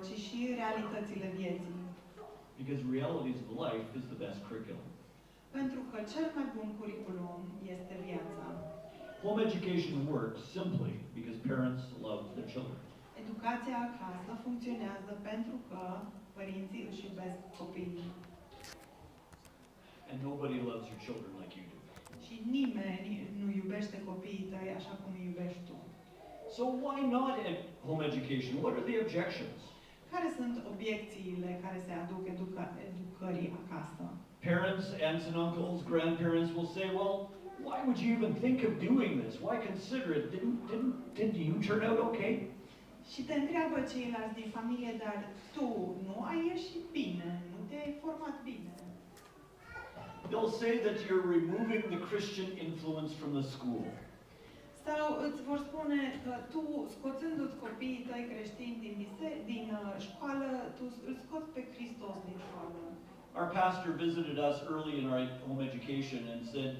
ci și realitățile vieții. Because realities of life is the best curriculum. Pentru că cel mai bun curriculum este viața. Home education works simply because parents love their children. Educația acasă funcționează pentru că părinții își iubesc copiii. And nobody loves your children like you do. Și nimeni nu iubește copiii tăi așa cum îi iubești tu. So why not home education? What are the objections? Care sunt obiecțiile care se aduc educării acasă? Parents, aunts and uncles, grandparents will say, well, why would you even think of doing this? Why consider it? Didn't you turn out okay? Și te întreabă ceilalți din familie, dar tu nu ai ieșit bine, nu te-ai format bine. They'll say that you're removing the Christian influence from the school. Sau îți vor spune că tu, scoțându-ți copiii tăi creștini din școală, tu îl scoți pe Hristos din școală. Our pastor visited us early in our home education and said,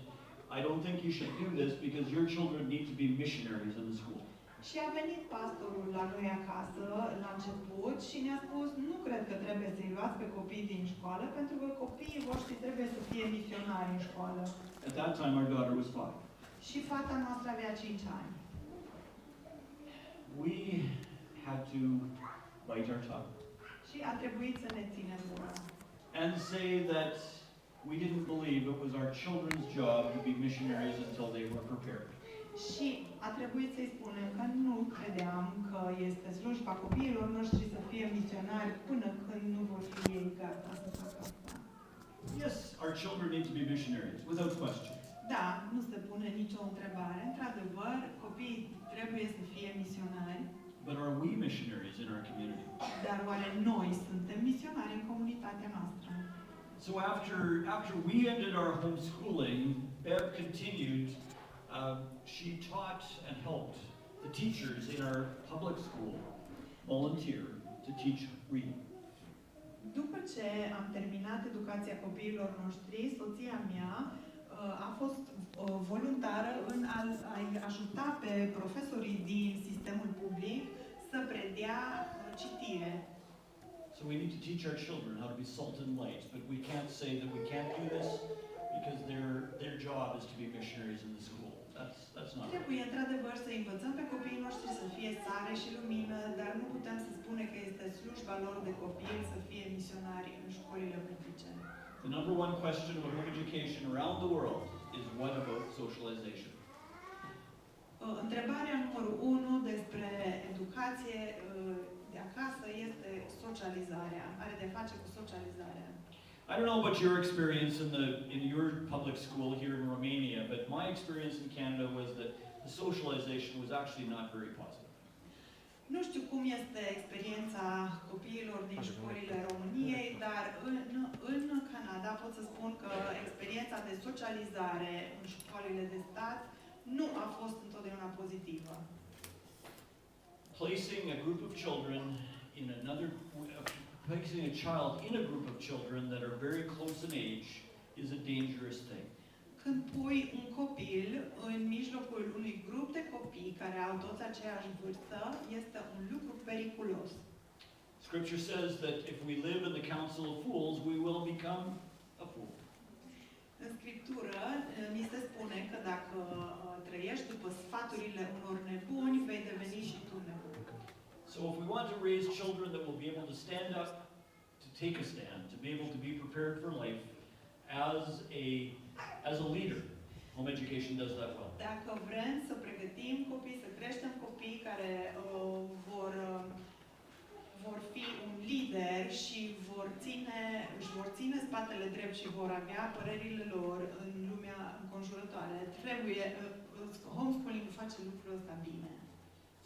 I don't think you should do this because your children need to be missionaries in the school. Și a venit pastorul la noi acasă la început și ne-a spus, nu cred că trebuie să-i luați pe copii din școală, pentru că copiii voștri trebuie să fie misionari în școală. At that time our daughter was 5. Și fata noastră avea 5 ani. We had to bite our tongue. Și a trebuit să ne ținem gura. And say that we didn't believe it was our children's job to be missionaries until they were prepared. Și a trebuit să-i spunem că nu credeam că este slujba copiilor noștri să fie misionari până când nu vor fi ei gata să facă asta. Yes, our children need to be missionaries, without question. Da, nu se pune nicio întrebare. Într-adevăr, copiii trebuie să fie misionari. But are we missionaries in our community? Dar oare noi suntem misionari în comunitatea noastră? So after we ended our homeschooling, Bev continued. She taught and helped the teachers in our public school volunteer to teach reading. După ce am terminat educația copiilor noștri, soția mea a fost voluntară în a-i ajuta pe profesorii din sistemul public să predea citire. So we need to teach our children how to be salt and light, but we can't say that we can't do this because their job is to be missionaries in the school. That's not. Trebuie într-adevăr să învățăm pe copiii noștri să fie sare și lumină, dar nu putem să spunem că este slujba lor de copil să fie misionari în școlile publice. The number one question of home education around the world is what about socialization? Întrebarea numărul 1 despre educație de acasă este socializarea. Are de face cu socializarea. I don't know about your experience in your public school here in Romania, but my experience in Canada was that the socialization was actually not very positive. Nu știu cum este experiența copiilor din școlile României, dar în Canada pot să spun că experiența de socializare în școlile de stat nu a fost întotdeauna pozitivă. Placing a group of children in placing a child in a group of children that are very close in age is a dangerous thing. Când pui un copil în mijlocul unui grup de copii care au toți aceeași vârstă, este un lucru periculos. Scripture says that if we live in the counsel of fools, we will become a fool. În Scriptură ni se spune că dacă trăiești după sfaturile unor nebuni, vei deveni și tu nebun. So if we want to raise children that will be able to stand up, to take a stand, to be able to be prepared for life as a leader, home education does that well. Dacă vrem să pregătim copii, să creștem copii care vor fi un lider și își vor ține spatele drept și vor avea părerile lor în lumea înconjurătoare, homeschooling face lucrul ăsta bine.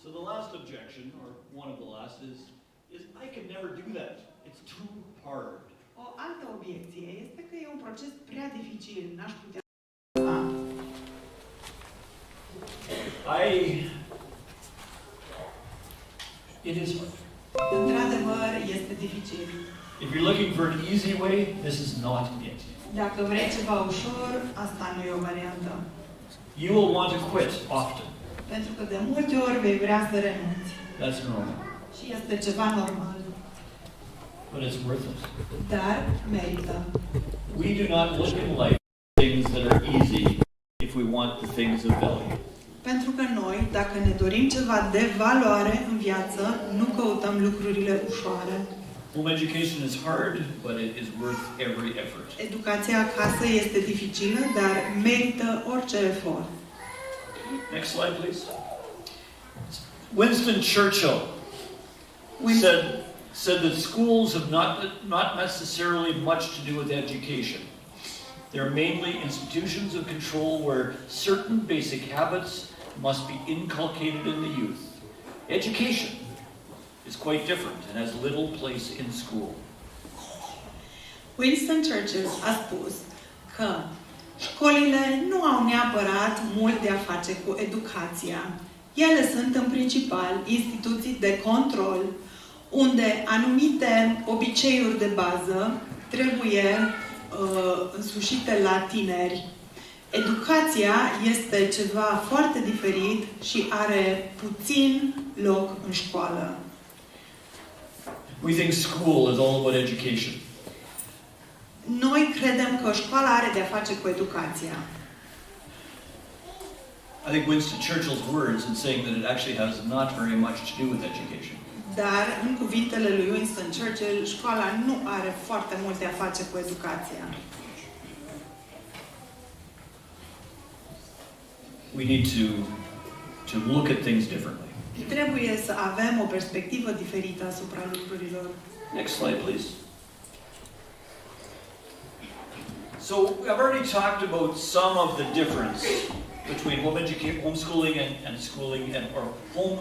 So the last objection, or one of the last, is I could never do that. It's too hard. O altă obiecție este că e un proces prea dificil, n-aș putea. It is hard. Într-adevăr, este dificil. If you're looking for an easy way, this is not it. Dacă vrei ceva ușor, asta nu e o variantă. You will want to quit often. Pentru că de multe ori vei vrea să renunți. That's normal. Și este ceva normal. but it's worth it. dar merită. We do not look in life for things that are easy if we want the things of value. Pentru că noi, dacă ne dorim ceva de valoare în viață, nu căutăm lucrurile ușoare. Home education is hard, but it is worth every effort. Educația acasă este dificilă, dar merită orice efort. Next slide, please. Winston Churchill said that schools have not necessarily much to do with education. They're mainly institutions of control where certain basic habits must be inculcated in the youth. Education is quite different and has little place in school. Winston Churchill a spus că școlile nu au neapărat mult de a face cu educația. Ele sunt în principal instituții de control, unde anumite obiceiuri de bază trebuie însușite la tineri. Educația este ceva foarte diferit și are puțin loc în școală. We think school is all about education. Noi credem că școala are de a face cu educația. I think Winston Churchill's words in saying that it actually has not very much to do with education. Dar, în cuvintele lui Winston Churchill, școala nu are foarte mult de a face cu educația. We need to look at things differently. Trebuie să avem o perspectivă diferită asupra lucrurilor. Next slide, please. So I've already talked about some of the difference between homeschooling and schooling or home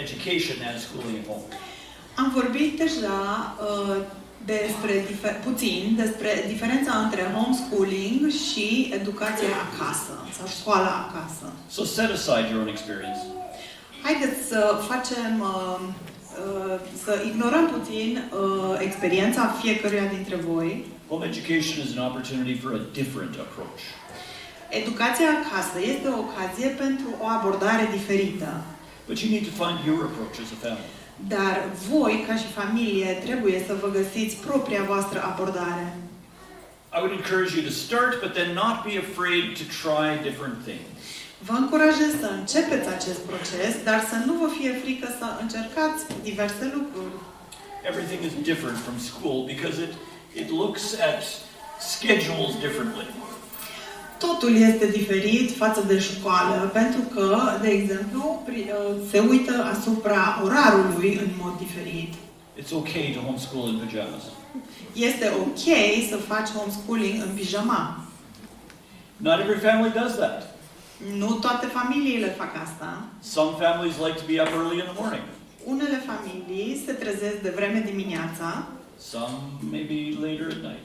education and schooling at home. Am vorbit deja puțin despre diferența între homeschooling și educația acasă sau școala acasă. So set aside your own experience. Haideți să să ignorăm puțin experiența fiecăruia dintre voi. Home education is an opportunity for a different approach. Educația acasă este o ocazie pentru o abordare diferită. But you need to find your approach as a family. Dar voi, ca și familie, trebuie să vă găsiți propria voastră abordare. I would encourage you to start, but then not be afraid to try different things. Vă încurajez să începeți acest proces, dar să nu vă fie frică să încercați diverse lucruri. Everything is different from school because it looks at schedules differently. Totul este diferit față de școală, pentru că, de exemplu, se uită asupra orarului în mod diferit. It's okay to homeschool in pajamas. Este ok să faci homeschooling în pijama. Not every family does that. Nu toate familiile fac asta. Some families like to be up early in the morning. Unele familii se trezesc de vreme dimineața. Some maybe later at night.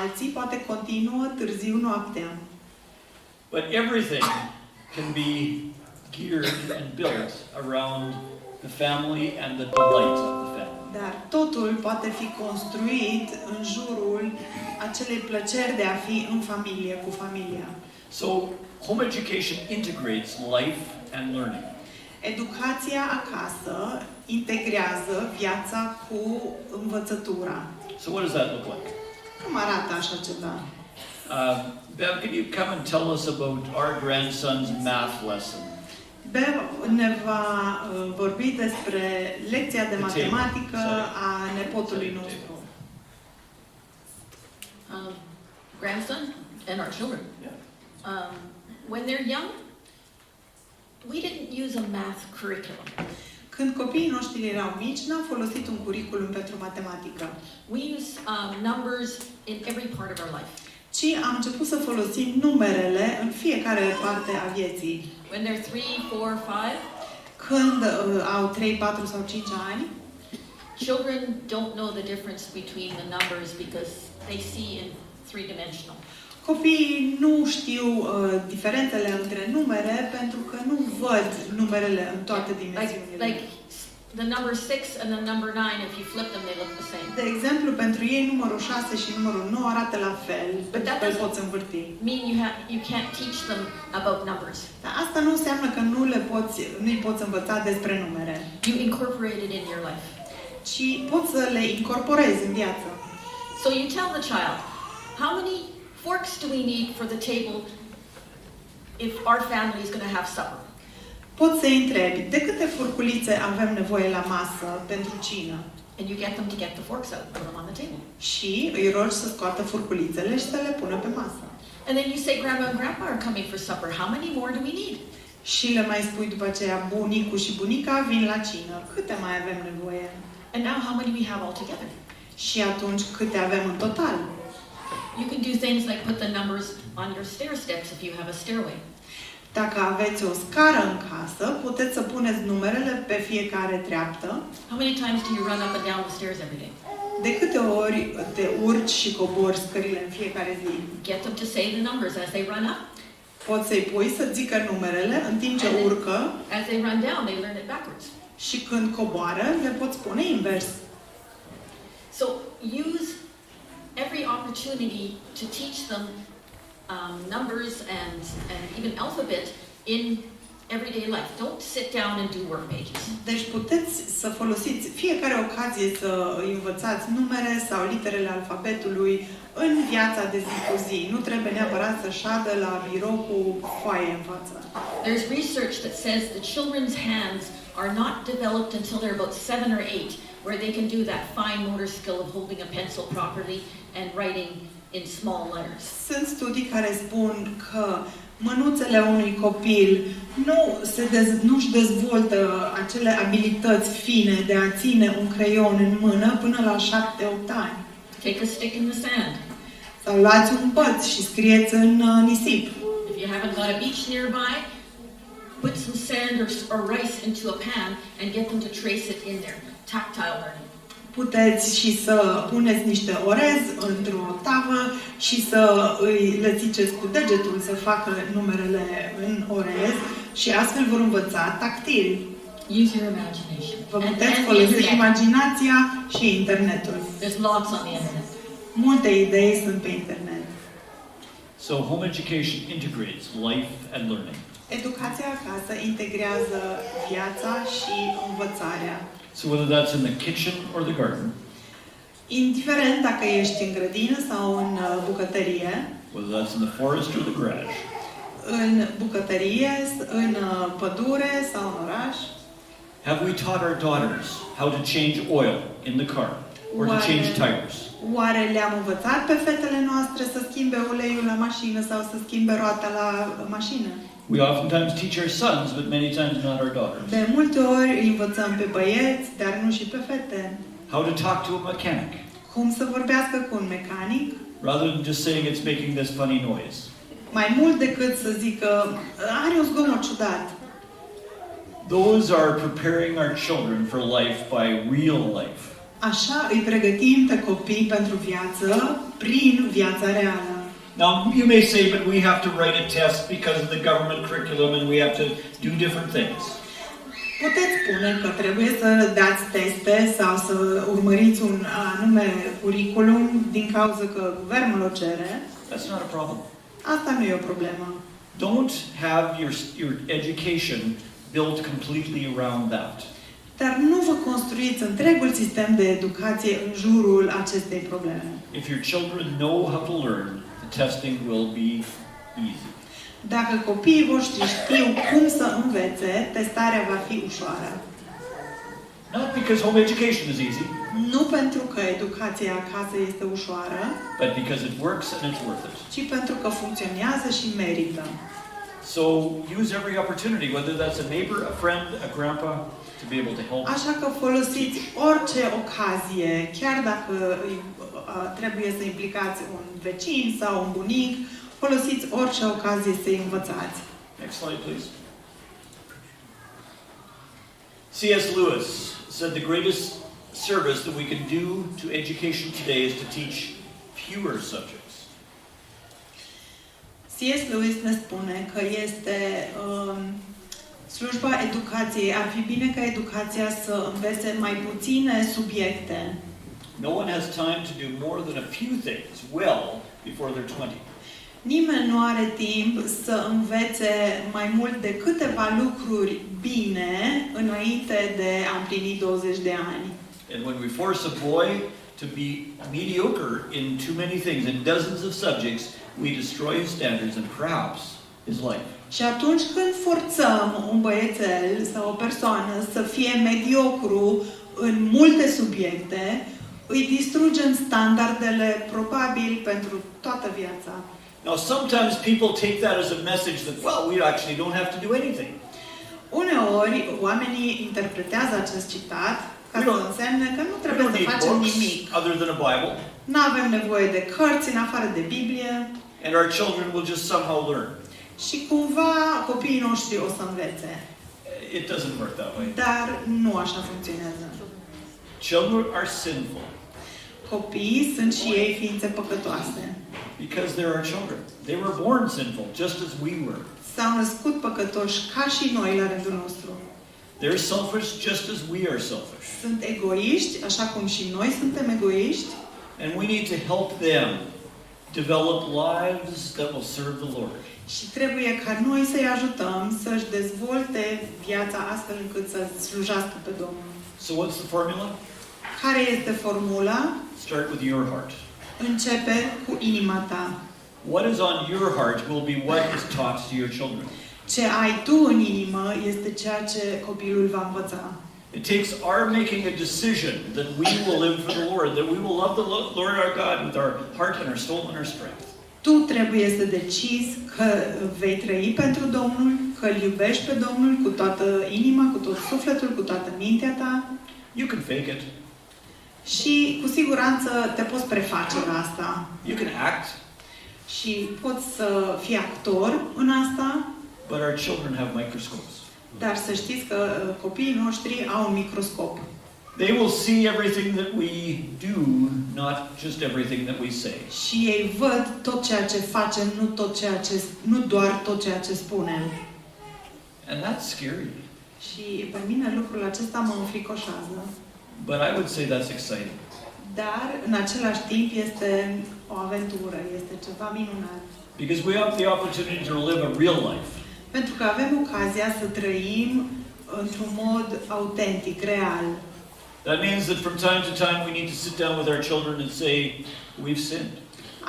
Alții poate continuă târziu noaptea. But everything can be geared and built around the family and the delight of the family. Dar totul poate fi construit în jurul acelei plăceri de a fi în familie, cu familia. So, home education integrates life and learning. Educația acasă integrează viața cu învățătura. So what does that look like? Cum arată așa ceva? Bev, can you come and tell us about our grandson's math lesson? Bev ne va vorbi despre lecția de matematică a nepotului nostru. Grandson and our children. Yeah. When they're young, we didn't use a math curriculum. Când copiii noștri erau mici, n-am folosit un curriculum pentru matematică. We use numbers in every part of our life. Ci am început să folosim numerele în fiecare parte a vieții. When they're 3, 4, 5, Când au 3, 4 sau 5 ani, children don't know the difference between the numbers because they see in three-dimensional. copiii nu știu diferențele între numere pentru că nu văd numerele în toate dimensiunile. Like the number 6 and the number 9, if you flip them, they look the same. De exemplu, pentru ei numărul 6 și numărul 9 arată la fel, pentru că îl poți învârti. Mean you can't teach them about numbers. Dar asta nu înseamnă că nu îi poți învăța despre numere. You incorporate it in your life. ci poți să le incorporezi în viață. So you tell the child, how many forks do we need for the table if our family is going to have supper? Poți să-i întrebi, de câte furculițe avem nevoie la masă pentru cină? And you get them to get the forks out and put them on the table. Și îi rogi să scoată furculițele și să le pună pe masă. And then you say, Grandma and Grandpa are coming for supper. How many more do we need? Și le mai spui după aceea, bunicul și bunica vin la cină. Câte mai avem nevoie? And now how many we have all together? Și atunci câte avem în total? You can do things like put the numbers on your stair steps if you have a stairway. Dacă aveți o scară în casă, puteți să puneți numerele pe fiecare treaptă. How many times do you run up and down the stairs every day? De câte ori te urci și cobori scările în fiecare zi? Get them to say the numbers as they run up. Poți să-i pui să zică numerele în timp ce urcă As they run down, they learn it backwards. și când coboară, le poți spune invers. So use every opportunity to teach them numbers and even alphabet in everyday life. Don't sit down and do work pages. Deci puteți să folosiți fiecare ocazie să învățați numere sau literele alfabetului în viața de zi cu zi. Nu trebuie neapărat să șadă la birou cu foaie în față. There's research that says the children's hands are not developed until they're about 7 or 8, where they can do that fine motor skill of holding a pencil properly and writing in small letters. Sunt studii care spun că mânuțele unui copil nu-și dezvoltă acele abilități fine de a ține un creion în mână până la 7-8 ani. Take a stick in the sand. Sau luați un păț și scrieți în nisip. If you haven't got a beach nearby, put some sand or rice into a pan and get them to trace it in there. Tactile learning. Puteți și să puneți niște orez într-o tavă și să le ziceți cu degetul să facă numerele în orez și astfel vor învăța tactil. Use your imagination. Vă puteți folosi imaginația și internetul. There's lots on the internet. Multe idei sunt pe internet. So home education integrates life and learning. Educația acasă integrează viața și învățarea. So whether that's in the kitchen or the garden, Indiferent dacă ești în grădină sau în bucătărie, whether that's in the forest or the garage, în bucătărie, în pădure sau în oraș, have we taught our daughters how to change oil in the car or to change tires? Oare le-am învățat pe fetele noastre să schimbe uleiul la mașină sau să schimbe roata la mașină? We oftentimes teach our sons, but many times not our daughters. De multe ori îi învățăm pe băieți, dar nu și pe fete. How to talk to a mechanic, Cum să vorbească cu un mecanic, rather than just saying it's making this funny noise. mai mult decât să zică are un zgomot ciudat. Those are preparing our children for life by real life. Așa îi pregătim pe copii pentru viață prin viața reală. Now, you may say, but we have to write a test because of the government curriculum and we have to do different things. Puteți spune că trebuie să dați teste sau să urmăriți un anume curriculum din cauza că guvernul o cere. That's not a problem. Asta nu e o problemă. Don't have your education built completely around that. Dar nu vă construiți întregul sistem de educație în jurul acestei probleme. If your children know how to learn, the testing will be easy. Dacă copiii voștri știu cum să învețe, testarea va fi ușoară. Not because home education is easy, Nu pentru că educația acasă este ușoară, but because it works and it's worth it. ci pentru că funcționează și merită. So use every opportunity, whether that's a neighbor, a friend, a grandpa, to be able to help. Așa că folosiți orice ocazie, chiar dacă trebuie să implicați un vecin sau un bunic, folosiți orice ocazie să-i învățați. Next slide, please. C.S. Lewis said the greatest service that we can do to education today is to teach fewer subjects. C.S. Lewis ne spune că este slujba educației. Ar fi bine ca educația să învețe mai puține subiecte. No one has time to do more than a few things well before they're 20. Nimeni nu are timp să învețe mai mult de câteva lucruri bine înainte de a împlini 20 de ani. And when we force a boy to be mediocre in too many things, in dozens of subjects, we destroy his standards and perhaps his life. Și atunci când forțăm un băiețel sau o persoană să fie mediocru în multe subiecte, îi distrugem standardele probabil pentru toată viața. Now, sometimes people take that as a message that, well, we actually don't have to do anything. Uneori, oamenii interpretează acest citat ca să însemne că nu We trebuie don't să need facem books nimic. other than a Bible, Nu avem nevoie de cărți în afară de Biblie and our children will just somehow learn. și cumva copiii noștri o să învețe. It doesn't work that way. Dar nu așa funcționează. Children are sinful Copiii sunt și ei ființe păcătoase. because they're our children. They were born sinful, just as we were. S-au născut păcătoși ca și noi la rândul nostru. They're selfish, just as we are selfish. Sunt egoiști, așa cum și noi suntem egoiști. And we need to help them develop lives that will serve the Lord. Și trebuie ca noi să-i ajutăm să-și dezvolte viața astfel încât să slujească pe Domnul. So what's the formula? Care este formula? Start with your heart. Începe cu inima ta. What is on your heart will be what is taught to your children. Ce ai tu în inimă este ceea ce copilul va învăța. It takes our making a decision that we will live for the Lord, that we will love the Lord our God with our heart and our soul and our strength. Tu trebuie să decizi că vei trăi pentru Domnul, că îl iubești pe Domnul cu toată inima, cu tot sufletul, cu toată mintea ta. You can fake it. Și cu siguranță te poți preface la asta. You can act. Și poți să fii actor în asta, But our children have microscopes. dar să știți că copiii noștri au un microscop. They will see everything that we do, not just everything that we say. Și ei văd tot ceea ce facem, nu doar tot ceea ce spunem. And that's scary. Și pe mine lucrul acesta mă înfricoșează. But I would say that's exciting. Dar, în același timp, este o aventură, este ceva minunat. Because we have the opportunity to live a real life. Pentru că avem ocazia să trăim într-un mod autentic, real. That means that from time to time we need to sit down with our children and say, we've sinned.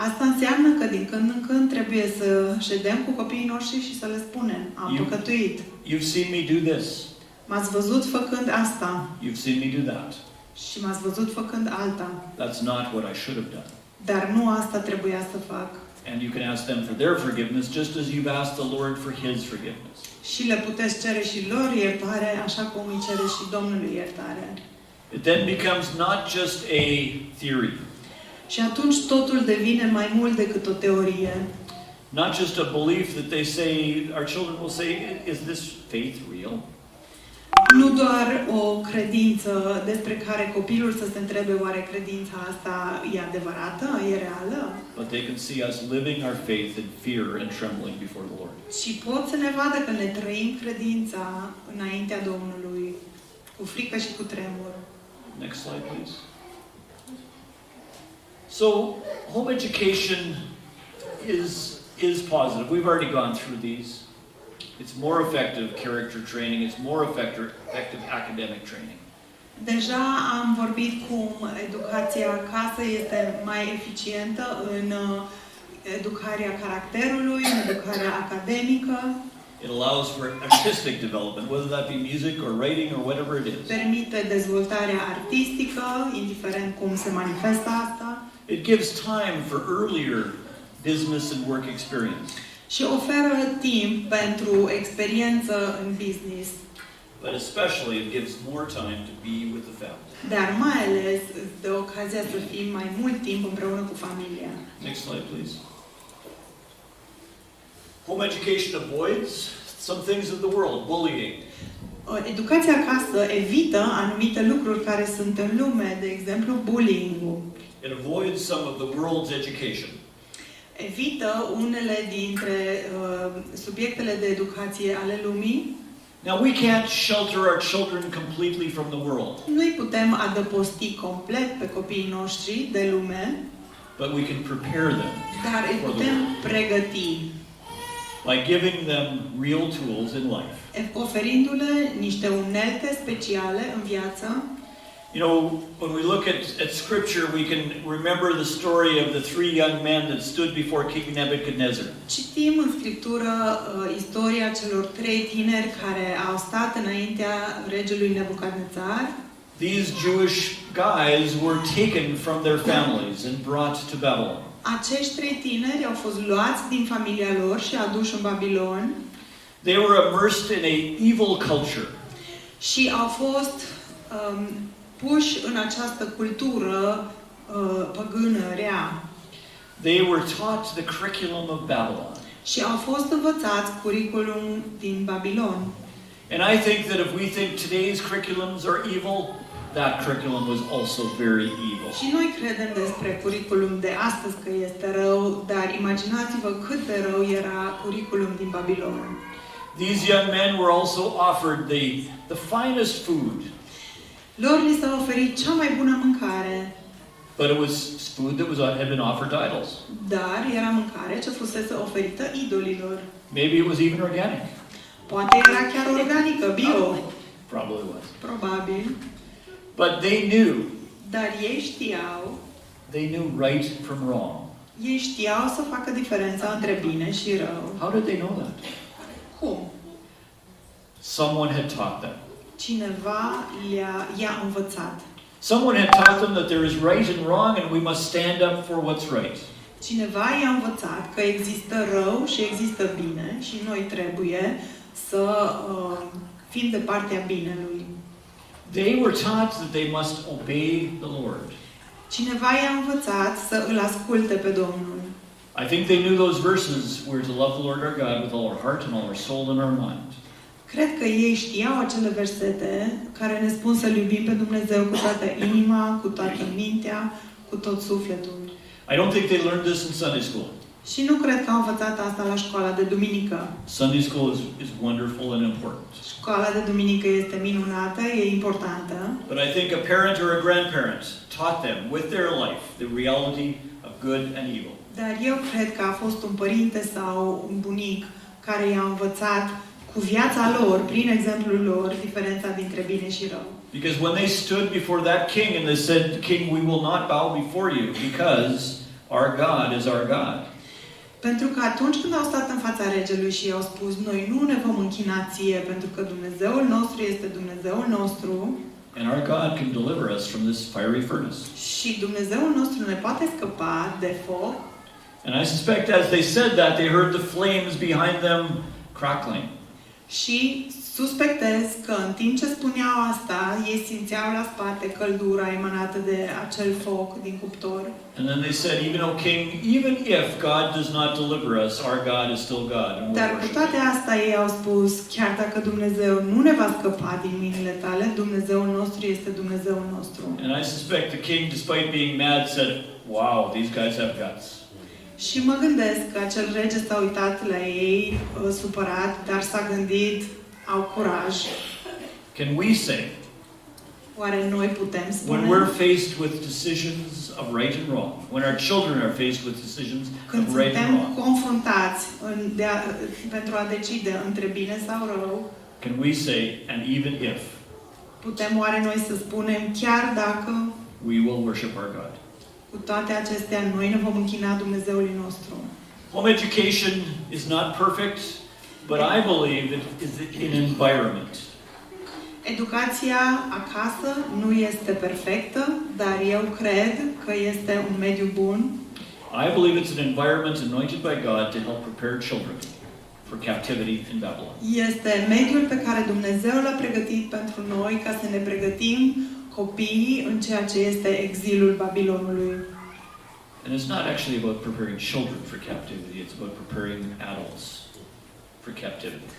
Asta înseamnă că din când în când trebuie să ședem cu copiii noștri și să le spunem, am păcătuit. You've seen me do this. M-ați văzut făcând asta You've seen me do that. și m-ați văzut făcând alta. That's not what I should have done. Dar nu asta trebuia să fac. And you can ask them for their forgiveness just as you've asked the Lord for His forgiveness. Și le puteți cere și lor iertare, așa cum îi cere și Domnului iertare. It then becomes not just a theory, Și atunci totul devine mai mult decât o teorie. not just a belief that they say, our children will say, is this faith real? Nu doar o credință despre care copilul să se întrebe oare credința asta e adevărată, e reală? But they can see us living our faith in fear and trembling before the Lord. Și pot să ne vadă că ne trăim credința înaintea Domnului, cu frică și cu tremur. Next slide, please. So, home education is positive. We've already gone through these. It's more effective character training. It's more effective academic training. Deja am vorbit cum educația acasă este mai eficientă în educarea caracterului, în educarea academică. It allows for artistic development, whether that be music or writing or whatever it is. Permite dezvoltarea artistică, indiferent cum se manifestă asta. It gives time for earlier business and work experience. Și oferă timp pentru experiență în business. But especially it gives more time to be with the family. Dar mai ales îți dă ocazia să fii mai mult timp împreună cu familia. Next slide, please. Home education avoids some things of the world, bullying. Educația acasă evită anumite lucruri care sunt în lume, de exemplu bullying-ul. It avoids some of the world's education. Evită unele dintre subiectele de educație ale lumii. Now we can't shelter our children completely from the world. Nu-i putem adăposti complet pe copiii noștri de lume, But we can prepare them dar îi putem pregăti, by giving them real tools in life. oferindu-le niște unelte speciale în viață You know, when we look at Scripture, we can remember the story of the three young men that stood before King Nebuchadnezzar. Citim în Scriptură istoria celor 3 tineri care au stat înaintea regelui Nebucadnețar. These Jewish guys were taken from their families and brought to Babylon. Acești 3 tineri au fost luați din familia lor și aduși în Babilon. They were immersed in a evil culture. Și au fost puși în această cultură păgână, rea. They were taught the curriculum of Babylon. Și au fost învățați curriculum din Babilon. And I think that if we think today's curriculums are evil, that curriculum was also very evil. Și noi credem despre curriculum de astăzi că este rău, dar imaginați-vă cât de rău era curriculum din Babilon. These young men were also offered the finest food. Lor li s-a oferit cea mai bună mâncare, But it was food that had been offered to idols. dar era mâncare ce fusese oferită idolilor. Maybe it was even organic. Poate era chiar organică, bio. Probably was. Probabil. But they knew. Dar ei știau. They knew right from wrong. Ei știau să facă diferența între bine și rău. How did they know that? Cum? Someone had taught them. Cineva i-a învățat. Someone had taught them that there is right and wrong and we must stand up for what's right. Cineva i-a învățat că există rău și există bine și noi trebuie să fim de partea binelui. They were taught that they must obey the Lord. Cineva i-a învățat să îl asculte pe Domnul. I think they knew those verses where to love the Lord our God with all our heart and all our soul and our mind. Cred că ei știau acele versete care ne spun să-L iubim pe Dumnezeu cu toată inima, cu toată mintea, cu tot sufletul. I don't think they learned this in Sunday school. Și nu cred că au învățat asta la școala de duminică. Sunday school is wonderful and important. Școala de duminică este minunată, e importantă. But I think a parent or a grandparent taught them with their life the reality of good and evil. Dar eu cred că a fost un părinte sau un bunic care i-a învățat cu viața lor, prin exemplul lor, diferența dintre bine și rău. Because when they stood before that king and they said, "King, we will not bow before you because our God is our God." Pentru că atunci când au stat în fața regelui și i-au spus, noi nu ne vom închina ție pentru că Dumnezeul nostru este Dumnezeul nostru. And our God can deliver us from this fiery furnace. Și Dumnezeul nostru ne poate scăpa de foc. And I suspect as they said that, they heard the flames behind them crackling. Și suspectez că în timp ce spuneau asta, ei simțeau la spate căldura emanată de acel foc din cuptor. And then they said, even O king, even if God does not deliver us, our God is still God. And we'll Dar cu worship toate him. astea ei au spus, chiar dacă Dumnezeu nu ne va scăpa din mâinile tale, Dumnezeul nostru este Dumnezeul nostru. And I suspect the king, despite being mad, said, wow, these guys have guts. Și mă gândesc că acel rege s-a uitat la ei supărat, dar s-a gândit, au curaj. Can we say, Oare noi putem when spune, we're faced with decisions of right and wrong, when our children are faced with decisions când of right and suntem wrong, confruntați pentru a decide între bine sau rău, can we say, and even if, putem oare noi să spunem, chiar dacă we will worship our God? cu toate acestea noi ne vom închina Dumnezeului nostru? Home education is not perfect, but I believe it is an environment. Educația acasă nu este perfectă, dar eu cred că este un mediu bun. I believe it's an environment anointed by God to help prepare children for captivity in Babylon. Este mediul pe care Dumnezeu l-a pregătit pentru noi ca să ne pregătim copiii în ceea ce este exilul Babilonului. And it's not actually about preparing children for captivity, it's about preparing adults for captivity.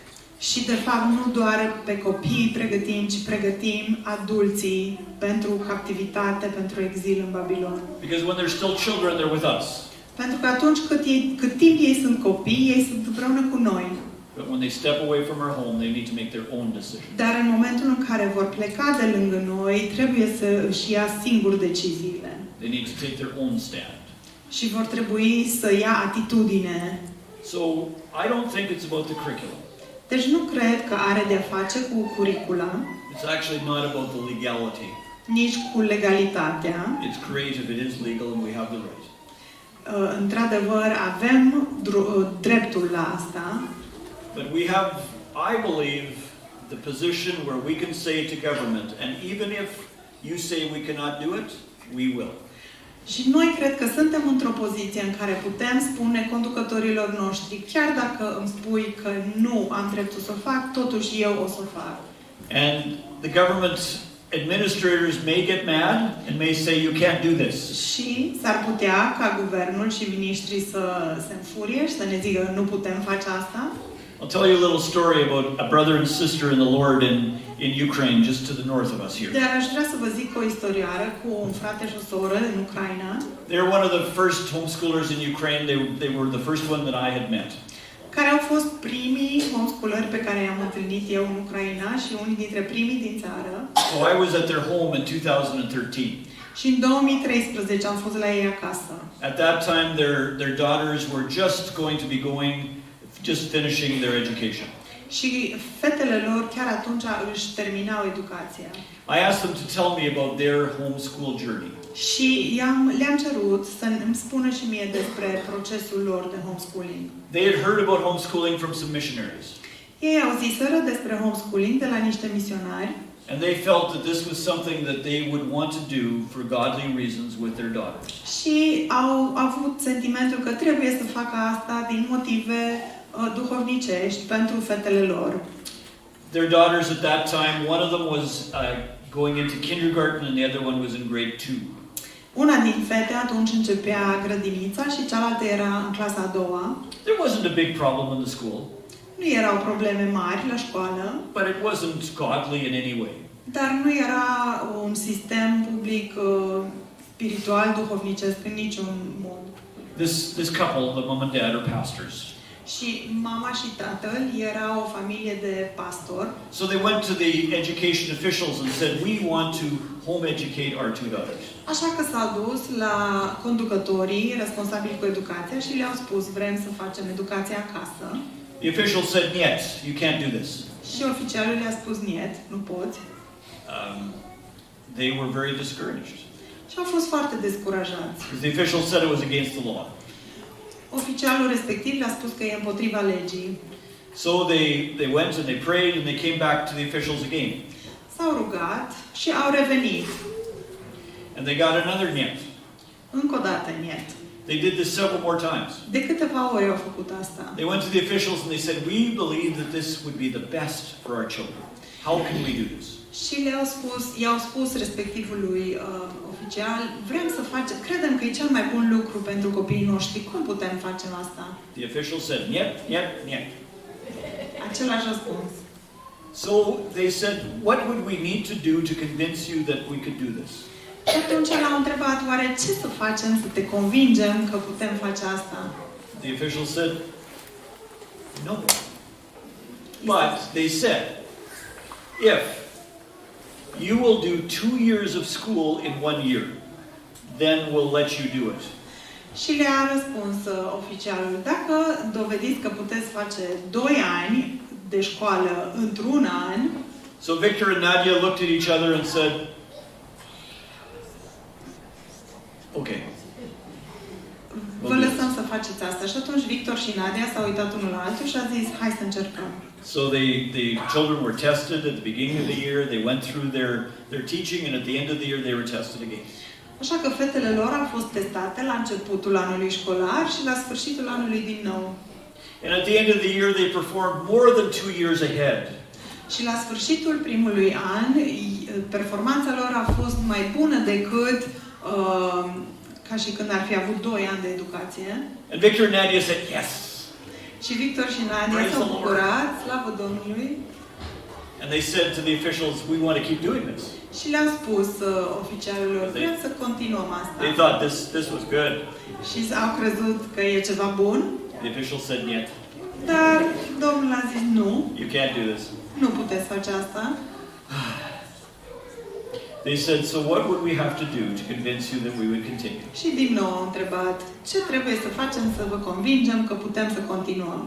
Și de fapt nu doar pe copii pregătim, ci pregătim adulții pentru captivitate, pentru exil în Babilon. Because when they're still children, they're with us. Pentru că atunci cât timp ei sunt copii, ei sunt împreună cu noi. But when they step away from our home, they need to make their own decisions. Dar în momentul în care vor pleca de lângă noi, trebuie să își ia singur deciziile. They need to take their own stand. Și vor trebui să ia atitudine. So I don't think it's about the curriculum. Deci nu cred că are de-a face cu curicula. It's actually not about the legality. nici cu legalitatea. It's great if it is legal and we have the right. Într-adevăr, avem dreptul la asta. But we have, I believe, the position where we can say to government, and even if you say we cannot do it, we will. Și noi cred că suntem într-o poziție în care putem spune conducătorilor noștri, chiar dacă îmi spui că nu am dreptul să o fac, totuși eu o să o fac. And the government administrators may get mad and may say you can't do this. Și s-ar putea ca guvernul și miniștrii să se înfurie și să ne zică nu putem face asta. I'll tell you a little story about a brother and sister in the Lord in Ukraine, just to the north of us here. Dar aș vrea să vă zic o istorioară cu un frate și o soră în Ucraina. They're one of the first homeschoolers in Ukraine. They were the first one that I had met. Care au fost primii homeschooleri pe care i-am întâlnit eu în Ucraina și unii dintre primii din țară. So I was at their home in 2013. Și în 2013 am fost la ei acasă. At that time, their daughters were just finishing their education. Și fetele lor chiar atunci își terminau educația. I asked them to tell me about their homeschool journey. Și le-am cerut să îmi spună și mie despre procesul lor de homeschooling. They had heard about homeschooling from some missionaries. Ei auziseră despre homeschooling de la niște misionari. And they felt that this was something that they would want to do for godly reasons with their daughters. Și au avut sentimentul că trebuie să facă asta din motive duhovnicești pentru fetele lor. Their daughters at that time, one of them was going into kindergarten and the other one was in grade 2. Una din fete atunci începea grădinița și cealaltă era în clasa a doua. There wasn't a big problem in the school. Nu erau probleme mari la școală. But it wasn't godly in any way. Dar nu era un sistem public spiritual, duhovnicesc în niciun mod. This couple, the mom and dad, are pastors. Și mama și tatăl erau o familie de pastor. So they went to the education officials and said, we want to home educate our two daughters. Așa că s-au dus la conducătorii responsabili cu educația și le-au spus, vrem să facem educația acasă. The official said, "Niet, you can't do this." Și oficialul le-a spus, niet, nu poți. They were very discouraged. Și au fost foarte descurajați. Because the official said it was against the law. Oficialul respectiv le-a spus că e împotriva legii. So they went and they prayed and they came back to the officials again. S-au rugat și au revenit. And they got another niet. Încă o dată, niet. They did this several more times. De câteva ori au făcut asta. They went to the officials and they said, "We believe that this would be the best for our children. How can we do this?" Și i-au spus respectivului oficial, vrem să facem, credem că e cel mai bun lucru pentru copiii noștri. Cum putem face asta? The official said, "Niet, niet, niet." Același răspuns. So they said, "What would we need to do to convince you that we could do this?" Și atunci l-au întrebat, oare ce să facem să te convingem că putem face asta? The official said, "No." But they said, "If you will do 2 years of school in 1 year, then we'll let you do it." Și le-a răspuns oficialul, dacă dovediți că puteți face 2 ani de școală într-un an. So Victor and Nadia looked at each other and said, "Okay." Vă lăsăm să faceți asta. Și atunci Victor și Nadia s-au uitat unul la altul și a zis, hai să încercăm. So the children were tested at the beginning of the year. They went through their teaching, and at the end of the year they were tested again. Așa că fetele lor au fost testate la începutul anului școlar și la sfârșitul anului din nou. And at the end of the year they performed more than 2 years ahead. Și la sfârșitul primului an, performanța lor a fost mai bună decât ca și când ar fi avut 2 ani de educație. And Victor and Nadia said, "Yes." Și Victor și Nadia s-au bucurat, slavă Domnului. And they said to the officials, "We want to keep doing this." Și le-au spus oficialilor, vrem să continuăm asta. They thought this was good. Și au crezut că e ceva bun. The official said, "Niet. Dar Domnul a zis, nu, You can't do this." nu puteți face asta. They said, "So what would we have to do to convince you that we would continue?" Și din nou au întrebat, ce trebuie să facem să vă convingem că putem să continuăm?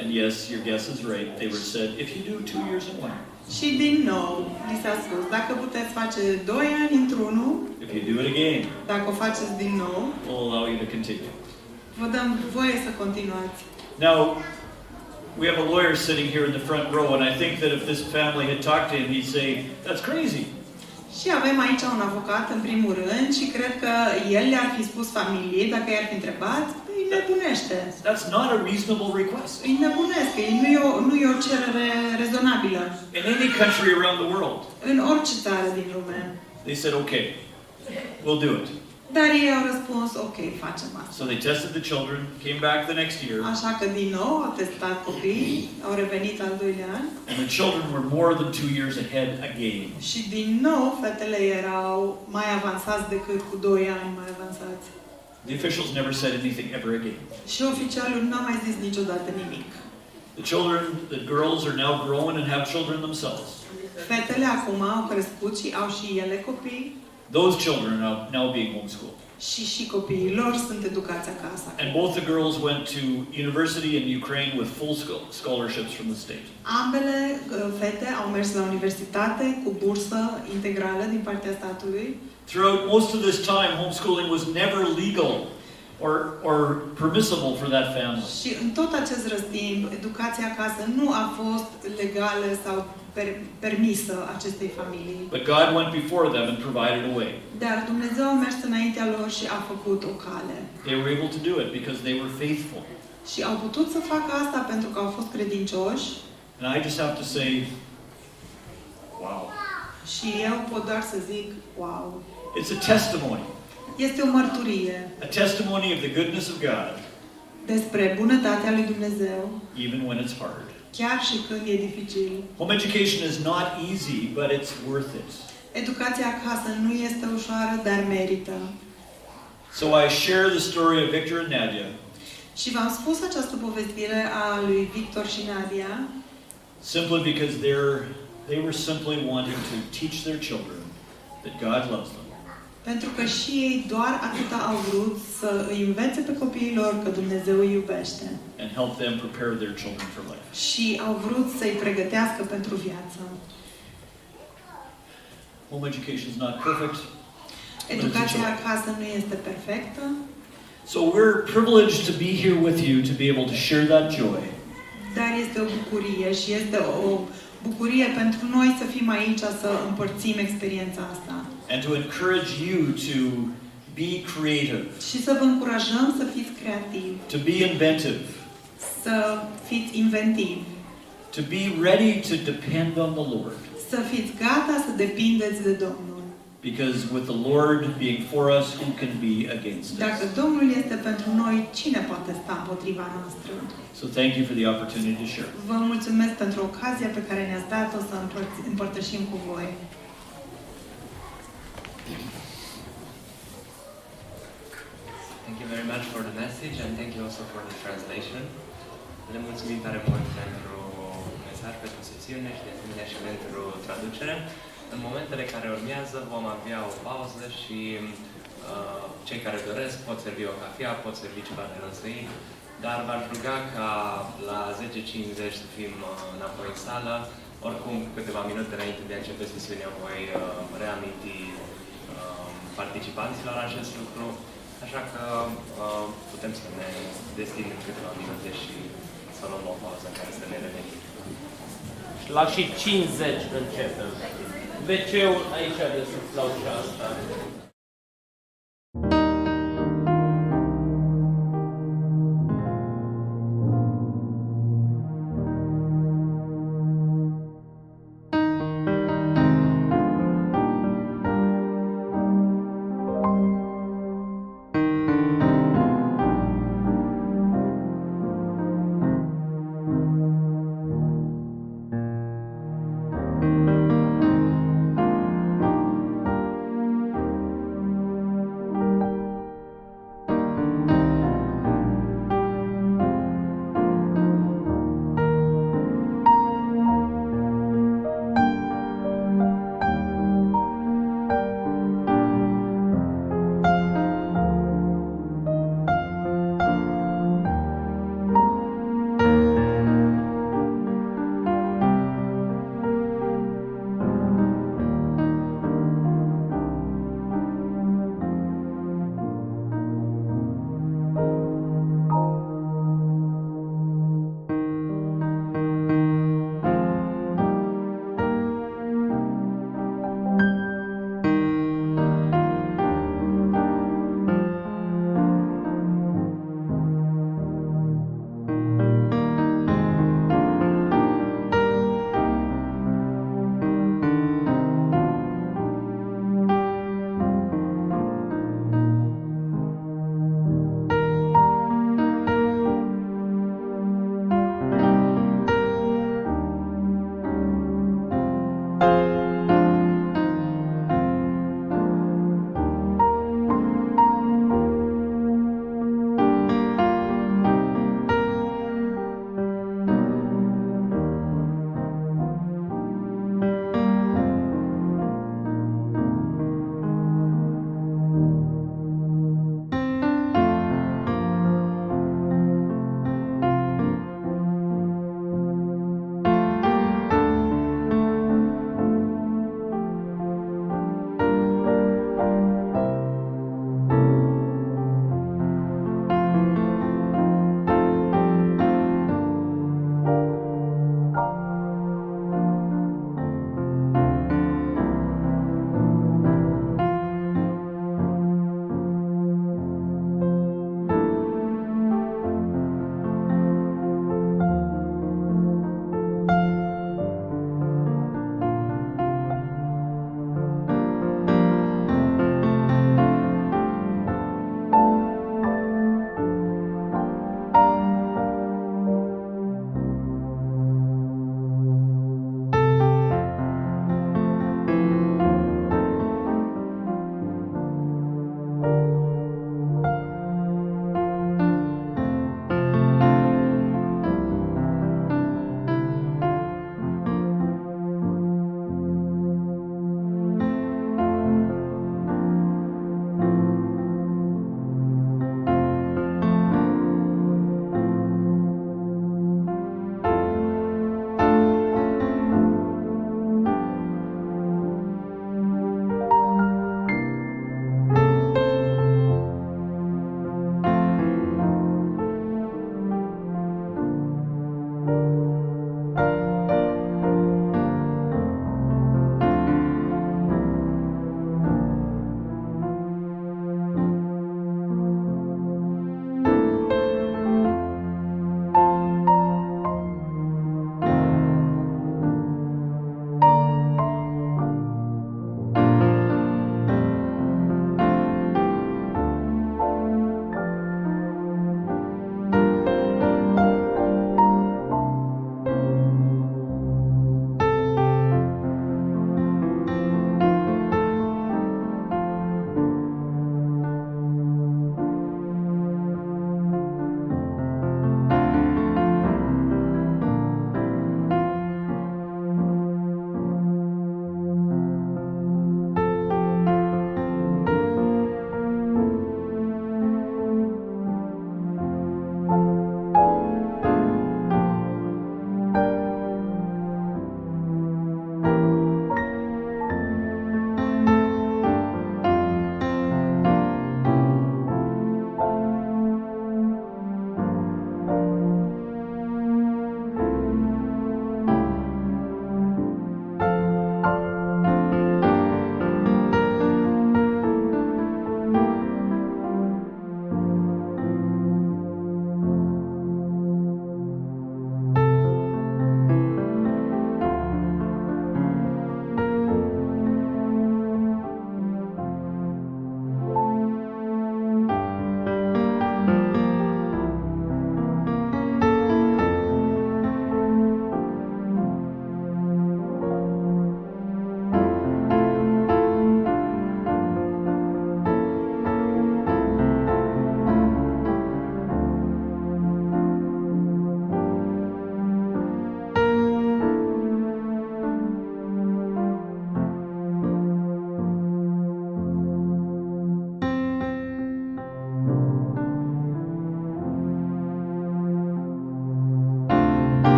And yes, your guess is right. They were said, "If you do 2 years in 1 year." Și din nou, li s-a spus, dacă puteți face 2 ani într-unul, If you do it again, dacă o faceți din nou, we'll allow you to continue. vă dăm voie să continuați. Now, we have a lawyer sitting here in the front row, and I think that if this family had talked to him, he'd say, "That's crazy." Și avem aici un avocat în primul rând și cred că el le-ar fi spus familiei, dacă i-ar fi întrebat, îi nebunește. That's not a reasonable request. Îi nebunesc, nu e o cerere rezonabilă. In any country around the world, În orice țară din lume. they said, "Okay, we'll do it." Dar ei au răspuns, ok, facem asta. So they tested the children, came back the next year, Așa că din nou au testat copiii, au revenit al 2-lea an and the children were more than 2 years ahead again. și din nou fetele erau mai avansați decât cu 2 ani mai avansați. The officials never said anything ever again. Și oficialul n-a mai zis niciodată nimic. The children, the girls are now grown and have children themselves. Fetele acum au crescut și au și ele copii Those children are now being homeschooled. și copiii lor sunt educați acasă. And both the girls went to university in Ukraine with full scholarships from the state. Ambele fete au mers la universitate cu bursă integrală din partea statului. Throughout most of this time, homeschooling was never legal or permissible for that family. Și în tot acest răstimp, educația acasă nu a fost legală sau permisă acestei familii. But God went before them and provided a way. Dar Dumnezeu a mers înaintea lor și a făcut o cale. They were able to do it because they were faithful. Și au putut să facă asta pentru că au fost credincioși. And I just have to say, wow. Și eu pot doar să zic, wow. It's a testimony. Este o mărturie A testimony of the goodness of God, despre bunătatea lui Dumnezeu, even when it's hard. chiar și când e dificil. Home education is not easy, but it's worth it. Educația acasă nu este ușoară, dar merită. So I share the story of Victor and Nadia, Și v-am spus această povestire a lui Victor și Nadia simply because they were simply wanting to teach their children that God loves them. pentru că și ei doar atâta au vrut să îi învețe pe copiii lor că Dumnezeu îi iubește. And help them prepare their children for life. Și au vrut să-i pregătească pentru viață. Home education is not perfect. Educația acasă nu este perfectă, So we're privileged to be here with you to be able to share that joy. dar este o bucurie și este o bucurie pentru noi să fim aici să împărțim experiența asta. And to encourage you to be creative, Și să vă încurajăm să fiți creativi, to be inventive, să fiți inventivi, to be ready to depend on the Lord. să fiți gata să depindeți de Domnul. Because with the Lord being for us, who can be against Dacă us? Domnul este pentru noi, cine poate sta împotriva noastră? So thank you for the opportunity to share. Vă mulțumesc pentru ocazia pe care ne-ați dat-o să împărtășim cu voi. Thank you very much for the message and thank you also for the translation. Le mulțumim tare mult pentru mesaj, pentru sesiune și de asemenea și pentru traducere. În momentele care urmează vom avea o pauză și cei care doresc pot servi o cafea, pot servi ceva de răsăit, dar v-aș ruga ca la 10:50 să fim înapoi în sală. Oricum, câteva minute înainte de a începe sesiunea voi reaminti participanților acest lucru. Așa că putem să ne destinem câteva minute și să luăm o pauză în care să ne revenim. La și 50 începem. WC-ul aici de sus la ușa asta.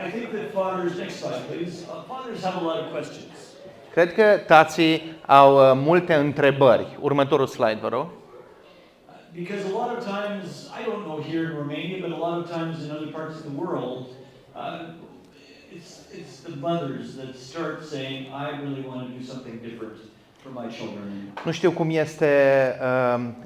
I think that fathers, next slide please, fathers have a lot of questions. Cred că tații au multe întrebări. Următorul slide, vă rog. Because a lot of times, I don't know here in Romania, but a lot of times in other parts of the world, it's the mothers that start saying, I really want to do something different for my children. Nu știu cum este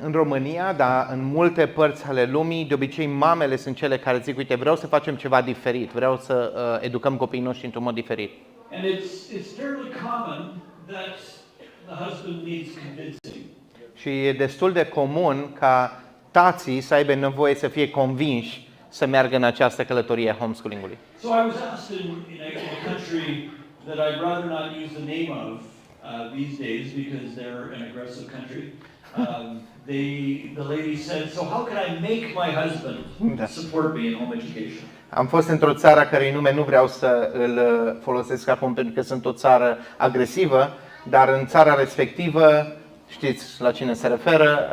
în România, dar în multe părți ale lumii, de obicei mamele sunt cele care zic, uite, vreau să facem ceva diferit, vreau să educăm copiii noștri într-un mod diferit. And it's fairly common that the husband needs convincing. Și e destul de comun ca tații să aibă nevoie să fie convinși să meargă în această călătorie a homeschooling-ului. So I was asked in a country that I'd rather not use the name of these days because they're an aggressive country. The lady said, so how can I make my husband support me in home education? Am fost într-o țară a cărei nume nu vreau să îl folosesc acum pentru că sunt o țară agresivă, dar în țara respectivă, știți la cine se referă,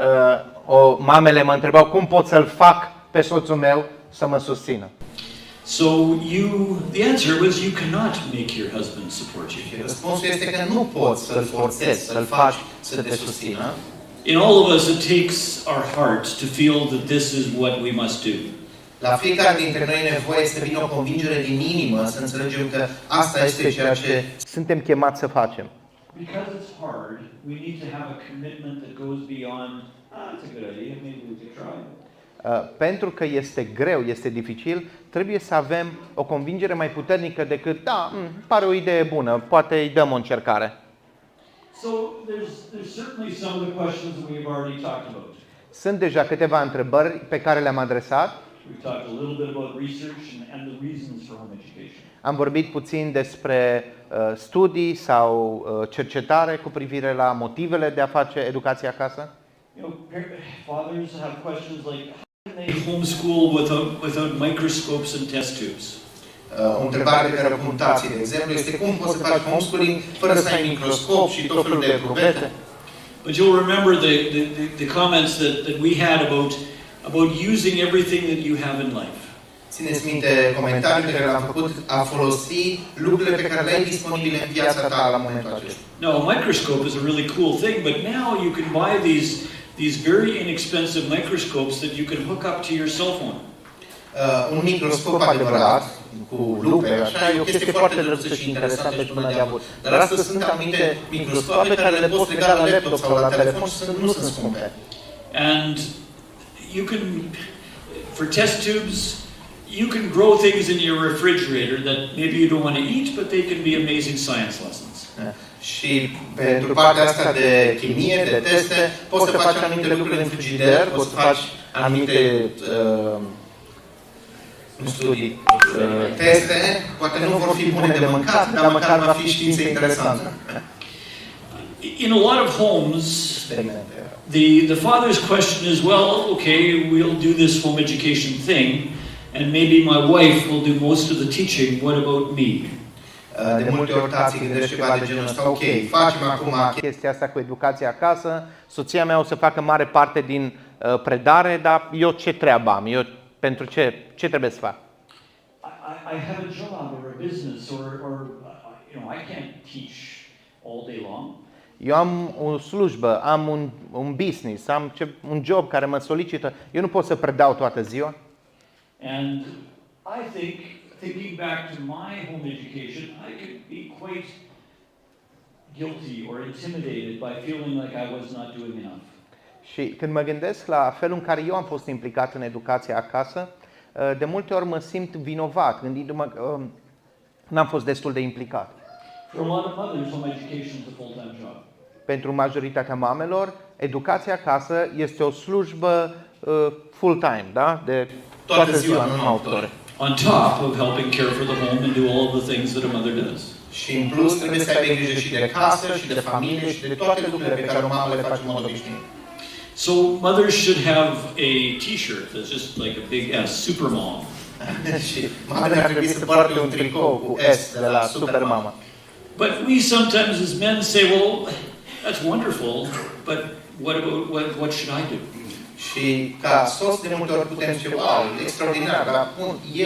mamele mă întrebau cum pot să-l fac pe soțul meu să mă susțină. So the answer was you cannot make your husband support you. Răspunsul este că nu poți să-l forțezi, să-l faci să te susțină. In all of us it takes our heart to feel that this is what we must do. La fiecare dintre noi e nevoie să vină o convingere din inimă, să înțelegem că asta este ceea ce suntem chemați să facem. Because it's hard, we need to have a commitment that goes beyond, it's a good idea, maybe we could try. Pentru că este greu, este dificil, trebuie să avem o convingere mai puternică decât, da, pare o idee bună, poate îi dăm o încercare. So there's certainly some of the questions that we've already talked about. Sunt deja câteva întrebări pe care le-am adresat. We've talked a little bit about research and the reasons for home education. Am vorbit puțin despre studii sau cercetare cu privire la motivele de a face educație acasă. You know, fathers have questions like, how can they homeschool without microscopes and test tubes? O întrebare pe care o pun tații, de exemplu, este cum poți să faci homeschooling fără să ai microscop și tot felul de probete? But you'll remember the comments that we had about using everything that you have in life. Țineți minte comentariul pe care l-am făcut, a folosi lucrurile pe care le ai disponibile în viața ta la momentul acesta. Now, a microscope is a really cool thing, but now you can buy these very inexpensive microscopes that you can hook up to your cell phone. Un microscop adevărat, cu lupe, așa, e o chestie foarte drăguță și interesantă și bună de avut. Dar astăzi sunt anumite microscope pe care le poți lega la laptop sau la telefon și nu sunt scumpe. And you can, for test tubes, you can grow things in your refrigerator that maybe you don't want to eat, but they can be amazing science lessons. Și pentru partea asta de chimie, de teste, poți să faci anumite lucruri în frigider, poți să faci anumite studii, teste, poate nu vor fi bune de mâncat, dar măcar va fi știință interesantă. In a lot of homes, the father's question is, well, okay, we'll do this home education thing, and maybe my wife will do most of the teaching. What about me? De multe ori tații gândesc ceva de genul ăsta, ok, facem acum chestia asta cu educația acasă, soția mea o să facă mare parte din predare, dar eu ce treabă am? Eu pentru ce trebuie să fac? I have a job or a business or you know, I can't teach all day long. Eu am o slujbă, am un business, am un job care mă solicită. Eu nu pot să predau toată ziua. And I think, thinking back to my home education, I could be quite guilty or intimidated by feeling like I was not doing enough. Și când mă gândesc la felul în care eu am fost implicat în educația acasă, de multe ori mă simt vinovat, gândindu-mă că n-am fost destul de implicat. For a lot of mothers, home education is a full-time job. Pentru majoritatea mamelor, educația acasă este o slujbă full-time, da? De toată ziua, nu numai 8 ore. On top of helping care for the home and do all of the things that a mother does. Și în plus trebuie să ai grijă și de casă, și de familie, și de toate lucrurile pe care o mamă le face în mod obișnuit. So mothers should have a T-shirt that's just like a big S, Supermom. Și mamele ar trebui să poarte un tricou cu S de la Supermama. But we sometimes as men say, well, that's wonderful, but what should I do? Și ca soț de multe ori putem zice, wow, e extraordinar, dar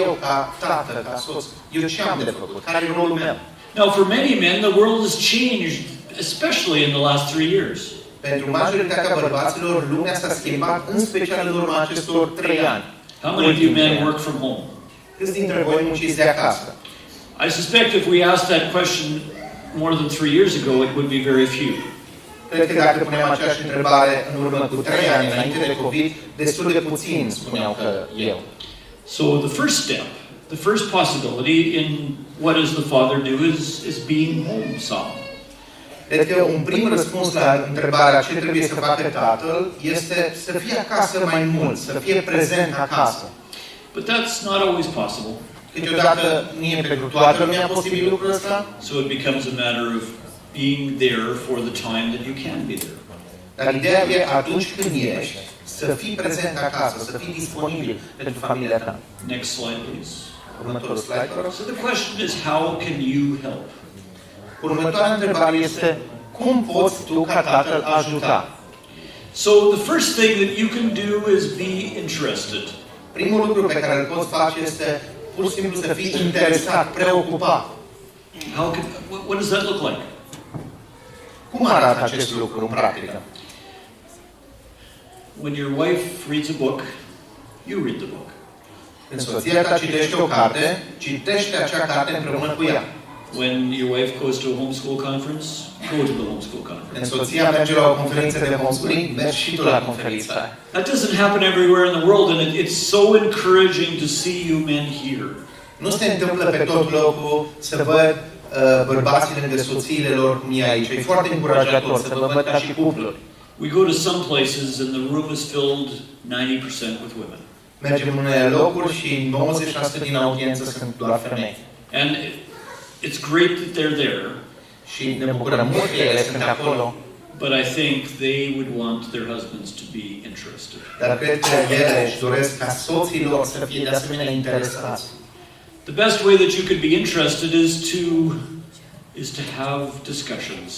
eu ca tată, ca soț, eu ce am de făcut? Care e rolul meu? Now, for many men, the world has changed, especially in the last 3 years. Pentru majoritatea bărbaților, lumea s-a schimbat, în special în urma acestor 3 ani. How many of you men work from home? Câți dintre voi munciți de acasă? I suspect if we asked that question more than 3 years ago, it would be very few. Cred că dacă punem aceeași întrebare în urmă cu 3 ani, înainte de COVID, destul de puțini spuneau că eu. So the first step, the first possibility in what does the father do is being home some. Cred că un prim răspuns la întrebarea ce trebuie să facă tatăl este să fie acasă mai mult, să fie prezent acasă. But that's not always possible. Câteodată nu e pentru toată lumea posibil lucrul ăsta. So it becomes a matter of being there for the time that you can be there. Dar ideea e atunci când ești, să fii prezent acasă, să fii disponibil pentru familia ta. Next slide, please. Următorul slide, vă rog. So the question is, how can you help? Următoarea întrebare este, cum poți tu ca tatăl ajuta? So the first thing that you can do is be interested. Primul lucru pe care îl poți face este pur și simplu să fii interesat, preocupat. What does that look like? Cum arată acest lucru în practică? When your wife reads a book, you read the book. Când soția ta citește o carte, citește acea carte împreună cu ea. When your wife goes to a homeschool conference, go to the homeschool conference. Când soția merge la o conferință de homeschooling, mergi și tu la conferința aia. That doesn't happen everywhere in the world, and it's so encouraging to see you men here. Nu se întâmplă pe tot locul să văd bărbații lângă soțiile lor cum e aici. E foarte încurajator să vă văd ca și cupluri. We go to some places and the room is filled 90% with women. Mergem în unele locuri și 90% din audiență sunt doar femei. And it's great that they're there. Și ne bucurăm mult că ele sunt acolo. But I think they would want their husbands to be interested. Dar cred că ele își doresc ca soții lor să fie de asemenea interesați. The best way that you could be interested is to have discussions.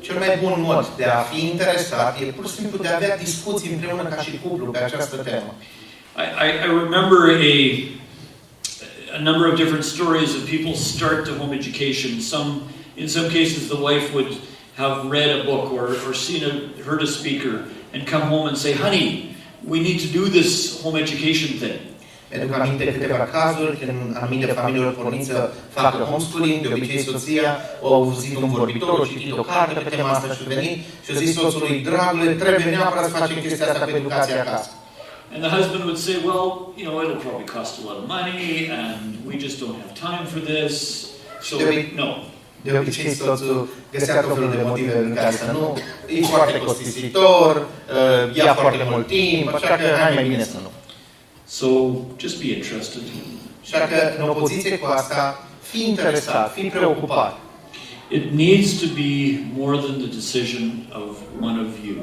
Cel mai bun mod de a fi interesat e pur și simplu de a avea discuții împreună ca și cuplu pe această temă. I remember a number of different stories of people start the home education. In some cases, the wife would have read a book or heard a speaker and come home and say, "Honey, we need to do this home education thing." Mi-aduc aminte câteva cazuri când anumite familiilor porniți să facă homeschooling, de obicei soția a auzit un vorbitor, a citit o carte pe tema asta și a venit și a zis soțului, dragule, trebuie neapărat să facem chestia asta cu educația acasă. And the husband would say, well, it'll probably cost a lot of money and we just don't have time for this. So, no. De obicei soțul găsea tot felul de motive în care să nu, e foarte costisitor, ia foarte mult timp, așa că hai mai bine să nu. So, just be interested. Așa că, în opoziție cu asta, fii interesat, fii preocupat. It needs to be more than the decision of one of you.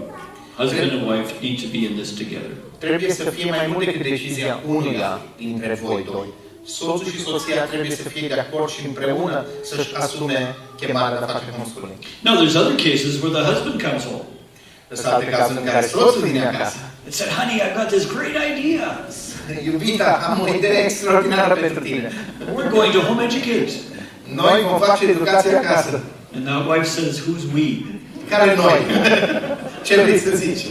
Husband and wife need to be in this together. Trebuie să fie mai mult decât decizia unuia dintre voi doi. Soțul și soția trebuie să fie de acord și împreună să-și asume chemarea de a face homeschooling. Now, there's other cases where the husband comes home. Sunt alte cazuri în care soțul vine acasă. And said, honey, I've got this great idea. Iubita, am o idee extraordinară pentru tine. We're going to home educate. Noi vom face educație acasă. And the wife says, who's we? Care noi? Ce vrei să zici?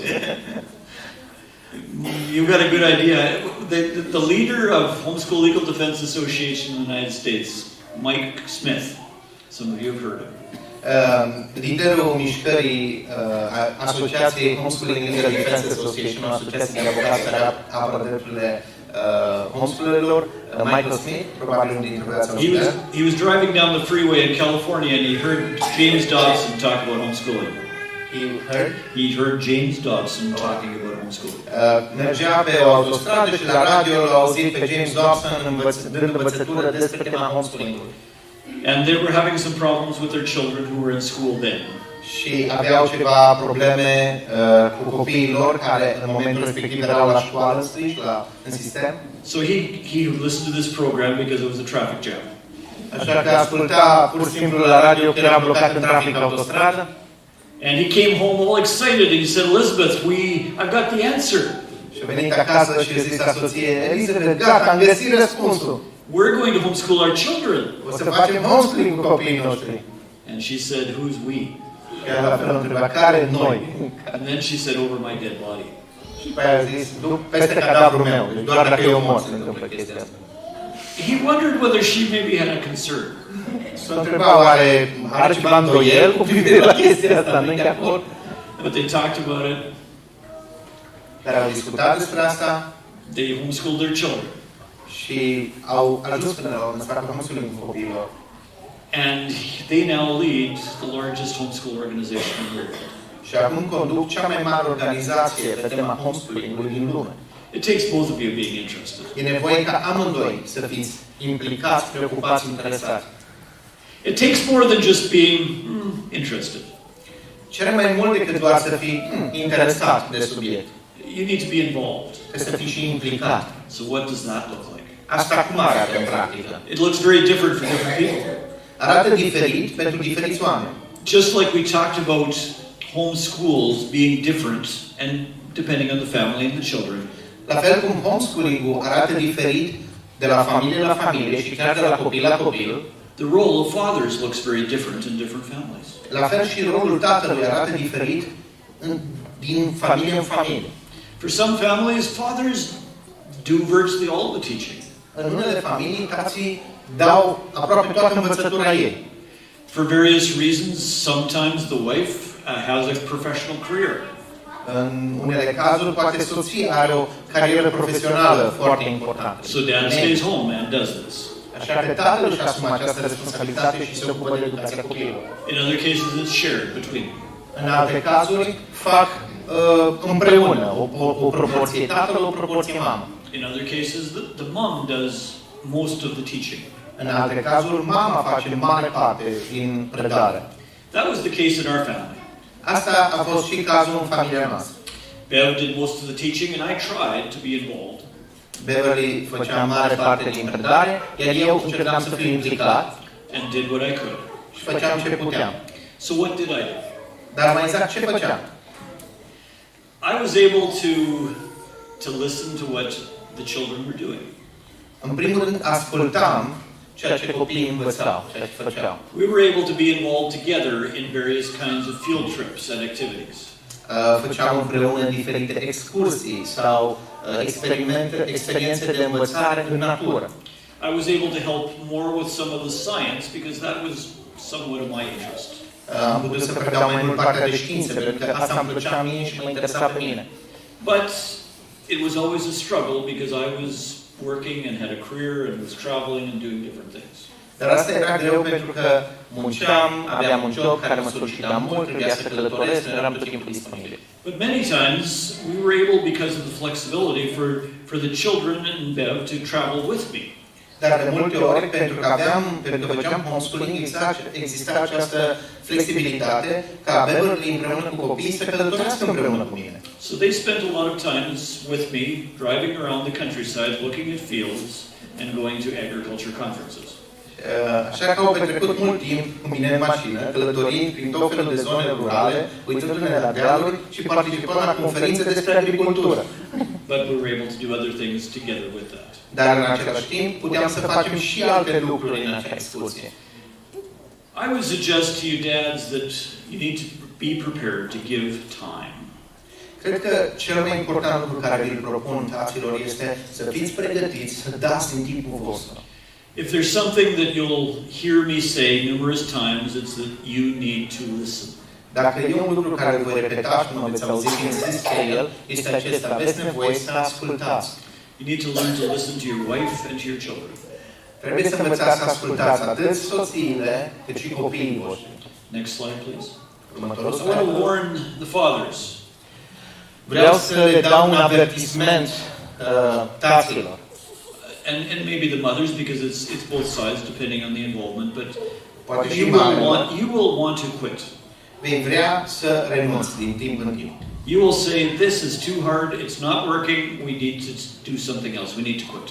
You've got a good idea. The leader of Homeschool Legal Defense Association in the United States, Mike Smith, some of you have heard of him. Liderul mișcării Asociației Homeschooling Legal Defense Association, o asociație de avocați care apără drepturile homeschoolerilor, Michael Smith, probabil unul dintre voi ați auzit. He was driving down the freeway in California and he heard James Dobson talk about homeschooling. He heard James Dobson talking about homeschooling. Mergea pe o autostradă și la radio l-a auzit pe James Dobson dând învățătură despre tema homeschooling-ului. And they were having some problems with their children who were in school then. Și aveau ceva probleme cu copiii lor care în momentul respectiv erau la școală, în sistem. So he listened to this program because it was a traffic jam. Așa că asculta pur și simplu la radio că era blocat în trafic pe autostradă. And he came home all excited and he said, Elizabeth, I've got the answer. Și a venit acasă și a zis la soție, Elizabeth, gata, am găsit răspunsul. We're going to homeschool our children. O să facem homeschooling cu copiii noștri. And she said, who's we? Iar la fel întreba, care noi? And then she said, over my dead body. Și pe aia a zis, peste cadavrul meu, deci doar dacă eu mor se întâmplă chestia asta. He wondered whether she maybe had a concern. S-a întrebat, oare are ceva îndoiel cu privire la chestia asta, nu-i de acord? But they talked about it. Dar au discutat despre asta They homeschooled their children. și au ajuns până la urmă să facă homeschooling cu copiilor. And they now lead the largest homeschool organization in the world. Și acum conduc cea mai mare organizație pe tema homeschooling-ului din lume. It takes both of you being interested. E nevoie ca amândoi să fiți implicați, preocupați, interesați. It takes more than just being interested. Cere mai mult decât doar să fii interesat de subiect. You need to be involved. Trebuie să fii și implicat. So what does that look like? Asta cum arată în practică? It looks very different for different people. Arată diferit pentru diferiți oameni. Just like we talked about homeschools being different and depending on the family and the children. La fel cum homeschooling-ul arată diferit de la familie la familie și chiar de la copil la copil, The role of fathers looks very different in different families. la fel și rolul tatălui arată diferit din familie în familie. For some families, fathers do virtually all the teaching. În unele familii, tații dau aproape toată învățătura ei. For various reasons, sometimes the wife has a professional career. În unele cazuri, poate soția are o carieră profesională foarte importantă. So dad stays home and does this. Așa că tatăl își asumă această responsabilitate și se ocupă de educația copiilor. In other cases, it's shared between them. În alte cazuri, fac împreună o proporție tatăl, o proporție mamă. In other cases, the mom does most of the teaching. În alte cazuri, mama face mare parte din predare. That was the case in our family. Asta a fost și cazul în familia noastră. Bev did most of the teaching and I tried to be involved. Beverly făcea mare parte din predare, iar eu încercam să fiu implicat And did what I could. și făceam ce puteam. So what did I do? Dar mai exact ce făceam? I was able to listen to what the children were doing. În primul rând, ascultam ceea ce copiii învățau, ceea ce făceau. We were able to be involved together in various kinds of field trips and activities. Făceam împreună diferite excursii sau experiențe de învățare în natură. I was able to help more with some of the science because that was somewhat of my interest. Am putut să predau mai mult partea de științe, pentru că asta îmi plăcea mie și mă interesa pe mine. But it was always a struggle because I was working and had a career and was traveling and doing different things. Dar asta era greu pentru că munceam, aveam un job care mă solicita mult, trebuia să călătoresc, nu eram tot timpul disponibil. But many times we were able, because of the flexibility, for the children and Bev to travel with me. Dar de multe ori, pentru că făceam homeschooling, exista această flexibilitate ca Beverly împreună cu copiii să călătorească împreună cu mine. So they spent a lot of times with me, driving around the countryside, looking at fields and going to agriculture conferences. Așa că au petrecut mult timp cu mine în mașină, călătorind prin tot felul de zone rurale, uitându-ne la dealuri și participând la conferințe despre agricultură. But we were able to do other things together with that. Dar în același timp puteam să facem și alte lucruri în acea excursie. I would suggest to you dads that you need to be prepared to give time. Cred că cel mai important lucru care vi-l propun taților este să fiți pregătiți să dați din timpul vostru. If there's something that you'll hear me say numerous times, it's that you need to listen. Dacă e un lucru care îl voi repeta și nu mă veți auzi că insist pe el, este acesta. Aveți nevoie să ascultați. You need to learn to listen to your wife and to your children. Trebuie să învățați să ascultați atât soțiile cât și copiii voștri. Next slide, please. Următorul I want to slide. warn the fathers. Vreau să le dau un avertisment taților. And maybe the mothers, because it's both sides depending on the involvement, but Poate și you will want to quit. vei vrea să renunți din timp în timp. You will say, this is too hard, it's not working, we need to do something else, we need to quit.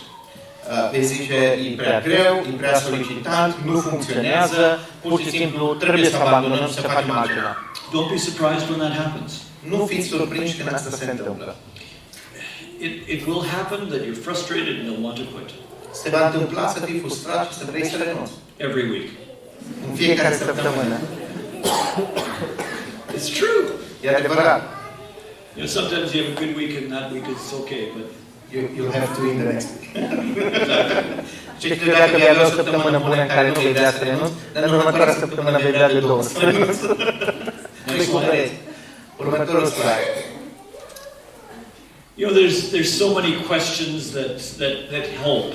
Vei zice, e prea greu, e prea solicitant, nu funcționează, pur și simplu trebuie să abandonăm și să facem altceva. Don't be surprised when that happens. Nu fiți surprinși când asta se întâmplă. it will happen that you're frustrated and you'll want to quit Se va întâmpla să fii frustrat și să vrei să renunți. every week. În fiecare săptămână. It's true. E adevărat. You know, sometimes you have a good week and that week is okay, but You'll have to win the next week. Și credea că vei avea o săptămână bună în care nu vei vrea să renunți, dar în următoarea săptămână vei vrea de două să renunți. next slide. Următorul slide. You know, there's so many questions that help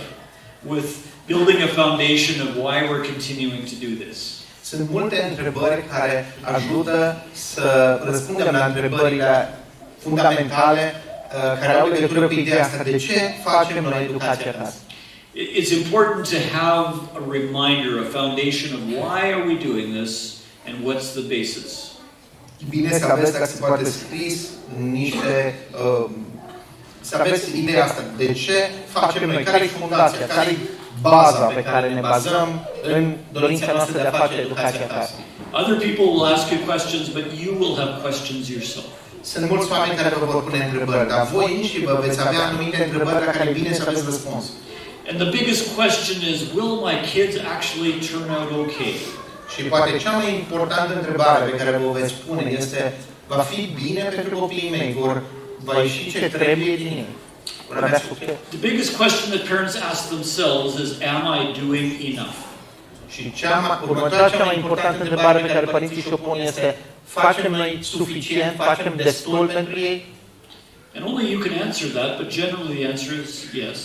with building a foundation of why we're continuing to do this. Sunt multe întrebări care ajută să răspundem la întrebările fundamentale care au legătură cu ideea asta. De ce facem noi educația acasă? It's important to have a reminder, a foundation of why are we doing this and what's the basis. Bine să aveți, dacă se poate, scris niște... să aveți ideea asta. De ce facem noi? Care e fundația? Care e baza pe care ne bazăm în dorința noastră de a face educația acasă? Other people will ask you questions, but you will have questions yourself. Sunt mulți oameni care vă vor pune întrebări, dar voi înși vă veți avea anumite întrebări la care e bine să aveți răspuns. And the biggest question is, will my kids actually turn out okay? Și poate cea mai importantă întrebare pe care vă veți pune este, va fi bine pentru copiii mei? Va ieși ce trebuie din ei? Vor avea succes? The biggest question that parents ask themselves is, am I doing enough? Și următoarea cea mai importantă întrebare pe care părinții și-o pun este, facem noi suficient, facem destul pentru ei? And only you can answer that, but generally the answer is yes.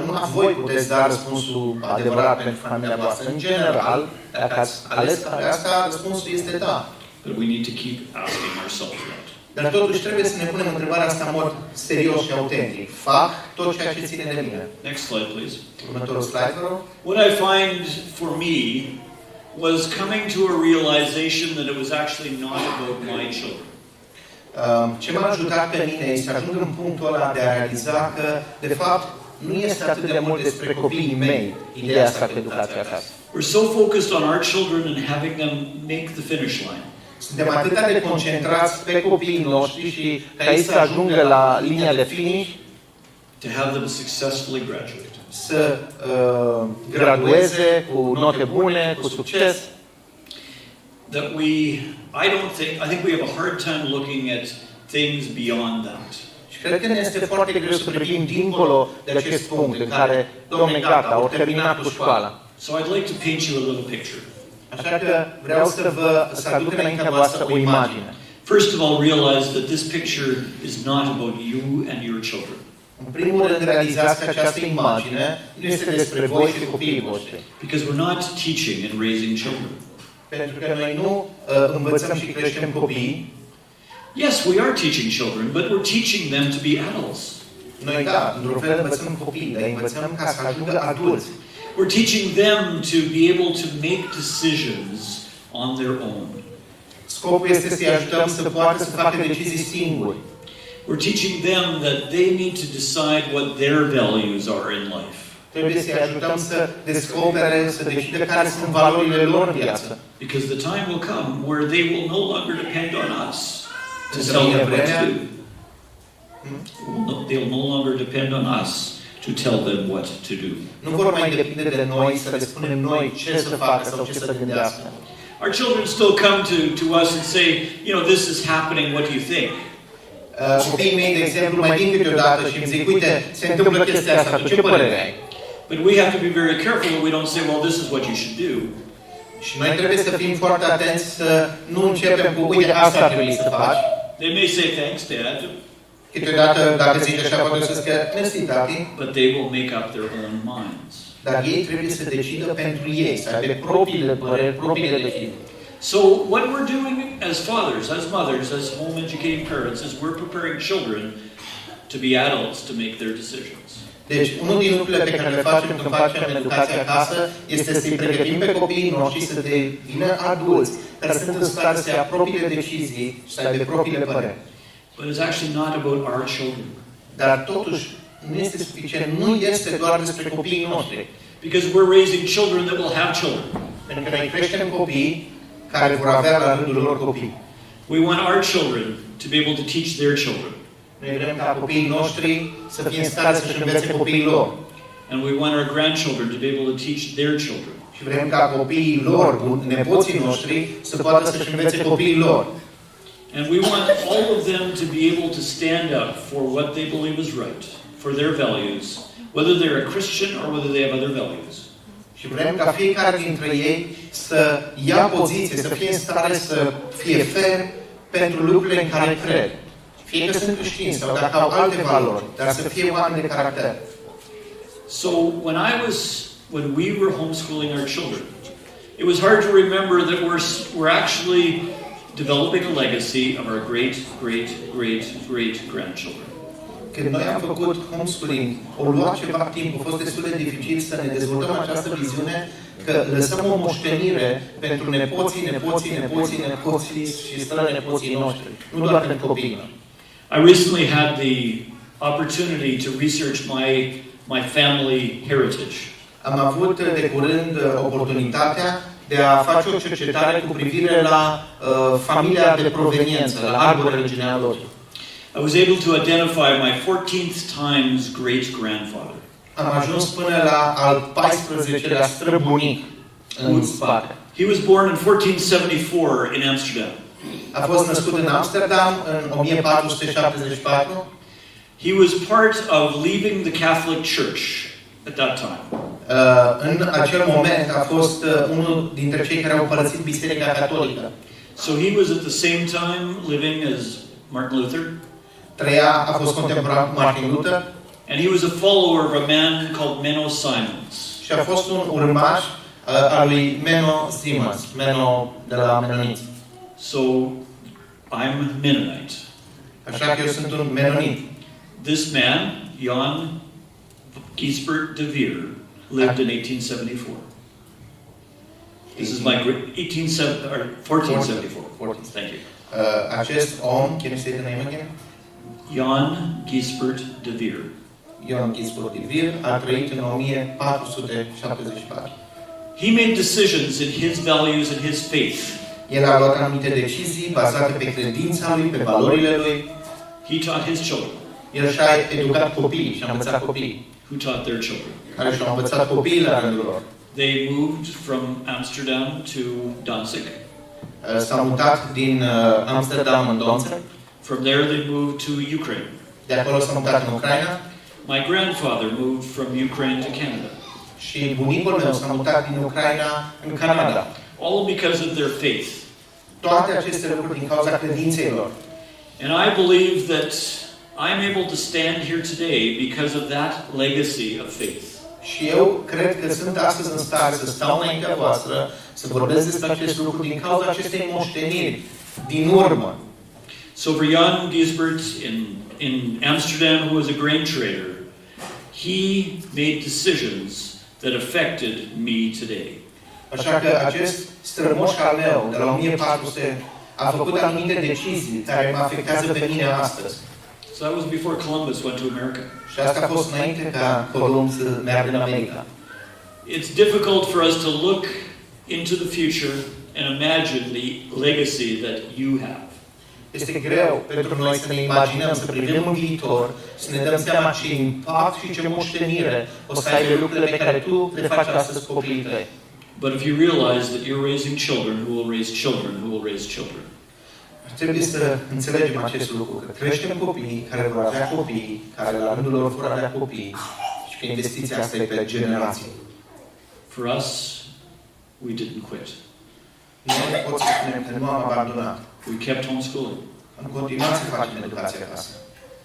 Numai voi puteți da răspunsul adevărat pentru familia voastră. În general, dacă ați ales asta, răspunsul este da. But we need to keep asking ourselves that. Dar totuși trebuie să ne punem întrebarea asta în mod serios și autentic. Fac tot ceea ce ține de mine. Next slide, please. Următorul slide, vă rog. What I find for me was coming to a realization that it was actually not about my children. Ce m-a ajutat pe mine este să ajung în punctul ăla de a realiza că, de fapt, nu este atât de mult despre copiii mei, ideea asta cu educația acasă. We're so focused on our children and having them make the finish line. Suntem atât de concentrați pe copiii noștri și ca ei să ajungă la linia de finish, to have them successfully graduate. Să gradueze cu note bune, cu succes. That I think we have a hard time looking at things beyond that. Și cred că ne este foarte greu să privim dincolo de acest punct în care, domne, gata, au terminat cu școala. So I'd like to paint you a little picture. Așa că vreau să aduc înaintea voastră o imagine. First of all, realize that this picture is not about you and your children. În primul rând, realizați că această imagine nu este despre voi și copiii voștri. Because we're not teaching and raising children. Pentru că noi nu învățăm și creștem copii. Yes, we are teaching children, but we're teaching them to be adults. Noi, da, într-un fel învățăm copii, dar învățăm ca să ajungă adulți. We're teaching them to be able to make decisions on their own. Scopul este să-i ajutăm să poată să facă decizii singuri. We're teaching them that they need to decide what their values are in life. Trebuie să-i ajutăm să descopere, să decidă care sunt valorile lor în viață. Because the time will come where they will no longer depend on us to tell them what to do. They'll no longer depend on us to tell them what to do. Nu vor mai depinde de noi să le spunem noi ce să facă sau ce să gândească. Our children still come to us and say, you know, this is happening, what do you think? Copiii mei, de exemplu, mai vin câteodată și îmi zic, uite, se întâmplă chestia asta, tu ce părere ai? But we have to be very careful that we don't say, well, this is what you should do. Și noi trebuie să fim foarte atenți să nu începem cu, uite, asta ar trebui să faci. They may say, thanks, Dad. Câteodată, dacă zici așa, poate să zică, mersi, tati. But they will make up their own minds. Dar ei trebuie să decidă pentru ei, să aibă propriile păreri, propriile decizii. So what we're doing as fathers, as mothers, as home educating parents is we're preparing children to be adults to make their decisions. Deci, unul din lucrurile pe care le facem când facem educația acasă este să-i pregătim pe copiii noștri să devină adulți, care sunt în stare să ia propriile decizii și să aibă propriile păreri. But it's actually not about our children. Dar totuși, nu este suficient, nu este doar despre copiii noștri. Because we're raising children that will have children. Pentru că noi creștem copii care vor avea la rândul lor copii. We want our children to be able to teach their children. Noi vrem ca copiii noștri să fie în stare să-și învețe copiii lor. And we want our grandchildren to be able to teach their children. Și vrem ca copiii lor, nepoții noștri, să poată să-și învețe copiii lor. And we want all of them to be able to stand up for what they believe is right, for their values, whether they're a Christian or whether they have other values. Și vrem ca fiecare dintre ei să ia poziție, să fie în stare să fie ferm pentru lucrurile în care cred. Fie că sunt creștini sau dacă au alte valori, dar să fie oameni de caracter. So when we were homeschooling our children, it was hard to remember that we're actually developing a legacy of our great grandchildren. Când noi am făcut homeschooling, o luat ceva timp, a fost destul de dificil să ne dezvoltăm această viziune că lăsăm o moștenire pentru nepoții și strănepoții noștri, nu doar pentru copiii noștri. I recently had the opportunity to research my family heritage. Am avut de curând oportunitatea de a face o cercetare cu privire la familia de proveniență, la arborele genealogic. I was able to identify my 14th times great-grandfather. Am ajuns până la al 14-lea străbunic în spate. He was born in 1474 in Amsterdam. A fost născut în Amsterdam în 1474. He was part of leaving the Catholic Church at that time. În acel moment a fost unul dintre cei care au părăsit Biserica Catolică. So he was at the same time living as Martin Luther. A fost contemporan cu Martin Luther. And he was a follower of a man called Menno Simons. Și a fost un urmaș al lui Menno Simons, Menno de la Menoniți. So I'm Mennonite. Așa că eu sunt un menonit. This man, Jan Gisbert de Veer, lived in 1874. This is my 1474. Thank you. Acest om, can you say the name again? Jan Gisbert de Veer. Jan Gisbert de Veer a trăit în 1474. He made decisions in his values and his faith. El a luat anumite decizii bazate pe credința lui, pe valorile lui. He taught his children. El și-a educat copiii și a învățat copiii. Who taught their children. Care și-au învățat copiii la rândul lor. They moved from Amsterdam to Danzig. S-au mutat din Amsterdam în Danzig. From there they moved to Ukraine. De acolo s-au mutat în Ucraina. My grandfather moved from Ukraine to Canada. Și bunicul meu s-a mutat din Ucraina în Canada. All because of their faith. Toate aceste lucruri din cauza credinței lor. And I believe that I'm able to stand here today because of that legacy of faith. Și eu cred că sunt astăzi în stare să stau înaintea voastră, să vorbesc despre acest lucru din cauza acestei moșteniri din urmă. So for Jan Gisbert in Amsterdam, who was a grain trader, he made decisions that affected me today. Așa că acest strămoș al meu, de la 1400, a făcut anumite decizii care mă afectează pe mine astăzi. So that was before Columbus went to America. Și asta a fost înainte ca Columb să meargă în America. It's difficult for us to look into the future and imagine the legacy that you have. Este greu pentru noi să ne imaginăm, să privim în viitor, să ne dăm seama ce impact și ce moștenire o să aibă lucrurile pe care tu le faci astăzi copiii tăi. But if you realize that you're raising children who will raise children who will raise children. Trebuie să înțelegem acest lucru, că creștem copii care vor avea copii, care la rândul lor vor avea copii și că investiția asta e pe generații. For us, we didn't quit. Noi pot să spunem că nu am abandonat. We kept homeschooling. Am continuat să facem educația acasă.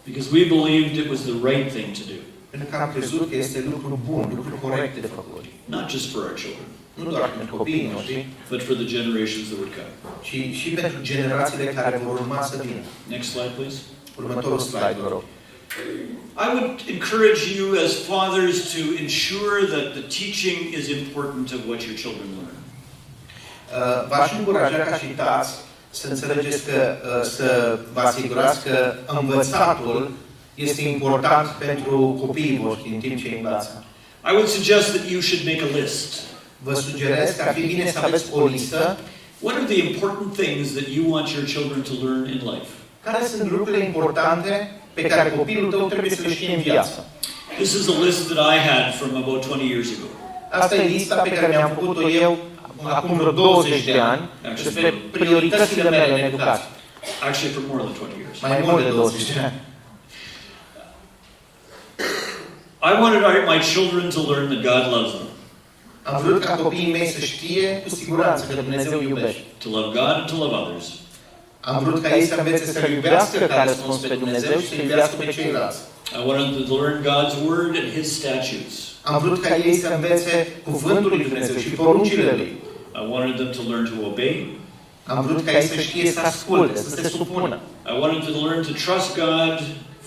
Because we believed it was the right thing to do. Pentru că am crezut că este lucru bun, lucru corect de făcut. Not just for our children, Nu doar pentru copiii noștri, but for the generations that would come. ci și pentru generațiile care vor urma să vină. Next slide, please. Următorul slide, vă rog. I would encourage you as fathers to ensure that the teaching is important of what your children learn. V-aș încuraja ca și tați să înțelegeți că, să vă asigurați că învățatul este important pentru copiii voștri în timp ce învață. I would suggest that you should make a list. Vă sugerez că ar fi bine să aveți o listă. What are the important things that you want your children to learn in life? Care sunt lucrurile importante pe care copilul tău trebuie să le știe în viață. This is a list that I had from about 20 years ago. Asta e lista pe care mi-am făcut-o eu acum vreo 20 de ani despre prioritățile mele în educație. Actually, for more than 20 years. Mai mult de 20 de ani. I wanted my children to learn that God loves them. Am vrut ca copiii mei să știe cu siguranță că Dumnezeu îi iubește. To love God and to love others. Am vrut ca ei să învețe să iubească ca răspuns pe Dumnezeu și să iubească pe ceilalți. I wanted them to learn God's word and His statutes. Am vrut ca ei să învețe cuvântul lui Dumnezeu și poruncile lui. I wanted them to learn to obey. Am vrut ca ei să știe să asculte, să se supună. I wanted them to learn to trust God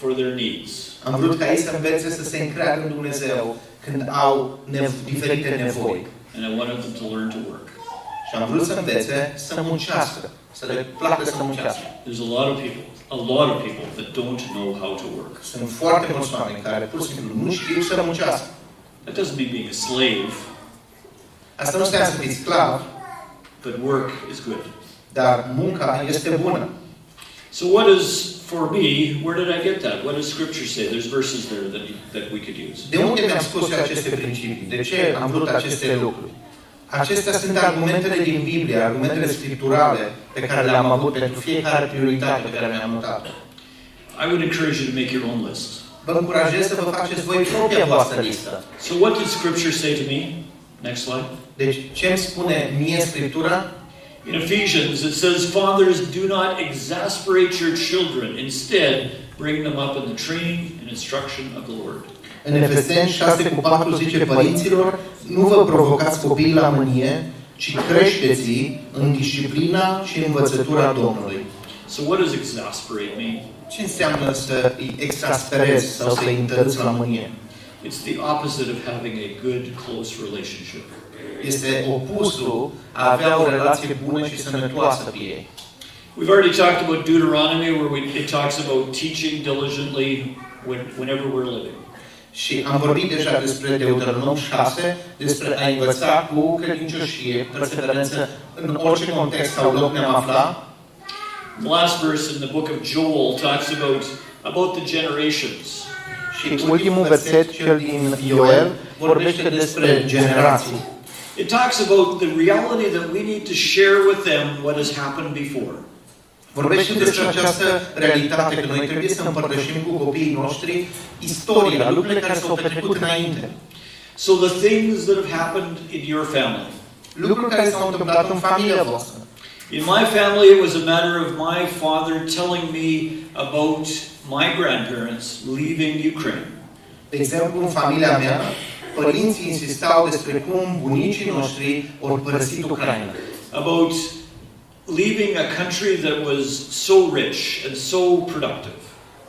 for their needs. Am vrut ca ei să învețe să se încreadă în Dumnezeu când au diferite nevoi. And I wanted them to learn to work. Și am vrut să învețe să muncească, să le placă să muncească. There's a lot of people that don't know how to work. Sunt foarte mulți oameni care pur și simplu nu știu să muncească. That doesn't mean being a slave, Asta nu înseamnă să fii sclav, but work is good. dar munca este bună. So what is, for me, where did I get that? What does Scripture say? There's verses there that we could use. De unde mi-am spus eu aceste principii? De ce am vrut aceste lucruri? Acestea sunt argumentele din Biblie, argumentele scripturale pe care le-am avut pentru fiecare prioritate pe care ne-am notat. I would encourage you to make your own list. Vă încurajez să vă faceți voi propria voastră listă. So what did Scripture say to me? Next slide. Deci, ce îmi spune mie Scriptura? In Ephesians, it says, "Fathers, do not exasperate your children. Instead, bring them up in the training and instruction of the Lord." În Efeseni 6:4 zice, părinților, nu vă provocați copiii la mânie, ci creșteți-i în disciplina și învățătura Domnului. So what does exasperate mean? Ce înseamnă să îi exasperezi sau să îi întărâți la mânie? It's the opposite of having a good, close relationship. Este opusul a avea o relație bună și sănătoasă cu ei. We've already talked about Deuteronomy, where it talks about teaching diligently whenever we're living. Și am vorbit deja despre Deuteronom 6, despre a învăța cu credincioșie, perseverență, în orice context sau loc ne-am afla. The last verse in the book of Joel talks about the generations. Și ultimul verset, cel din Ioel, vorbește despre generații. It talks about the reality that we need to share with them what has happened before. Vorbește despre această realitate, că noi trebuie să împărtășim cu copiii noștri istoria, lucrurile care s-au petrecut înainte. So the things that have happened in your family. Lucruri care s-au întâmplat în familia voastră. In my family, it was a matter of my father telling me about my grandparents leaving Ukraine. De exemplu, în familia mea, părinții insistau despre cum bunicii noștri au părăsit Ucraina. About leaving a country that was so rich and so productive.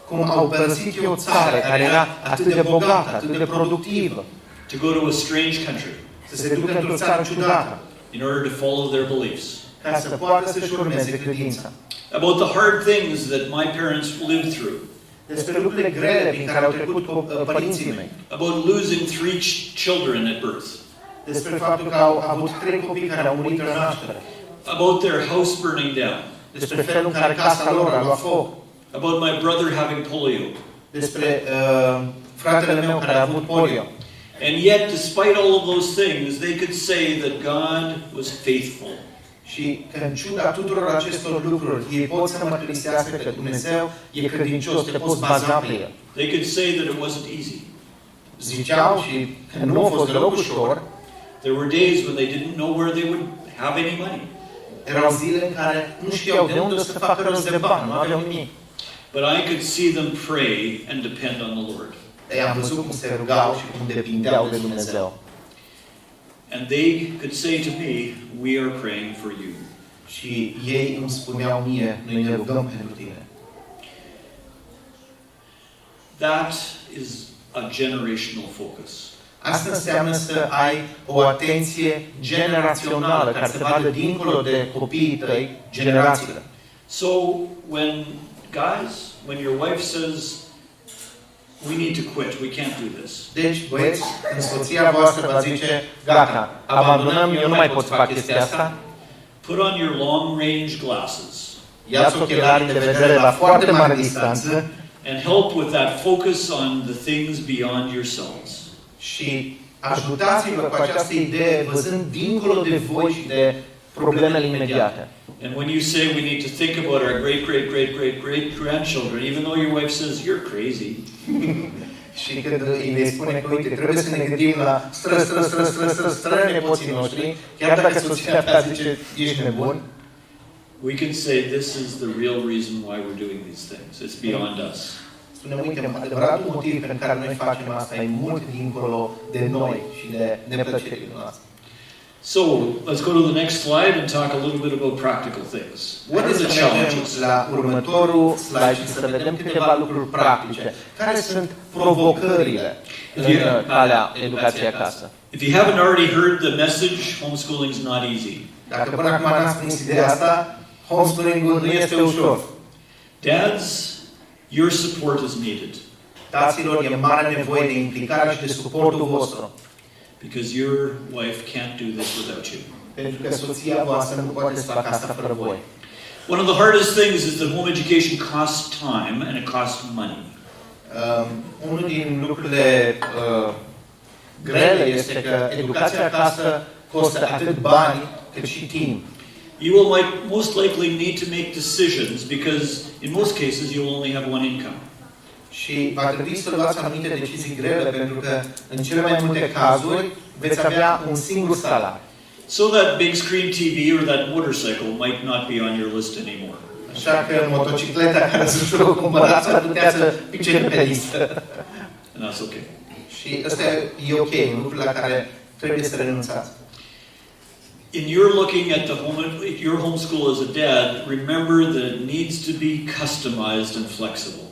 Cum au părăsit o țară care era atât de bogată, atât de productivă. To go to a strange country. Să se ducă într-o țară ciudată. In order to follow their beliefs. Ca să poată să-și urmeze credința. About the hard things that my parents lived through. Despre lucrurile grele prin care au trecut părinții mei. About losing 3 children at birth. Despre faptul că au avut 3 copii care au murit la naștere. About their house burning down. Despre felul în care casa lor a luat foc. About my brother having polio. Despre fratele meu care a avut polio. And yet, despite all of those things, they could say that God was faithful. Și că în ciuda tuturor acestor lucruri, ei pot să mărturisească că Dumnezeu e credincios, te poți baza pe El. They could say that it wasn't easy. Ziceau și că nu a fost deloc ușor. There were days when they didn't know where they would have any money. Erau zile în care nu știau de unde să facă rost de bani, nu aveau nimic. But I could see them pray and depend on the Lord. Ei am văzut cum se rugau și cum depindeau de Dumnezeu. And they could say to me, "We are praying for you." Și ei îmi spuneau mie, noi ne rugăm pentru tine. That is a generational focus. Asta înseamnă să ai o atenție generațională, care să vadă dincolo de copiii tăi, generațiile. So when your wife says, "We need to quit, we can't do this." Deci, băieți, când soția voastră va zice, gata, abandonăm, eu nu mai pot să fac chestia asta, Put on your long-range glasses ia-ți ochelarii de vedere la foarte mare distanță and help with that focus on the things beyond yourselves. Și ajutați-vă cu această idee, văzând dincolo de voi și de problemele imediate. And when you say we need to think about our great grandchildren, even though your wife says you're crazy, Și când îi spune că, uite, trebuie să ne gândim la strănepoții noștri, chiar dacă soția ta zice, ești nebun, we can say this is the real reason why we're doing these things. It's beyond us. spunem, uite, adevăratul motiv pentru care noi facem asta e mult dincolo de noi și de neplăcerile noastre. So, let's go to the next slide and talk a little bit about practical things. What are the challenges? La următorul slide și să vedem câteva lucruri practice. Care sunt provocările în calea educației acasă? If you haven't already heard the message, homeschooling is not easy. Dacă până acum n-ați prins ideea asta, homeschooling-ul nu este ușor. Dads, your support is needed. Taților, e mare nevoie de implicare și de suportul vostru. Because your wife can't do this without you. Pentru că soția voastră nu poate să facă asta fără voi. One of the hardest things is that home education costs time and it costs money. Unul din lucrurile grele este că educația acasă costă atât bani cât și timp. You will most likely need to make decisions because in most cases you'll only have one income. Și va trebui să luați anumite decizii grele, pentru că în cele mai multe cazuri veți avea un singur salariu. So that big screen TV or that motorcycle might not be on your list anymore. Așa că motocicleta care să o cumpărați ar putea să pice pe listă. And that's okay. Și ăsta e ok, un lucru la care trebuie să renunțați. In your looking at your homeschool as a dad, remember that it needs to be customized and flexible.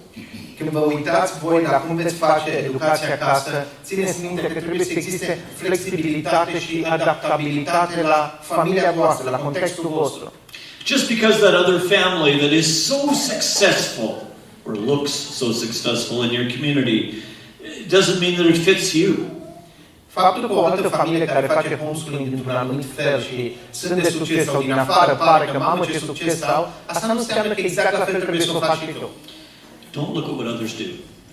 Când vă uitați voi la cum veți face educația acasă, țineți minte că trebuie să existe flexibilitate și adaptabilitate la familia voastră, la contextul vostru. Just because that other family that is so successful or looks so successful in your community doesn't mean that it fits you. Faptul că o altă familie care face homeschooling dintr-un anumit fel și sunt de succes sau din afară pare că mamă ce succes au, asta nu înseamnă că exact la fel trebuie să o faci și tu. Don't look at what others do.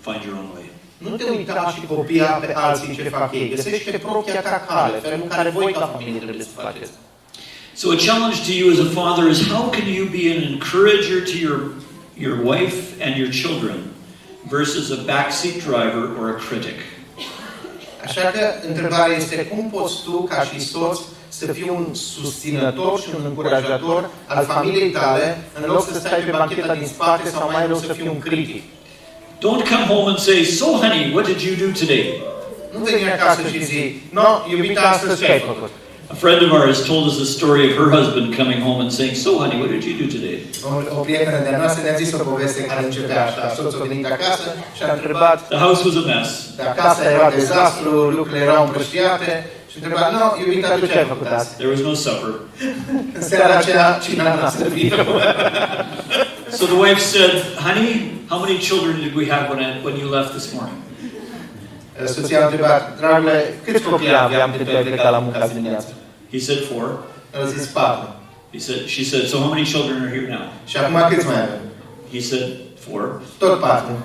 Find your own way. Nu te uita și copia pe alții ce fac ei. Găsește propria ta cale, felul în care voi ca familie trebuie să faceți. So a challenge to you as a father is how can you be an encourager to your wife and your children versus a backseat driver or a critic? Așa că întrebarea este cum poți tu ca și soț să fii un susținător și un încurajator al familiei tale, în loc să stai pe bancheta din spate sau mai rău să fii un critic. Don't come home and say, "So honey, what did you do today?" Nu veni acasă și zi, no, iubita, astăzi ce ai făcut? A friend of ours told us the story of her husband coming home and saying, "So honey, what did you do today?" O prietenă de-a noastră ne-a zis o poveste care începea așa. Soțul a venit acasă și a întrebat The house was a mess. dacă casa era dezastru, lucrurile erau împrăștiate și întreba, nu, iubita, tu ce ai făcut azi? There was no supper. În seara aceea, cina n-a servit. So the wife said, "Honey, how many children did we have when you left this morning?" Soția a întrebat, dragule, câți copii aveam când tu ai plecat la muncă azi dimineață? He said 4. El a zis 4. She said, "So how many children are here now?" Și acum câți mai avem? He said 4. Tot 4.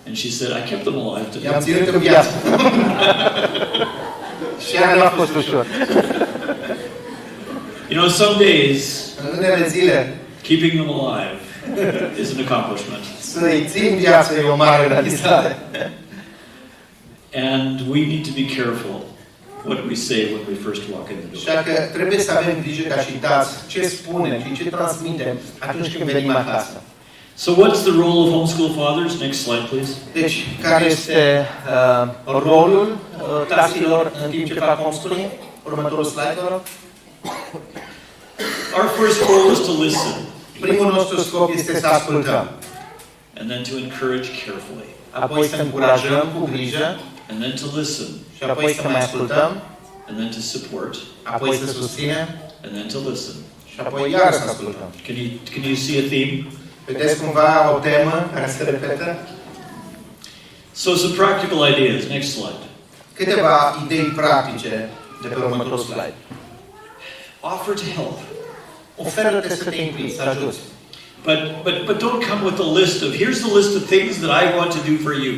And she said, "I kept them alive today." I-am ținut în viață. Și aia nu a fost ușor. You know, some days, În unele zile, keeping them alive is an accomplishment. să-i țin viață e o mare realizare. And we need to be careful what we say when we first walk in the door. Așa că trebuie să avem grijă ca și tați ce spunem și ce transmitem atunci când venim acasă. So what's the role of homeschool fathers? Next slide, please. Deci, care este rolul taților în timp ce fac homeschooling? Următorul slide, vă rog. Our first goal is to listen Primul nostru scop este să ascultăm, and then to encourage carefully apoi să încurajăm cu grijă and then to listen și apoi să mai ascultăm, and then to support apoi să susținem and then to listen. și apoi iar să ascultăm. Can you see a theme? Vedeți cumva o temă care se repetă? So some practical ideas. Next slide. Câteva idei practice de pe următorul slide. Offer to help. Oferă-te să te implici, să ajuți. But don't come with a list of, here's the list of things that I want to do for you.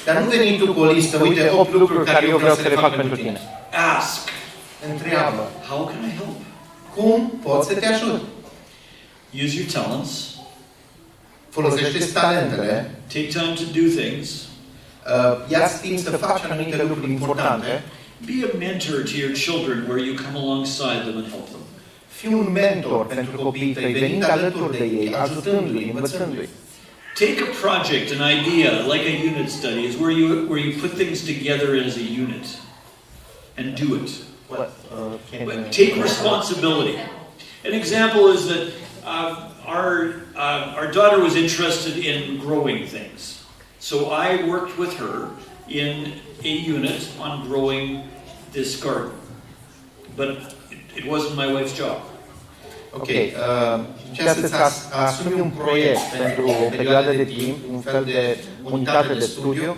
Dar nu veni tu cu o listă, uite 8 lucruri care eu vreau să le fac pentru tine. Ask, Întreabă, how can I help? cum pot să te ajut? Use your talents. Folosește-ți talentele, Take time to do things. ia-ți timp să faci anumite lucruri importante, Be a mentor to your children where you come alongside them and help them. fii un mentor pentru copiii tăi, venind alături de ei, ajutându-i, învățându-i. Take a project, an idea, like a unit study, is where you put things together as a unit and do it. Take responsibility. An example is that our daughter was interested in growing things. So I worked with her in a unit on growing this garden. But it wasn't my wife's job. Ok, încerci să-ți asumi un proiect pentru o perioadă de timp, un fel de unitate de studiu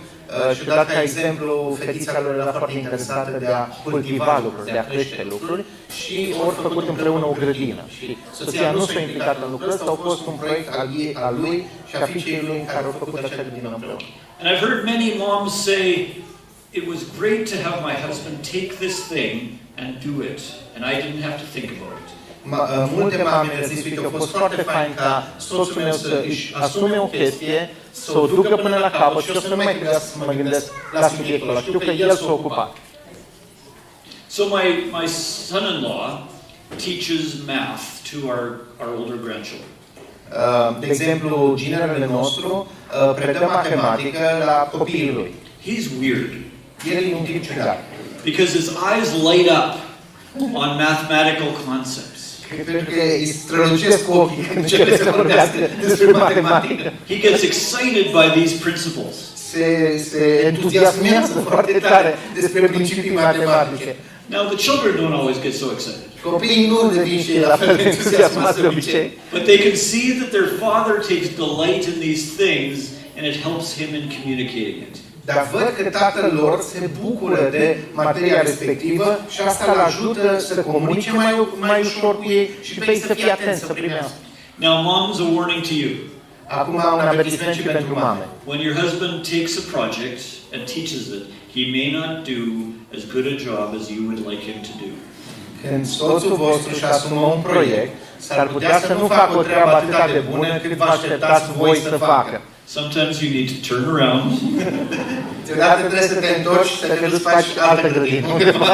și odată ca exemplu, fetița lor era foarte interesată de a cultiva lucruri, de a crește lucruri și au făcut împreună o grădină. Și soția nu s-a implicat în lucrul ăsta, au fost un proiect al lui și a fiicei lui în care au făcut acea grădină împreună. And I've heard many moms say, it was great to have my husband take this thing and do it, and I didn't have to think about it. Multe mame mi-au zis, uite, a fost foarte fain ca soțul meu să își asume o chestie, să o ducă până la capăt și eu să nu mai trebuia să mă gândesc la subiectul ăla. Știu că el s-a ocupat. So my son-in-law teaches math to our older grandchildren. De exemplu, ginerele nostru predă matematică la copiii lui. He's weird El e un tip ciudat. because his eyes light up on mathematical concepts. Pentru că îi strălucesc ochii când începe să vorbească despre matematică. He gets excited by these principles. Se entuziasmează foarte tare despre principii matematice. Now the children don't always get so excited. Copiii nu devin și la fel de entuziasmați de obicei. But they can see that their father takes delight in these things and it helps him in communicating it. Dar văd că tatăl lor se bucură de materia respectivă și asta îl ajută să comunice mai ușor cu ei și pe ei să fie atenți, să primească. Now moms, a warning to you. Acum am un avertisment și pentru mame. When your husband takes a project and teaches it, he may not do as good a job as you would like him to do. Când soțul vostru își asumă un proiect, s-ar putea să nu facă o treabă atât de bună cât vă așteptați voi să facă. Sometimes you need to turn around Câteodată trebuie să te întorci și să te duci să faci altă grădină undeva.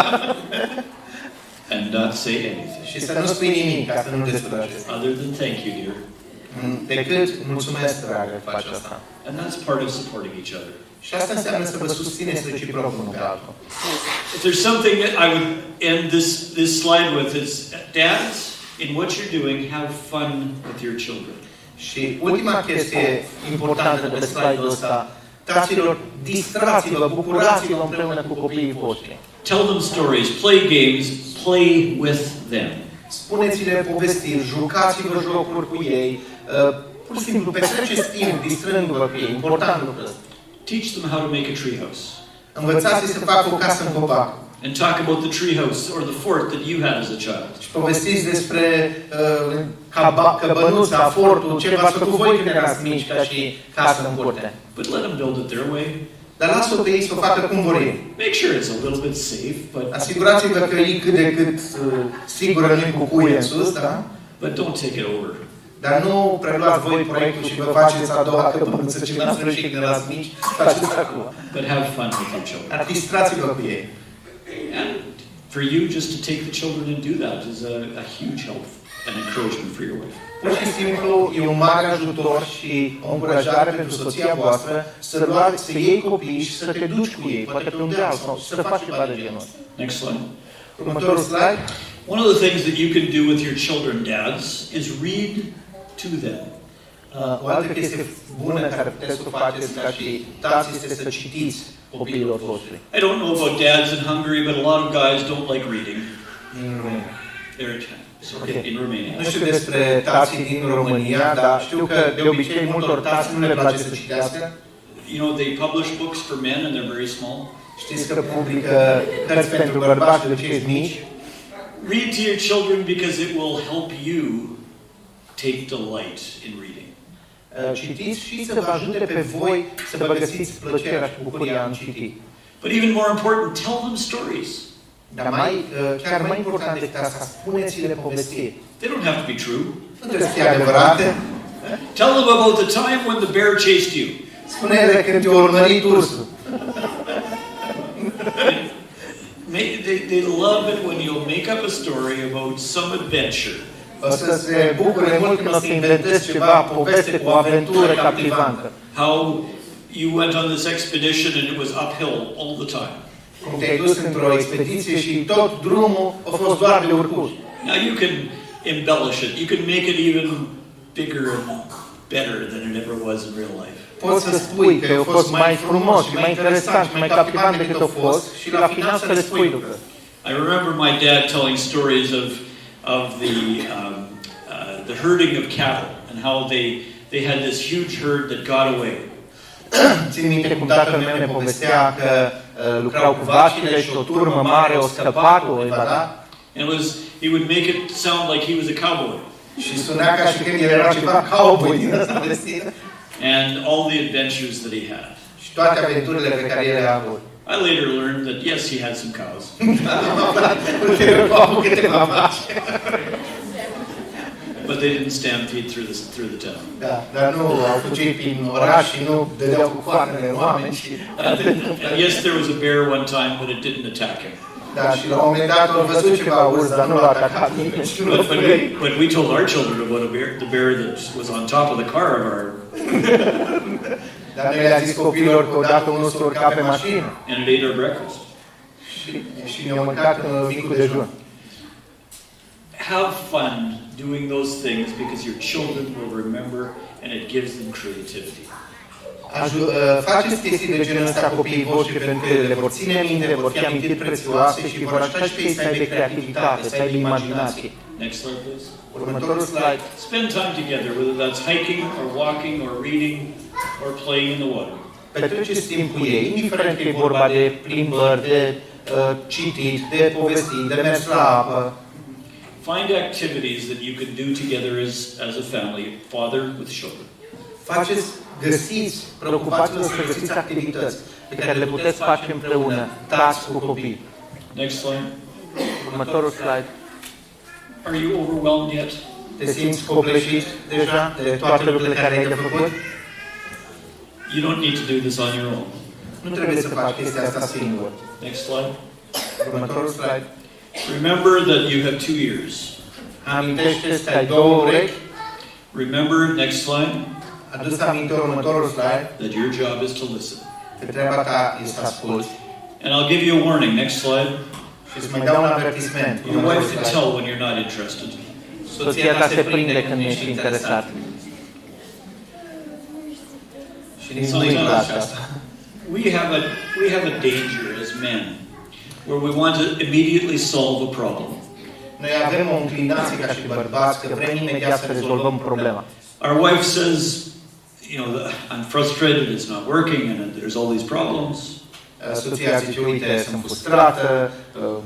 and not say anything Și să nu spui nimic ca să nu descurajezi. other than thank you, dear. Decât mulțumesc, dragă, că faci asta. And that's part of supporting each other. Și asta înseamnă să vă susțineți reciproc unul pe altul. If there's something that I would end this slide with, is dads, in what you're doing, have fun with your children. Și ultima chestie importantă de pe slide-ul ăsta, taților, distrați-vă, bucurați-vă împreună cu copiii voștri. Tell them stories, play games, play with them. Spuneți-le povestiri, jucați-vă jocuri cu ei, pur și simplu petreceți timp distrându-vă cu ei, important lucru. Teach them how to make a treehouse. Învățați-i să facă o casă în copac. And talk about the treehouse or the fort that you had as a child. Și povestiți despre căbănuța, fortul, ce v-ați făcut voi când erați mici ca și casă în curte. But let them build it their way. Dar lasă-o pe ei să o facă cum vor ei. Make sure it's a little bit safe, but Asigurați-vă că e cât de cât sigură, nu-i cu cuie în sus, da? don't take it over. Dar nu preluați voi proiectul și vă faceți a doua căbănuță și n-ați reușit când erați mici, faceți acum. But have fun with your children. Dar distrați-vă cu ei. And for you just to take the children and do that is a huge help and encouragement for your wife. Pur și simplu e un mare ajutor și o încurajare pentru soția voastră să iei copiii și să te duci cu ei, poate pe un deal sau să faci ceva de genul. Next slide. Următorul slide. One of the things that you can do with your children, dads, is read to them. O altă chestie bună care puteți să o faceți ca și tați este să citiți copiilor voștri. I don't know about dads in Hungary, but a lot of guys don't like reading. Din România. They're in Romania. Nu știu despre tații din România, dar știu că de obicei multor tați nu le place să citească. You know, they publish books for men and they're very small. Știți că publică cărți pentru bărbați de obicei mici. Read to your children because it will help you take delight in reading. Citiți și să vă ajute pe voi să vă găsiți plăcerea și bucuria în citit. But even more important, tell them stories. Dar chiar mai important decât asta, spuneți-le povestiri. They don't have to be true. Nu trebuie să fie adevărate. Tell them about the time when the bear chased you. Spune-le când te-a urmărit ursul. They love it when you'll make up a story about some adventure. O să se bucure mult când o să inventezi ceva, poveste cu o aventură captivantă. How you went on this expedition and it was uphill all the time. Cum te-ai dus într-o expediție și tot drumul a fost doar de urcut. Now you can embellish it. You can make it even bigger and better than it ever was in real life. Poți să spui că a fost mai frumos și mai interesant și mai captivant decât a fost și la final să le spui lucruri. I remember my dad telling stories of the herding of cattle and how they had this huge herd that got away. Țin minte cum tatăl meu ne povestea că lucrau cu vașile și o turmă mare o scăpat, o evadat. He would make it sound like he was a cowboy. Și suna ca și când el era ceva cowboy din ăsta de sine. And all the adventures that he had. Și toate aventurile pe care el le-a avut. I later learned that yes, he had some cows. But they didn't stampede through the town. Da, dar nu au fugit prin oraș și nu dădeau cu coarnele în oameni. And yes, there was a bear one time, but it didn't attack him. Da, și la un moment dat au văzut ceva urs, dar nu l-a atacat nimeni și nu l-a făcut. But we told our children about the bear that was on top of the car of our... Dar noi le-a zis copiilor că odată unul s-a urcat pe mașină. And it ate our breakfast. Și ne-a mâncat în micul dejun. Have fun doing those things because your children will remember and it gives them creativity. Faceți chestii de genul ăsta copiii voștri pentru că le vor ține minte, vor fi amintiri prețioase și vor ajuta și pe ei să aibă creativitate, să aibă imaginație. Next slide, please. Următorul slide. Spend time together, whether that's hiking or walking or reading or playing in the water. Petreceți timp cu ei, indiferent că e vorba de plimbări, de citit, de povestit, de mers la apă. Find activities that you can do together as a family, father with children. Preocupați-vă să găsiți activități pe care le puteți face împreună, tați cu copii. Next slide. Următorul slide. Are you overwhelmed yet? Te simți copleșit deja de toate lucrurile care ai de făcut? You don't need to do this on your own. Nu trebuie să faci chestia asta singur. Next slide. Următorul slide. Remember that you have 2 ears. Amintește-ți că ai două urechi. Remember, next slide, Adu-ți aminte următorul slide. that your job is to listen. Că treaba ta este să asculți. And I'll give you a warning. Next slide. Și îți mai dau un avertisment. Your wife can tell when you're not interested. Soția ta se prinde când ești interesat. Și nici nu-i place asta. We have a danger as men where we want to immediately solve a problem. Noi avem o înclinație ca și bărbați că vrem imediat să rezolvăm problema. Our wife says, I'm frustrated, it's not working, and there's all these problems. Soția zice, uite, sunt frustrată,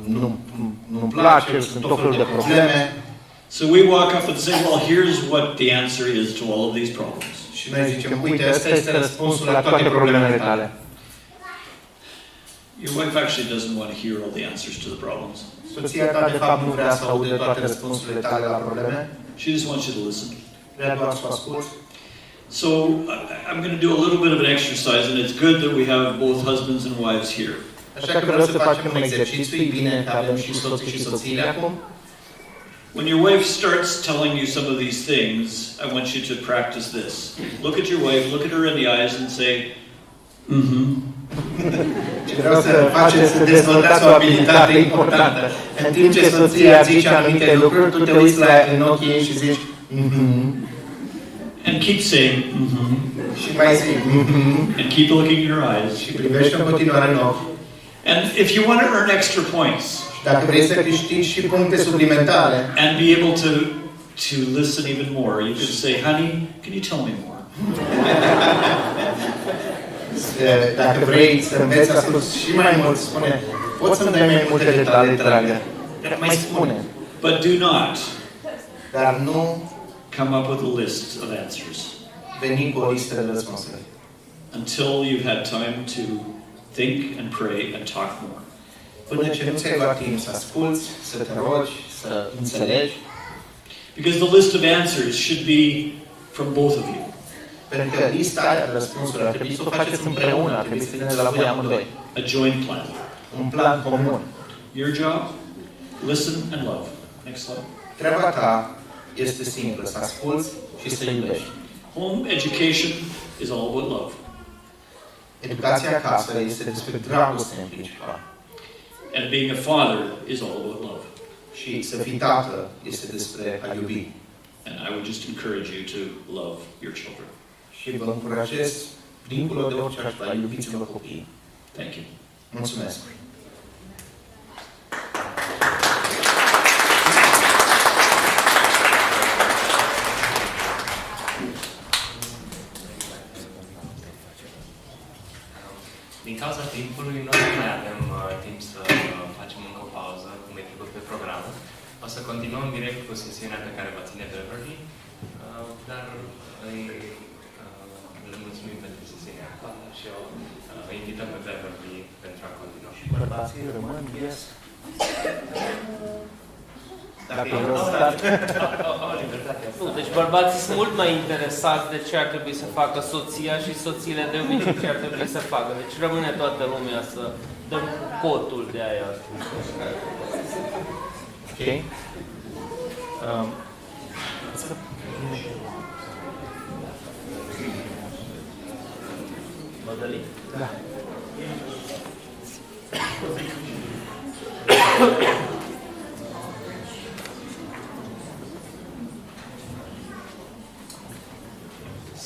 nu-mi place, sunt tot felul de probleme. So we walk up and say, well, here's what the answer is to all of these problems. Și noi zicem, uite, ăsta este răspunsul la toate problemele tale. Your wife actually doesn't want to hear all the answers to the problems. Soția ta, de fapt, nu vrea să audă toate răspunsurile tale la probleme. She just wants you to listen. Vrea doar să asculți. So I'm going to do a little bit of an exercise, and it's good that we have both husbands and wives here. Așa că vreau să facem un exercițiu, e bine că avem și soții și soțiile acum. When your wife starts telling you some of these things, I want you to practice this. Look at your wife, look at her in the eyes and say, mm-hmm. Vreau să faceți, să dezvoltați o abilitate importantă. În timp ce soția zice anumite lucruri, tu te uiți în ochii ei și zici, mm-hmm. And keep saying, mm-hmm. Și mai zic, mm-hmm. And keep looking in your eyes. Și privește în continuare în ochi. And if you want to earn extra points, dacă vrei să câștigi și puncte suplimentare, and be able to listen even more, you can say, honey, can you tell me more? Dacă vrei să înveți să asculți și mai mult, spune, poți să-mi dai mai multe detalii, dragă? Mai spune. But do not Dar nu come up with a list of answers venim cu o listă de răspunsuri. until you've had time to think and pray and talk more. Până ce nu ți-ai luat timp să asculți, să te rogi, să înțelegi, Because the list of answers should be from both of you. pentru că lista aia de răspunsuri ar trebui să o faceți împreună, ar trebui să vină de la voi amândoi. A joint plan. Un plan comun. Your job, listen and love. Next slide. Treaba ta este simplă, să asculți și să iubești. Home education is all about love. Educația acasă este despre dragoste în principal. And being a father is all about love. Și să fii tată este despre a iubi. And I would just encourage you to love your children. Și vă încurajez, dincolo de orice altceva, iubiți-vă copiii. Thank you. Mulțumesc! Din cauza timpului, noi nu mai avem timp să facem încă o pauză, cum e trecut pe program. O să continuăm direct cu sesiunea pe care va ține Beverly, dar le mulțumim pentru sesiunea actuală și o invităm pe Beverly pentru a continua. Bărbații rămân, yes. Dacă e rău stat. Nu, deci bărbații sunt mult mai interesați de ce ar trebui să facă soția și soțiile de obicei ce ar trebui să facă. Deci rămâne toată lumea să dăm cotul de aia. Ok? Mădălin? Da.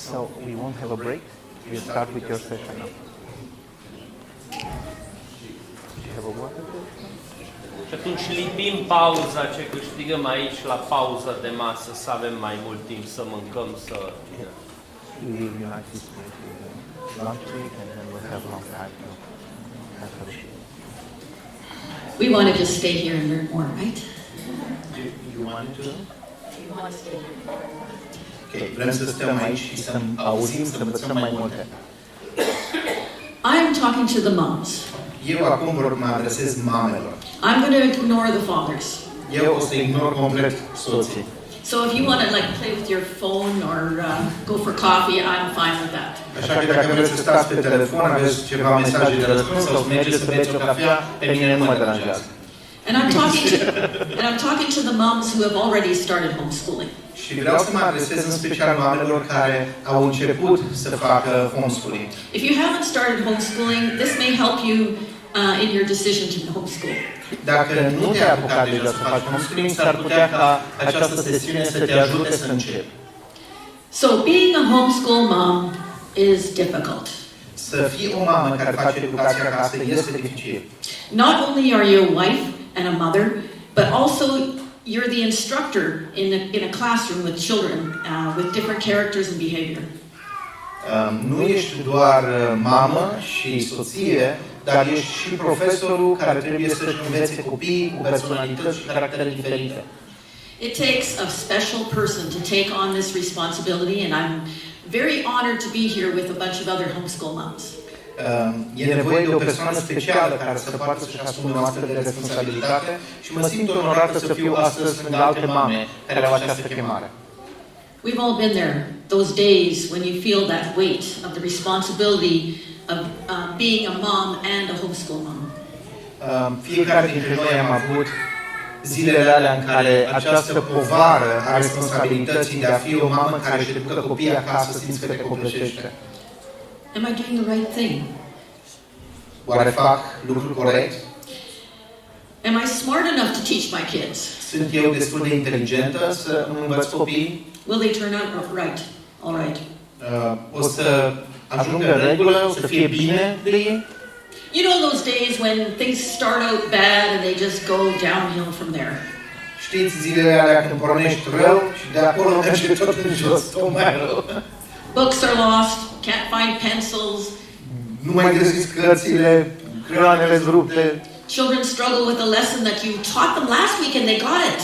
So we won't have a break. We'll start with your session now. Do you have a water? Și atunci lipim pauza ce câștigăm aici la pauza de masă, să avem mai mult timp să mâncăm, să... We will unite this break with lunch break and then we'll have long time to have a break. We want to just stay here and learn more, right? You want to? We want to stay here. Ok, vrem să stăm aici și să auzim, să învățăm mai multe. I'm talking to the moms. Eu acum mă adresez mamelor. I'm going to ignore the fathers. Eu o să ignor complet soții. So if you want to like play with your phone or go for coffee, I'm fine with that. Așa că dacă vreți să stați pe telefon, aveți ceva mesaje de răspuns sau să mergeți să beți o cafea, pe mine nu mă deranjează. And I'm talking to the moms who have already started homeschooling. Și vreau să mă adresez în special mamelor care au început să facă homeschooling. If you haven't started homeschooling, this may help you in your decision to homeschool. Dacă nu te-ai apucat deja să faci homeschooling, s-ar putea ca această sesiune să te ajute să începi. So being a homeschool mom is difficult. Să fii o mamă care face educația acasă este dificil. Not only are you a wife and a mother, but also you're the instructor in a classroom with children with different characters and behavior. Nu ești doar mamă și soție, dar ești și profesorul care trebuie să-și învețe copiii cu personalități și caractere diferite. It takes a special person to take on this responsibility, and I'm very honored to be here with a bunch of other homeschool moms. E nevoie de o persoană specială care să poată să-și asume o astfel de responsabilitate și mă simt onorată să fiu astăzi lângă alte mame care au această chemare. We've all been there, those days when you feel that weight of the responsibility of being a mom and a homeschool mom. Fiecare dintre noi am avut zilele alea în care această povară a responsabilității de a fi o mamă care își educă copiii acasă simți că te copleșește. Am I doing the right thing? Oare fac lucrul corect? Am I smart enough to teach my kids? Sunt eu destul de inteligentă să îmi învăț copiii? Will they turn out right? All right. O să ajungă în regulă, o să fie bine de ei? You know those days when things start out bad and they just go downhill from there. Știți zilele alea când pornești rău și de acolo merge tot în jos, tot mai rău. Books are lost, can't find pencils. Nu mai găsiți cărțile, creioanele rupte. Children struggle with a lesson that you taught them last week and they got it.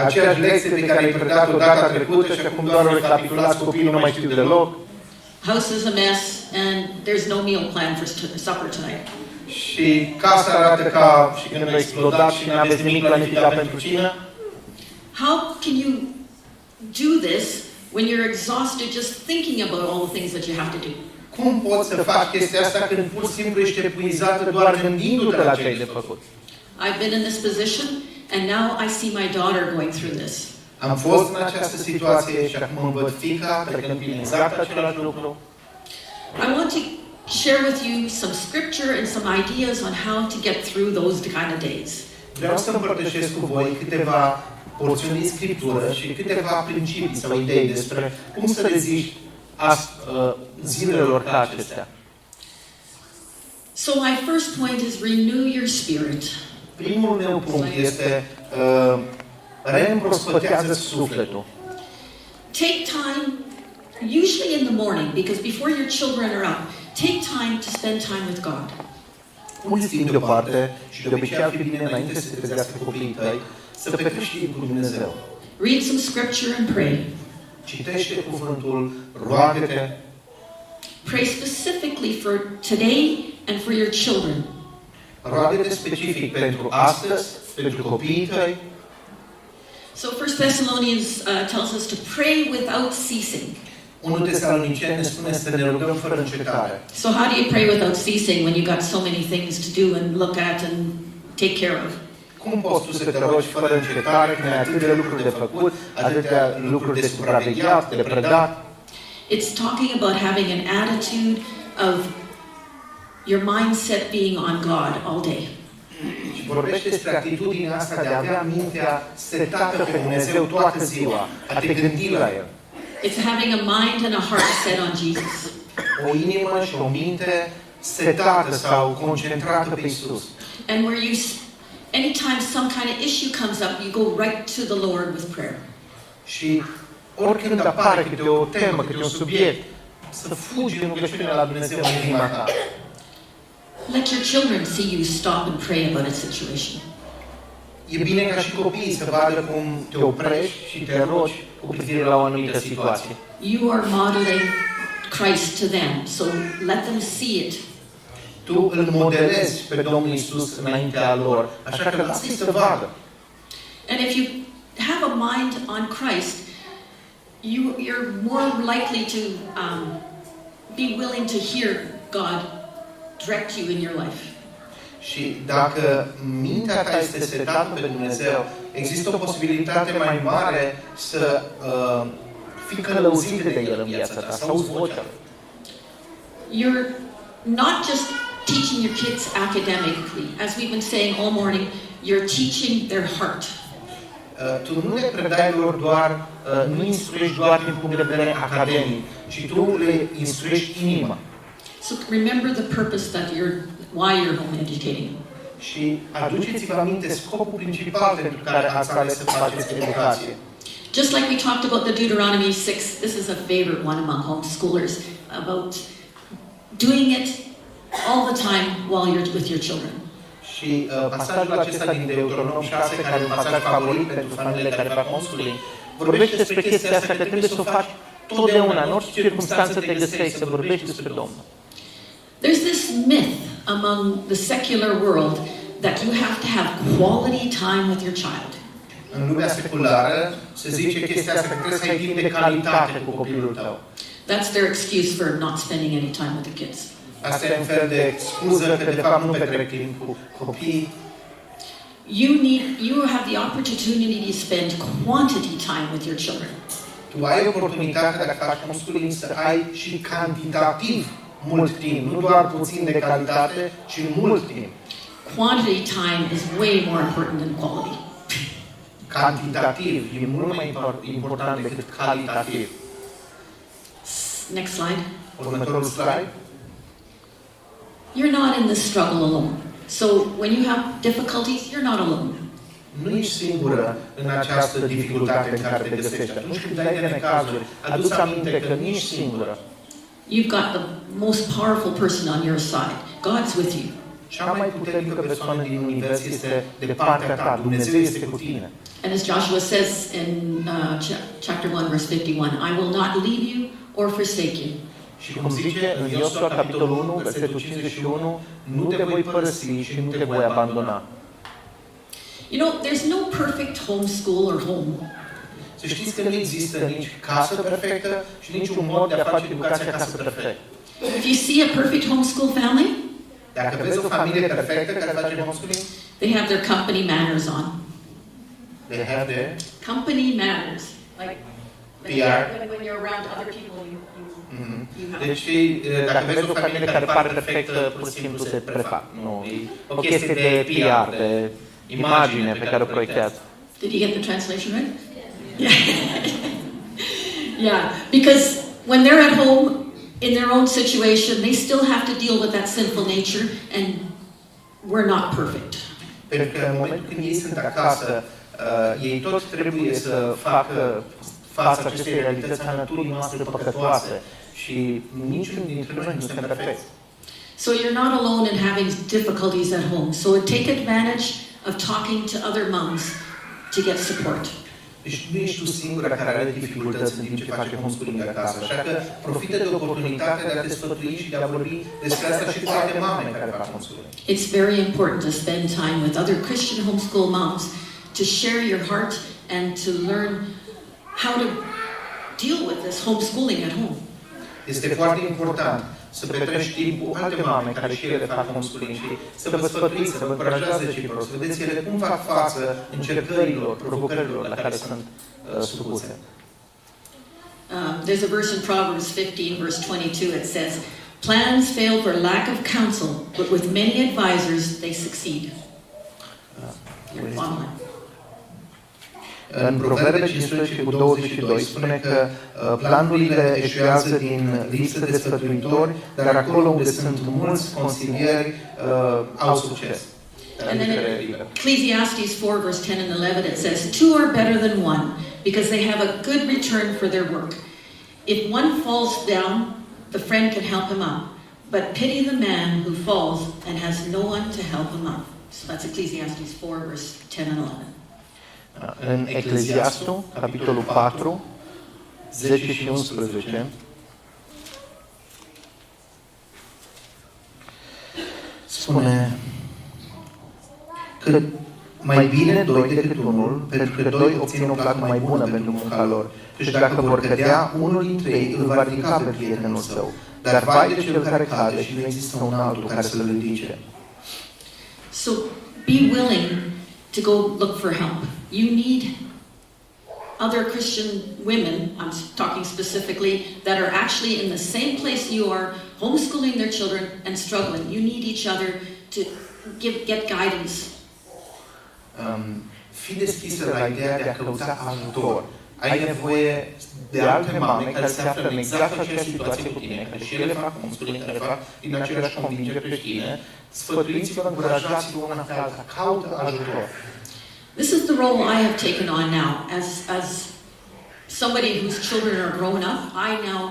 aceeași lecție pe care ai predat-o data trecută și acum doar o recapitulați, copiii nu mai știu deloc. House is a mess, and there's no meal plan for supper tonight. Și casa arată ca și când a explodat și nu aveți nimic planificat pentru cină. How can you do this when you're exhausted just thinking about all the things that you have to do? Cum poți să faci chestia asta când pur și simplu ești epuizată doar gândindu-te la ce ai de făcut? I've been in this position, and now I see my daughter going through this. Am fost în această situație și acum îmi văd fiica trecând prin exact același lucru. I want to share with you some scripture and some ideas on how to get through those kind of days. Vreau să împărtășesc cu voi câteva porțiuni din Scriptură și câteva principii sau idei despre cum să reziști zilelor ca acestea. So my first point is renew your spirit. Primul meu punct este reîmprospătează sufletul. Take time, usually in the morning, because before your children are up, take time to spend time with God. Pune timp deoparte și de obicei ar fi bine înainte să te trezească copiii tăi, să petrești timp cu Dumnezeu. Read some scripture and pray. Citește cuvântul, roagă-te. Pray specifically for today and for your children. Roagă-te specific pentru astăzi, pentru copiii tăi. So 1 Thessalonians tells us to pray without ceasing. 1 Tesaloniceni ne spune să ne rugăm fără încetare. So how do you pray without ceasing when you got so many things to do and look at and take care of? Cum poți tu să te rogi fără încetare când ai atât de lucruri de făcut, atâtea lucruri de supravegheat, de predat? It's talking about having an attitude of your mindset being on God all day. Și vorbește despre atitudinea asta de a avea mintea setată pe Dumnezeu toată ziua, a te gândi la El. It's having a mind and a heart set on Jesus. O inimă și o minte setată sau concentrată pe Isus. And where you, anytime some kind of issue comes up, you go right to the Lord with prayer. Și oricând apare câte o temă, câte un subiect, să fugi în rugăciune la Dumnezeu în inima ta. Let your children see you stop and pray about a situation. E bine ca și copiii să vadă cum te oprești și te rogi cu privire la o anumită situație. You are modeling Christ to them, so let them see it. Tu îl modelezi pe Domnul Isus înaintea lor, așa că lasă-i să vadă. And if you have a mind on Christ, you're more likely to be willing to hear God direct you in your life. Și dacă mintea ta este setată pe Dumnezeu, există o posibilitate mai mare să fii călăuzit de El în viața ta, să auzi vocea. You're not just teaching your kids academically. As we've been saying all morning, you're teaching their heart. Tu nu le predai lor doar, nu instruiești doar din punct de vedere academic, ci tu le instruiești inima. So remember the purpose that why you're home educating. Și aduceți-vă aminte scopul principal pentru care ați ales să faceți educație. Just like we talked about the Deuteronomy 6, this is a favorite one among homeschoolers, about doing it all the time while you're with your children. Și pasajul acesta din Deuteronom 6, care e un pasaj favorit pentru familiile care fac homeschooling, vorbește despre chestia asta, că trebuie să o faci totdeauna, în orice circunstanță te găsești, să vorbești despre Domnul. There's this myth among the secular world that you have to have quality time with your child. În lumea seculară se zice chestia asta, că trebuie să ai timp de calitate cu copilul tău. That's their excuse for not spending any time with their kids. Asta e un fel de scuză că de fapt nu petrec timp cu copiii. You have the opportunity to spend quantity time with your children. Tu ai oportunitatea, dacă faci homeschooling, să ai și cantitativ mult timp, nu doar puțin de calitate, ci mult timp. Quantity time is way more important than quality. Cantitativ e mult mai important decât calitativ. Next slide. Următorul slide. You're not in this struggle alone. So when you have difficulties, you're not alone. Nu ești singură în această dificultate în care te găsești. Atunci când ai de necazuri, adu-ți aminte că nu ești singură. You've got the most powerful person on your side. God's with you. cea mai puternică persoană din univers este de partea ta, Dumnezeu este cu tine. And as Joshua says in chapter 1, verse 51, I will not leave you or forsake you. Și cum zice în Iosua, capitolul 1, versetul 51, nu te voi părăsi și nu te voi abandona. You know, there's no perfect homeschool or home. Să știți că nu există nici casă perfectă și nici un mod de a face educația acasă perfect. If you see a perfect homeschool family, Dacă vezi o familie perfectă care face homeschooling, they have their company manners on. they have their Company manners. Like PR. when you're around other people, you have. Deci, dacă vezi o familie care pare perfectă, pur și simplu se prefac. Nu, e o chestie de PR, de imagine pe care o proiectează. Did you get the translation right? Yeah. Yeah, because when they're at home in their own situation, they still have to deal with that sinful nature, and we're not perfect. Pentru că în momentul când ei sunt acasă, ei tot trebuie să facă față acestei realități a naturii noastre păcătoase și niciunul dintre noi nu suntem perfecți. So you're not alone in having difficulties at home. So take advantage of talking to other moms to get support. Deci nu ești tu singura care are dificultăți în timp ce face homeschooling acasă, așa că profită de oportunitatea de a te sfătui și de a vorbi despre asta și cu alte mame care fac homeschooling. It's very important to spend time with other Christian homeschool moms to share your heart and to learn how to deal with this homeschooling at home. Este foarte important să petreci timp cu alte mame care și ele fac homeschooling și să vă sfătuiți, să vă încurajați reciproc, să vedeți ele cum fac față încercărilor, provocărilor la care sunt supuse. There's a verse in Proverbs 15, verse 22. It says, "Plans fail for lack of counsel, but with many advisors they succeed." Online. În Proverbe 15 cu 22 spune că planurile eșuează din lipsă de sfătuitori, dar acolo unde sunt mulți consilieri au succes. And then in Ecclesiastes 4, verse 10 and 11, it says, "Two are better than one, because they have a good return for their work. If one falls down, the friend can help him up, but pity the man who falls and has no one to help him up." So that's Ecclesiastes 4, verse 10 and 11. În Ecleziastul, capitolul 4, 10 și 11, spune că mai bine doi decât unul, pentru că doi obțin o plată mai bună pentru munca lor. Și dacă vor cădea, unul dintre ei îl va ridica pe prietenul său. Dar vai de cel care cade și nu există un altul care să-l ridice. So be willing to go look for help. You need other Christian women, I'm talking specifically, that are actually in the same place you are, homeschooling their children and struggling. You need each other to get guidance. Fi deschisă la ideea de a căuta ajutor. Ai nevoie de alte mame care se află în exact aceeași situație cu tine, care și ele fac homeschooling, care fac din aceleași convingeri creștine. Sfătuiți-vă, încurajați-vă una pe alta, caută ajutor. This is the role I have taken on now as somebody whose children are grown up. I now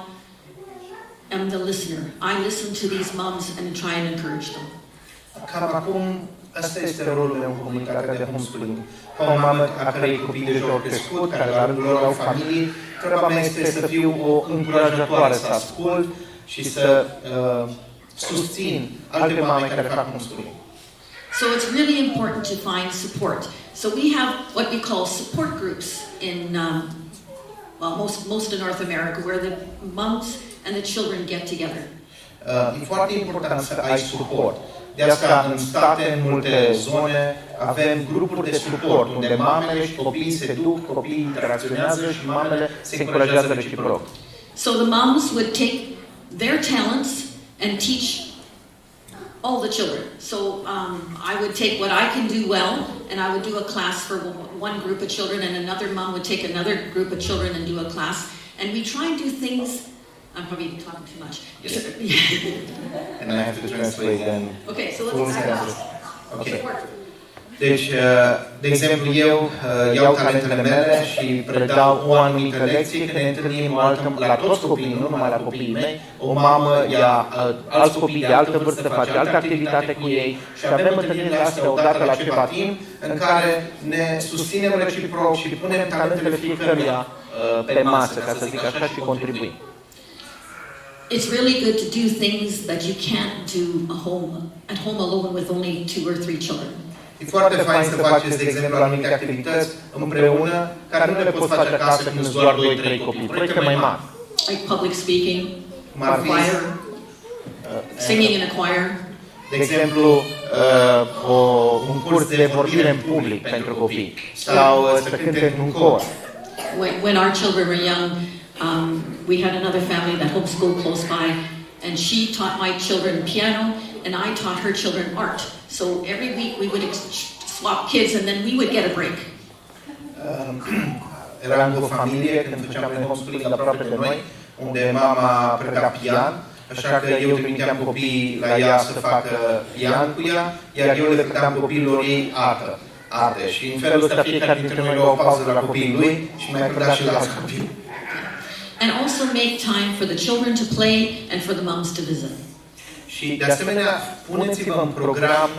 am the listener. I listen to these moms and try and encourage them. Cam acum, ăsta este rolul meu în comunitatea de homeschooling. Ca o mamă a cărei copii deja au crescut, care la rândul lor au familii, treaba mea este să fiu o încurajatoare, să ascult și să susțin alte mame care fac homeschooling. So it's really important to find support. So we have what we call support groups in, most in North America, where the moms and the children get together. E foarte important să ai suport. De asta în state, în multe zone, avem grupuri de suport, unde mamele și copiii se duc, copiii interacționează și mamele se încurajează reciproc. So the moms would take their talents and teach all the children. So I would take what I can do well, and I would do a class for one group of children, and another mom would take another group of children and do a class. And we try and do things. I'm probably talking too much. Yes. And I have to translate then. Okay, so let's Okay. Deci, de exemplu, eu iau talentele mele și predau o anumită lecție, când ne întâlnim la toți copiii, nu numai la copiii mei, o mamă ia alți copii de altă vârstă, face altă activitate cu ei și avem întâlnirile astea odată la ceva timp în care ne susținem reciproc și punem talentele fiecăruia pe masă, ca să zic așa, și contribuim. It's really good to do things that you can't do at home alone with only 2 or 3 children. E foarte fain să faceți, de exemplu, anumite activități împreună, care nu le poți face acasă când sunt doar 2-3 copii, proiecte mai mari. Like public speaking, Cum ar fi, choir, singing in a choir. de exemplu, un curs de vorbire în public pentru copii sau să cânte în un cor. When our children were young, we had another family that homeschooled close by, and she taught my children piano, and I taught her children art. So every week we would swap kids, and then we would get a break. Eram cu o familie când făceam noi homeschooling aproape de noi, unde mama preda pian, așa că eu trimiteam copiii la ea să facă pian cu ea, iar eu le predam copiilor ei arte. Și în felul ăsta fiecare dintre noi lua o pauză la copiii lui și mai preda și la alți copii. And also make time for the children to play and for the moms to visit. Și de asemenea, puneți-vă în program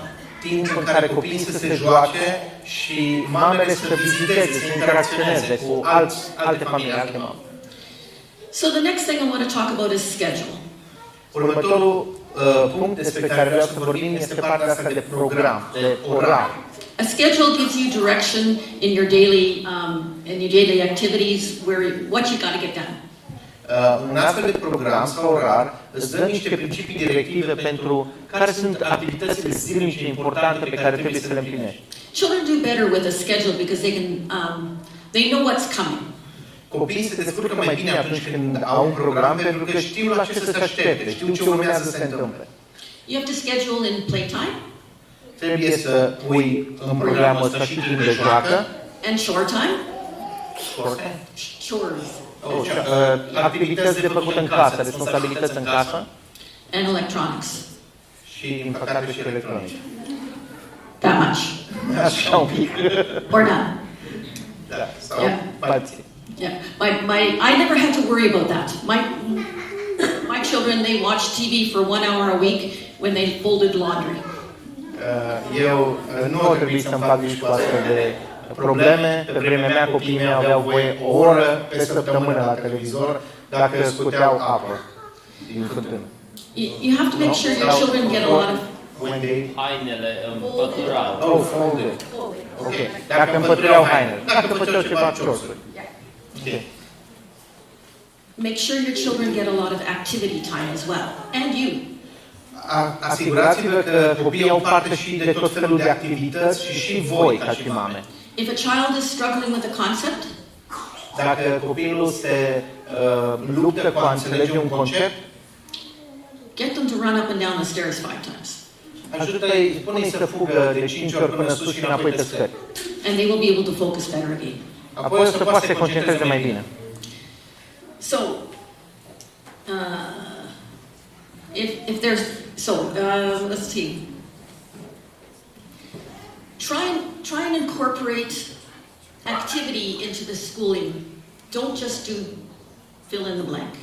timp în care copiii să se joace și mamele să viziteze, să interacționeze cu alte familii, alte mame. So the next thing I want to talk about is schedule. Următorul punct despre care vreau să vorbim este partea asta de program, de orar. A schedule gives you direction in your daily activities, what you got to get done. Un astfel de program sau orar îți dă niște principii directive pentru care sunt activitățile zilnice importante pe care trebuie să le împlinești. Children do better with a schedule because they know what's coming. Copiii se descurcă mai bine atunci când au un program pentru că știu la ce să se aștepte, știu ce urmează să se întâmple. You have to schedule in playtime. Trebuie să pui în programul ăsta și timp de joacă. And chore time. Chores. Activități de făcut în casă, responsabilități în casă. And electronics. Și, din păcate, și electronice. That much. Așa un pic. Or none. Da, sau Yeah. Yeah. I never had to worry about that. My children, they watch TV for 1 hour a week when they folded laundry. Eu nu ar trebui să-mi fac nici cu astfel de probleme. Pe vremea mea, copiii mei aveau voie o oră pe săptămână la televizor dacă scuteau apă din fântână. You have to make sure your children get a lot of... Hainele împăturau. Oh, folded. Ok. Dacă împăturau hainele. Dacă făceau ceva ciosuri. Ok. Make sure your children get a lot of activity time as well. And you. Asigurați-vă că copiii au parte și de tot felul de activități și voi ca și mame. If a child is struggling with a concept, dacă copilul se luptă cu a înțelege un concept, get them to run up and down the stairs 5 times. ajută-i, spune-i să fugă de 5 ori până sus și înapoi pe scări. And they will be able to focus better again. Apoi o să poată să se concentreze mai bine. So, if there's, let's see. Try and incorporate activity into the schooling. Don't just do fill in the blank.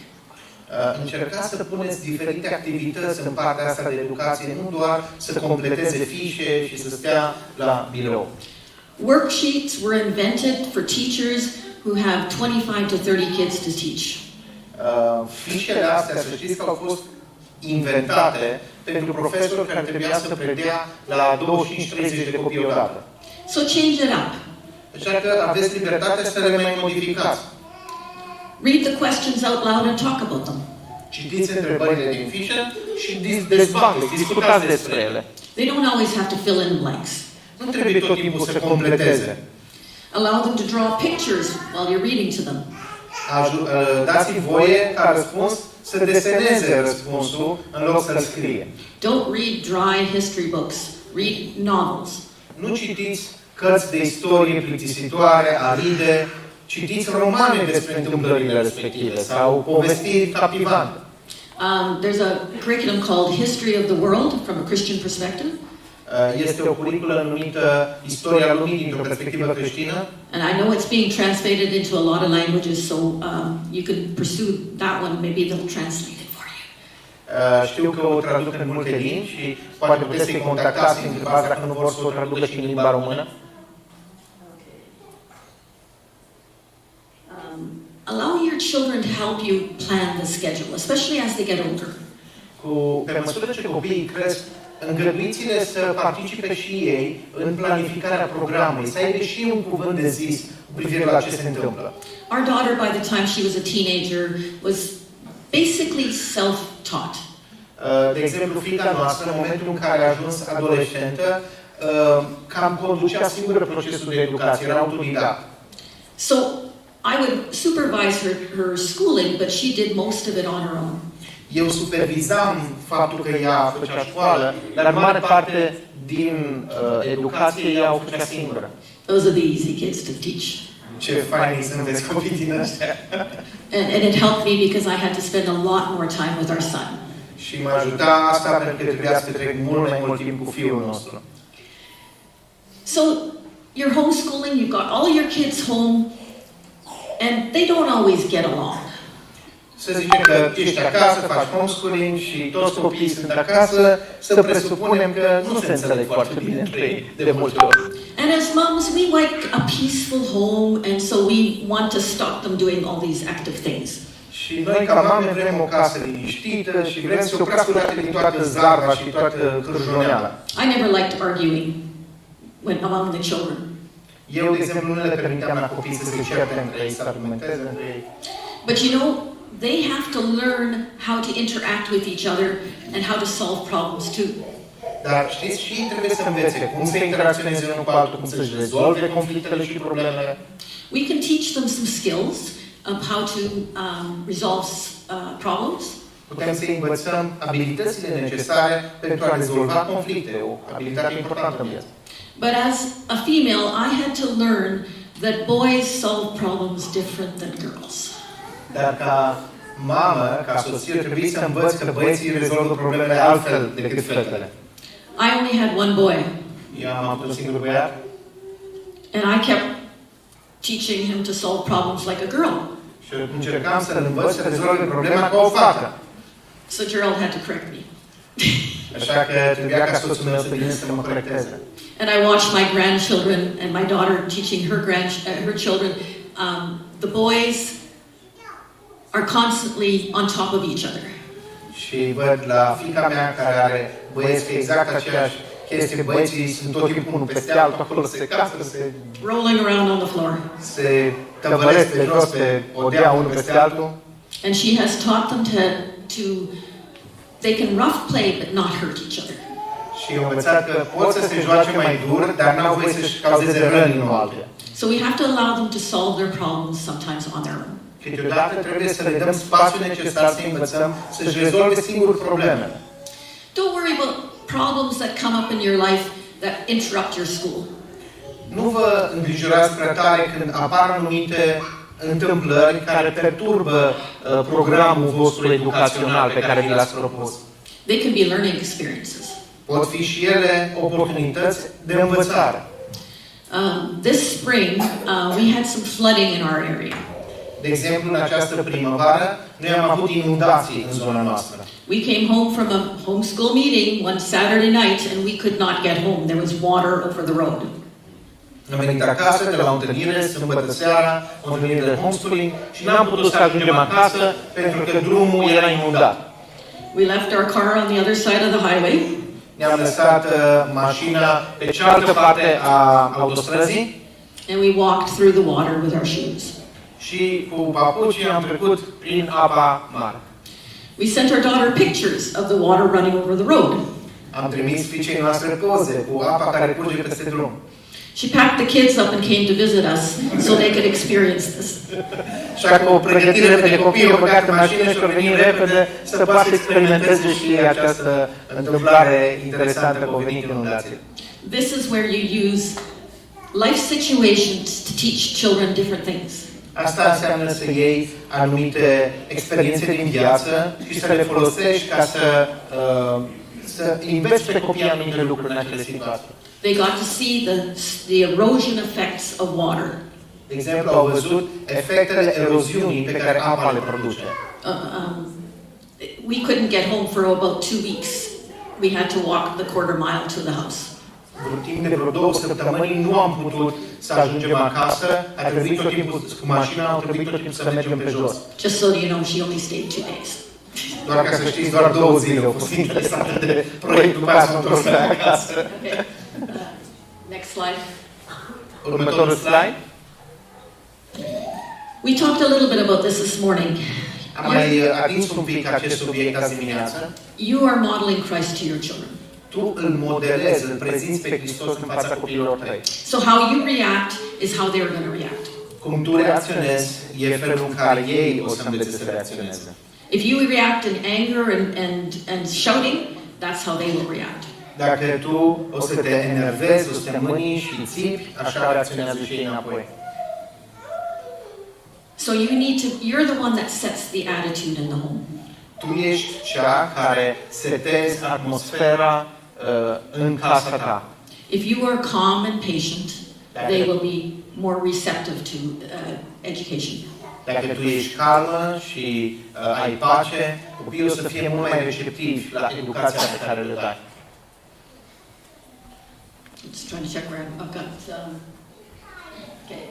Încercați să puneți diferite activități în partea asta de educație, nu doar să completeze fișe și să stea la birou. Worksheets were invented for teachers who have 25 to 30 kids to teach. Fișele astea, să știți că au fost inventate pentru profesori care trebuia să predea la 25-30 de copii odată. So change it up. Așa că aveți libertatea să le mai modificați. Read the questions out loud and talk about them. Citiți întrebările din fișă și dezbateți, discutați despre ele. They don't always have to fill in blanks. Nu trebuie tot timpul să completeze. Allow them to draw pictures while you're reading to them. Dați-i voie ca răspuns să deseneze răspunsul în loc să-l scrie. Don't read dry history books. Read novels. Nu citiți cărți de istorie plictisitoare, aride, citiți romane despre întâmplările respective sau povestiri captivante. There's a curriculum called History of the World from a Christian perspective. Este o curiculă numită Istoria lumii dintr-o perspectivă creștină. And I know it's being translated into a lot of languages, so you can pursue that one. Maybe they'll translate it for you. Știu că o traduc în multe limbi și poate puteți să-i contactați și întrebați dacă nu vor să o traducă și în limba română. Allow your children to help you plan the schedule, especially as they get older. Pe măsură ce copiii cresc, îngăduiți-le să participe și ei în planificarea programului, să aibă și un cuvânt de zis cu privire la ce se întâmplă. Our daughter, by the time she was a teenager, was basically self-taught. De exemplu, fiica noastră, în momentul în care a ajuns adolescentă, cam conducea singură procesul de educație, era autodidact. So I would supervise her schooling, but she did most of it on her own. Eu supervizam faptul că ea făcea școală, dar în mare parte din educație ea o făcea singură. Those are the easy kids to teach. Ce fain să înveți copii din ăștia. And it helped me because I had to spend a lot more time with our son. Și mă ajuta asta pentru că trebuia să petrec mult mai mult timp cu fiul nostru. So you're homeschooling, you've got all your kids home, and they don't always get along. Se zice că ești acasă, faci homeschooling și toți copiii sunt acasă, să presupunem că nu se înțeleg foarte bine între ei de multe ori. And as moms, we like a peaceful home, and so we want to stop them doing all these active things. Și noi ca mame vrem o casă liniștită și vrem să oprească odată din toată zarva și toată cârjoneala. I never liked arguing among the children. Eu, de exemplu, nu le permiteam la copii să se certe între ei, să argumenteze între ei. But you know, they have to learn how to interact with each other and how to solve problems too. Dar știți, și ei trebuie să învețe cum să interacționeze unul cu altul, cum să-și rezolve conflictele și problemele. We can teach them some skills of how to resolve problems. Putem să învățăm abilitățile necesare pentru a rezolva conflicte, o abilitate importantă în viață. But as a female, I had to learn that boys solve problems different than girls. Dar ca mamă, ca soție, trebuie să învăț că băieții rezolvă problemele altfel decât fetele. I only had one boy. Eu am avut un singur băiat. And I kept teaching him to solve problems like a girl. Și încercam să-l învăț să rezolve problema ca o fată. So Gerald had to correct me. Așa că trebuia ca soțul meu să vină să mă corecteze. And I watched my grandchildren and my daughter teaching her children. The boys are constantly on top of each other. Și văd la fiica mea care are băieți exact aceeași chestie. Băieții sunt tot timpul unul peste altul, acolo se cască, se... Rolling around on the floor. Se tăvălesc pe jos, pe podea unul peste altul. And she has taught them to they can rough play but not hurt each other. Și eu am învățat că pot să se joace mai dur, dar n-au voie să-și cauzeze răni unul altuia. So we have to allow them to solve their problems sometimes on their own. Câteodată trebuie să le dăm spațiul necesar să învățăm să-și rezolve singuri problemele. Don't worry about problems that come up in your life that interrupt your school. Nu vă îngrijorați prea tare când apar anumite întâmplări care perturbă programul vostru educațional pe care vi l-ați propus. They can be learning experiences. Pot fi și ele oportunități de învățare. This spring, we had some flooding in our area. De exemplu, în această primăvară, noi am avut inundații în zona noastră. We came home from a homeschool meeting one Saturday night and we could not get home. There was water over the road. Am venit acasă de la o întâlnire, sâmbătă seara, o întâlnire de homeschooling și n-am putut să ajungem acasă pentru că drumul era inundat. We left our car on the other side of the highway. Ne-am lăsat mașina pe cealaltă parte a autostrăzii. And we walked through the water with our shoes. Și cu papucii am trecut prin apa mare. We sent our daughter pictures of the water running over the road. Am trimis fiicei noastre poze cu apa care curge peste drum. She packed the kids up and came to visit us so they could experience this. Așa că o pregătire repede, copiii au băgat în mașină și au venit repede să poată experimenteze și această întâmplare interesantă cu au venit inundații. This is where you use life situations to teach children different things. Asta înseamnă să iei anumite experiențe din viață și să le folosești ca să să înveți pe copii anumite lucruri în acele situații. They got to see the erosion effects of water. De exemplu, au văzut efectele eroziunii pe care apa le produce. We couldn't get home for about 2 weeks. We had to walk the quarter mile to the house. Timp de vreo 2 săptămâni nu am putut să ajungem acasă, a trebuit tot timpul cu mașina, au trebuit tot timpul să mergem pe jos. Just so you know, she only stayed 2 days. Doar ca să știți, doar 2 zile au fost interesante de proiectul pe care s-a întors acasă. Okay. Next slide. Următorul slide. We talked a little bit about this morning. Am mai atins un pic acest subiect azi dimineață. You are modeling Christ to your children. Tu îl modelezi, îl prezinți pe Hristos în fața copiilor tăi. So how you react is how they are going to react. Cum tu reacționezi, e felul în care ei o să învețe să reacționeze. If you react in anger and shouting, that's how they will react. Dacă tu o să te enervezi, o să te mâni și țipi, așa reacționează și ei înapoi. So you're the one that sets the attitude in the home. Tu ești cea care setezi atmosfera în casa ta. If you are calm and patient, they will be more receptive to education. Dacă tu ești calmă și ai pace, copiii o să fie mult mai receptivi la educația pe care le dai. Just trying to check where I've got. Okay.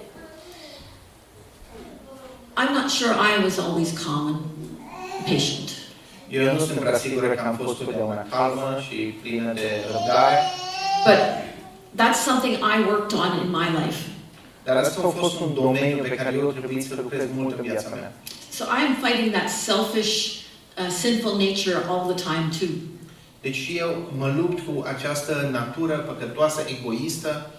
I'm not sure I was always calm and patient. Eu nu sunt prea sigură că am fost totdeauna calmă și plină de răbdare. But that's something I worked on in my life. Dar asta a fost un domeniu pe care eu trebuie să lucrez mult în viața mea. So I am fighting that selfish, sinful nature all the time too. Deci eu mă lupt cu această natură păcătoasă, egoistă.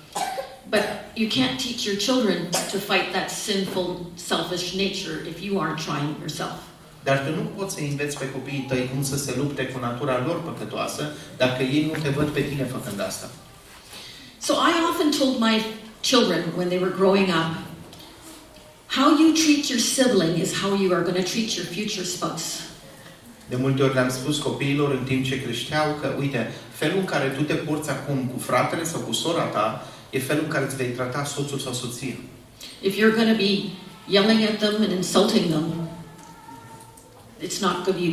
But you can't teach your children to fight that sinful, selfish nature if you aren't trying yourself. Dar tu nu poți să înveți pe copiii tăi cum să se lupte cu natura lor păcătoasă dacă ei nu te văd pe tine făcând asta. So I often told my children when they were growing up, how you treat your sibling is how you are going to treat your future spouse. De multe ori le-am spus copiilor în timp ce creșteau că, uite, felul în care tu te porți acum cu fratele sau cu sora ta e felul în care îți vei trata soțul sau soția. If you're going to be yelling at them and insulting them, it's not going to be,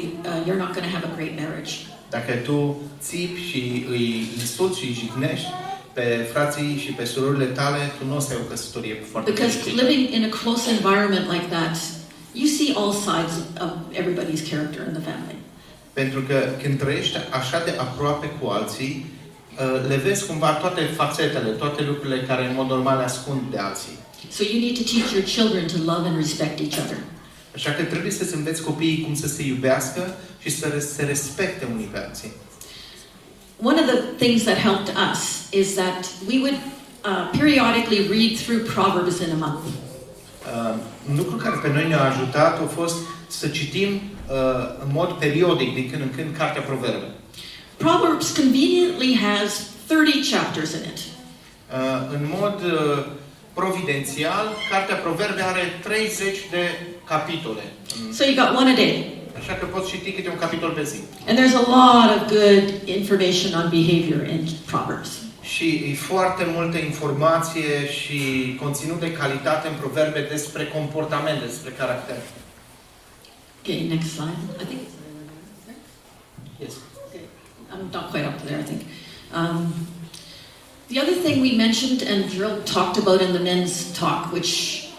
you're not going to have a great marriage. Dacă tu țipi și îi insulți și îi jignești pe frații și pe surorile tale, tu nu o să ai o căsătorie foarte Because fericită. living in a close environment like that, you see all sides of everybody's character in the family. Pentru că când trăiești așa de aproape cu alții, le vezi cumva toate fațetele, toate lucrurile care în mod normal le ascund de alții. So you need to teach your children to love and respect each other. Așa că trebuie să-ți înveți copiii cum să se iubească și să se respecte unii pe alții. One of the things that helped us is that we would periodically read through Proverbs in a month. Un lucru care pe noi ne-a ajutat a fost să citim în mod periodic, din când în când, cartea Proverbe. Proverbs conveniently has 30 chapters in it. În mod providențial, cartea Proverbe are 30 de capitole. So you got one a day. Așa că poți citi câte un capitol pe zi. And there's a lot of good information on behavior in Proverbs. Și e foarte multă informație și conținut de calitate în proverbe despre comportament, despre caracter. Okay, next slide. I think it's Yes. okay. I'm not quite up to there, I think. The other thing we mentioned and Drill talked about in the men's talk, which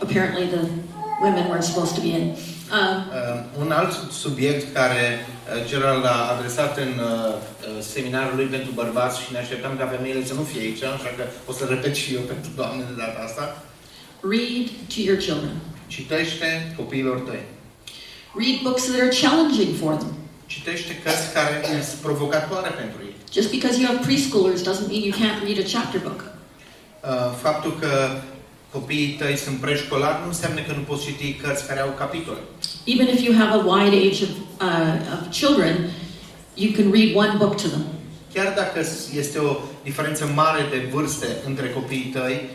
apparently the women weren't supposed to be in. Un alt subiect care Gerald a adresat în seminarul lui pentru bărbați și ne așteptam ca femeile să nu fie aici, așa că o să repet și eu pentru doamne de data asta. Read to your children. Citește copiilor tăi. Read books that are challenging for them. Citește cărți care sunt provocatoare pentru ei. Just because you have preschoolers doesn't mean you can't read a chapter book. Faptul că copiii tăi sunt preșcolari nu înseamnă că nu poți citi cărți care au capitole. Even if you have a wide age of children, you can read one book to them. Chiar dacă este o diferență mare de vârste între copiii tăi,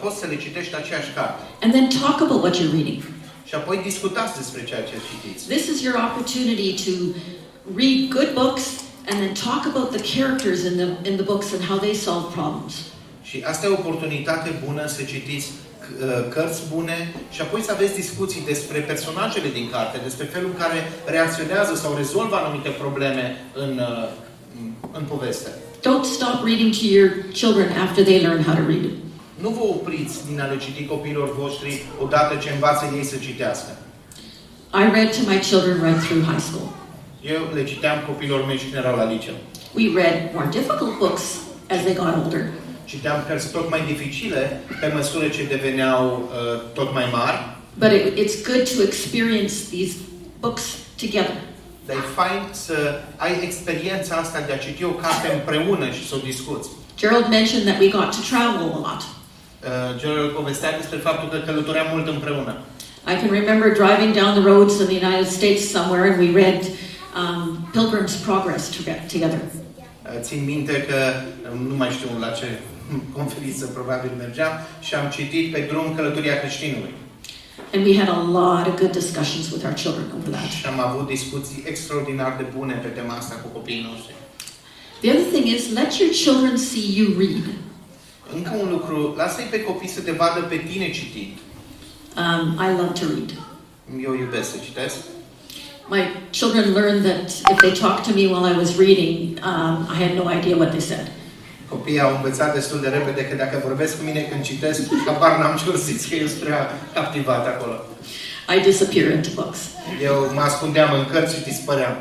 poți să le citești aceeași carte. And then talk about what you're reading. Și apoi discutați despre ceea ce citiți. This is your opportunity to read good books and then talk about the characters in the books and how they solve problems. Și asta e o oportunitate bună să citiți cărți bune și apoi să aveți discuții despre personajele din carte, despre felul în care reacționează sau rezolvă anumite probleme în poveste. Don't stop reading to your children after they learn how to read. Nu vă opriți din a le citi copiilor voștri odată ce învață ei să citească. I read to my children right through high school. Eu le citeam copiilor mei și când erau la liceu. We read more difficult books as they got older. Citeam cărți tot mai dificile pe măsură ce deveneau tot mai mari. But it's good to experience these books together. Dar e fain să ai experiența asta de a citi o carte împreună și să o discuți. Gerald mentioned that we got to travel a lot. Gerald povestea despre faptul că călătoream mult împreună. I can remember driving down the roads in the United States somewhere and we read Pilgrim's Progress together. Țin minte că nu mai știu la ce conferință probabil mergeam și am citit pe drum Călătoria creștinului. And we had a lot of good discussions with our children over that. Și am avut discuții extraordinar de bune pe tema asta cu copiii noștri. The other thing is, let your children see you read. Încă un lucru, lasă-i pe copii să te vadă pe tine citind. I love to read. Eu iubesc să citesc. My children learned that if they talked to me while I was reading, I had no idea what they said. Copiii au învățat destul de repede că dacă vorbesc cu mine când citesc, apar n-am ce zic, că eu sunt prea captivat acolo. I disappear into books. Eu mă ascundeam în cărți și dispăream.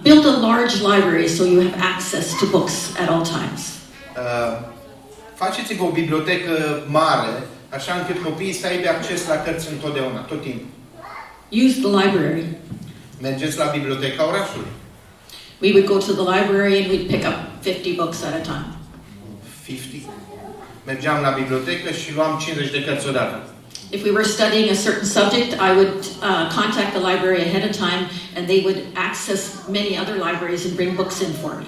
Build a large library so you have access to books at all times. Faceți-vă o bibliotecă mare, așa încât copiii să aibă acces la cărți întotdeauna, tot timpul. Use the library. Mergeți la biblioteca orașului. We would go to the library and we'd pick up 50 books at a time. 50. Mergeam la bibliotecă și luam 50 de cărți odată. If we were studying a certain subject, I would contact the library ahead of time and they would access many other libraries and bring books in for me.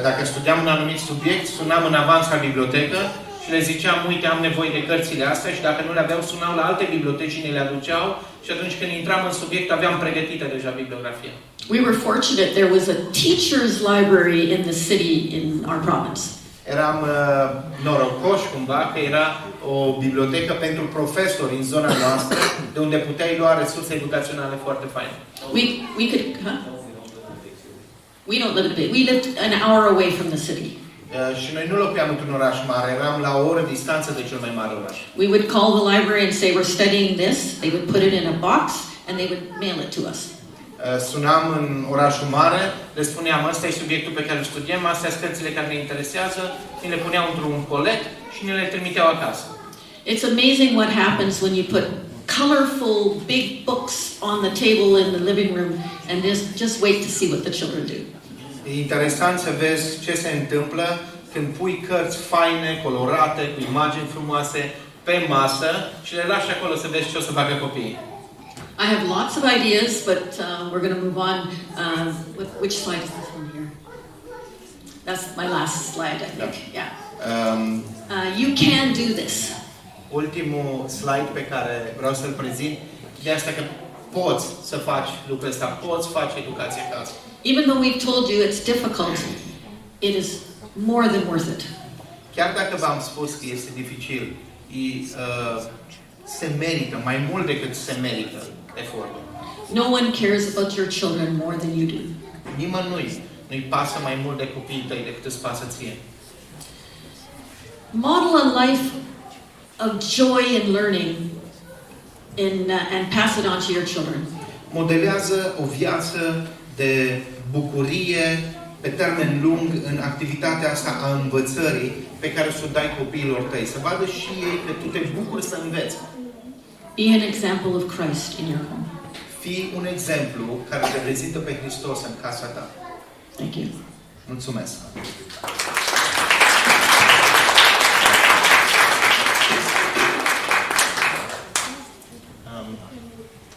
Dacă studiam un anumit subiect, sunam în avans la bibliotecă și le ziceam, uite, am nevoie de cărțile astea și dacă nu le aveau, sunau la alte biblioteci și ne le aduceau și atunci când intram în subiect, aveam pregătită deja bibliografia. We were fortunate there was a teacher's library in the city in our province. Eram norocoși cumva că era o bibliotecă pentru profesori în zona noastră, de unde puteai lua resurse educaționale foarte faine. We could, we don't live big. We lived an hour away from the city. Și noi nu locuiam într-un oraș mare, eram la o oră distanță de cel mai mare oraș. We would call the library and say we're studying this. They would put it in a box and they would mail it to us. Sunam în orașul mare, le spuneam, ăsta e subiectul pe care îl studiem, astea sunt cărțile care ne interesează, ni le puneau într-un colet și ne le trimiteau acasă. It's amazing what happens when you put colorful big books on the table in the living room and just wait to see what the children do. E interesant să vezi ce se întâmplă când pui cărți faine, colorate, cu imagini frumoase pe masă și le lași acolo să vezi ce o să facă copiii. I have lots of ideas, but we're going to move on. Which slide is this one here? That's my last slide, I think. Yeah. You can do this. Ultimul slide pe care vreau să-l prezint e asta că poți să faci lucrul ăsta, poți face educație acasă. Even though we've told you it's difficult, it is more than worth it. Chiar dacă v-am spus că este dificil, se merită, mai mult decât se merită efortul. No one cares about your children more than you do. Nimănui nu-i pasă mai mult de copiii tăi decât îți pasă ție. Model a life of joy and learning and pass it on to your children. Modelează o viață de bucurie pe termen lung în activitatea asta a învățării pe care să o dai copiilor tăi. Să vadă și ei că tu te bucuri să înveți. Be an example of Christ in your home. Fii un exemplu care te prezintă pe Hristos în casa ta. Thank you. Mulțumesc.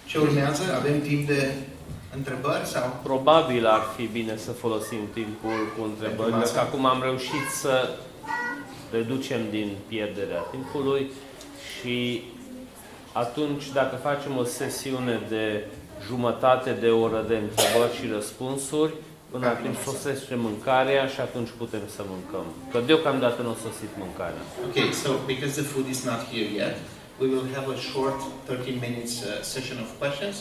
Ce urmează? Avem timp de întrebări sau? Probabil ar fi bine să folosim timpul cu întrebări, că acum am reușit să reducem din pierderea timpului și atunci, dacă facem o sesiune de jumătate de oră de întrebări și răspunsuri, Până atunci sosește mâncarea și atunci putem să mâncăm. Că deocamdată nu a sosit mâncarea. Okay, so because the food is not here yet, we will have a short 13 minutes session of questions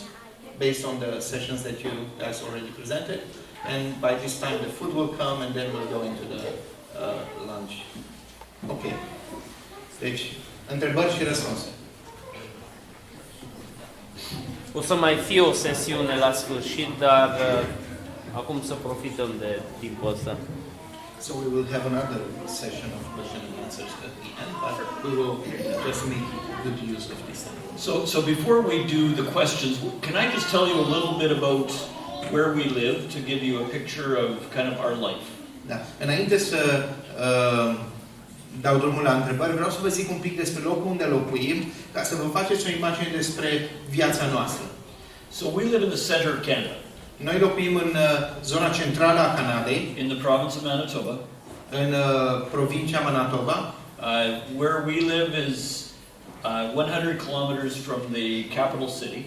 based on the sessions that you guys already presented. And by this time the food will come and then we'll go into the lunch. Okay. Deci, întrebări și răspunsuri. O să mai fie o sesiune la sfârșit, dar acum să profităm de timpul ăsta. So we will have another session of question and answers at the end, but we will just make good use of this time. So before we do the questions, can I just tell you a little bit about where we live to give you a picture of kind of our life? Da. Înainte să dau drumul la întrebări, vreau să vă zic un pic despre locul unde locuim, ca să vă faceți o imagine despre viața noastră. So we live in the center of Canada. Noi locuim în zona centrală a Canadei, In the province of Manitoba. în provincia Manitoba. Where we live is 100 kilometers from the capital city.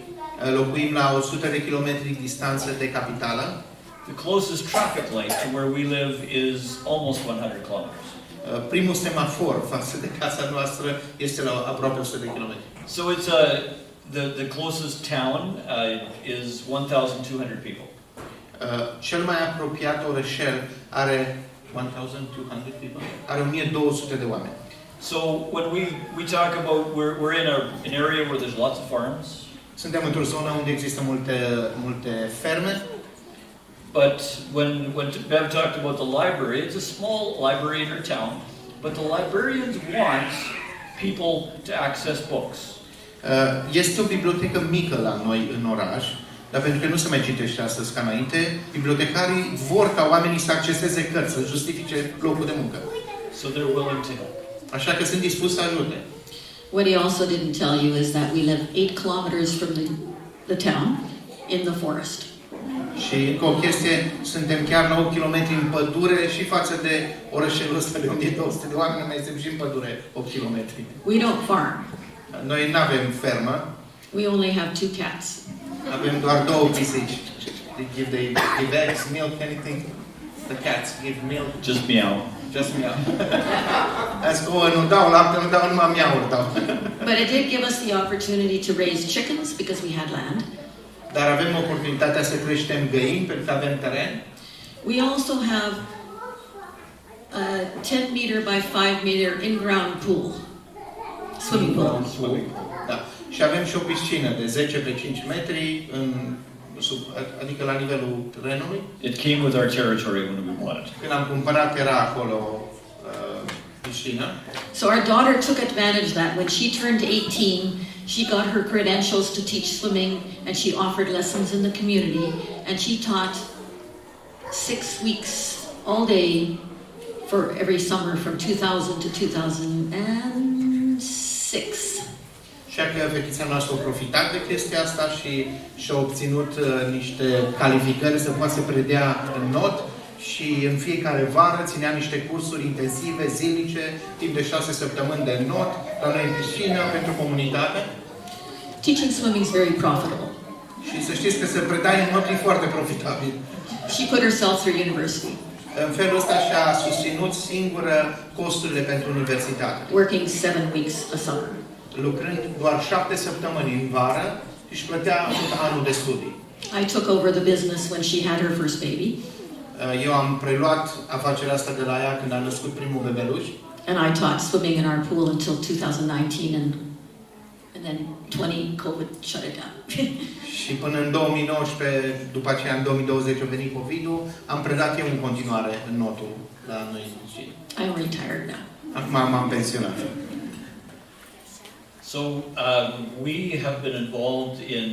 Locuim la 100 de kilometri distanță de capitală. The closest traffic light to where we live is almost 100 kilometers. Primul semafor față de casa noastră este la aproape 100 de kilometri. So it's the closest town is 1,200 people. Cel mai apropiat orășel are 1,200 people. Are 1200 de oameni. So when we talk about we're in an area where there's lots of farms. Suntem într-o zonă unde există multe ferme. But when Bev talked about the library, it's a small library in our town, but the librarians want people to access books. Este o bibliotecă mică la noi în oraș, dar pentru că nu se mai citește astăzi ca înainte, bibliotecarii vor ca oamenii să acceseze cărți, să justifice locul de muncă. So they're willing to help. Așa că sunt dispuși să ajute. What he also didn't tell you is that we live 8 kilometers from the town in the forest. Și încă o chestie, suntem chiar la 8 km în pădure și față de orășelul ăsta de 1200 de oameni, mai suntem și în pădure 8 km. We don't farm. Noi nu avem fermă, We only have 2 cats. avem doar 2 pisici. They give eggs, milk, anything. The cats give milk. Just meow. Just meow. That's cool. Nu dau lapte, nu dau numai miauri dau. But it did give us the opportunity to raise chickens because we had land. Dar avem oportunitatea să creștem găini pentru că avem teren. We also have a 10 meter by 5 meter in-ground pool, swimming pool. Da. Și avem și o piscină de 10 pe 5 metri, adică la nivelul terenului. It came with our territory when we bought it. Când am cumpărat era acolo piscină. So our daughter took advantage of that. When she turned 18, she got her credentials to teach swimming and she offered lessons in the community and she taught 6 weeks all day for every summer from 2000 to 2006. Și că fetița noastră a profitat de chestia asta și și-a obținut niște calificări să poată să predea în not și în fiecare vară ținea niște cursuri intensive, zilnice, timp de 6 săptămâni de not, la noi în piscină, pentru comunitate. Teaching swimming is very profitable. Și să știți că să predai în not e foarte profitabil. She put herself through university. În felul ăsta și-a susținut singură costurile pentru universitate. Working 7 weeks a summer. Lucrând doar 7 săptămâni în vară, își plătea tot anul de studii. I took over the business when she had her first baby. Eu am preluat afacerea asta de la ea când a născut primul bebeluș. And I taught swimming in our pool until 2019 and then 20 COVID shut it down. Și până în 2019, după aceea în 2020 a venit COVID-ul, am predat eu în continuare în notul la noi în piscină. I'm retired now. Acum m-am pensionat. So we have been involved in,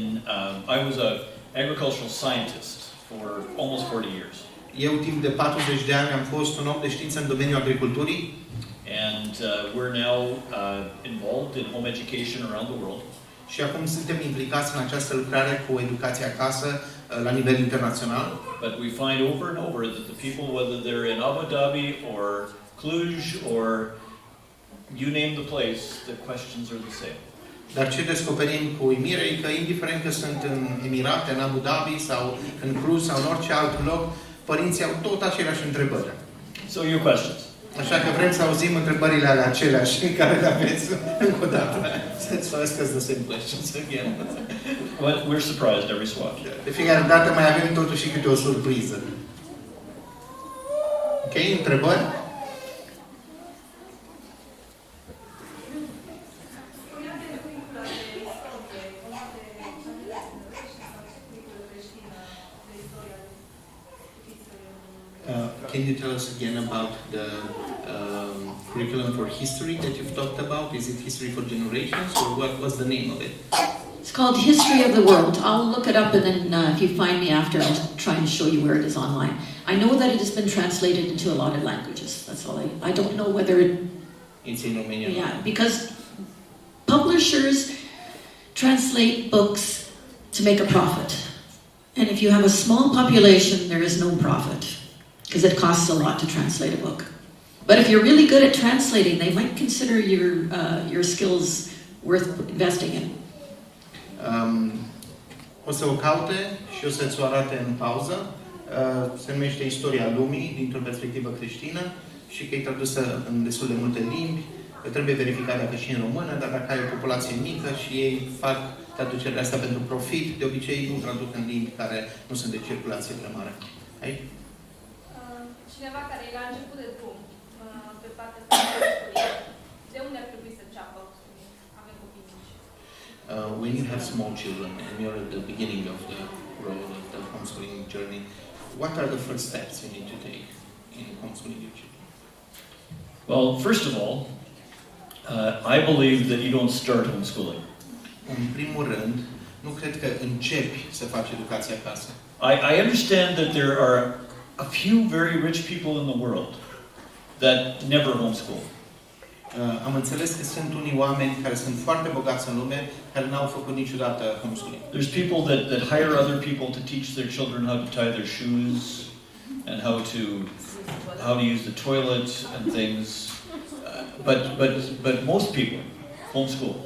I was an agricultural scientist for almost 40 years. Eu timp de 40 de ani am fost un om de știință în domeniul agriculturii. And we're now involved in home education around the world. Și acum suntem implicați în această lucrare cu Educatia Acasă la nivel internațional. But we find over and over that the people, whether they're in Abu Dhabi or Cluj or you name the place, the questions are the same. Dar ce descoperim cu uimire e că indiferent că sunt în Emirate, în Abu Dhabi sau în Cluj sau în orice alt loc, părinții au tot aceleași întrebări. So your questions. Așa că vrem să auzim întrebările alea aceleași care le aveți încă o dată. So ask us the same questions again. Well, we're surprised every swap. De fiecare dată mai avem totuși câte o surpriză. Ok? Întrebări? Can you tell us again about the curriculum for history that you've talked about? Is it history for generations, or what's the name of it? It's called History of the World. I'll look it up, and then if you find me after, I'll try and show you where it is online. I know that it has been translated into a lot of languages. That's all. I don't know whether It's in Romanian. Yeah, because publishers translate books to make a profit. And if you have a small population, there is no profit, because it costs a lot to translate a book. But if you're really good at translating, they might consider your skills worth investing in. O să o caute și o să-ți o arate în pauză. Se numește Istoria lumii dintr-o perspectivă creștină și că e tradusă în destul de multe limbi. Trebuie verificat dacă și în română, dar dacă ai o populație mică și ei fac traducerea asta pentru profit, de obicei nu traduc în limbi care nu sunt de circulație prea mare. Aici? Cineva care e la început de drum, pe partea asta, de unde ar trebui să înceapă? Avem copii mici. When you have small children and you're at the beginning of the road of the homeschooling journey, what are the first steps you need to take in homeschooling your children? Well, first of all, I believe that you don't start homeschooling. În primul rând, nu cred că începi să faci educație acasă. I understand that there are a few very rich people in the world that never homeschool. Am înțeles că sunt unii oameni care sunt foarte bogați în lume, care n-au făcut niciodată homeschooling. There's people that hire other people to teach their children how to tie their shoes and how to use the toilet and things. But most people homeschool.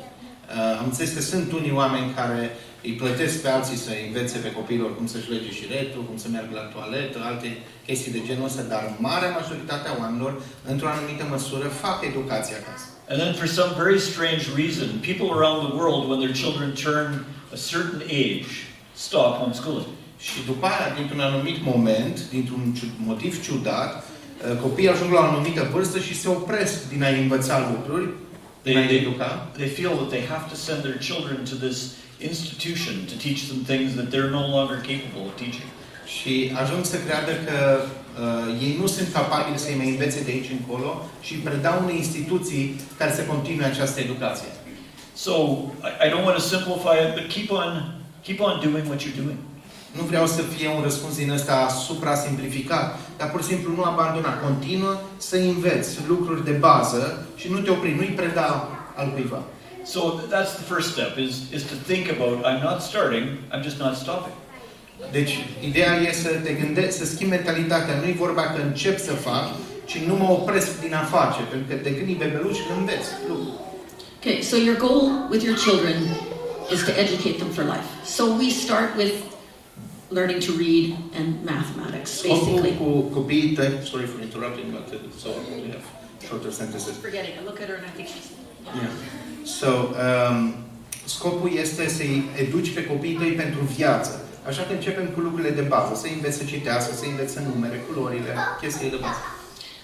Am înțeles că sunt unii oameni care îi plătesc pe alții să învețe pe copiilor cum să-și lege șiretul, cum să meargă la toaletă, alte chestii de genul ăsta, dar marea majoritate a oamenilor, într-o anumită măsură, fac educație acasă. And then for some very strange reason, people around the world, when their children turn a certain age, stop homeschooling. Și după aia, dintr-un anumit moment, dintr-un motiv ciudat, copiii ajung la o anumită vârstă și se opresc din a învăța lucruri, din a educa. They feel that they have to send their children to this institution to teach them things that they're no longer capable of teaching. Și ajung să creadă că ei nu sunt capabili să-i mai învețe de aici încolo și predau unei instituții care să continue această educație. So I don't want to simplify it, but keep on doing what you're doing. Nu vreau să fie un răspuns din ăsta supra-simplificat, dar pur și simplu nu abandona. Continuă să înveți lucruri de bază și nu te opri, nu-i preda al cuiva. So that's the first step, is to think about, I'm not starting, I'm just not stopping. Deci, ideea e să te gândești, să schimbi mentalitatea. Nu e vorba că încep să fac, ci nu mă opresc din a face. Pentru că de când e bebeluș, înveți lucruri. Okay, so your goal with your children is to educate them for life. So we start with learning to read and mathematics, basically. Cu copiii tăi, sorry for interrupting, but so we have shorter sentences. Forgetting, I look at her and I think she's... Yeah. So, scopul este să-i educi pe copiii tăi pentru viață. Așa că începem cu lucrurile de bază, să-i înveți să citească, să-i înveți să numere, culorile, chestiile de bază.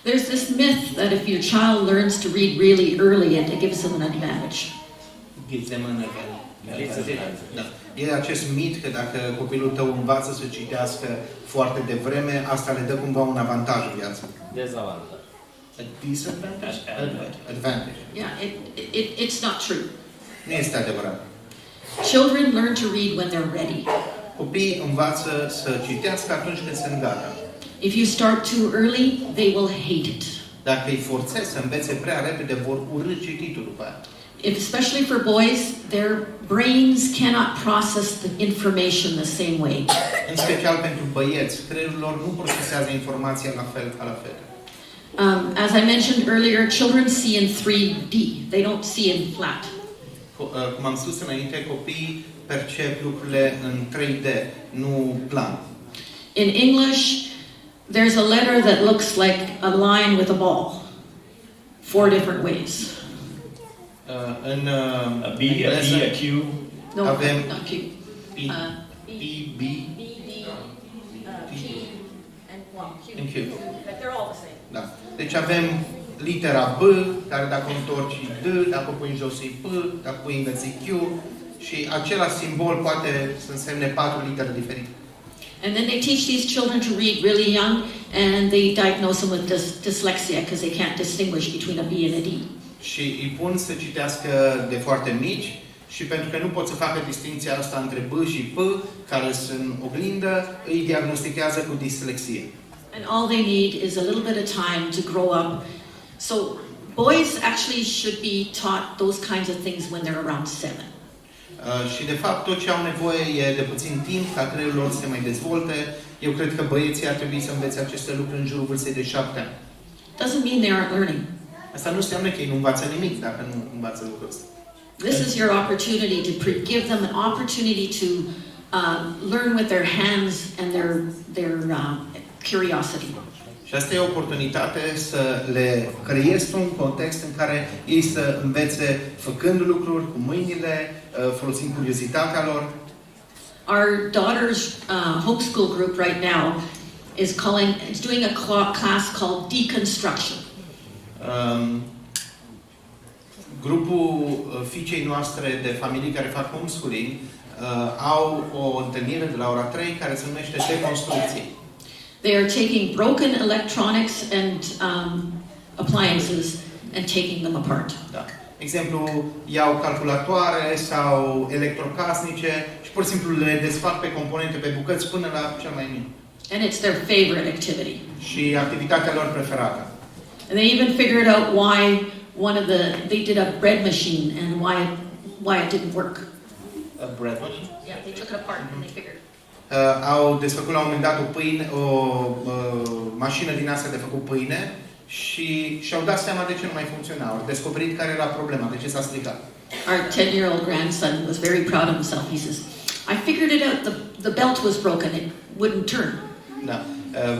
There's this myth that if your child learns to read really early, it gives them an advantage. Gives them an advantage. Da. E acest mit că dacă copilul tău învață să citească foarte devreme, asta le dă cumva un avantaj în viață. Dezavantaj. A disadvantage? Advantage. Yeah, it's not true. Nu este adevărat. Children learn to read when they're ready. Copiii învață să citească atunci când sunt gata. If you start too early, they will hate it. Dacă îi forțezi să învețe prea repede, vor urâ cititul după aia. Especially for boys, their brains cannot process the information the same way. În special pentru băieți, creierul lor nu procesează informația la fel ca la fete. As I mentioned earlier, children see in 3D. They don't see in flat. Cum am spus înainte, copiii percep lucrurile în 3D, nu plan. In English, there's a letter that looks like a line with a ball, 4 different ways. În A B, a B, engleză, a Q. No, Avem not Q. P, B, B, B, D, P, and well, Q. and Q. But they're all the same. Da. Deci avem litera B, care dacă o întorci e D, dacă o pui în jos e P, dacă pui invers e Q și același simbol poate să însemne 4 litere diferite. And then they teach these children to read really young, and they diagnose them with dyslexia because they can't distinguish between a B and a D. Și îi pun să citească de foarte mici și pentru că nu pot să facă distinția asta între B și P, care sunt oglindă, îi diagnostichează cu dislexie. And all they need is a little bit of time to grow up. So boys actually should be taught those kinds of things when they're around 7. Și de fapt tot ce au nevoie e de puțin timp ca creierul lor să se mai dezvolte. Eu cred că băieții ar trebui să învețe aceste lucruri în jurul vârstei de 7 ani. Doesn't mean they aren't learning. Asta nu înseamnă că ei nu învață nimic dacă nu învață lucrul ăsta. This is your opportunity to give them an opportunity to learn with their hands and their curiosity. Și asta e o oportunitate să le creezi un context în care ei să învețe făcând lucruri cu mâinile, folosind curiozitatea lor. Our daughter's homeschool group right now is doing a class called Deconstruction. Grupul fiicei noastre de familii care fac homeschooling au o întâlnire de la ora 3 care se numește Deconstrucție. They are taking broken electronics and appliances and taking them apart. Da. Exemplu, iau calculatoare sau electrocasnice și pur și simplu le desfac pe componente, pe bucăți până la cel mai mic. And it's their favorite activity. Și activitatea lor preferată. And they even figured out why they did a bread machine and why it didn't work. A bread machine? Yeah, they took it apart and they figured. Au desfăcut la un moment dat o mașină din asta de făcut pâine și și-au dat seama de ce nu mai funcționa. Au descoperit care era problema, de ce s-a stricat. Our 10-year-old grandson was very proud of himself. He says, I figured it out. The belt was broken. It wouldn't turn. Da.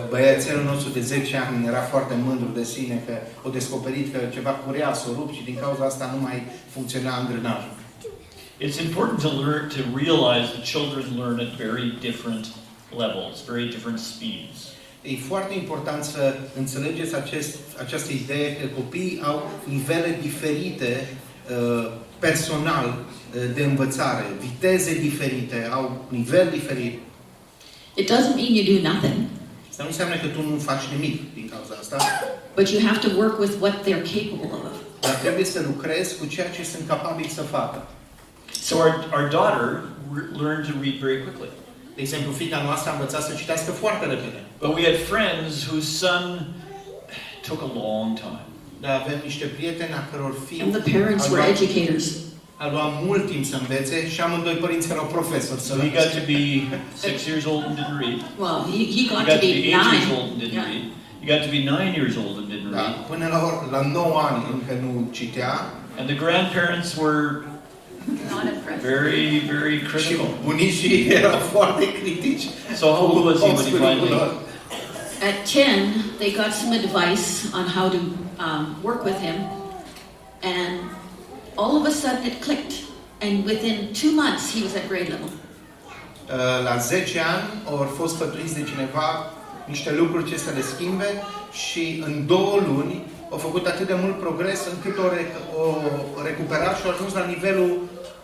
Băiețelul nostru de 10 ani era foarte mândru de sine că a descoperit că ceva curea, s-a rupt și din cauza asta nu mai funcționa îngrenajul. It's important to realize that children learn at very different levels, very different speeds. E foarte important să înțelegeți această idee că copiii au nivele diferite personal de învățare, viteze diferite, au nivel diferit. It doesn't mean you do nothing. Asta nu înseamnă că tu nu faci nimic din cauza asta. But you have to work with what they're capable of. Dar trebuie să lucrezi cu ceea ce sunt capabili să facă. So our daughter learned to read very quickly. De exemplu, fiica noastră a învățat să citească foarte repede. But we had friends whose son took a long time. Dar avem niște prieteni a căror fiu And the parents were educators. a luat mult timp să învețe și amândoi părinții erau profesori. So he got to be 6 years old and didn't read. Well, he got He to got to be be 8 years 9. old and didn't Yeah. read. He got to be 9 years old and didn't Da, read. până la 9 ani încă nu citea. And the grandparents were Not impressed. very, very Și critical. bunicii erau foarte critici. So how old was he when he finally? At 10, they got some advice on how to work with him, and all of a sudden it clicked. And within 2 months, he was at grade level. La 10 ani au fost sfătuiți de cineva niște lucruri ce să le schimbe și în 2 luni au făcut atât de mult progres încât o recuperat și au ajuns la nivelul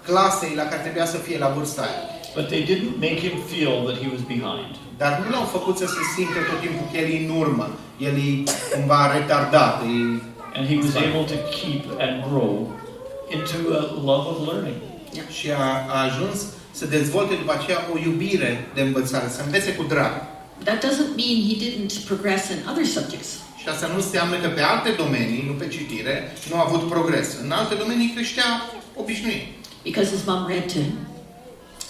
clasei la care trebuia să fie la vârsta aia. But they didn't make him feel that he was behind. Dar nu l-au făcut să se simte tot timpul că el e în urmă. El e cumva retardat. And he was able to keep and grow into a love of learning. Și a ajuns să dezvolte după aceea o iubire de învățare, să învețe cu drag. That doesn't mean he didn't progress in other subjects. Și asta nu înseamnă că pe alte domenii, nu pe citire, nu a avut progres. În alte domenii creștea obișnuit. Because his mom read to him.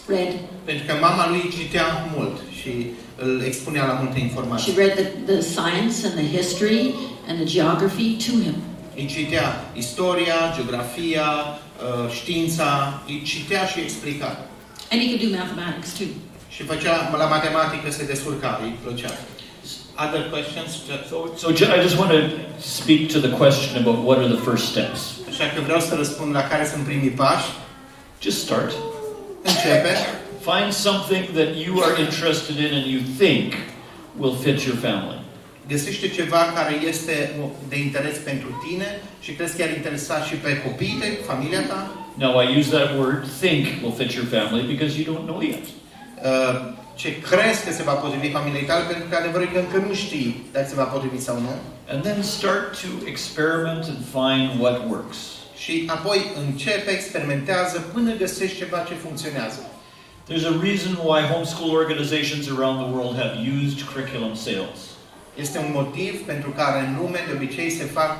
Read. Pentru că mama lui citea mult și îl expunea la multe informații. She read the science and the history and the geography to him. Îi citea istoria, geografia, știința, îi citea și explica. And he could do mathematics too. Și făcea la matematică se descurca, îi plăcea. Other questions? I just want to speak to the question about what are the first steps. Așa că vreau să răspund la care sunt primii pași. Just start. Începe. Find something that you are interested in and you think will fit your family. Găsește ceva care este de interes pentru tine și crezi că ar interesa și pe copiii de familia ta. Now I use that word think will fit your family because you don't know yet. Ce crezi că se va potrivi familiei tale, pentru că adevărul că încă nu știi dacă se va potrivi sau nu. And then start to experiment and find what works. Și apoi începe, experimentează până găsești ceva ce funcționează. There's a reason why homeschool organizations around the world have used curriculum sales. Este un motiv pentru care în lume de obicei se fac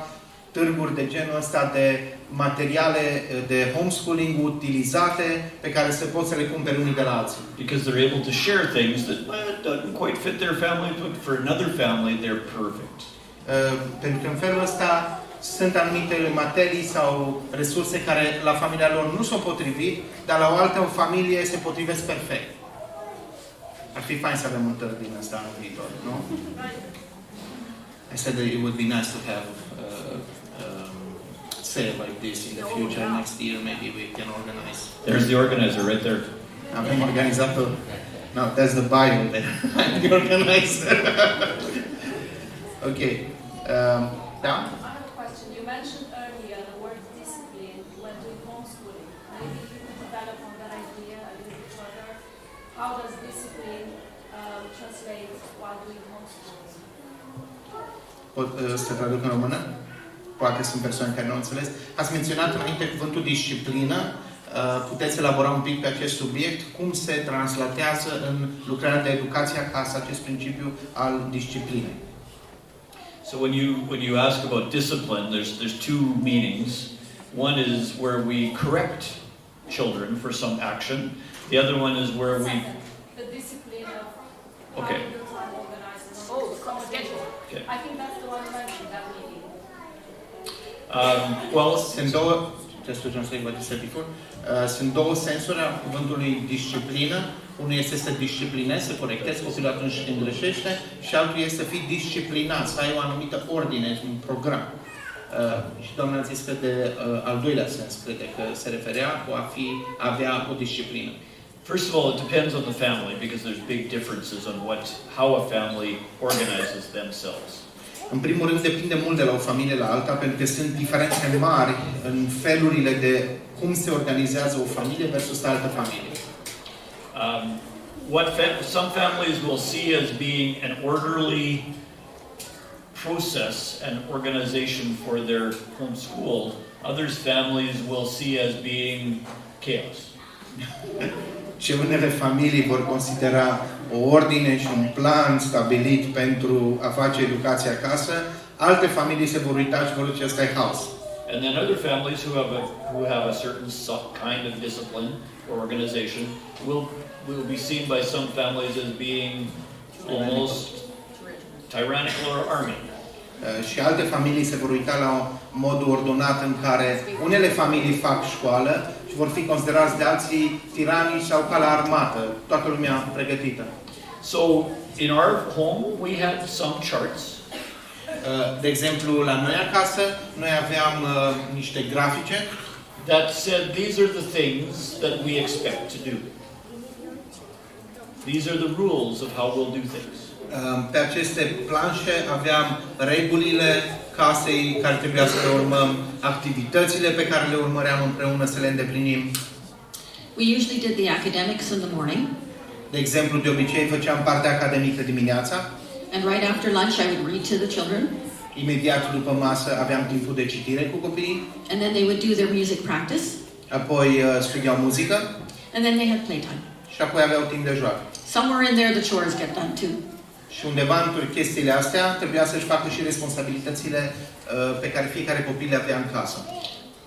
târguri de genul ăsta de materiale de homeschooling utilizate pe care se pot să le cumpere unii de la alții. Because they're able to share things that doesn't quite fit their family, but for another family they're perfect. Pentru că în felul ăsta sunt anumite materii sau resurse care la familia lor nu s-au potrivit, dar la o altă familie se potrivesc perfect. Ar fi fain să avem un târg din ăsta în viitor, nu? I said that it would be nice to have sale like this in the future. Next year maybe we can organize. There's the organizer right there. Avem organizator. No, that's the buyer there. I'm the organizer. Okay. Da? I have a question. You mentioned earlier the word discipline when doing homeschooling. Maybe you could develop on that idea a little bit further. How does discipline translate while doing homeschooling? Pot să traduc în română? Poate sunt persoane care nu au înțeles. Ați menționat înainte cuvântul disciplină. Puteți elabora un pic pe acest subiect? Cum se translatează în lucrarea de educație acasă acest principiu al disciplinei? So when you ask about discipline, there's two meanings. One is where we correct children for some action. The other one is where we The discipline of Okay. having the time organized. Schedule. Okay. I think that's the one you mentioned, that meaning. Well, Sunt două, just to translate what you said before, sunt două sensuri a cuvântului disciplină. Unul este să disciplinezi, să corectezi copilul atunci când greșește și altul este să fii disciplinat, să ai o anumită ordine, un program. Și doamna a zis că de al doilea sens crede că se referea cu a avea o disciplină. first of all, it depends on the family because there's big differences on how a family organizes themselves. În primul rând depinde mult de la o familie la alta, pentru că sunt diferențe mari în felurile de cum se organizează o familie versus altă familie. Some families will see as being an orderly process and organization for their homeschool. Others families will see as being chaos. Ce unele familii vor considera o ordine și un plan stabilit pentru a face educație acasă, alte familii se vor uita și vor zice asta e haos. And then other families who have a certain kind of discipline or organization will be seen by some families as being almost tyrannical or army. Și alte familii se vor uita la modul ordonat în care unele familii fac școală și vor fi considerați de alții tiranii sau ca la armată, toată lumea pregătită. So in our home we had some charts. De exemplu, la noi acasă, noi aveam niște grafice that said these are the things that we expect to do. These are the rules of how we'll do things. Pe aceste planșe aveam regulile casei care trebuia să le urmăm, activitățile pe care le urmăream împreună să le îndeplinim. We usually did the academics in the morning. De exemplu, de obicei făceam partea academică dimineața. And right after lunch, I would read to the children. Imediat după masă aveam timpul de citire cu copiii. And then they would do their music practice. Apoi studiau muzică. And then they had playtime. Și apoi aveau timp de joacă. Somewhere in there, the chores get done too. Și undeva între chestiile astea trebuia să-și facă și responsabilitățile pe care fiecare copil le avea în casă.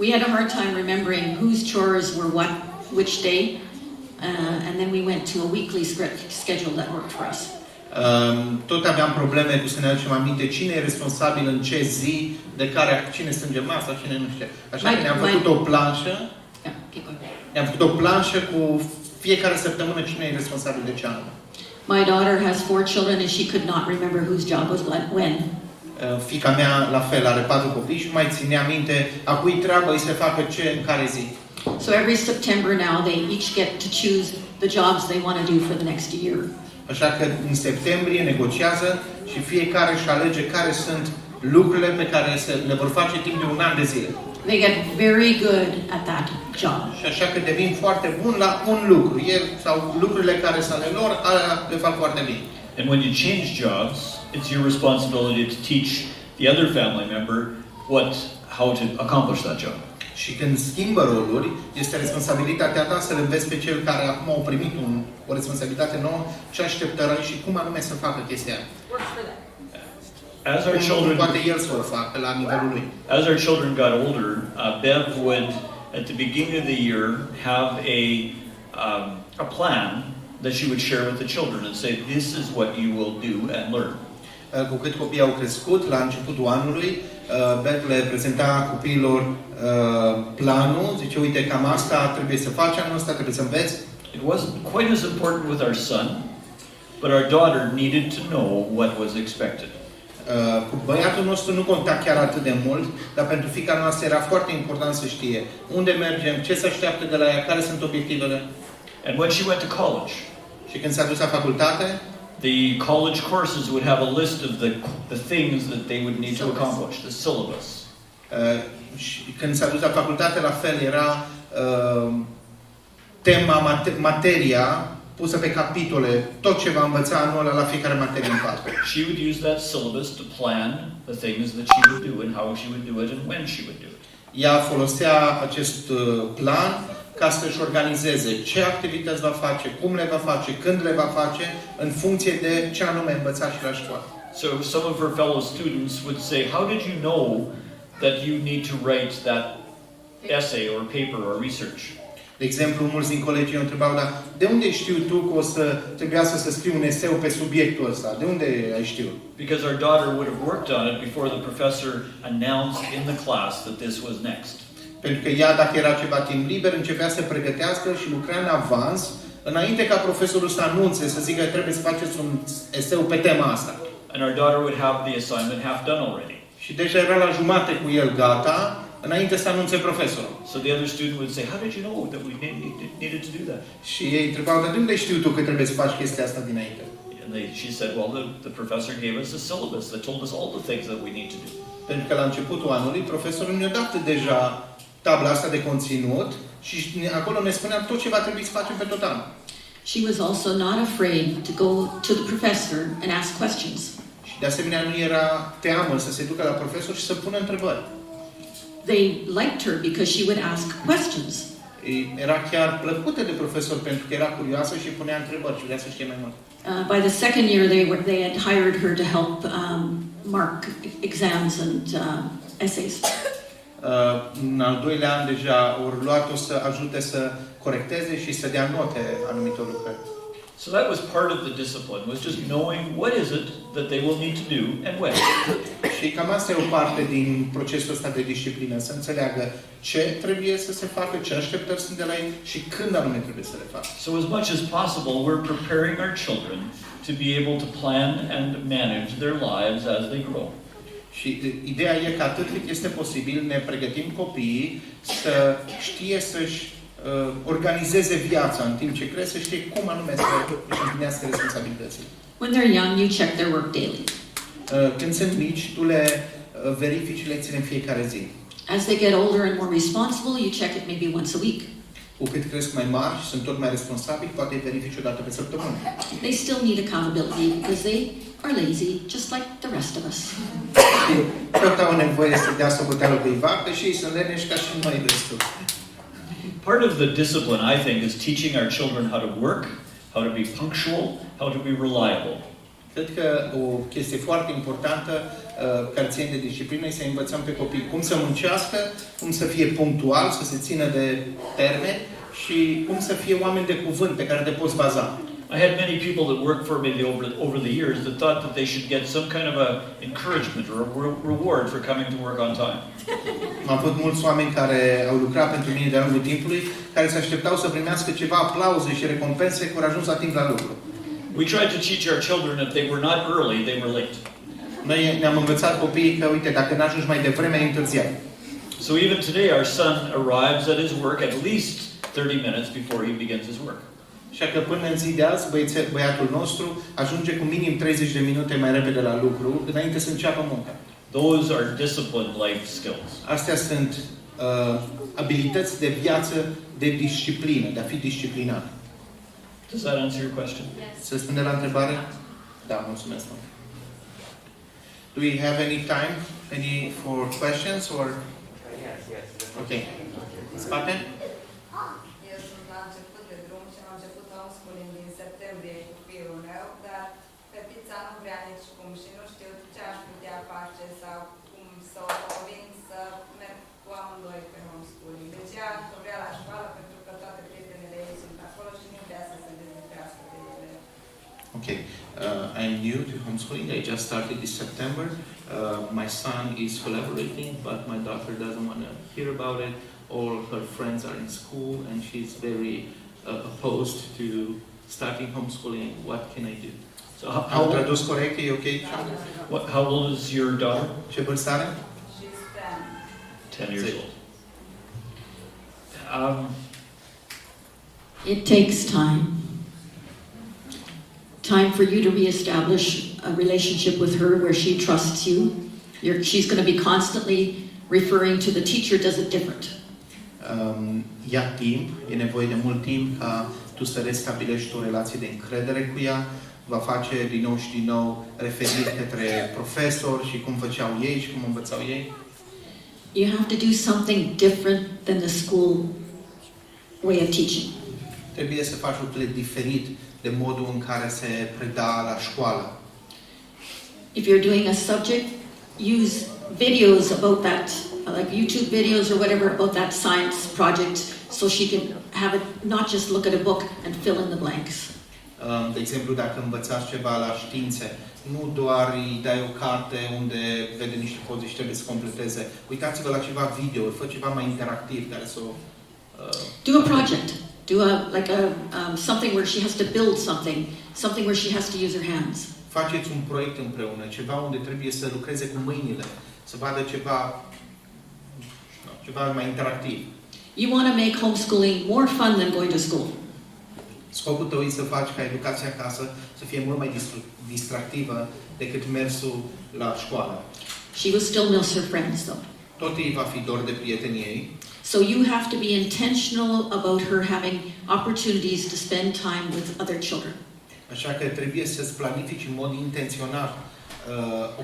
We had a hard time remembering whose chores were what, which day, and then we went to a weekly schedule that worked for us. Tot aveam probleme cu să ne aducem aminte cine e responsabil în ce zi, de care cine strânge masa, cine nu știe. Așa că ne-am făcut o planșă. Ne-am făcut o planșă cu fiecare săptămână cine e responsabil de ce anume. My daughter has 4 children and she could not remember whose job was when. Fiica mea, la fel, are 4 copii și nu mai ținea minte a cui treabă îi se facă ce în care zi. So every September now they each get to choose the jobs they want to do for the next year. Așa că în septembrie negociază și fiecare își alege care sunt lucrurile pe care le vor face timp de un an de zile. They get very good at that job. Și așa că devin foarte buni la un lucru. El sau lucrurile care sunt ale lor, alea le fac foarte bine. And when you change jobs, it's your responsibility to teach the other family member how to accomplish that job. Și când schimbă roluri, este responsabilitatea ta să-l înveți pe cel care acum au primit o responsabilitate nouă, ce așteptări și cum anume să facă chestia. As our children, poate el să o facă la nivelul lui. As our children got older, Bev would, at the beginning of the year, have a plan that she would share with the children and say, this is what you will do and learn. Cu cât copiii au crescut, la începutul anului, Bev le prezenta copiilor planul, zice, uite, cam asta trebuie să faci anul ăsta, trebuie să înveți. It wasn't quite as important with our son, but our daughter needed to know what was expected. Cu băiatul nostru nu conta chiar atât de mult, dar pentru fiica noastră era foarte important să știe unde mergem, ce se așteaptă de la ea, care sunt obiectivele. And when she went to college, și când s-a dus la facultate, the college courses would have a list of the things that they would need to accomplish, the syllabus. Și când s-a dus la facultate, la fel, era materia pusă pe capitole, tot ce va învăța anul ăla la fiecare materie în parte. She would use that syllabus to plan the things that she would do and how she would do it and when she would do it. Ea folosea acest plan ca să-și organizeze ce activități va face, cum le va face, când le va face, în funcție de ce anume învăța și la școală. So some of her fellow students would say, how did you know that you need to write that essay or paper or research? De exemplu, mulți din colegii îi întrebau, dar de unde știu tu că o să trebuiască să scriu un eseu pe subiectul ăsta? De unde ai știut? Because our daughter would have worked on it before the professor announced in the class that this was next. Pentru că ea, dacă era ceva timp liber, începea să pregătească și lucra în avans, înainte ca profesorul să anunțe, să zică că trebuie să faceți un eseu pe tema asta. And our daughter would have the assignment half done already. Și deja era la jumate cu el gata, înainte să anunțe profesorul. So the other student would say, how did you know that we needed to do that? Și ei întrebau, dar de unde știu tu că trebuie să faci chestia asta dinainte? And she said, well, the professor gave us a syllabus that told us all the things that we need to do. Pentru că la începutul anului, profesorul ne-a dat deja tabla asta de conținut și acolo ne spunea tot ce va trebui să facem pe tot anul. She was also not afraid to go to the professor and ask questions. Și de asemenea nu era teamă să se ducă la profesor și să pună întrebări. They liked her because she would ask questions. Era chiar plăcută de profesor pentru că era curioasă și punea întrebări și vrea să știe mai mult. By the second year, they had hired her to help mark exams and essays. În al doilea an deja ori luat-o să ajute să corecteze și să dea note anumitor lucruri. So that was part of the discipline, was just knowing what is it that they will need to do and when. Și cam asta e o parte din procesul ăsta de disciplină, să înțeleagă ce trebuie să se facă, ce așteptări sunt de la ei și când anume trebuie să le facă. So as much as possible, we're preparing our children to be able to plan and manage their lives as they grow. Și ideea e că atât cât este posibil ne pregătim copiii să știe să-și organizeze viața în timp ce cresc, să știe cum anume să își împlinească responsabilitățile. When they're young, you check their work daily. Când sunt mici, tu le verifici lecțiile în fiecare zi. As they get older and more responsible, you check it maybe once a week. Cu cât cresc mai mari și sunt tot mai responsabili, poate îi verifici o dată pe săptămână. They still need accountability because they are lazy, just like the rest of us. Tot au nevoie să dea socoteală cuiva, că și ei sunt leneși ca și noi restul. Part of the discipline, I think, is teaching our children how to work, how to be punctual, how to be reliable. Cred că o chestie foarte importantă care ține de disciplină e să învățăm pe copii cum să muncească, cum să fie punctual, să se țină de termeni și cum să fie oameni de cuvânt pe care te poți baza. I had many people that worked for me over the years that thought that they should get some kind of a encouragement or a reward for coming to work on time. Am avut mulți oameni care au lucrat pentru mine de-a lungul timpului, care se așteptau să primească ceva aplauze și recompense că au ajuns la timp la lucru. We tried to teach our children if they were not early, they were late. Noi ne-am învățat copiii că, uite, dacă n-ajungi mai devreme, ai întârziat. So even today, our son arrives at his work at least 30 minutes before he begins his work. Așa că până în zi de azi, băiatul nostru ajunge cu minim 30 de minute mai repede la lucru, înainte să înceapă munca. Those are disciplined life skills. Astea sunt abilități de viață, de disciplină, de a fi disciplinat. Does that answer your question? Yes. Se răspunde la întrebare? Da, mulțumesc. Do we have any time for questions or? Yes. Okay. Spate? Eu sunt la început de drum și am început homeschooling din septembrie cu fiul meu, dar fetița nu vrea nici cum și nu știu ce aș putea face sau cum să o convins să merg cu amândoi pe homeschooling. Deci ea vrea la școală pentru că toate prietenele ei sunt acolo și nu vrea să se dezlipească de ele. Okay. I'm new to homeschooling. I just started this September. My son is collaborating, but my daughter doesn't want to hear about it. All her friends are in school, and she's very opposed to starting homeschooling. What can I do? So Am tradus corect? E ok? how old is your daughter? Ce vârstă are? She's 10. 10 years old. It takes time. Time for you to reestablish a relationship with her where she trusts you. She's going to be constantly referring to the teacher does it different. Ia timp, e nevoie de mult timp ca tu să restabilești o relație de încredere cu ea, va face din nou și din nou referiri către profesori și cum făceau ei și cum învățau ei. You have to do something different than the school way of teaching. Trebuie să faci lucrurile diferit de modul în care se preda la școală. If you're doing a subject, use videos about that, like YouTube videos or whatever about that science project, so she can have it, not just look at a book and fill in the blanks. De exemplu, dacă învățați ceva la științe, nu doar îi dai o carte unde vede niște poze și trebuie să completeze. Uitați-vă la ceva video, fă ceva mai interactiv care să o... Do a project. Do something where she has to build something where she has to use her hands. Faceți un proiect împreună, ceva unde trebuie să lucreze cu mâinile, să vadă ceva mai interactiv. You want to make homeschooling more fun than going to school. Scopul tău e să faci ca educația acasă să fie mult mai distractivă decât mersul la școală. She will still miss her friends though. Tot ei va fi dor de prietenii ei. So you have to be intentional about her having opportunities to spend time with other children. Așa că trebuie să-ți planifici în mod intenționat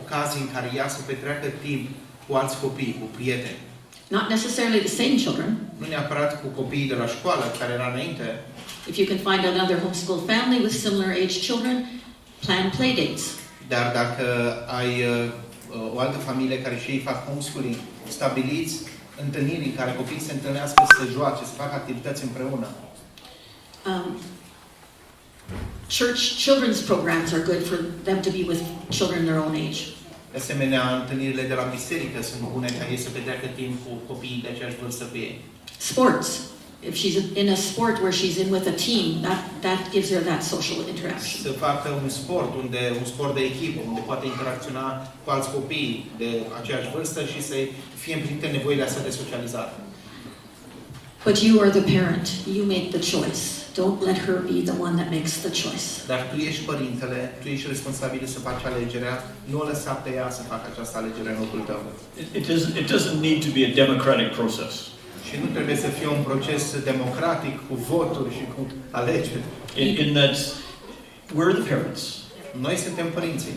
ocazii în care ea să petreacă timp cu alți copii, cu prieteni. Not necessarily the same children. Nu neapărat cu copiii de la școală, care era înainte. If you can find another homeschool family with similar age children, plan play dates. Dar dacă ai o altă familie care și ei fac homeschooling, stabiliți întâlniri în care copiii se întâlnească să se joace, să facă activități împreună. Church children's programs are good for them to be with children their own age. De asemenea, întâlnirile de la biserică sunt bune ca ei să petreacă timp cu copiii de aceeași vârstă cu ei. Sports. If she's in a sport where she's in with a team, that gives her that social interaction. Să facă un sport de echipă, unde poate interacționa cu alți copii de aceeași vârstă și să fie împlinite nevoile astea de socializare. But you are the parent. You make the choice. Don't let her be the one that makes the choice. Dar tu ești părintele, tu ești responsabil să faci alegerea, nu o lăsa pe ea să facă această alegere în locul tău. It doesn't need to be a democratic process. Și nu trebuie să fie un proces democratic cu voturi și cu alegeri. In that we're the parents. Noi suntem părinții.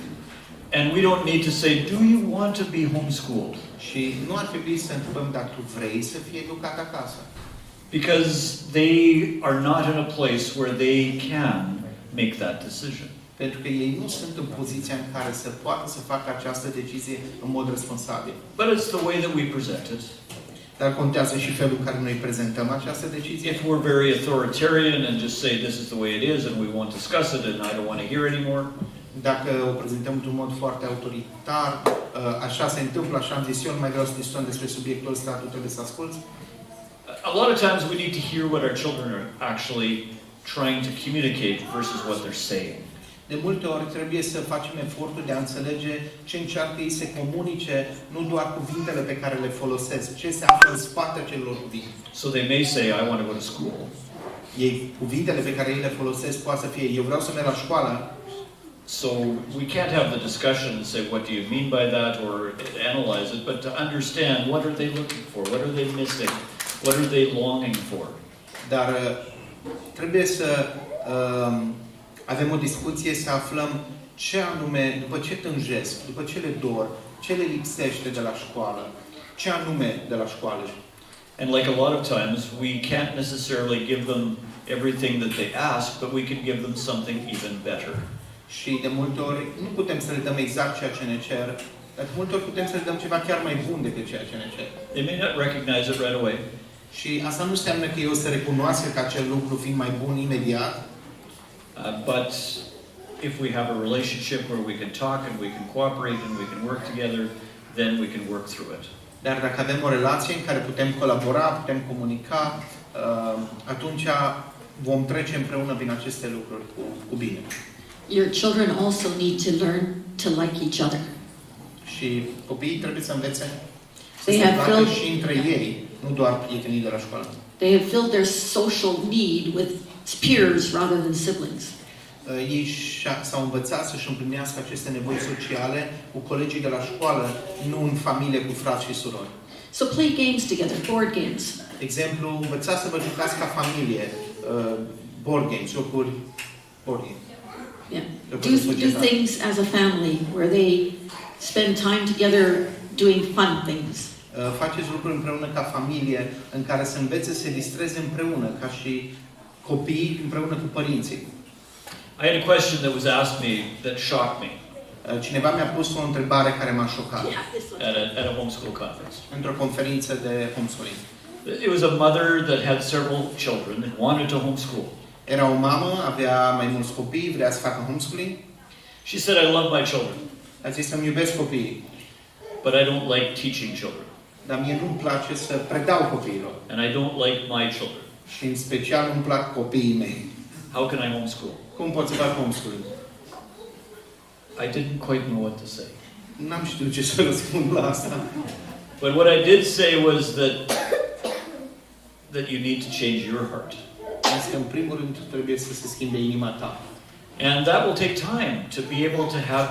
And we don't need to say, do you want to be homeschooled? Și nu ar trebui să întrebăm dacă tu vrei să fii educat acasă. Because they are not in a place where they can make that decision. Pentru că ei nu sunt în poziția în care să poată să facă această decizie în mod responsabil. But it's the way that we present it. Dar contează și felul în care noi prezentăm această decizie. If we're very authoritarian and just say this is the way it is and we won't discuss it and I don't want to hear anymore. Dacă o prezentăm într-un mod foarte autoritar, așa se întâmplă, așa am zis eu, nu mai vreau să discutăm despre subiectul ăsta, tu trebuie să asculți. A lot of times we need to hear what our children are actually trying to communicate versus what they're saying. De multe ori trebuie să facem efortul de a înțelege ce încearcă ei să comunice, nu doar cuvintele pe care le folosesc, ce se află în spatele acelor cuvinte. So they may say, I want to go to school. Ei, cuvintele pe care ei le folosesc poate să fie, eu vreau să merg la școală. So we can't have the discussion and say, what do you mean by that, or analyze it, but to understand what are they looking for, what are they missing, what are they longing for. Dar trebuie să avem o discuție, să aflăm ce anume, după ce tânjesc, după ce le dor, ce le lipsește de la școală, ce anume de la școală. And like a lot of times, we can't necessarily give them everything that they ask, but we can give them something even better. Și de multe ori nu putem să le dăm exact ceea ce ne cer, dar de multe ori putem să le dăm ceva chiar mai bun decât ceea ce ne cer. They may not recognize it right away. Și asta nu înseamnă că eu să recunoască că acel lucru fiind mai bun imediat, But if we have a relationship where we can talk and we can cooperate and we can work together, then we can work through it. dar dacă avem o relație în care putem colabora, putem comunica, atunci vom trece împreună prin aceste lucruri cu bine. Your children also need to learn to like each other. Și copiii trebuie să învețe să They se have placă filled- și între ei, nu doar prietenii de la școală. They have filled their social need with peers rather than siblings. Ei s-au învățat să-și împlinească aceste nevoi sociale cu colegii de la școală, nu în familie cu frați și surori. So play games together, board games. De exemplu, învățați să vă jucați ca familie, board games, jocuri board game. Yeah. Jocuri de Do societate. things as a family where they spend time together doing fun things. Faceți lucruri împreună ca familie, în care să învețe să se distreze împreună, ca și copiii împreună cu părinții. I had a question that was asked me that shocked me Cineva mi-a pus o întrebare care m-a șocat at a homeschool conference. într-o conferință de homeschooling. It was a mother that had several children and wanted to homeschool. Era o mamă, avea mai mulți copii, vrea să facă homeschooling. She said, I love my children, A zis să-mi iubesc copiii, but I don't like teaching children, dar mie nu-mi place să predau copiilor. and I don't like my children. Și în special nu-mi plac copiii mei. How can I homeschool? Cum pot să fac homeschooling? I didn't quite know what to say. N-am știut ce să răspund la asta. But what I did say was that you need to change your heart. Am zis că în primul rând trebuie să se schimbe inima ta. And that will take time to be able to have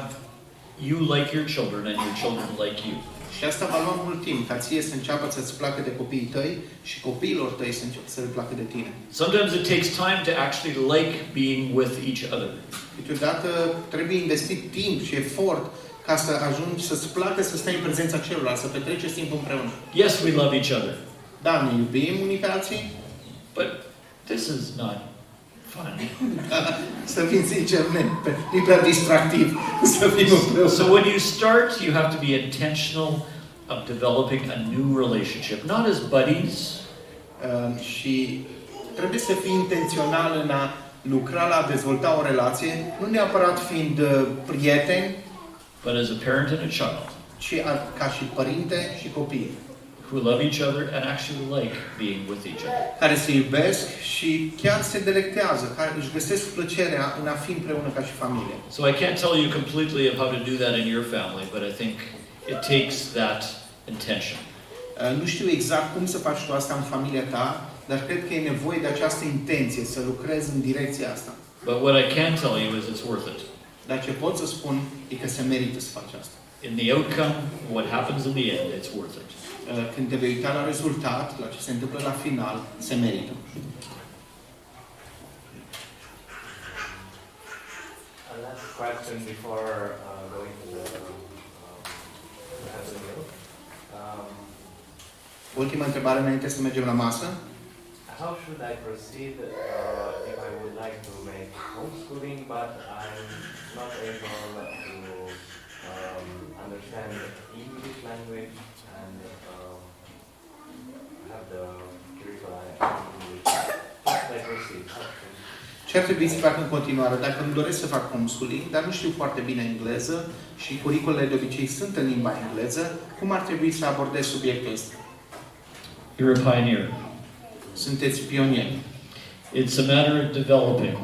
you like your children and your children like you. Și asta va lua mult timp, ca ție să înceapă să-ți placă de copiii tăi și copiilor tăi să le placă de tine. Sometimes it takes time to actually like being with each other. Câteodată trebuie investit timp și efort ca să ajungi să-ți placă să stai în prezența celorlalți, să petreceți timp împreună. Yes, we love each other, Da, ne iubim unii pe alții, but this is not fun. să fim sinceri, nu e prea distractiv să fim împreună. So when you start, you have to be intentional of developing a new relationship, not as buddies, Și trebuie să fii intențional în a lucra la a dezvolta o relație, nu neapărat fiind prieteni, but as a parent and a child ci ca și părinte și copii, who love each other and actually like being with each other. care se iubesc și chiar se delectează, care își găsesc plăcerea în a fi împreună ca și familie. So I can't tell you completely of how to do that in your family, but I think it takes that intention. Nu știu exact cum să faci tu asta în familia ta, dar cred că e nevoie de această intenție, să lucrezi în direcția asta. But what I can tell you is it's worth it. Dar ce pot să spun e că se merită să faci asta. In the outcome, what happens in the end, it's worth it. Când te vei uita la rezultat, la ce se întâmplă la final, se merită. A last question before going to the meal. Ultima întrebare înainte să mergem la masă. How should I proceed if I would like to make homeschooling, but I'm not able to understand English language and have the curricula in English? How should I proceed? Ce ar trebui să fac în continuare? Dacă îmi doresc să fac homeschooling, dar nu știu foarte bine engleză și curiculele de obicei sunt în limba engleză, cum ar trebui să abordez subiectul ăsta? You're a pioneer. Sunteți pionieri. It's a matter of developing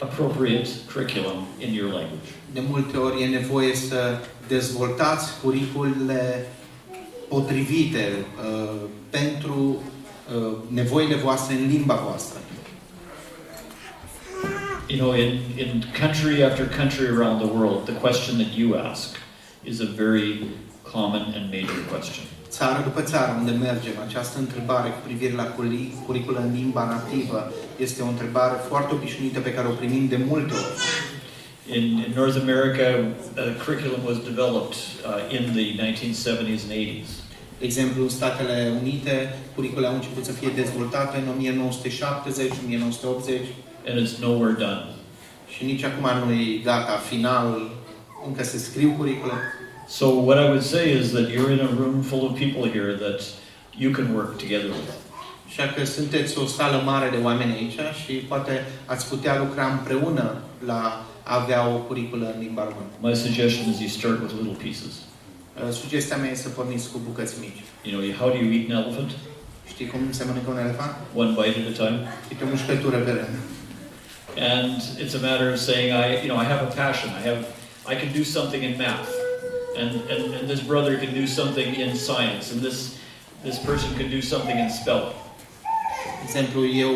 appropriate curriculum in your language. De multe ori e nevoie să dezvoltați curiculele potrivite pentru nevoile voastre în limba voastră. You know, in country after country around the world, the question that you ask is a very common and major question. Țară după țară unde mergem, această întrebare cu privire la curiculă în limba nativă este o întrebare foarte obișnuită pe care o primim de multe ori. In North America, curriculum was developed in the 1970s and 80s. De exemplu, în Statele Unite, curiculele au început să fie dezvoltate în 1970, 1980. And it's nowhere done. Și nici acum nu e gata, final, încă se scriu curicule. So what I would say is that you're in a room full of people here that you can work together with. Așa că sunteți o sală mare de oameni aici și poate ați putea lucra împreună la a avea o curiculă în limba română. My suggestion is you start with little pieces. Sugestia mea e să porniți cu bucăți mici. You know, how do you eat an elephant? Știi cum se mănâncă un elefant? One bite at a time. Câte o mușcătură pe rând. And it's a matter of saying, I have a passion. I can do something in math, and this brother can do something in science, and this person can do something in spelling. De exemplu, eu,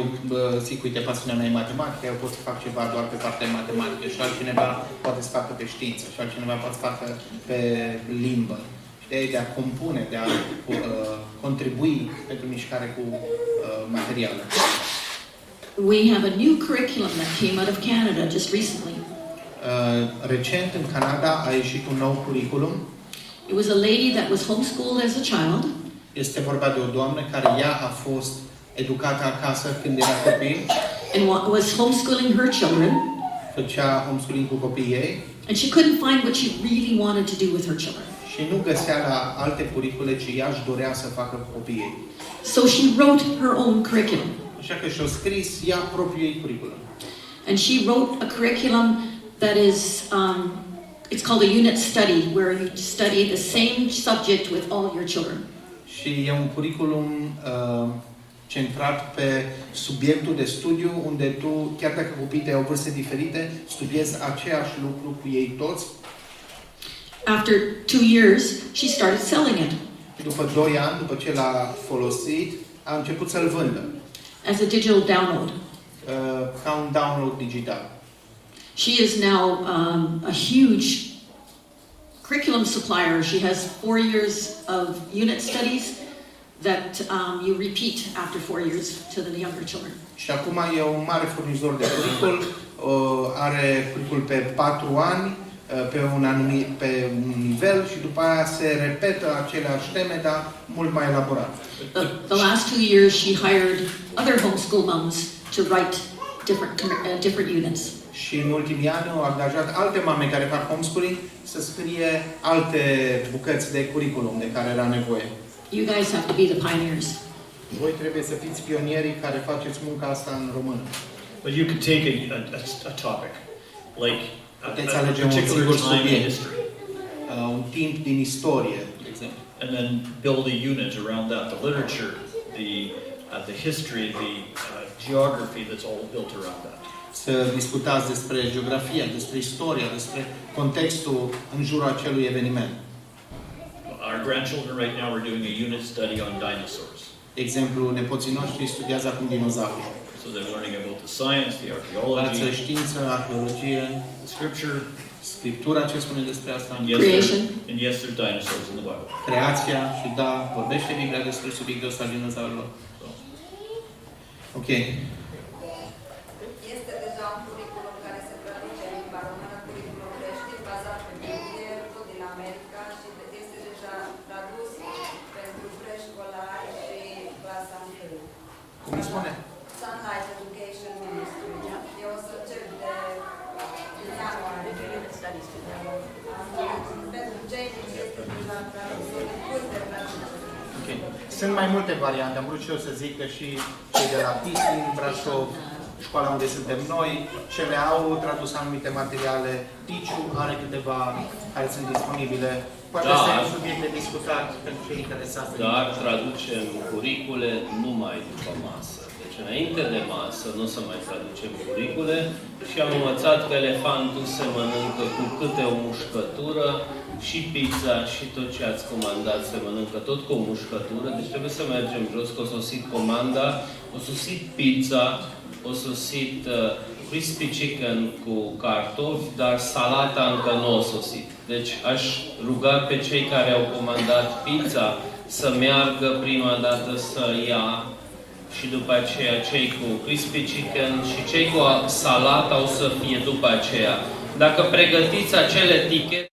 zic, uite, pasiunea mea e matematică, eu pot să fac ceva doar pe partea matematică și altcineva poate să facă pe știință și altcineva poate să facă pe limbă. Și de a compune, de a contribui pentru mișcare cu materiale. We have a new curriculum that came out of Canada just recently. Recent în Canada a ieșit un nou curriculum. It was a lady that was homeschooled as a child. Este vorba de o doamnă care ea a fost educată acasă când era copil. And was homeschooling her children. Făcea homeschooling cu copiii ei. And she couldn't find what she really wanted to do with her children. Și nu găsea la alte curicule ce ea își dorea să facă cu copiii ei. So she wrote her own curriculum. Așa că și-a scris ea propriul ei curriculum. And she wrote a curriculum that is, it's called a unit study, where you study the same subject with all your children. Și e un curriculum centrat pe subiectul de studiu, unde tu, chiar dacă copiii tăi au vârste diferite, studiezi aceeași lucru cu ei toți. After 2 years, she started selling it. Și după 2 ani, după ce l-a folosit, a început să-l vândă. As a digital download. Ca un download digital. She is now a huge curriculum supplier. She has 4 years of unit studies that you repeat after 4 years to the younger children. Și acum e un mare furnizor de curricul, are curricul pe 4 ani, pe un nivel și după aia se repetă aceleași teme, dar mult mai elaborat. The last 2 years she hired other homeschool moms to write different units. Și în ultimii ani au angajat alte mame care fac homeschooling să scrie alte bucăți de curriculum de care era nevoie. You guys have to be the pioneers. Voi trebuie să fiți pionierii care faceți munca asta în română. But you could take a topic, like a particular time in history. Un timp din istorie, de exemplu. And then build a unit around that, the literature, the history, the geography that's all built around that. Să discutați despre geografia, despre istoria, despre contextul în jurul acelui eveniment. Our grandchildren right now are doing a unit study on dinosaurs. De exemplu, nepoții noștri studiază acum dinozauri. So they're learning about the science, the archaeology, știință, arheologie, the scripture, scriptura ce spune despre asta, Creation. And yes, there's dinosaurs in the Bible. Creația și da, vorbește Biblia despre subiectul ăsta dinozaurilor. Ok. Este deja un curriculum care se traduce în limba română, curriculum creștin bazat pe Biblie, tot din America și este deja tradus pentru preșcolari și clasa 1. Cum îi spune? Sunlight Education Ministry. Eu o să cer de ianuarie. Pentru cei ce este deja tradus, multe Okay. Sunt mai multe variante. Am vrut și eu să zic că și cei de la Tisling, Brașov, școala unde suntem noi, cele au tradus anumite materiale. Ticiu are câteva care sunt disponibile. Poate să e un subiect de discutat pentru cei interesați. Dar traducem curicule numai după masă. Deci Deci înainte de masă nu o să mai traducem curicule și am învățat că elefantul se mănâncă cu câte o mușcătură și pizza și tot ce ați comandat se mănâncă tot cu o mușcătură. Deci trebuie să mergem jos, că o sosit comanda, o sosit pizza, o sosit crispy chicken cu cartofi, dar salata încă nu a sosit. Deci aș ruga pe cei care au comandat pizza să meargă prima dată să ia și după aceea cei cu crispy chicken și cei cu salata o să fie după aceea. Dacă pregătiți acele tichete,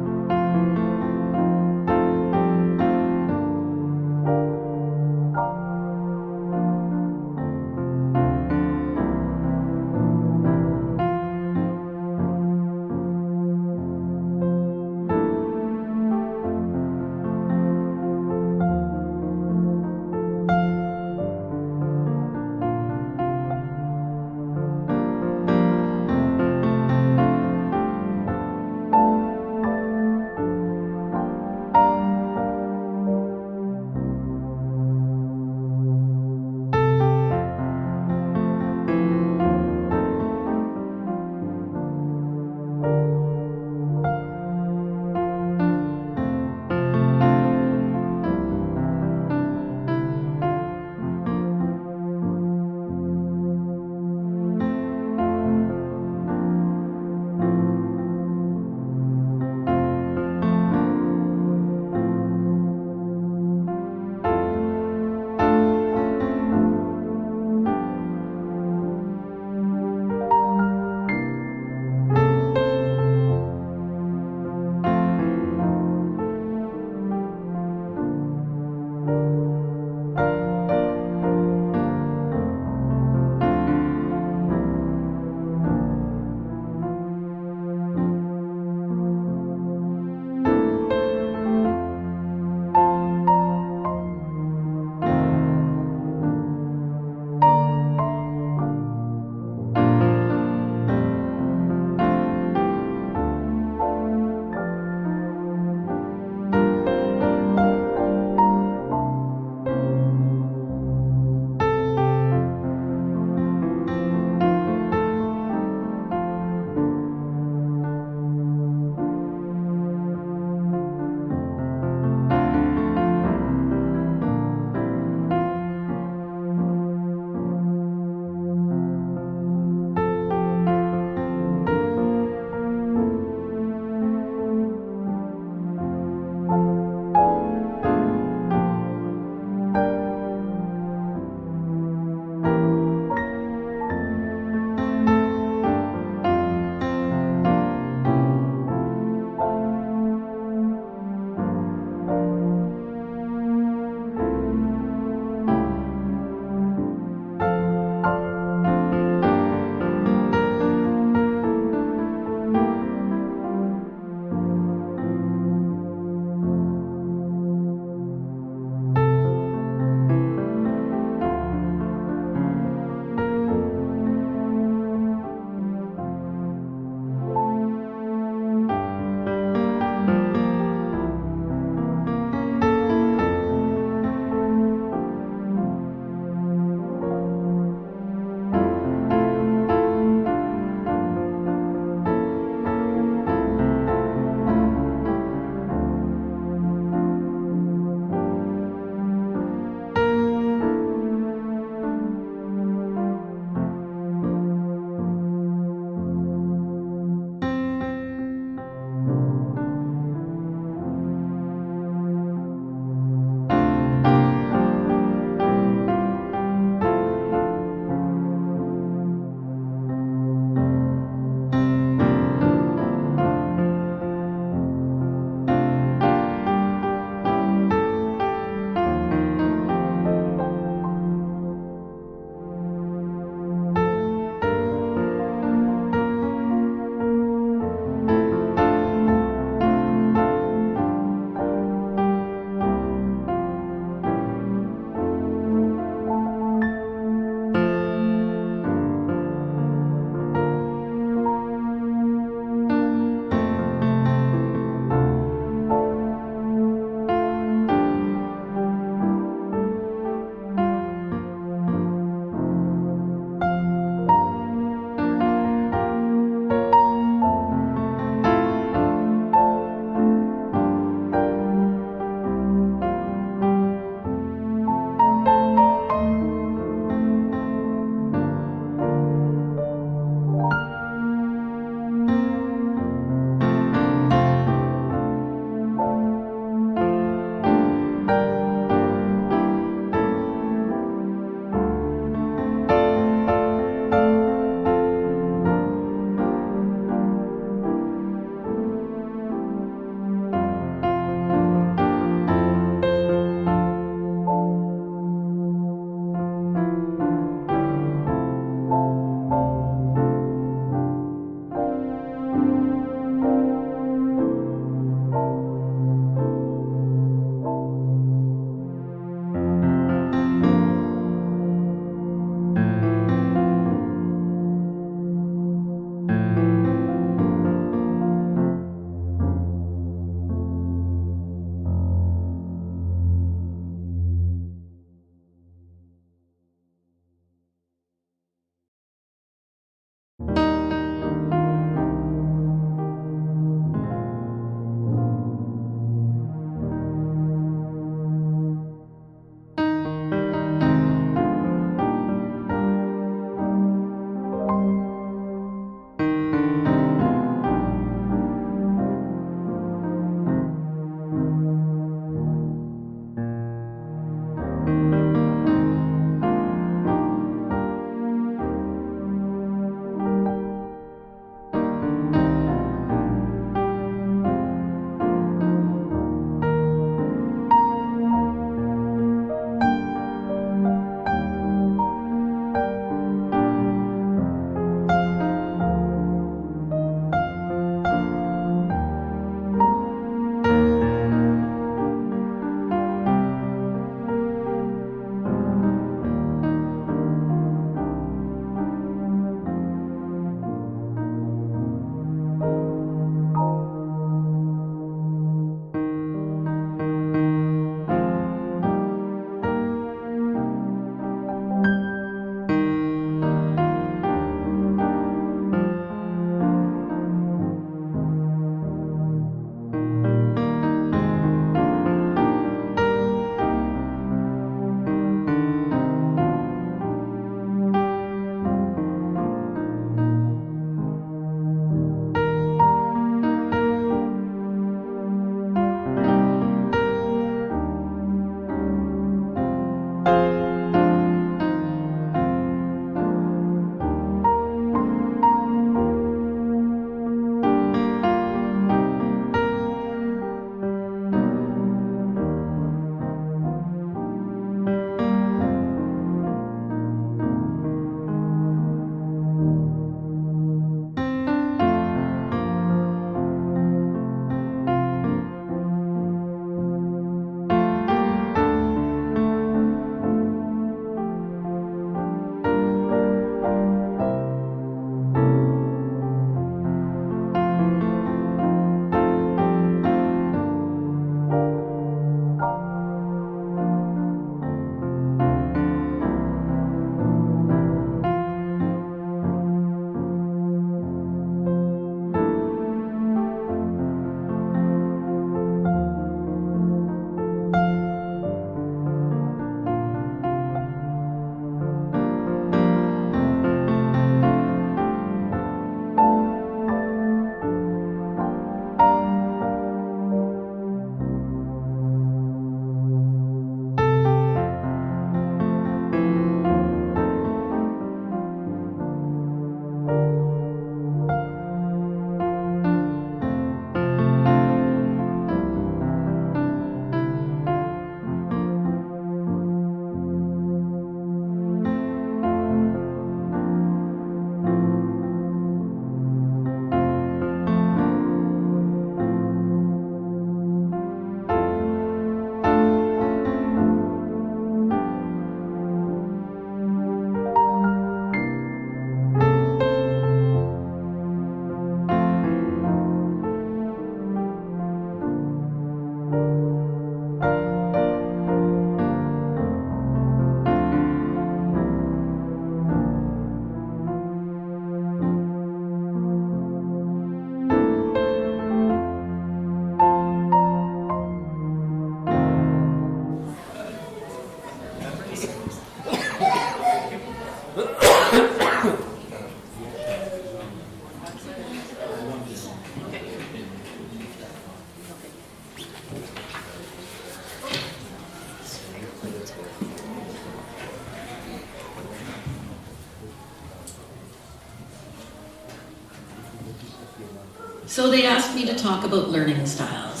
So they asked me to talk about learning styles.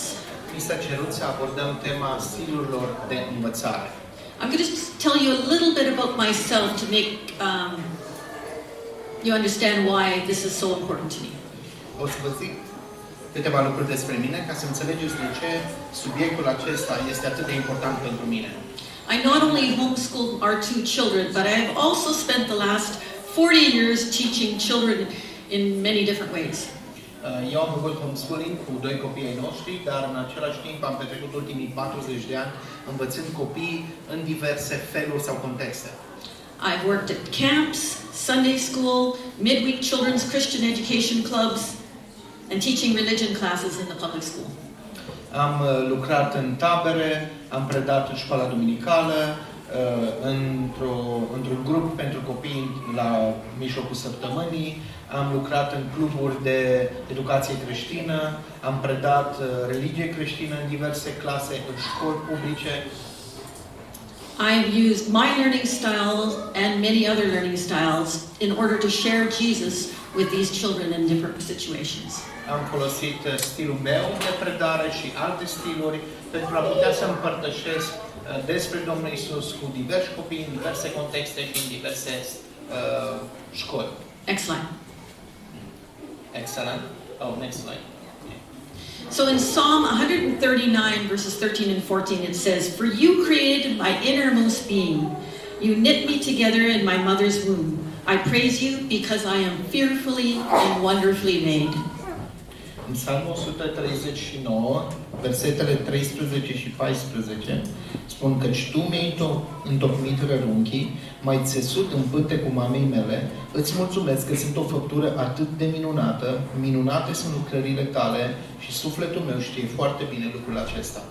Mi s-a cerut să abordăm tema stilurilor de învățare. I'm going to tell you a little bit about myself to make you understand why this is so important to me. O să vă zic câteva lucruri despre mine ca să înțelegeți de ce subiectul acesta este atât de important pentru mine. I not only homeschool our two children, but I have also spent the last 40 years teaching children in many different ways. Eu am făcut homeschooling cu doi copii ai noștri, dar în același timp am petrecut ultimii 40 de ani învățând copii în diverse feluri sau contexte. I've worked at camps, Sunday school, midweek children's Christian education clubs, and teaching religion classes in the public school. Am lucrat în tabere, am predat în școala duminicală, într-un grup pentru copii la mijlocul săptămânii, am lucrat în cluburi de educație creștină, am predat religie creștină în diverse clase, în școli publice. I've used my learning style and many other learning styles in order to share Jesus with these children in different situations. Am folosit stilul meu de predare și alte stiluri pentru a putea să împărtășesc despre Domnul Isus cu diversi copii în diverse contexte și în diverse școli. Excellent. Excellent. Oh, next slide. So in Psalm 139, verses 13 and 14, it says, "For you created my innermost being. You knit me together in my mother's womb. I praise you because I am fearfully and wonderfully made." În Psalmul 139, versetele 13 și 14, spun căci Tu mi-ai întocmit rărunchii, m-ai țesut în pântecul mamei mele, îți mulțumesc că sunt o făptură atât de minunată, minunate sunt lucrările Tale și sufletul meu știe foarte bine lucrul acesta.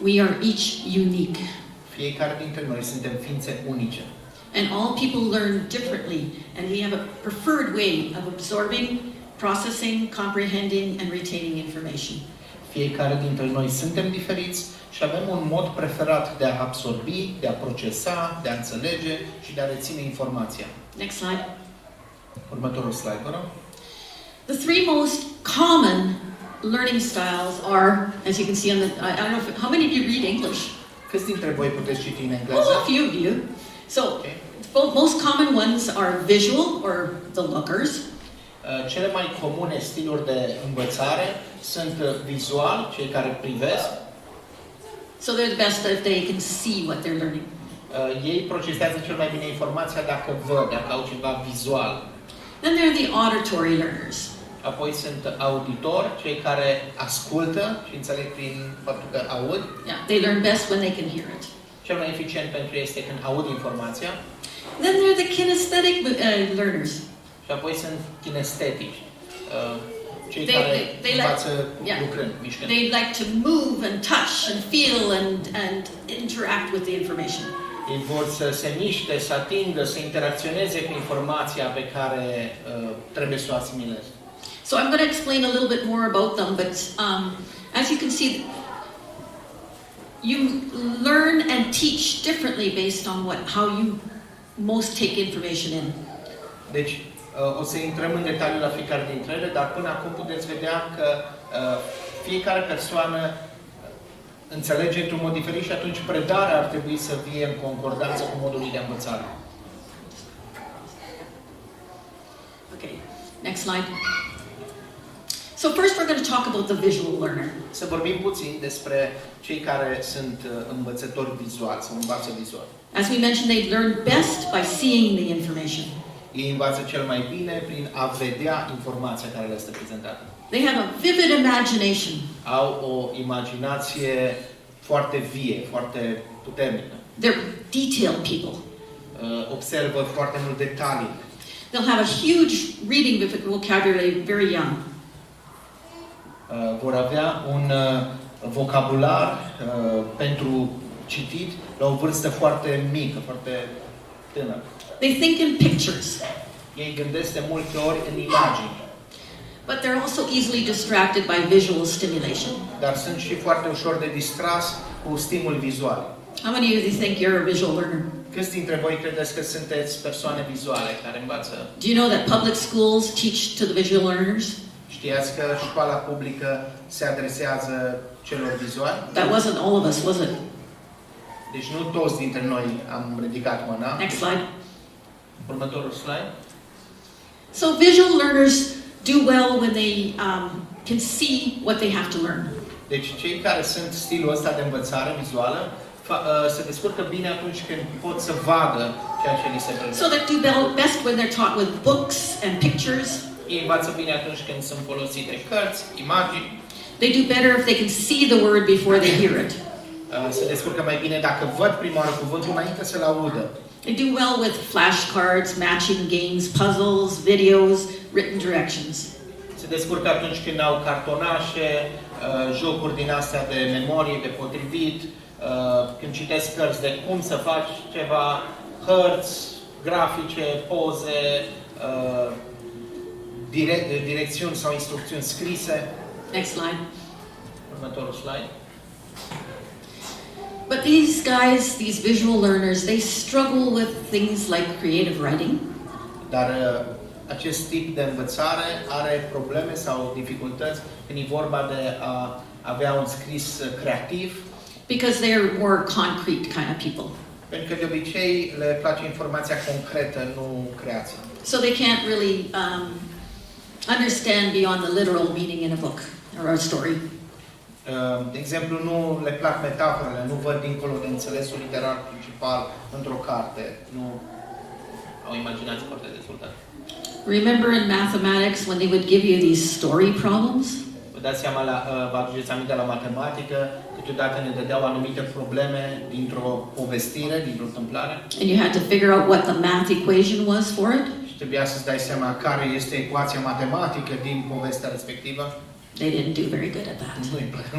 We are each unique, Fiecare dintre noi suntem ființe unice. and all people learn differently, and we have a preferred way of absorbing, processing, comprehending, and retaining information. Fiecare dintre noi suntem diferiți și avem un mod preferat de a absorbi, de a procesa, de a înțelege și de a reține informația. Next slide. Următorul slide, vă rog. The three most common learning styles are, as you can see on the, I don't know, how many of you read English? Câți dintre voi puteți citi în Oh, engleză? a few of you. So, Okay. both most common ones are visual, or the lookers, Cele mai comune stiluri de învățare sunt vizual, cei care privesc. so they're the best if they can see what they're learning. Ei procesează cel mai bine informația dacă văd, dacă au ceva vizual. Then there are the auditory learners. Apoi sunt auditori, cei care ascultă și înțeleg prin faptul că aud. Yeah, they learn best when they can hear it. Cel mai eficient pentru ei este când aud informația. Then there are the kinesthetic learners. Și apoi sunt kinestetici, cei They- care they învață yeah. lucrând, mișcând. They like to move and touch and feel and interact with the information. Ei vor să se miște, să atingă, să interacționeze cu informația pe care trebuie să o asimileze. So I'm going to explain a little bit more about them, but as you can see, you learn and teach differently based on how you most take information in. Deci, o să intrăm în detaliu la fiecare dintre ele, dar până acum puteți vedea că fiecare persoană înțelege într-un mod diferit și atunci predarea ar trebui să fie în concordanță cu modul de învățare. Okay, next slide. So first we're going to talk about the visual learner. Să vorbim puțin despre cei care sunt învățători vizuali, sau învață vizual. As we mentioned, they learn best by seeing the information. Ei învață cel mai bine prin a vedea informația care le este prezentată. They have a vivid imagination. Au o imaginație foarte vie, foarte puternică. They're detailed people. Observă foarte mult detalii. They'll have a huge reading vocabulary very young. Vor avea un vocabular pentru citit la o vârstă foarte mică, foarte tânără. They think in pictures, Ei gândesc de multe ori în imagini, but they're also easily distracted by visual stimulation. dar sunt și foarte ușor de distras cu stimul vizual. How many of you think you're a visual learner? Câți dintre voi credeți că sunteți persoane vizuale care învață? Do you know that public schools teach to the visual learners? Știați că școala publică se adresează celor vizuali? That wasn't all of us, was it? Deci nu toți dintre noi am ridicat mâna. Next slide. Următorul slide. So visual learners do well when they can see what they have to learn. Deci cei care sunt stilul ăsta de învățare vizuală se descurcă bine atunci când pot să vadă ceea ce li se predă. So they do best when they're taught with books and pictures. Ei învață bine atunci când sunt folosite cărți, imagini. They do better if they can see the word before they hear it. Se descurcă mai bine dacă văd prima oară cuvântul înainte să-l audă. They do well with flashcards, matching games, puzzles, videos, written directions. Se descurcă atunci când au cartonașe, jocuri din astea de memorie, de potrivit, când citesc cărți de cum să faci ceva, hărți, grafice, poze, direcțiuni sau instrucțiuni scrise. Next slide. Următorul slide. But these guys, these visual learners, they struggle with things like creative writing. Dar acest tip de învățare are probleme sau dificultăți când e vorba de a avea un scris creativ. Because they're more concrete kind of people. Pentru că de obicei le place informația concretă, nu creația. So they can't really understand beyond the literal meaning in a book or a story. De exemplu, nu le plac metaforele, nu văd dincolo de înțelesul literar principal într-o carte, nu au imaginație foarte dezvoltată. Remember in mathematics when they would give you these story problems? Vă dați seama, vă aduceți aminte la matematică, câteodată ne dădeau anumite probleme dintr-o povestire, dintr-o întâmplare. And you had to figure out what the math equation was for it? Și trebuia să-ți dai seama care este ecuația matematică din povestea respectivă. They didn't do very good at that.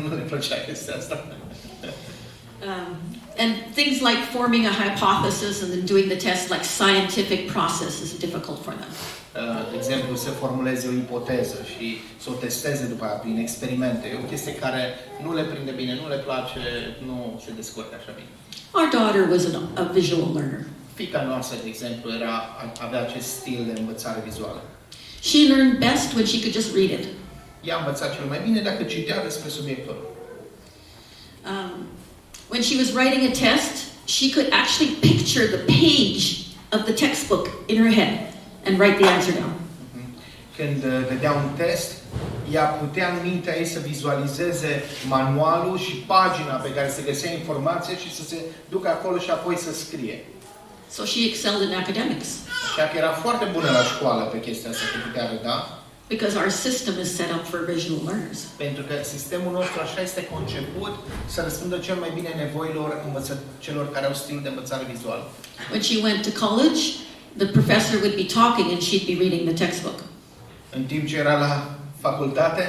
Nu le plăcea chestia asta. And things like forming a hypothesis and then doing the test like scientific process is difficult for them. De exemplu, să formuleze o ipoteză și să o testeze după aia prin experimente. E o chestie care nu le prinde bine, nu le place, nu se descurcă așa bine. Our daughter was a visual learner. Fiica noastră, de exemplu, avea acest stil de învățare vizuală. She learned best when she could just read it. Ea a învățat cel mai bine dacă citea despre subiectul. When she was writing a test, she could actually picture the page of the textbook in her head and write the answer down. Când dădea un test, ea putea în mintea ei să vizualizeze manualul și pagina pe care se găsea informație și să se ducă acolo și apoi să scrie. So she excelled in academics. Așa că era foarte bună la școală pe chestia asta, că putea reda. Because our system is set up for visual learners. Pentru că sistemul nostru așa este conceput să răspundă cel mai bine nevoilor celor care au stil de învățare vizuală. When she went to college, the professor would be talking and she'd be reading the textbook. În timp ce era la facultate,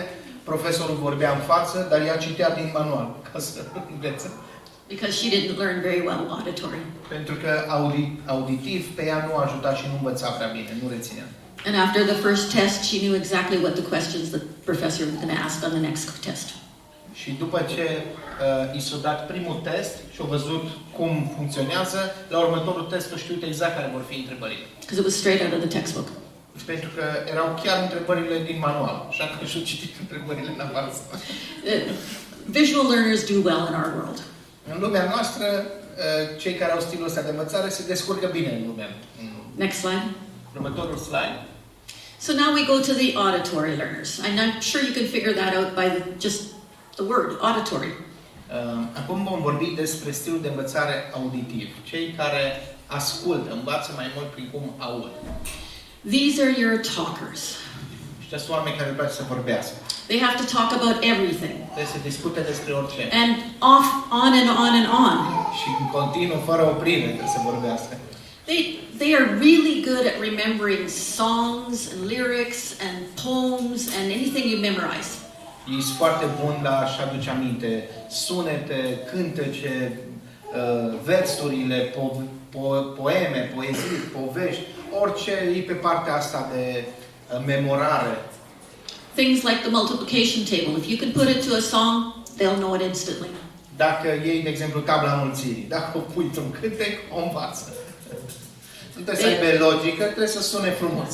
profesorul vorbea în față, dar ea citea din manual ca să învețe. Because she didn't learn very well auditory. Pentru că auditiv pe ea nu ajuta și nu învăța prea bine, nu reținea. And after the first test, she knew exactly what the questions the professor was going to ask on the next test. Și după ce i s-a dat primul test și a văzut cum funcționează, la următorul test a știut exact care vor fi întrebările. Because it was straight out of the textbook. Pentru că erau chiar întrebările din manual, așa că și-au citit întrebările în afară. Visual learners do well in our world. În lumea noastră, cei care au stilul ăsta de învățare se descurcă bine în lumea. Next slide. Următorul slide. So now we go to the auditory learners. And I'm sure you can figure that out by just the word, auditory. Acum vom vorbi despre stilul de învățare auditiv. Cei care ascultă, învață mai mult prin cum aud. These are your talkers. Ăștia sunt oameni care îi place să vorbească. They have to talk about everything. Trebuie să discute despre orice. And on and on and on. Și în continuu, fără oprire, trebuie să vorbească. They are really good at remembering songs and lyrics and poems and anything you memorize. Ei sunt foarte buni la a-și aduce aminte sunete, cântece, versurile, poeme, poezii, povești, orice e pe partea asta de memorare. Things like the multiplication table. If you can put it to a song, they'll know it instantly. Dacă iei, de exemplu, tabla mulțirii, dacă o pui într-un cântec, o învață. Nu trebuie să aibă logică, trebuie să sune frumos.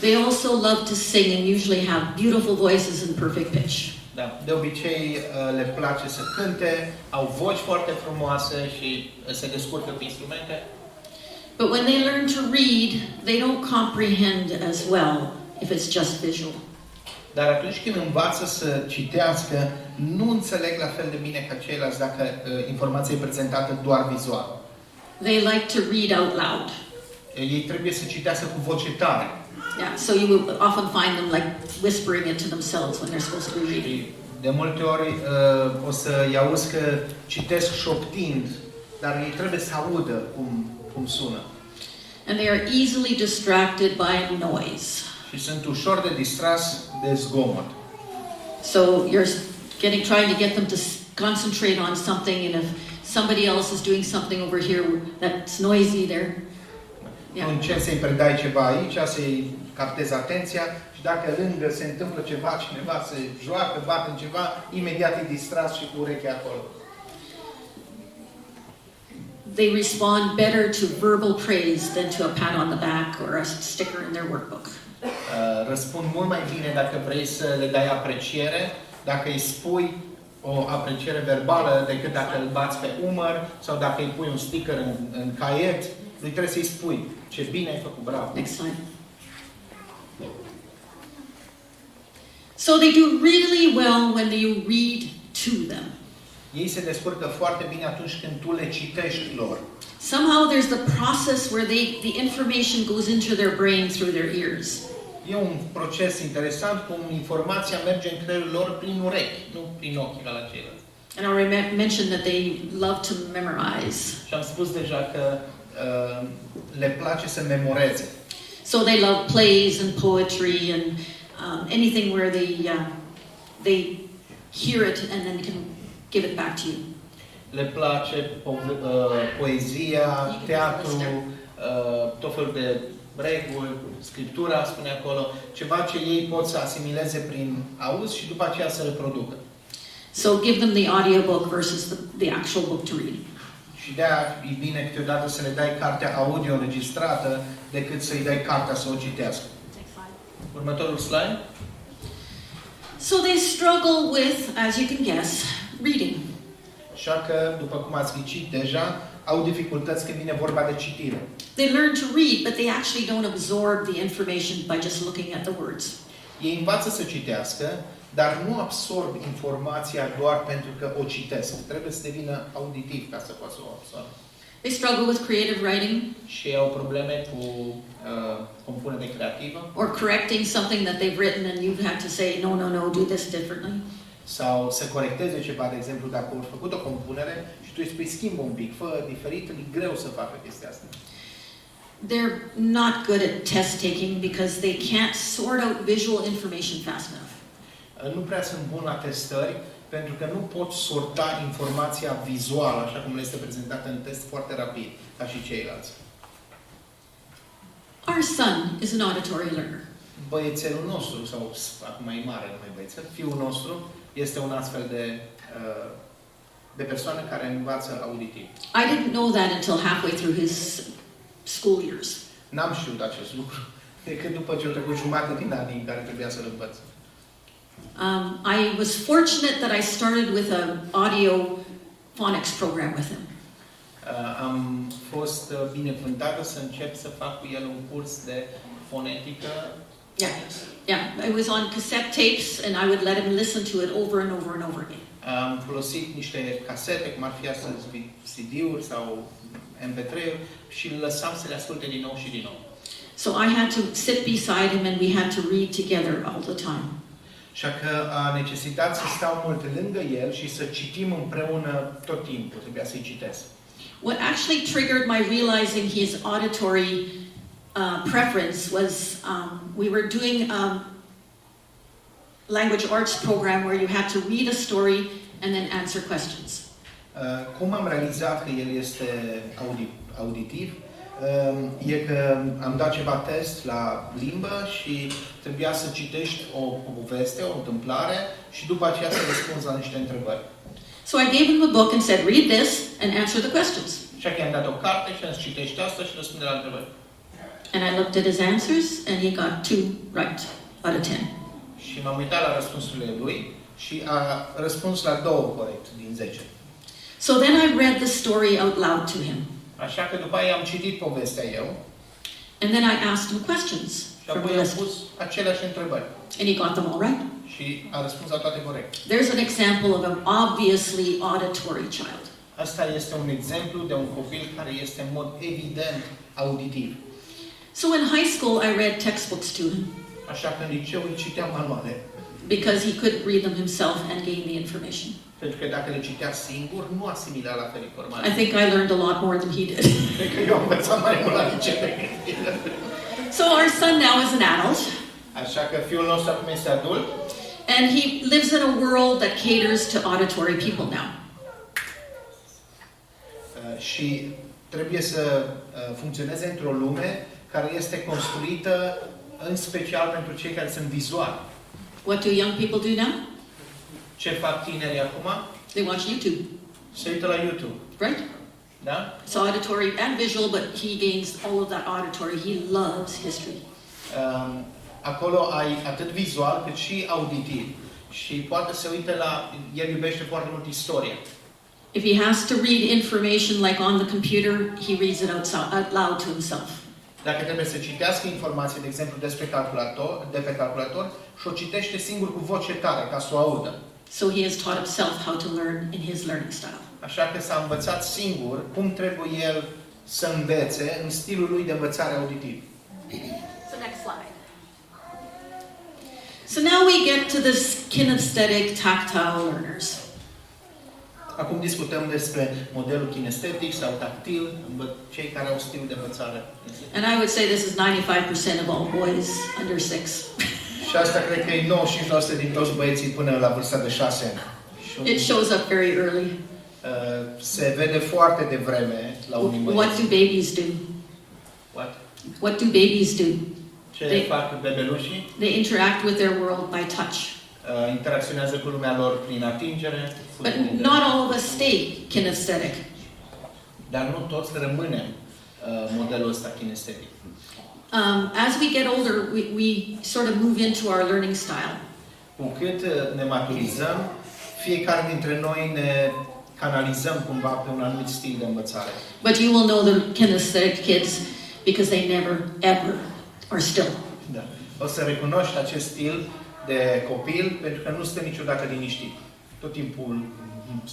They also love to sing and usually have beautiful voices in perfect pitch. Da, de obicei le place să cânte, au voci foarte frumoase și se descurcă pe instrumente. But when they learn to read, they don't comprehend as well if it's just visual. Dar atunci când învață să citească, nu înțeleg la fel de bine ca ceilalți dacă informația e prezentată doar vizual. They like to read out loud. Ei trebuie să citească cu voce tare. Yeah, so you will often find them like whispering it to themselves when they're supposed to be reading. De multe ori o să-i auzi că citesc șoptind, dar ei trebuie să audă cum sună. And they are easily distracted by noise. Și sunt ușor de distras de zgomot. So you're trying to get them to concentrate on something, and if somebody else is doing something over here that's noisy, there. Yeah. Încerci să-i predai ceva aici, să-i captezi atenția și dacă lângă se întâmplă ceva, cineva se joacă, bate în ceva, imediat e distras și cu urechea acolo. They respond better to verbal praise than to a pat on the back or a sticker in their workbook. Răspund mult mai bine dacă vrei să le dai apreciere, dacă îi spui o apreciere verbală decât dacă îl bați pe umăr sau dacă îi pui un sticker în caiet. Lui trebuie să-i spui ce bine ai făcut, bravo. Next slide. So they do really well when you read to them. Ei se descurcă foarte bine atunci când tu le citești lor. Somehow there's the process where the information goes into their brain through their ears. E un proces interesant cum informația merge în creierul lor prin urechi, nu prin ochi ca la ceilalți. And I mentioned that they love to memorize. Și am spus deja că le place să memoreze. So they love plays and poetry and anything where they hear it and then can give it back to you. Le place poezia, teatru, tot felul de reguli, scriptura, spune acolo, ceva ce ei pot să asimileze prin auz și după aceea să reproducă. So give them the audiobook versus the actual book to read. Și de-aia e bine câteodată să le dai cartea audio înregistrată decât să-i dai cartea să o citească. Următorul slide. So they struggle with, as you can guess, reading. Așa că, după cum ați ghicit deja, au dificultăți când vine vorba de citire. They learn to read, but they actually don't absorb the information by just looking at the words. Ei învață să citească, dar nu absorb informația doar pentru că o citesc. Trebuie să devină auditiv ca să poată să o absorbe. They struggle with creative writing. Și ei au probleme cu compunere creativă. Or correcting something that they've written and you've had to say, no, do this differently. Sau să corecteze ceva, de exemplu, dacă au făcut o compunere și tu îi spui schimbă un pic, fă diferit, e greu să facă chestia asta. They're not good at test taking because they can't sort out visual information fast enough. Nu prea sunt buni la testări, pentru că nu pot sorta informația vizuală, așa cum le este prezentată în test foarte rapid, ca și ceilalți. Our son is an auditory learner. Băiețelul nostru, sau acum e mare, nu mai băiețel, fiul nostru, este un astfel de persoană care învață auditiv. I didn't know that until halfway through his school years. N-am știut acest lucru, decât după ce au trecut jumătate din anii în care trebuia să-l învăț. I was fortunate that I started with an audio phonics program with him. Am fost binecuvântată să încep să fac cu el un curs de fonetică. Yeah, it was on cassette tapes and I would let him listen to it over and over and over again. Am folosit niște casete, cum ar fi astăzi CD-uri sau MP3-uri și îl lăsam să le asculte din nou și din nou. So I had to sit beside him and we had to read together all the time. Așa că a necesitat să stau mult lângă el și să citim împreună tot timpul, trebuia să-i citesc. What actually triggered my realizing his auditory preference was we were doing a language arts program where you had to read a story and then answer questions. Cum am realizat că el este auditiv? E că am dat ceva test la limbă și trebuia să citești o poveste, o întâmplare și după aceea să răspunzi la niște întrebări. So I gave him a book and said, read this and answer the questions. Așa că i-am dat o carte și am zis, citești asta și răspunde la întrebări. And I looked at his answers, and he got 2 right out of 10. Și m-am uitat la răspunsurile lui și a răspuns la 2 corect din 10. So then I read the story out loud to him. Așa că după aia am citit povestea eu And then I asked him questions și from apoi the am list. pus aceleași întrebări. And he got them all right. Și a răspuns la toate corect. There's an example of an obviously auditory child. Asta este un exemplu de un copil care este în mod evident auditiv. So in high school, I read textbooks to him Așa că în liceu îi citeam manuale. because he couldn't read them himself and gain the information. Pentru că dacă le citea singur, nu asimila la fel I informații. think I learned a lot more than he did. Cred că eu am învățat mai mult la liceu decât el. So our son now is an adult, Așa că fiul nostru acum este adult and he lives in a world that caters to auditory people now. și trebuie să funcționeze într-o lume care este construită în special pentru cei care sunt vizuali. What do young people do now? Ce fac tinerii acum? They watch YouTube, Se uită la YouTube. right? Da? It's auditory and visual, but he gains all of that auditory. He loves history. Acolo ai atât vizual cât și auditiv. Și poate să uite la... El iubește foarte mult istoria. If he has to read information like on the computer, he reads it out loud to himself. Dacă trebuie să citească informații, de exemplu, de pe calculator, și o citește singur cu voce tare, ca să o audă. So he has taught himself how to learn in his learning style. Așa că s-a învățat singur cum trebuie el să învețe în stilul lui de învățare auditiv. So next slide. So now we get to the kinesthetic tactile learners. Acum discutăm despre modelul kinestetic sau tactil, cei care au stil de învățare. And I would say this is 95% of all boys under 6. Și asta cred că e 95% din toți băieții până la vârsta de 6 ani. It shows up very early. Se vede foarte devreme la unii băieți. What do babies do? What do babies do? Ce fac bebelușii? They interact with their world by touch. Interacționează cu lumea lor prin atingere. But not all of us stay kinesthetic. Dar nu toți rămânem modelul ăsta kinestetic. As we get older, we sort of move into our learning style. Cu cât ne maturizăm, fiecare dintre noi ne canalizăm cumva pe un anumit stil de învățare. But you will know the kinesthetic kids because they never, ever are still. Da. O să recunoști acest stil de copil pentru că nu stă niciodată liniștit. Tot timpul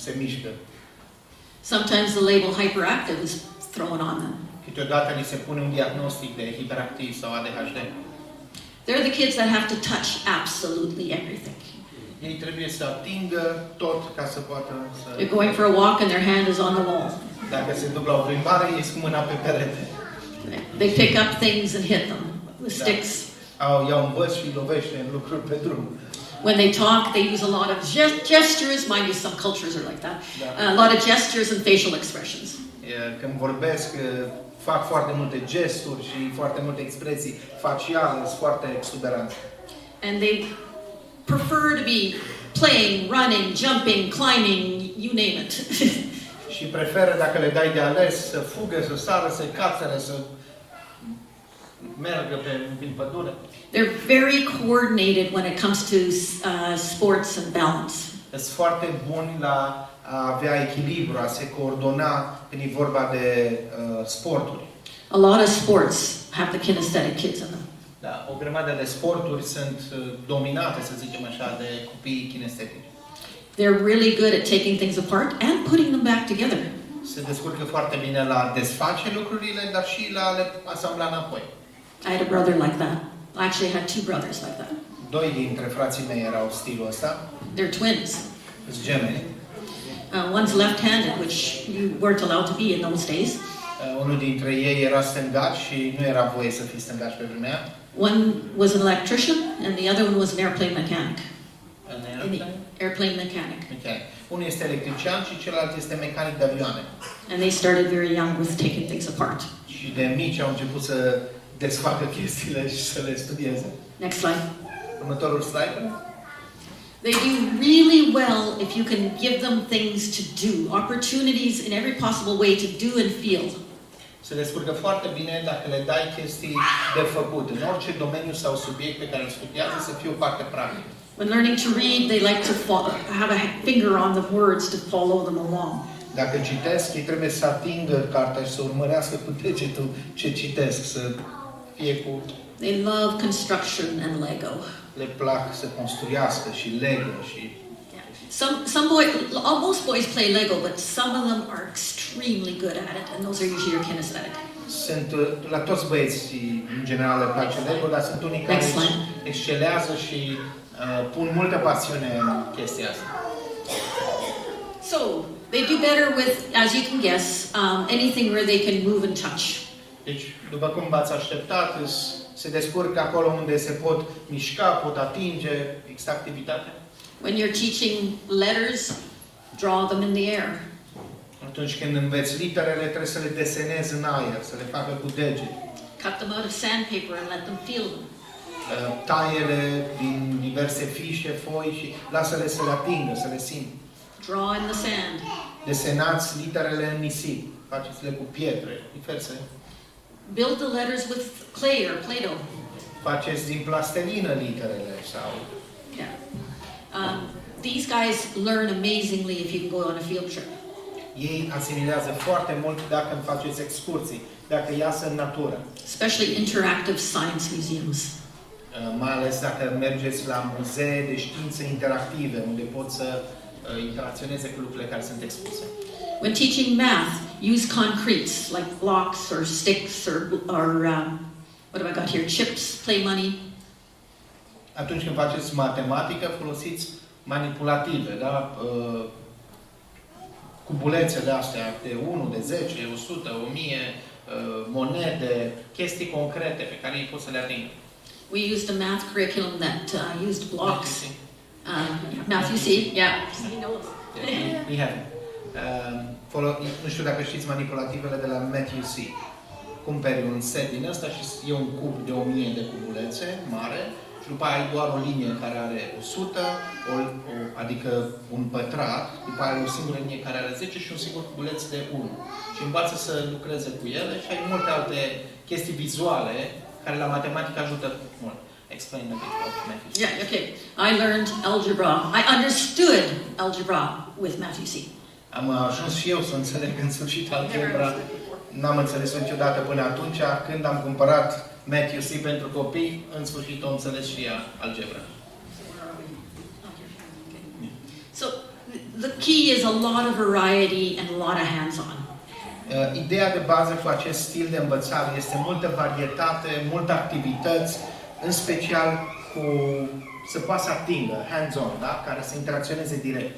se mișcă. Sometimes the label hyperactive is thrown on them. Câteodată li se pune un diagnostic de hiperactiv sau ADHD. They're the kids that have to touch absolutely everything. Ei trebuie să atingă tot ca să poată să... They're going for a walk and their hand is on the wall. Dacă se duc la o plimbare, ei cu mâna pe perete. They pick up things and hit them with sticks. Iau un băț și lovește în lucruri pe drum. When they talk, they use a lot of gestures. Mind you, some cultures are like that. A lot of gestures and facial expressions. Când vorbesc, fac foarte multe gesturi și foarte multe expresii faciale, sunt foarte exuberanți. And they prefer to be playing, running, jumping, climbing, you name it. Și preferă, dacă le dai de ales, să fugă, să sară, să cațere, să meargă prin pădure. They're very coordinated when it comes to sports and balance. Sunt foarte buni la a avea echilibru, a se coordona când e vorba de sporturi. A lot of sports have the kinesthetic kids in them. Da, o grămadă de sporturi sunt dominate, să zicem așa, de copiii kinestetici. They're really good at taking things apart and putting them back together. Se descurcă foarte bine la desface lucrurile, dar și la le asambla înapoi. I had a brother like that. I actually had 2 brothers like that. 2 dintre frații mei erau stilul ăsta. They're twins. Sunt gemeni. One's left-handed, which you weren't allowed to be in those days. Unul dintre ei era stângac și nu era voie să fii stângac pe vremea. One was an electrician and the other one was an airplane mechanic. Airplane mechanic. Unul este electrician și celălalt este mecanic de avioane. And they started very young with taking things apart. Și de mici au început să desfacă chestiile și să le studieze. Next slide. Următorul slide. They do really well if you can give them things to do, opportunities in every possible way to do and feel. Se descurcă foarte bine dacă le dai chestii de făcut. În orice domeniu sau subiect pe care îl studiază să fie o parte practică. When learning to read, they like to have a finger on the words to follow them along. Dacă citesc, ei trebuie să atingă cartea și să urmărească cu degetul ce citesc, să fie cu... They love construction and Lego. Le plac să construiască și Lego și... Most boys play Lego, but some of them are extremely good at it, and those are usually your kinesthetic. La toți băieții, în general, le place Lego, dar sunt unii care excelează și pun multă pasiune în chestia asta. So, they do better with, as you can guess, anything where they can move and touch. Deci, după cum v-ați așteptat, se descurcă acolo unde se pot mișca, pot atinge, există activitate. When you're teaching letters, draw them in the air. Atunci când înveți literele, trebuie să le desenezi în aer, să le facă cu deget. Cut them out of sandpaper and let them feel them. Taie-le din diverse fișe, foi și lasă-le să le atingă, să le simtă. Draw in the sand. Desenați literele în nisip, faceți-le cu pietre, diverse. Build the letters with clay or Play-Doh. Faceți din plastelină literele sau... Yeah. These guys learn amazingly if you can go on a field trip. Ei asimilează foarte mult dacă îmi faceți excursii, dacă iasă în natură. Especially interactive science museums. Mai ales dacă mergeți la muzee de științe interactive, unde pot să interacționeze cu lucrurile care sunt expuse. When teaching math, use concretes like blocks or sticks or what have I got here? Chips, play money. Atunci când faceți matematică, folosiți manipulative, da? Cubulețele astea de 1, de 10, 100, 1000, monede, chestii concrete pe care ei pot să le atingă. We used a math curriculum that used blocks. Math, you see? Yeah. He knows. We have. Nu știu dacă știți manipulativele de la Matthew C. Cumperi un set din ăsta și e un cub de 1000 de cubulețe mare și după aia ai doar o linie care are 100, adică un pătrat, după aia ai o singură linie care are 10 și un singur cubuleț de 1. Și învață să lucreze cu ele și ai multe alte chestii vizuale care la matematică ajută mult. Explain a bit about Matthew C. Yeah, okay. I learned algebra. I understood algebra with Matthew C. Am ajuns și eu să înțeleg în sfârșit algebra. N-am înțeles-o niciodată până atunci. Când am cumpărat Matthew C. pentru copii, în sfârșit am înțeles și ea algebra. So the key is a lot of variety and a lot of hands-on. Ideea de bază cu acest stil de învățare este multă varietate, multe activități, în special cu să poată să atingă, hands-on, da? Care să interacționeze direct.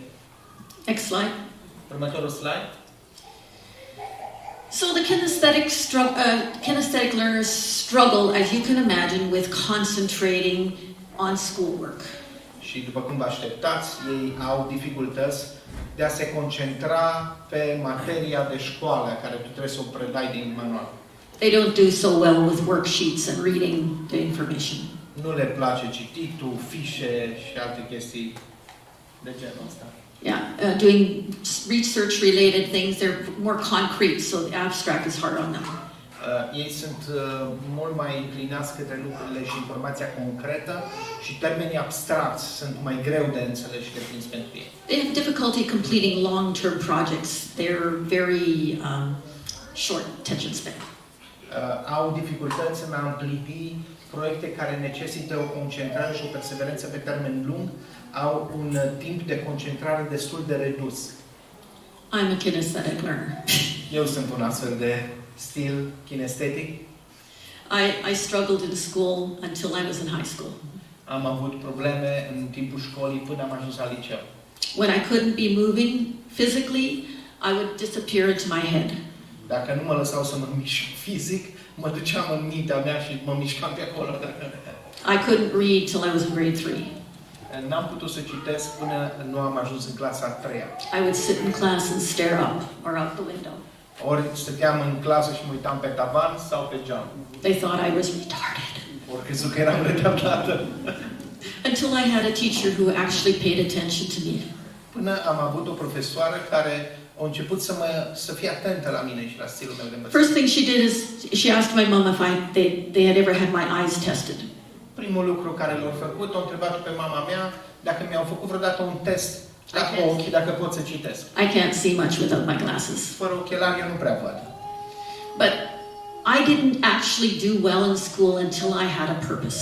Next slide. Următorul slide. So the kinesthetic learners struggle, as you can imagine, with concentrating on schoolwork. Și după cum vă așteptați, ei au dificultăți de a se concentra pe materia de școală care tu trebuie să o predai din manual. They don't do so well with worksheets and reading the information. Nu le place cititul, fișe și alte chestii de genul ăsta. Yeah, doing research-related things, they're more concrete, so the abstract is hard on them. Ei sunt mult mai inclinați către lucrurile și informația concretă și termenii abstracți sunt mai greu de înțeles și de prins pentru ei. They have difficulty completing long-term projects. They're very short attention span. Au dificultăți în a împlini proiecte care necesită o concentrare și o perseverență pe termen lung, au un timp de concentrare destul de redus. I'm a kinesthetic learner. Eu sunt un astfel de stil kinestetic. I struggled in school until I was in high school. Am avut probleme în timpul școlii până am ajuns la liceu. When I couldn't be moving physically, I would disappear into my head. Dacă nu mă lăsau să mă mișc fizic, mă duceam în mintea mea și mă mișcam pe acolo. I couldn't read till I was in grade 3. N-am putut să citesc până nu am ajuns în clasa a 3-a. I would sit in class and stare up or out the window. Ori stăteam în clasă și mă uitam pe tavan sau pe geam. They thought I was retarded. Ori crezut că eram retardată. Until I had a teacher who actually paid attention to me. Până am avut o profesoară care au început să fie atentă la mine și la stilul meu de învățare. First thing she did is she asked my mom if they had ever had my eyes tested. Primul lucru care l-au făcut, au întrebat pe mama mea dacă mi-au făcut vreodată un test la ochi, dacă pot să citesc. I can't see much without my glasses. Fără ochelari eu nu prea văd. But I didn't actually do well in school until I had a purpose.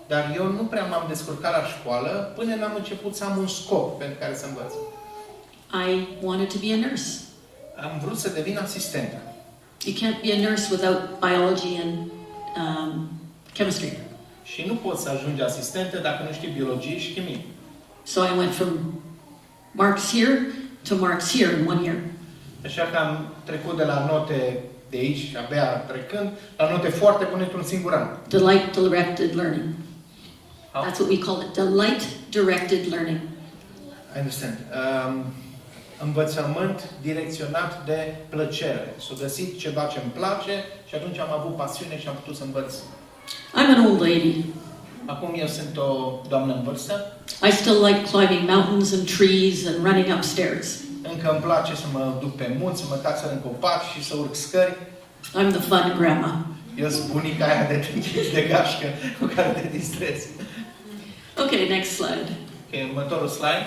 Dar eu nu prea m-am descurcat la școală până n-am început să am un scop pentru care să învăț. I wanted to be a nurse. Am vrut să devin asistentă. You can't be a nurse without biology and chemistry. Și nu poți să ajungi asistentă dacă nu știi biologie și chimie. So I went from marks here to marks here in 1 year. Așa că am trecut de la note de aici, abia trecând, la note foarte bune într-un singur an. Delight-directed learning. How? That's what we call it, delight-directed learning. I understand. Învățământ direcționat de plăcere. S-a găsit ceva ce îmi place și atunci am avut pasiune și am putut să învăț. I'm an old lady. Acum eu sunt o doamnă în vârstă. I still like climbing mountains and trees and running upstairs. Încă îmi place să mă duc pe munți, să mă taxă în copaci și să urc scări. I'm the fun grandma. Eu sunt bunica aia de trinchiți de gașcă cu care te distrezi. Okay, next slide. Ok, următorul slide.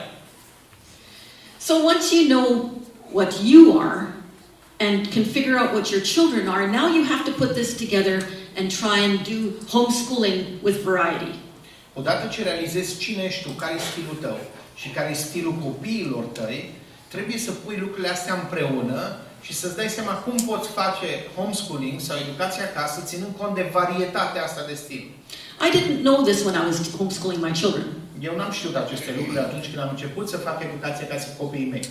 So once you know what you are and can figure out what your children are, now you have to put this together and try and do homeschooling with variety. Odată ce realizezi cine ești tu, care e stilul tău și care e stilul copiilor tăi, trebuie să pui lucrurile astea împreună și să-ți dai seama cum poți face homeschooling sau educația acasă, ținând cont de varietatea asta de stil. I didn't know this when I was homeschooling my children. Eu n-am știut aceste lucruri atunci când am început să fac educația acasă cu copiii mei.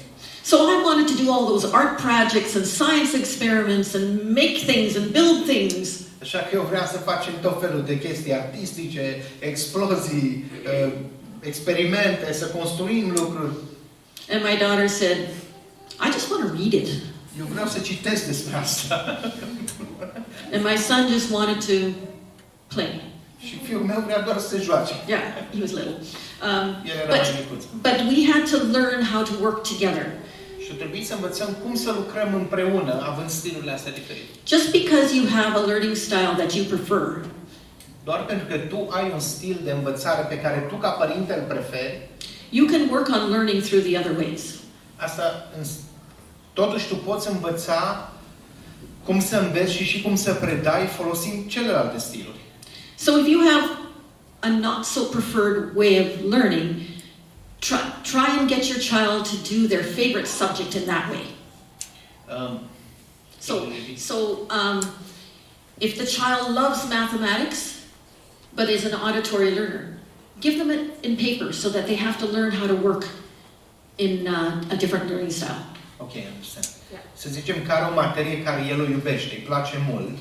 So I wanted to do all those art projects and science experiments and make things and build things. Așa că eu vreau să facem tot felul de chestii artistice, explozii, experimente, să construim lucruri. And my daughter said, I just want to read it. Eu vreau să citesc despre asta. And my son just wanted to play. Și fiul meu vrea doar să se joace. Yeah, he was little. El era mai micuț. But we had to learn how to work together. Și trebuie să învățăm cum să lucrăm împreună, având stilurile astea diferite. Just because you have a learning style that you prefer, Doar pentru că tu ai un stil de învățare pe care tu ca părinte îl preferi, you can work on learning through the other ways. asta totuși tu poți învăța cum să înveți și cum să predai folosind celelalte stiluri. So if you have a not so preferred way of learning, try and get your child to do their favorite subject in that way. If the child loves mathematics, but is an auditory learner, give them it in paper so that they have to learn how to work in a different learning style. Ok, understand. Să zicem că are o materie care el o iubește, îi place mult,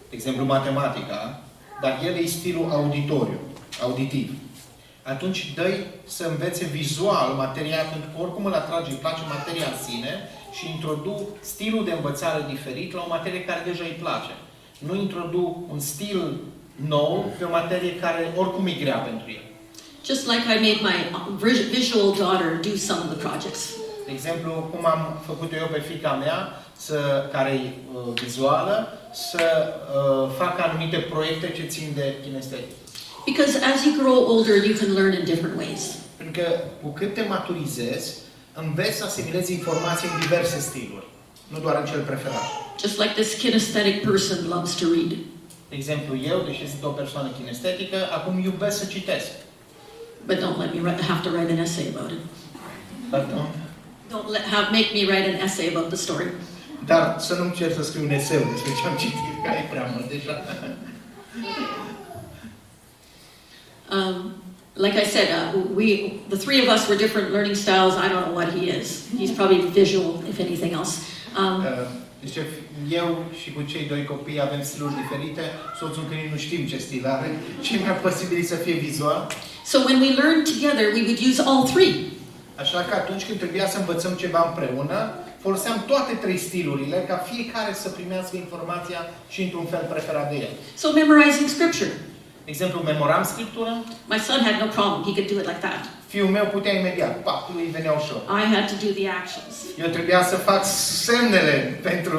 de exemplu matematica, dar el e stilul auditiv. Atunci dă-i să învețe vizual materia, pentru că oricum îl atrage, îi place materia în sine și introduc stilul de învățare diferit la o materie care deja îi place. Nu introduc un stil nou pe o materie care oricum e grea pentru el. Just like I made my visual daughter do some of the projects. De exemplu, cum am făcut eu pe fiica mea, care e vizuală, să facă anumite proiecte ce țin de kinestetic. Because as you grow older, you can learn in different ways. Pentru că cu cât te maturizezi, înveți să asimilezi informații în diverse stiluri, nu doar în cel preferat. Just like this kinesthetic person loves to read. De exemplu, eu, deși sunt o persoană kinestetică, acum iubesc să citesc. But don't let me have to write an essay about it. Pardon? Make me write an essay about the story. Dar să nu-mi cer să scriu un eseu despre ce am citit, că e prea mult deja. Like I said, the three of us were different learning styles. I don't know what he is. He's probably visual, if anything else. Deci eu și cu cei doi copii avem stiluri diferite. Soțul încă nu știm ce stil are. Și mai posibil să fie vizual. So when we learned together, we would use all three. Așa că atunci când trebuia să învățăm ceva împreună, foloseam toate trei stilurile ca fiecare să primească informația și într-un fel preferat de el. So memorizing scripture. De exemplu, memoram scriptura. My son had no problem. He could do it like that. Fiul meu putea imediat, pac, lui venea ușor. I had to do the actions. Eu trebuia să fac semnele pentru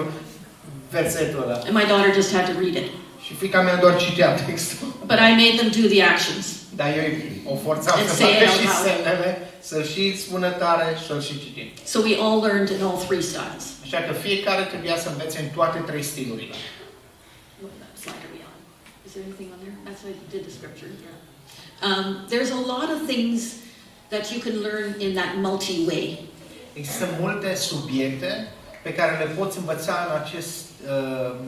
versetul ăla. And my daughter just had to read it. Și fiica mea doar citea textul. But I made them do the actions. Dar eu o forțam And să say it facă out și loud. semnele, să-l și spună tare și să-l și citim. So we all learned in all three styles. Așa că fiecare trebuia să învețe în toate trei stilurile. What slide are we on? Is there anything on there? That's why I did the scripture. Yeah. There's a lot of things that you can learn in that multi-way. Există multe subiecte pe care le poți învăța în acest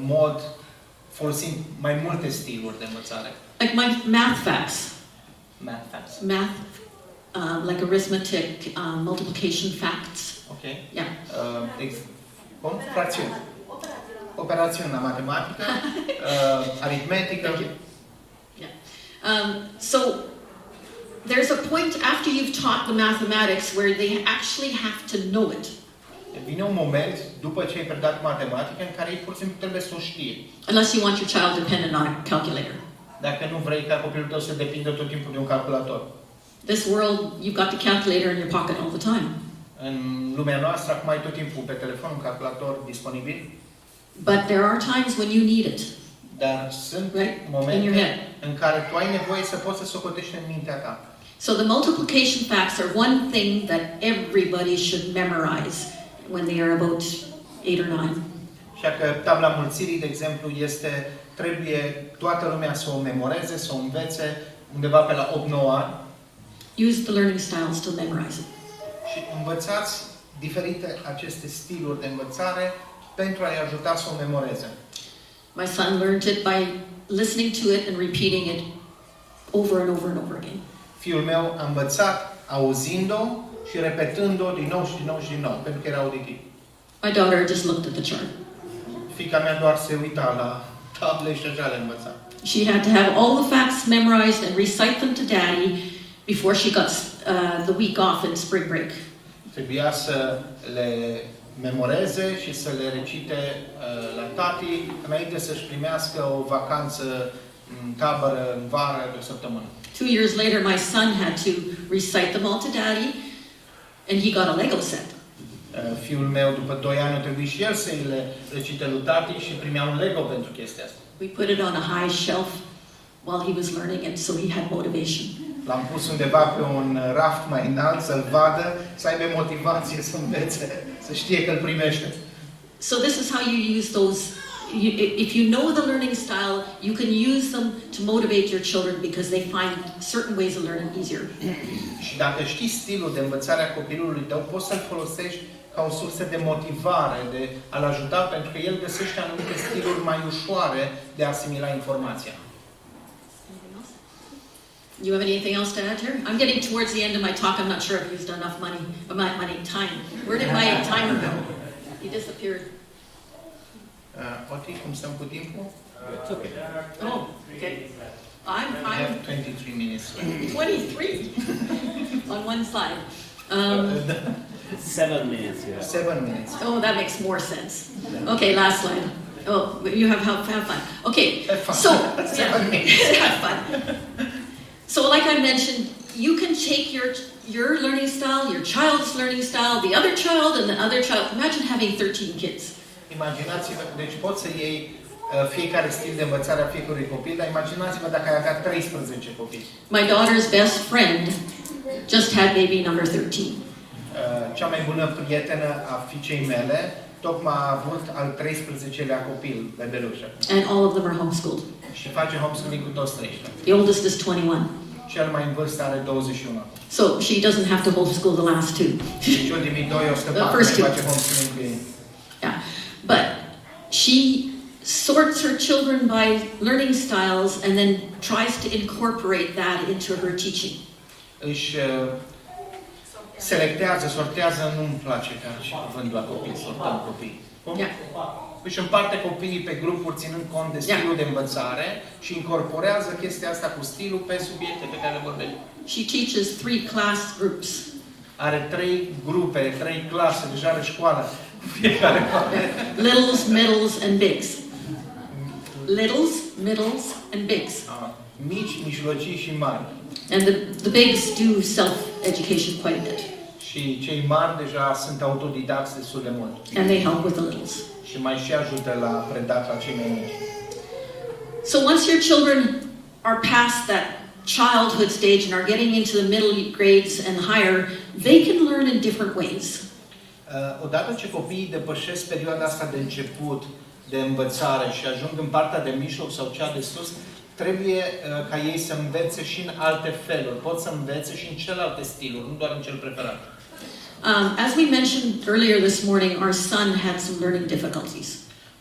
mod, folosind mai multe stiluri de învățare. Like my math facts. Math facts. Math, like arithmetic, multiplication facts. Ok. Yeah. Cum? Fracțiuni. Operațiuni la matematică, aritmetică. So there's a point after you've taught the mathematics where they actually have to know it. Vine un moment, după ce ai predat matematică, în care ei pur și simplu trebuie să o știe. Unless you want your child dependent on a calculator. Dacă nu vrei ca copilul tău să depindă tot timpul de un calculator. This world, you've got the calculator in your pocket all the time. În lumea noastră, acum ai tot timpul pe telefon un calculator disponibil. But there are times when you need it. Dar sunt In your momente head. în care tu ai nevoie să poți să socotești în mintea ta. So the multiplication facts are one thing that everybody should memorize when they are about 8 or 9. Așa că tabla mulțirii, de exemplu, trebuie toată lumea să o memoreze, să o învețe undeva pe la 8-9 ani. Use the learning styles to memorize it. Și învățați diferite aceste stiluri de învățare pentru a-i ajuta să o memoreze. My son learned it by listening to it and repeating it over and over and over again. Fiul meu a învățat auzind-o și repetând-o din nou și din nou și din nou, pentru că era auditiv. My daughter just looked at the chart. Fiica mea doar se uita la table și așa le învăța. She had to have all the facts memorized and recite them to Daddy before she got the week off in spring break. Trebuia să le memoreze și să le recite la tati înainte să-și primească o vacanță în tabără în vară de o săptămână. 2 years later, my son had to recite them all to Daddy, and he got a Lego set. Fiul meu, după 2 ani, a trebuit și el să îi le recite lui tati și primea un Lego pentru chestia asta. We put it on a high shelf while he was learning it, so he had motivation. L-am pus undeva pe un raft mai înalt să-l vadă, să aibă motivație să învețe, să știe că îl primește. So this is how you use those. If you know the learning style, you can use them to motivate your children because they find certain ways of learning easier. Și dacă știi stilul de învățare a copilului tău, poți să-l folosești ca o sursă de motivare, de a-l ajuta, pentru că el găsește anumite stiluri mai ușoare de a asimila informația. You have anything else to add here? I'm getting towards the end of my talk. I'm not sure I've used enough time. Where did my timer go? He disappeared. Oti, cum stăm cu timpul? It's okay. Oh, okay. We have 23 minutes. 23 on one side. 7 minutes you have. 7 minutes. Oh, that makes more sense. Okay, last slide. Oh, you have fun. Okay, Have fun. so 7 minutes. have fun. So, like I mentioned, you can take your learning style, your child's learning style, the other child, and the other child. Imagine having 13 kids. Imaginați-vă, deci poți să iei fiecare stil de învățare a fiecărui copil, dar imaginați-vă dacă ai avea 13 copii. My daughter's best friend just had baby number 13. Cea mai bună prietenă a fiicei mele tocmai a avut al 13-lea copil, bebelușă. And all of them are homeschooled. Și face homeschooling cu toți 13. The oldest is 21. Cel mai în vârstă are 21. So she doesn't have to homeschool the last two. Deci ultimii doi o scăpat, The first two. face homeschooling cu ei. Yeah. But she sorts her children by learning styles and then tries to incorporate that into her teaching. Își selectează, sortează, nu-mi place ca și cuvânt la copii, sortăm copii. Cum? Yeah. Își împarte copiii pe grupuri ținând cont de stilul de învățare și incorporează chestia asta cu stilul pe subiecte pe care le vorbește. She teaches 3 class groups. Are 3 grupe, 3 clase, deja are școală. Fiecare Littles, middles, and bigs. Littles, middles, and bigs. Mici, mijlocii și mari. And the bigs do self-education quite a bit. Și cei mari deja sunt autodidacți destul de mult. And they help with the littles. Și mai și ajută la predat la cei mai mici. So once your children are past that childhood stage and are getting into the middle grades and higher, they can learn in different ways. Odată ce copiii depășesc perioada asta de început, de învățare și ajung în partea de mijloc sau cea de sus, trebuie ca ei să învețe și în alte feluri. Pot să învețe și în celelalte stiluri, nu doar în cel preferat. As we mentioned earlier this morning, our son had some learning difficulties.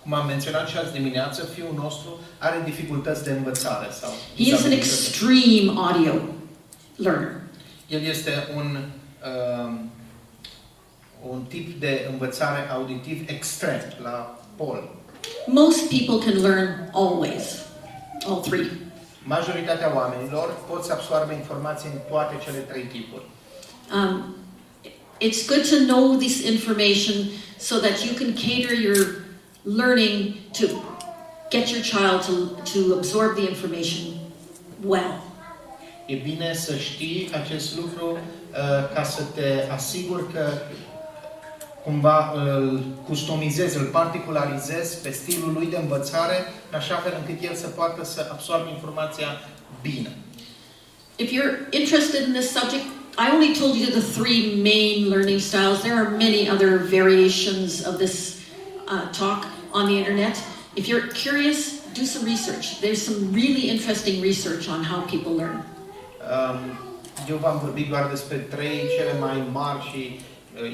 Cum am menționat și azi dimineață, fiul nostru are dificultăți de învățare. He is an extreme audio learner. El este un tip de învățare auditiv extrem, la pol. Most people can learn always, all three. Majoritatea oamenilor pot să absorbe informații în toate cele trei tipuri. It's good to know this information so that you can cater your learning to get your child to absorb the information well. E bine să știi acest lucru ca să te asiguri că cumva îl customizezi, îl particularizezi pe stilul lui de învățare, în așa fel încât el să poată să absorbe informația bine. If you're interested in this subject, I only told you the three main learning styles. There are many other variations of this talk on the internet. If you're curious, do some research. There's some really interesting research on how people learn. Eu v-am vorbit doar despre trei cele mai mari și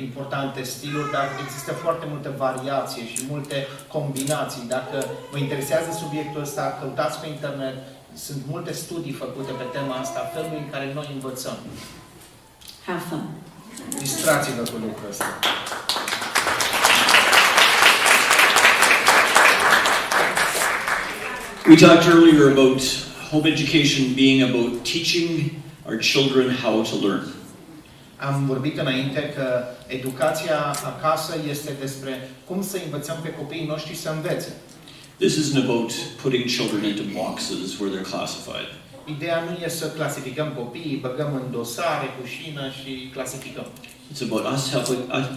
importante stiluri, dar există foarte multe variații și multe combinații. Dacă vă interesează subiectul ăsta, căutați pe internet. Sunt multe studii făcute pe tema asta, felul în care noi învățăm. Have fun. Distrați-vă cu lucrul ăsta. We talked earlier about home education being about teaching our children how to learn. Am vorbit înainte că educația acasă este despre cum să învățăm pe copiii noștri să învețe. This isn't about putting children into boxes where they're classified. Ideea nu e să clasificăm copiii, băgăm în dosare, cu șină și clasificăm. It's about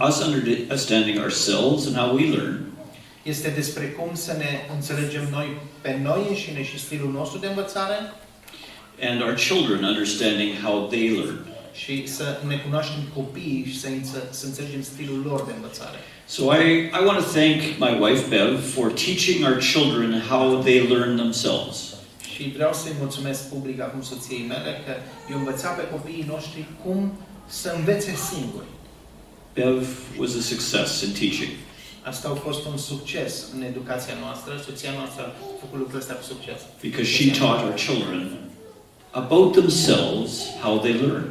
us understanding ourselves and how we learn. Este despre cum să ne înțelegem noi pe noi înșine și stilul nostru de învățare. And our children understanding how they learn. Și să ne cunoaștem copiii și să înțelegem stilul lor de învățare. So I want to thank my wife Bev for teaching our children how they learn themselves. Și vreau să-i mulțumesc public acum soției mele că i-a învățat pe copiii noștri cum să învețe singuri. Bev was a success in teaching. Asta a fost un succes în educația noastră. Soția noastră a făcut lucrul ăsta cu succes. Because she taught our children about themselves, how they learn.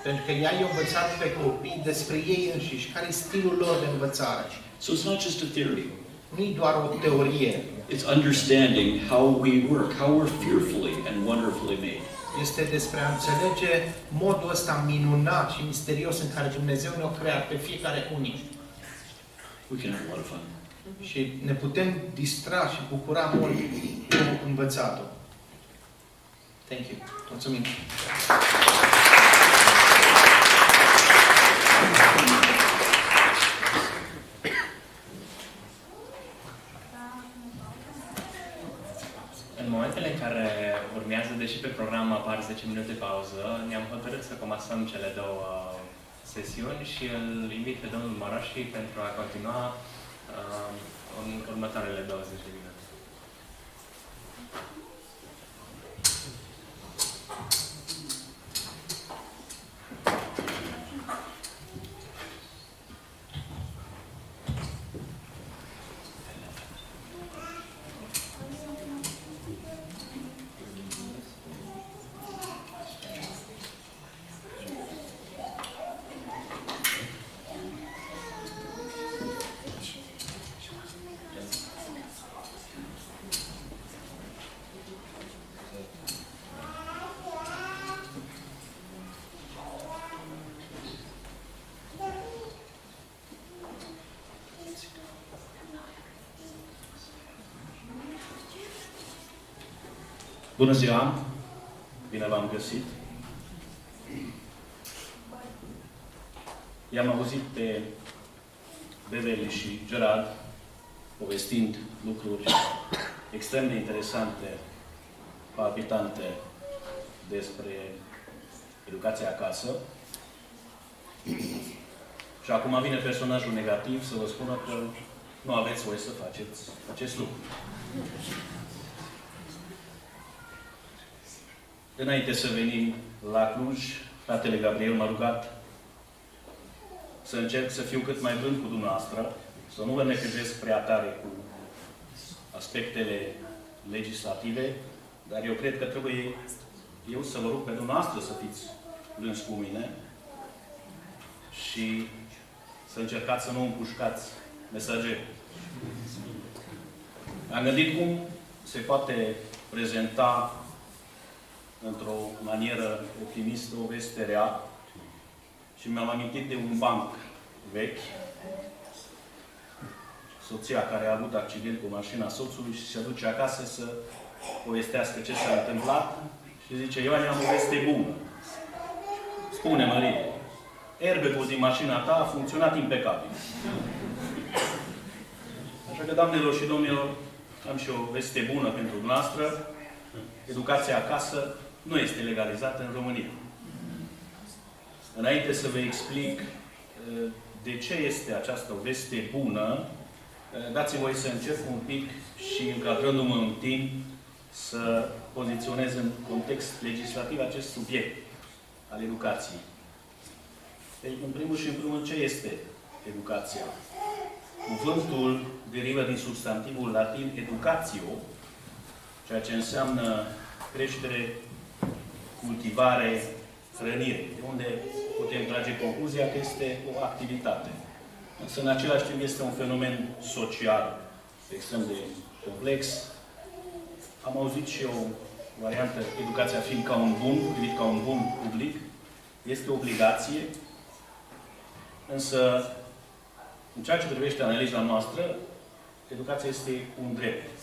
Pentru că ea i-a învățat pe copii despre ei înșiși, care e stilul lor de învățare. So it's not just a theory. Nu e doar o teorie. It's understanding how we work, how we're fearfully and wonderfully made. Este despre a înțelege modul ăsta minunat și misterios în care Dumnezeu ne-a creat pe fiecare unic. We can have a lot of fun. Și ne putem distra și bucura mult cu învățatul. Thank you. Mulțumim. În momentele în care urmează, deși pe program apar 10 minute pauză, ne-am hotărât să comasăm cele două sesiuni și îl invit pe domnul Marași pentru a continua în următoarele 20 de minute. Bună ziua! Bine v-am găsit! I-am auzit pe Beverly și Gerard povestind lucruri extrem de interesante, palpitante despre educația acasă. Și acum vine personajul negativ să vă spună că nu aveți voie să faceți acest lucru. Înainte să venim la Cluj, fratele Gabriel m-a rugat să încerc să fiu cât mai blând cu dumneavoastră, să nu vă necăjesc prea tare cu aspectele legislative, dar eu cred că trebuie eu să vă rog pe dumneavoastră să fiți blânzi cu mine și să încercați să nu împușcați mesagerul. Am gândit cum se poate prezenta într-o manieră optimistă o veste rea și mi-am amintit de un banc vechi, soția care a avut accident cu mașina soțului și se duce acasă să povestească ce s-a întâmplat și zice: eu am o veste bună. Spune, Marie, airbag-ul din mașina ta a funcționat impecabil. Așa că, doamnelor și domnilor, am și o veste bună pentru dumneavoastră. Educația acasă nu este legalizată în România. Înainte să vă explic de ce este această veste bună, dați-mi voie să încerc un pic și, încadrându-mă în timp, să poziționez în context legislativ acest subiect al educației. Deci, în primul și în primul, ce este educația? Cuvântul derivă din substantivul latin educatio, ceea ce înseamnă creștere, cultivare, hrănire, de unde putem trage concluzia că este o activitate. Însă, în același timp, este un fenomen social extrem de complex. Am auzit și o variantă, educația fiind ca un bun, privit ca un bun public, este o obligație, însă, în ceea ce privește analiza noastră, educația este un drept.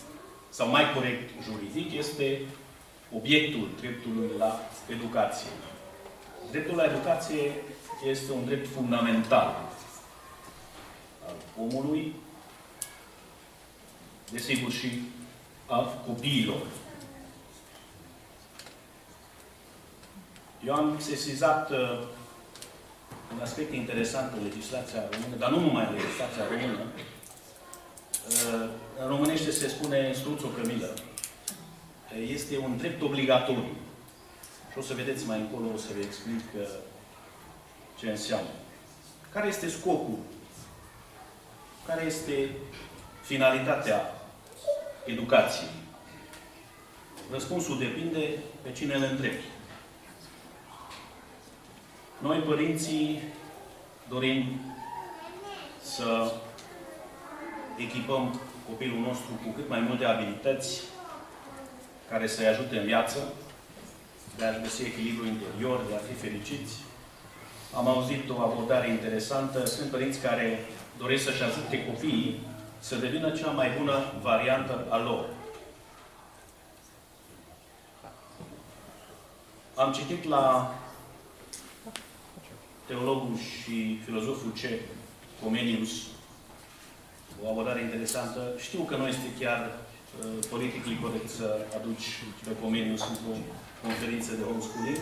Sau mai corect juridic, este obiectul dreptului la educație. Dreptul la educație este un drept fundamental al omului, desigur și al copiilor. Eu am sesizat un aspect interesant în legislația română, dar nu numai în legislația română. În românește se spune struț o cămilă. Este un drept obligatoriu. Și o să vedeți mai încolo, o să vă explic ce înseamnă. Care este scopul? Care este finalitatea educației? Răspunsul depinde pe cine îl întrebi. Noi, părinții, dorim să echipăm copilul nostru cu cât mai multe abilități care să-i ajute în viață, de a găsi echilibru interior, de a fi fericiți. Am auzit o abordare interesantă. Sunt părinți care doresc să-și ajute copiii să devină cea mai bună variantă a lor. Am citit la teologul și filozoful ceh Comenius o abordare interesantă. Știu că nu este chiar politically corect să aduci pe Comenius într-o conferință de homeschooling,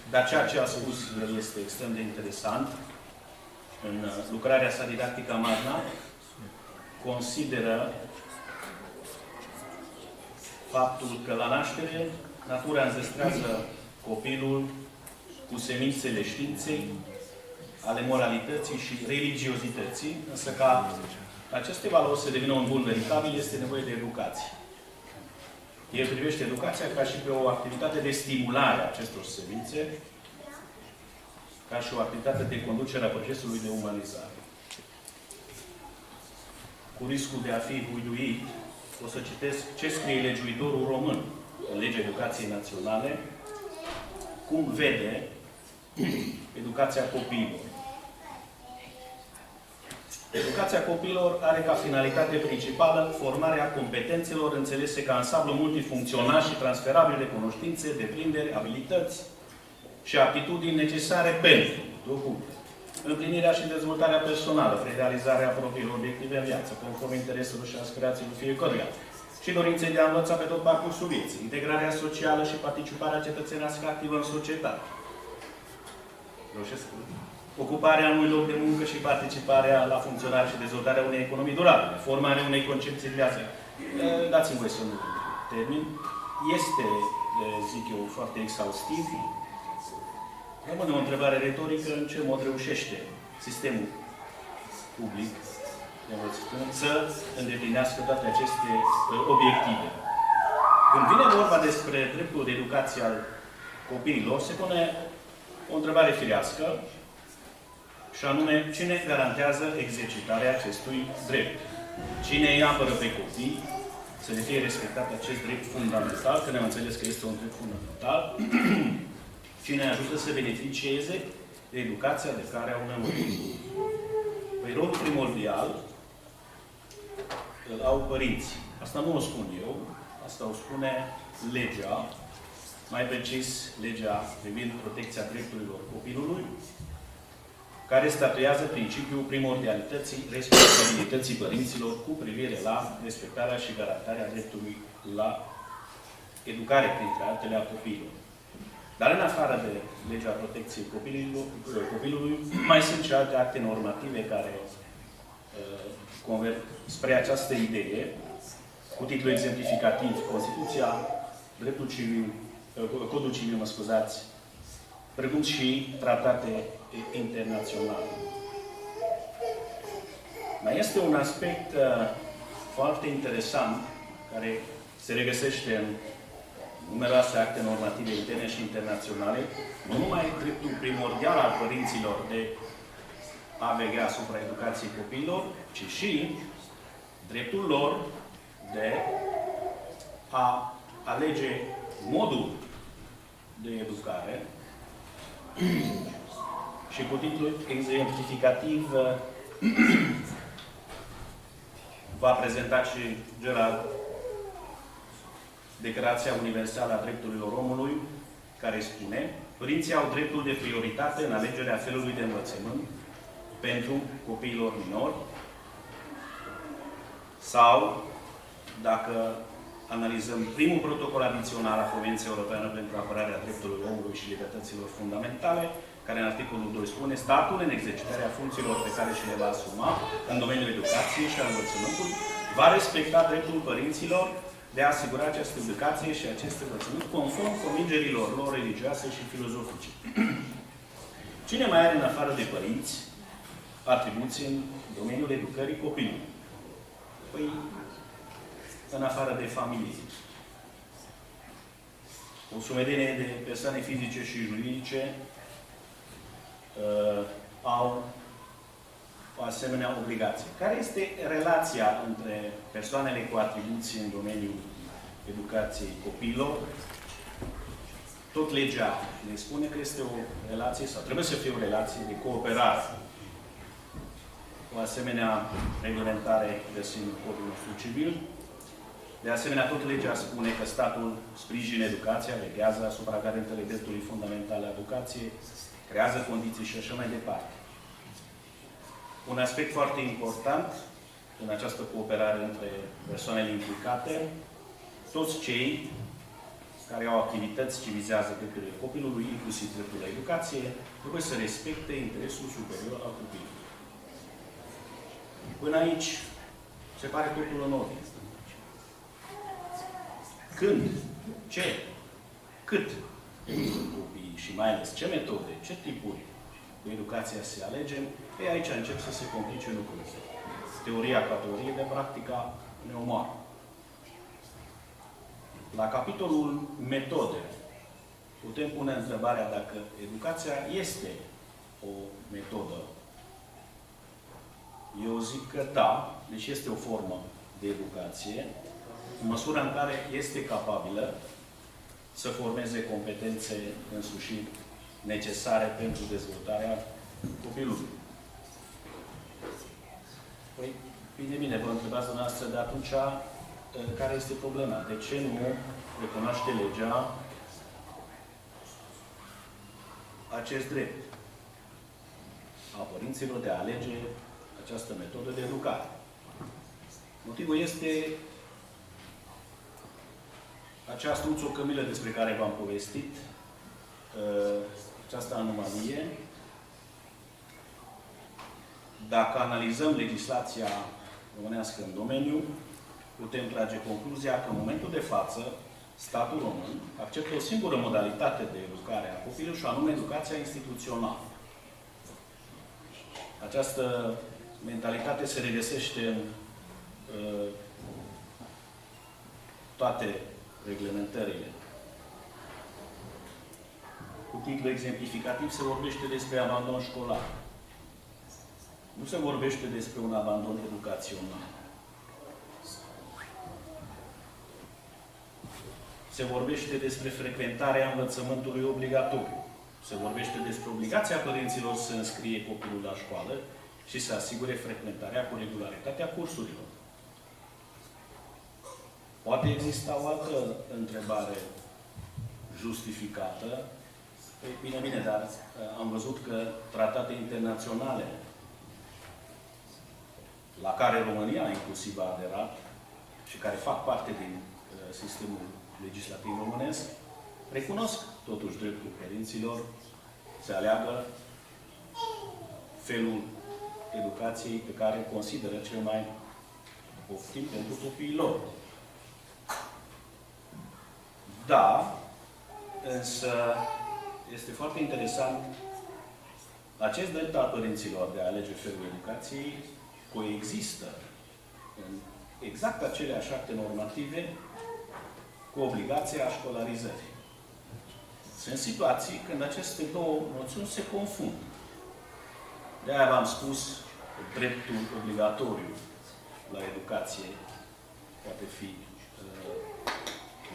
dar ceea ce a spus el este extrem de interesant. În lucrarea sa didactică magna, consideră faptul că la naștere natura înzestrează copilul cu semințele științei, ale moralității și religiozității, însă ca aceste valori să devină un bun veritabil, este nevoie de educație. El privește educația ca și pe o activitate de stimulare a acestor semințe, ca și o activitate de conducere a procesului de umanizare. Cu riscul de a fi huiduit, o să citesc ce scrie legiuitorul român în legea educației naționale, cum vede educația copiilor. Educația copiilor are ca finalitate principală formarea competențelor înțelese ca ansamblu multifuncțional și transferabil de cunoștințe, deprinderi, abilități și aptitudini necesare pentru, împlinirea și dezvoltarea personală, prin realizarea propriilor obiective în viață, conform intereselor și aspirațiilor fiecăruia, și dorinței de a învăța pe tot parcursul vieții, integrarea socială și participarea cetățenească activă în societate. Ocuparea unui loc de muncă și participarea la funcționare și dezvoltarea unei economii durabile, formarea unei concepții de viață. Dați-mi voi să nu termin. Este, zic eu, foarte exhaustiv. Rămâne o întrebare retorică: în ce mod reușește sistemul public de învățământ să îndeplinească toate aceste obiective? Când vine vorba despre dreptul de educație al copiilor, se pune o întrebare firească, și anume, cine garantează exercitarea acestui drept? Cine îi apără pe copii să le fie respectat acest drept fundamental, că ne-am înțeles că este un drept fundamental, cine ajută să beneficieze de educația de care au nevoie? Păi rolul primordial îl au părinții. Asta nu o spun eu, asta o spune legea, mai precis legea privind protecția drepturilor copilului, care statuează principiul primordialității responsabilității părinților cu privire la respectarea și garantarea dreptului la educare, printre altele, a copiilor. Dar în afară de legea protecției copilului, mai sunt și alte acte normative care converg spre această idee, cu titlu exemplificativ: Constituția, dreptul civil, Codul civil, mă scuzați, precum și tratate internaționale. Mai este un aspect foarte interesant, care se regăsește în numeroase acte normative interne și internaționale, nu numai dreptul primordial al părinților de a veghea asupra educației copiilor, ci și dreptul lor de a alege modul de educare, și cu titlul exemplificativ va prezenta și Gerald Declarația Universală a Drepturilor Omului, care spune: părinții au dreptul de prioritate în alegerea felului de învățământ pentru copiilor minori, sau, dacă analizăm primul protocol adițional a Convenției Europeană pentru apărarea drepturilor omului și libertăților fundamentale, care în articolul 2 spune: statul, în exercitarea funcțiilor pe care și le va asuma în domeniul educației și al învățământului, va respecta dreptul părinților de a asigura această educație și acest învățământ conform convingerilor lor religioase și filozofice. Cine mai are, în afară de părinți, atribuții în domeniul educării copilului? Păi, în afară de familie, o sumedenie de persoane fizice și juridice au o asemenea obligație. Care este relația între persoanele cu atribuții în domeniul educației copiilor? Tot legea ne spune că este o relație, sau trebuie să fie o relație de cooperare. O asemenea reglementare găsim în codul nostru civil. De asemenea, tot legea spune că statul sprijină educația, veghează asupra garantelor dreptului fundamentale a educației, creează condiții și așa mai departe. Un aspect foarte important în această cooperare între persoanele implicate: toți cei care au activități ce vizează drepturile copilului, inclusiv dreptul la educație, trebuie să respecte interesul superior al copilului. Până aici se pare totul în ordine. Când, ce, cât copiii și mai ales ce metode, ce tipuri de educație se alegem, pe aici încep să se complice lucrurile. Teoria ca teorie, de practica ne omoară. La capitolul metode, putem pune întrebarea dacă educația este o metodă. Eu zic că da, deci este o formă de educație, în măsura în care este capabilă să formeze competențe însuși necesare pentru dezvoltarea copilului. Păi, bine, vă întrebați dumneavoastră, de atunci care este problema? De ce nu recunoaște legea acest drept? a părinților de a alege această metodă de educare. Motivul este acea struțocămilă despre care v-am povestit, această anomalie. Dacă analizăm legislația românească în domeniu, putem trage concluzia că în momentul de față, statul român acceptă o singură modalitate de educare a copilului și anume educația instituțională. Această mentalitate se regăsește în toate reglementările. Cu titlu exemplificativ se vorbește despre abandon școlar. Nu se vorbește despre un abandon educațional. Se vorbește despre frecventarea învățământului obligatoriu. Se vorbește despre obligația părinților să înscrie copilul la școală și să asigure frecventarea cu regularitate a cursurilor. Poate exista o altă întrebare justificată. Păi, bine, dar am văzut că tratate internaționale la care România inclusiv a aderat și care fac parte din sistemul legislativ românesc, recunosc totuși dreptul părinților să aleagă felul educației pe care îl consideră cel mai optim pentru copiii lor. Da, însă este foarte interesant acest drept al părinților de a alege felul educației coexistă în exact aceleași acte normative cu obligația a școlarizării. Sunt situații când aceste două noțiuni se confundă. De-aia v-am spus, dreptul obligatoriu la educație poate fi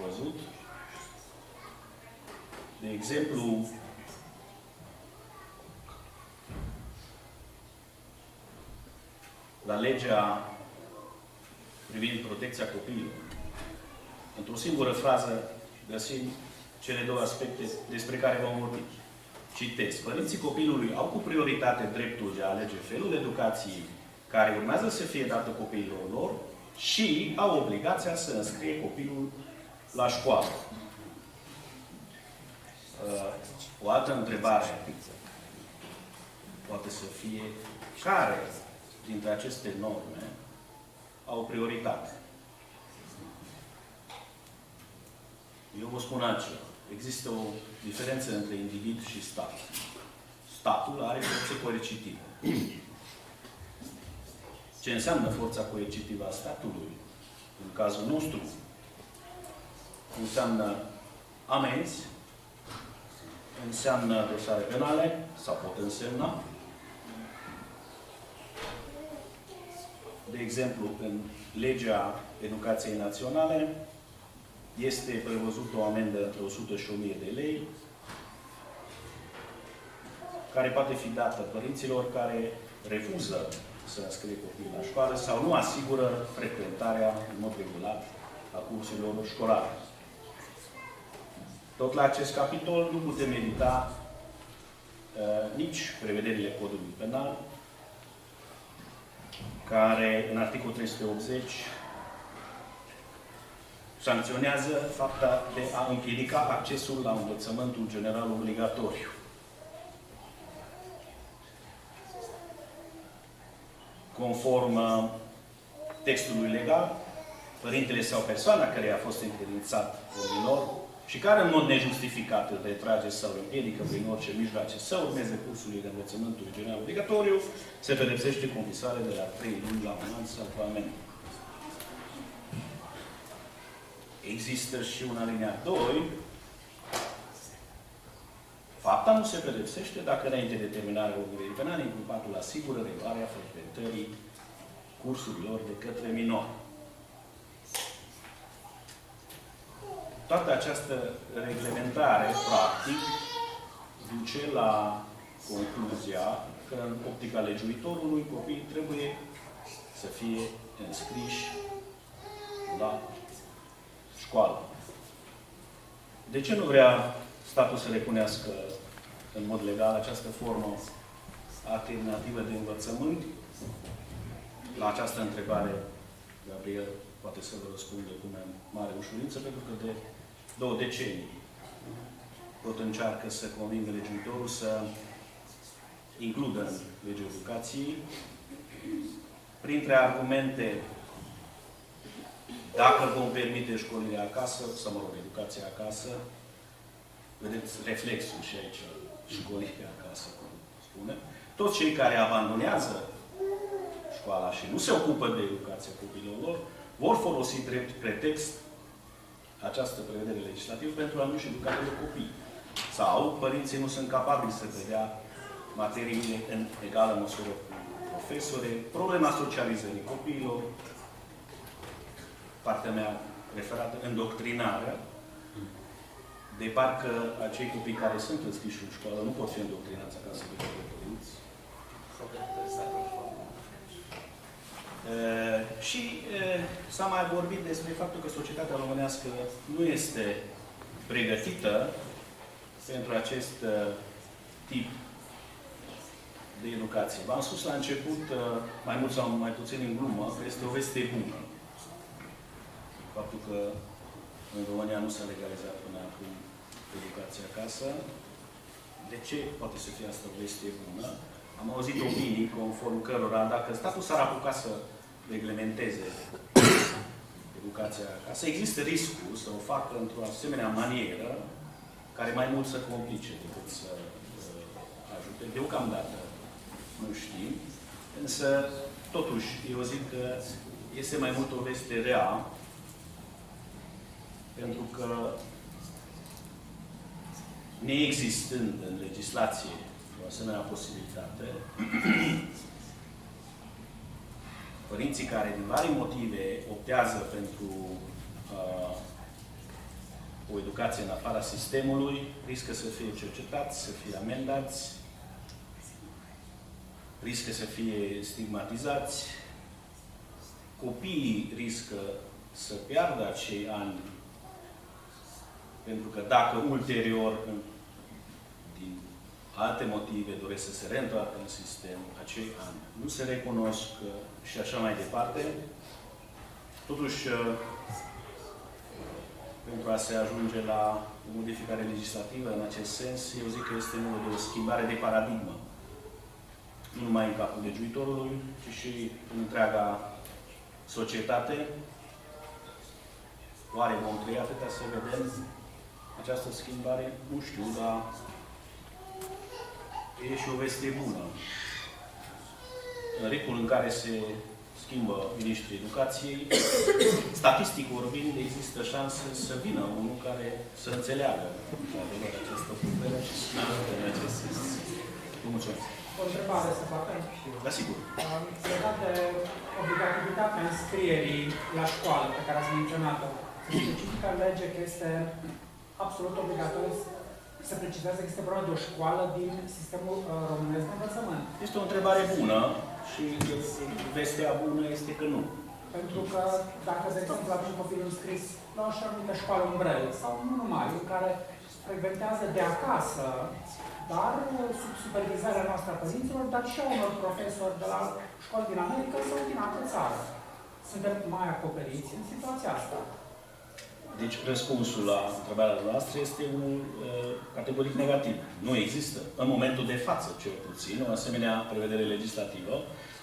văzut. De exemplu, la legea privind protecția copiilor, într-o singură frază găsim cele două aspecte despre care vom vorbi. Citez. Părinții copilului au cu prioritate dreptul de a alege felul educației care urmează să fie dată copiilor lor și au obligația să înscrie copilul la școală. O altă întrebare poate să fie care dintre aceste norme au prioritate. Eu vă spun altceva. Există o diferență între individ și stat. Statul are forță coercitivă. Ce înseamnă forța coercitivă a statului? În cazul nostru, înseamnă amenzi, înseamnă dosare penale, sau pot însemna. De exemplu, în legea educației naționale este prevăzută o amendă între 100 și 1000 de lei, care poate fi dată părinților care refuză să înscrie copiii la școală sau nu asigură frecventarea în mod regulat a cursurilor școlare. Tot la acest capitol nu putem evita nici prevederile Codului Penal, care în articolul 380 sancționează fapta de a împiedica accesul la învățământul general obligatoriu. Conform textului legal, părintele sau persoana care a fost încredințat un minor și care în mod nejustificat îl retrage sau îl împiedică prin orice mijloace să urmeze cursurile de învățământul general obligatoriu, se pedepsește cu închisoare de la 3 luni la 1 an sau cu amendă. Există și un alineat 2. Fapta nu se pedepsește dacă înainte de terminarea urmăririi penale inculpatul asigură reluarea frecventării cursurilor de către minor. Toată această reglementare, practic, duce la concluzia că în optica legiuitorului copiii trebuie să fie înscriși la școală. De ce nu vrea statul să recunoască în mod legal această formă alternativă de învățământ? La această întrebare, Gabriel poate să vă răspundă cu mai mare ușurință, pentru că de 2 decenii tot încearcă să convingă legiuitorul să includă în legea educației, printre argumente, dacă vom permite școlile acasă, sau mă rog, educația acasă, vedeți reflexul și aici, școlile acasă, cum spune, toți cei care abandonează școala și nu se ocupă de educația copiilor lor, vor folosi drept pretext această prevedere legislativă pentru a nu-și educa pe copii. Sau părinții nu sunt capabili să predea materiile în egală măsură cu profesori, problema socializării copiilor, partea mea referată, îndoctrinarea, de parcă acei copii care sunt înscriși în școală nu pot fi îndoctrinați acasă de către părinți. Și s-a mai vorbit despre faptul că societatea românească nu este pregătită pentru acest tip de educație. V-am spus la început, mai mult sau mai puțin în glumă, că este o veste bună. Faptul că în România nu s-a legalizat până acum educația acasă. De ce poate să fie asta o veste bună? Am auzit opinii conform cărora, dacă statul s-ar apuca să reglementeze educația acasă, există riscul să o facă într-o asemenea manieră care mai mult să complice decât să ajute. Deocamdată nu știm, însă totuși eu zic că este mai mult o veste rea, pentru că neexistând în legislație o asemenea posibilitate, părinții care din vari motive optează pentru o educație în afara sistemului, riscă să fie cercetați, să fie amendați, riscă să fie stigmatizați, copiii riscă să piardă acei ani, pentru că dacă ulterior, din alte motive, doresc să se reîntoarcă în sistem, acei ani nu se recunosc și așa mai departe, totuși, pentru a se ajunge la o modificare legislativă în acest sens, eu zic că este nevoie de o schimbare de paradigmă. Nu numai în capul legiuitorului, ci și în întreaga societate. Oare vom trăi atâta să vedem această schimbare? Nu știu, dar e și o veste bună. În ritmul în care se schimbă ministrii educației, statistic vorbind, există șanse să vină unul care să înțeleagă adevăr această problemă și să în acest sens. Vă mulțumesc. O întrebare să facă? Da, sigur. Legat de obligativitatea înscrierii la școală, pe care ați menționat-o, se specifică în lege că este absolut obligatoriu să precizează că este vorba de o școală din sistemul românesc de învățământ. Este o întrebare bună și vestea bună este că nu. Pentru că dacă, de exemplu, avem un copil înscris la o așa numită școală umbrelă sau nu numai, în care frecventează de acasă, dar sub supervizarea noastră a părinților, dar și a unor profesori de la școli din America sau din altă țară. Suntem mai acoperiți în situația asta. Deci răspunsul la întrebarea noastră este unul categoric negativ. Nu există, în momentul de față, cel puțin, o asemenea prevedere legislativă.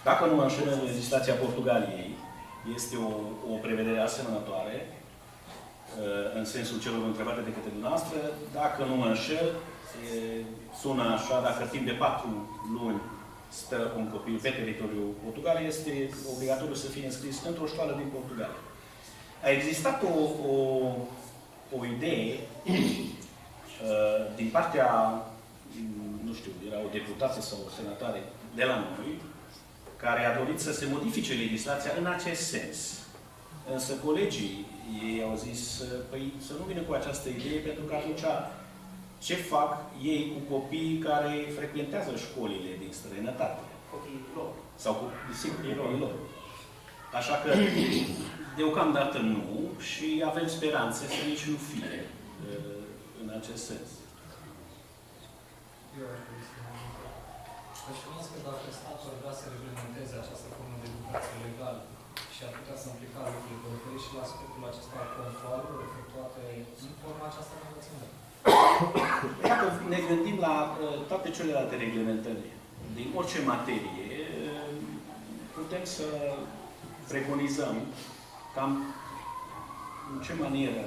Dacă nu mă înșel, în legislația Portugaliei este o prevedere asemănătoare, în sensul celor întrebate de către dumneavoastră. Dacă nu mă înșel, sună așa, dacă timp de 4 luni stă un copil pe teritoriul Portugaliei, este obligatoriu să fie înscris într-o școală din Portugalia. A existat o idee din partea, nu știu, era o deputată sau o senatoare de la noi, care a dorit să se modifice legislația în acest sens. Însă colegii ei au zis, păi să nu vină cu această idee, pentru că atunci ce fac ei cu copiii care frecventează școlile din străinătate? Copiii lor. Sau cu copiii lor. Așa că, deocamdată nu și avem speranțe să nici nu fie în acest sens. Aș că dacă statul ar vrea să reglementeze această formă de educație legală și ar putea să implica lucrurile, vă referiți și la aspectul acesta al controlelor efectuate în forma aceasta de învățământ. Iată, ne gândim la toate celelalte reglementări. Din orice materie, putem să preconizăm cam în ce manieră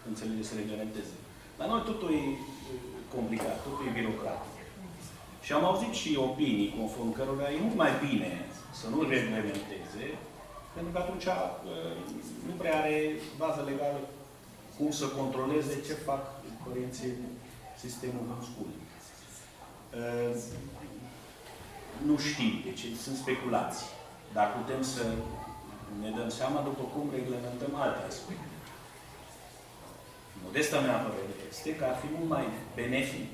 înțelege să reglementeze. Dar noi totul e complicat, totul e birocratic. Și am auzit și opinii conform cărora e mult mai bine să nu reglementeze, pentru că atunci nu prea are bază legală cum să controleze ce fac părinții în sistemul homeschooling. Nu știm, deci sunt speculații. Dar putem să ne dăm seama după cum reglementăm alte aspecte. Modesta mea părere este că ar fi mult mai benefic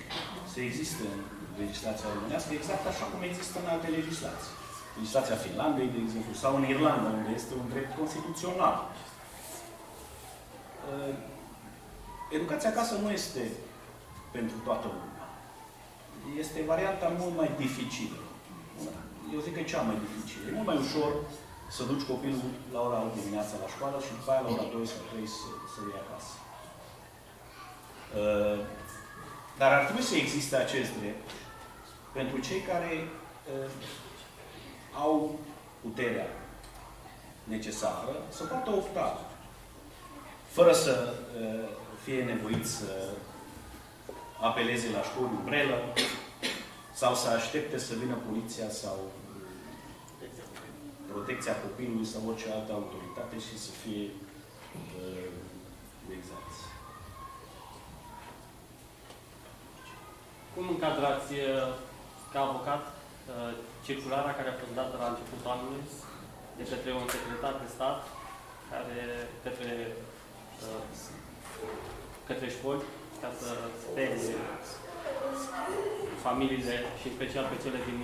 să existe în legislația românească exact așa cum există în alte legislații. Legislația Finlandei, de exemplu, sau în Irlanda, unde este un drept constituțional. Educația acasă nu este pentru toată lumea. Este varianta mult mai dificilă. Eu zic că e cea mai dificilă. E mult mai ușor să duci copilul la ora 8 dimineața la școală și după aia la ora 2 sau 3 să iei acasă. Dar ar trebui să existe acest drept pentru cei care au puterea necesară să poată opta, fără să fie nevoit să apeleze la școli umbrelă sau să aștepte să vină poliția sau protecția copilului sau orice altă autoritate și să fie exact. Cum încadrați ca avocat circulara care a fost dată la începutul anului de către un secretar de stat către școli ca să sperie familiile și în special pe cele din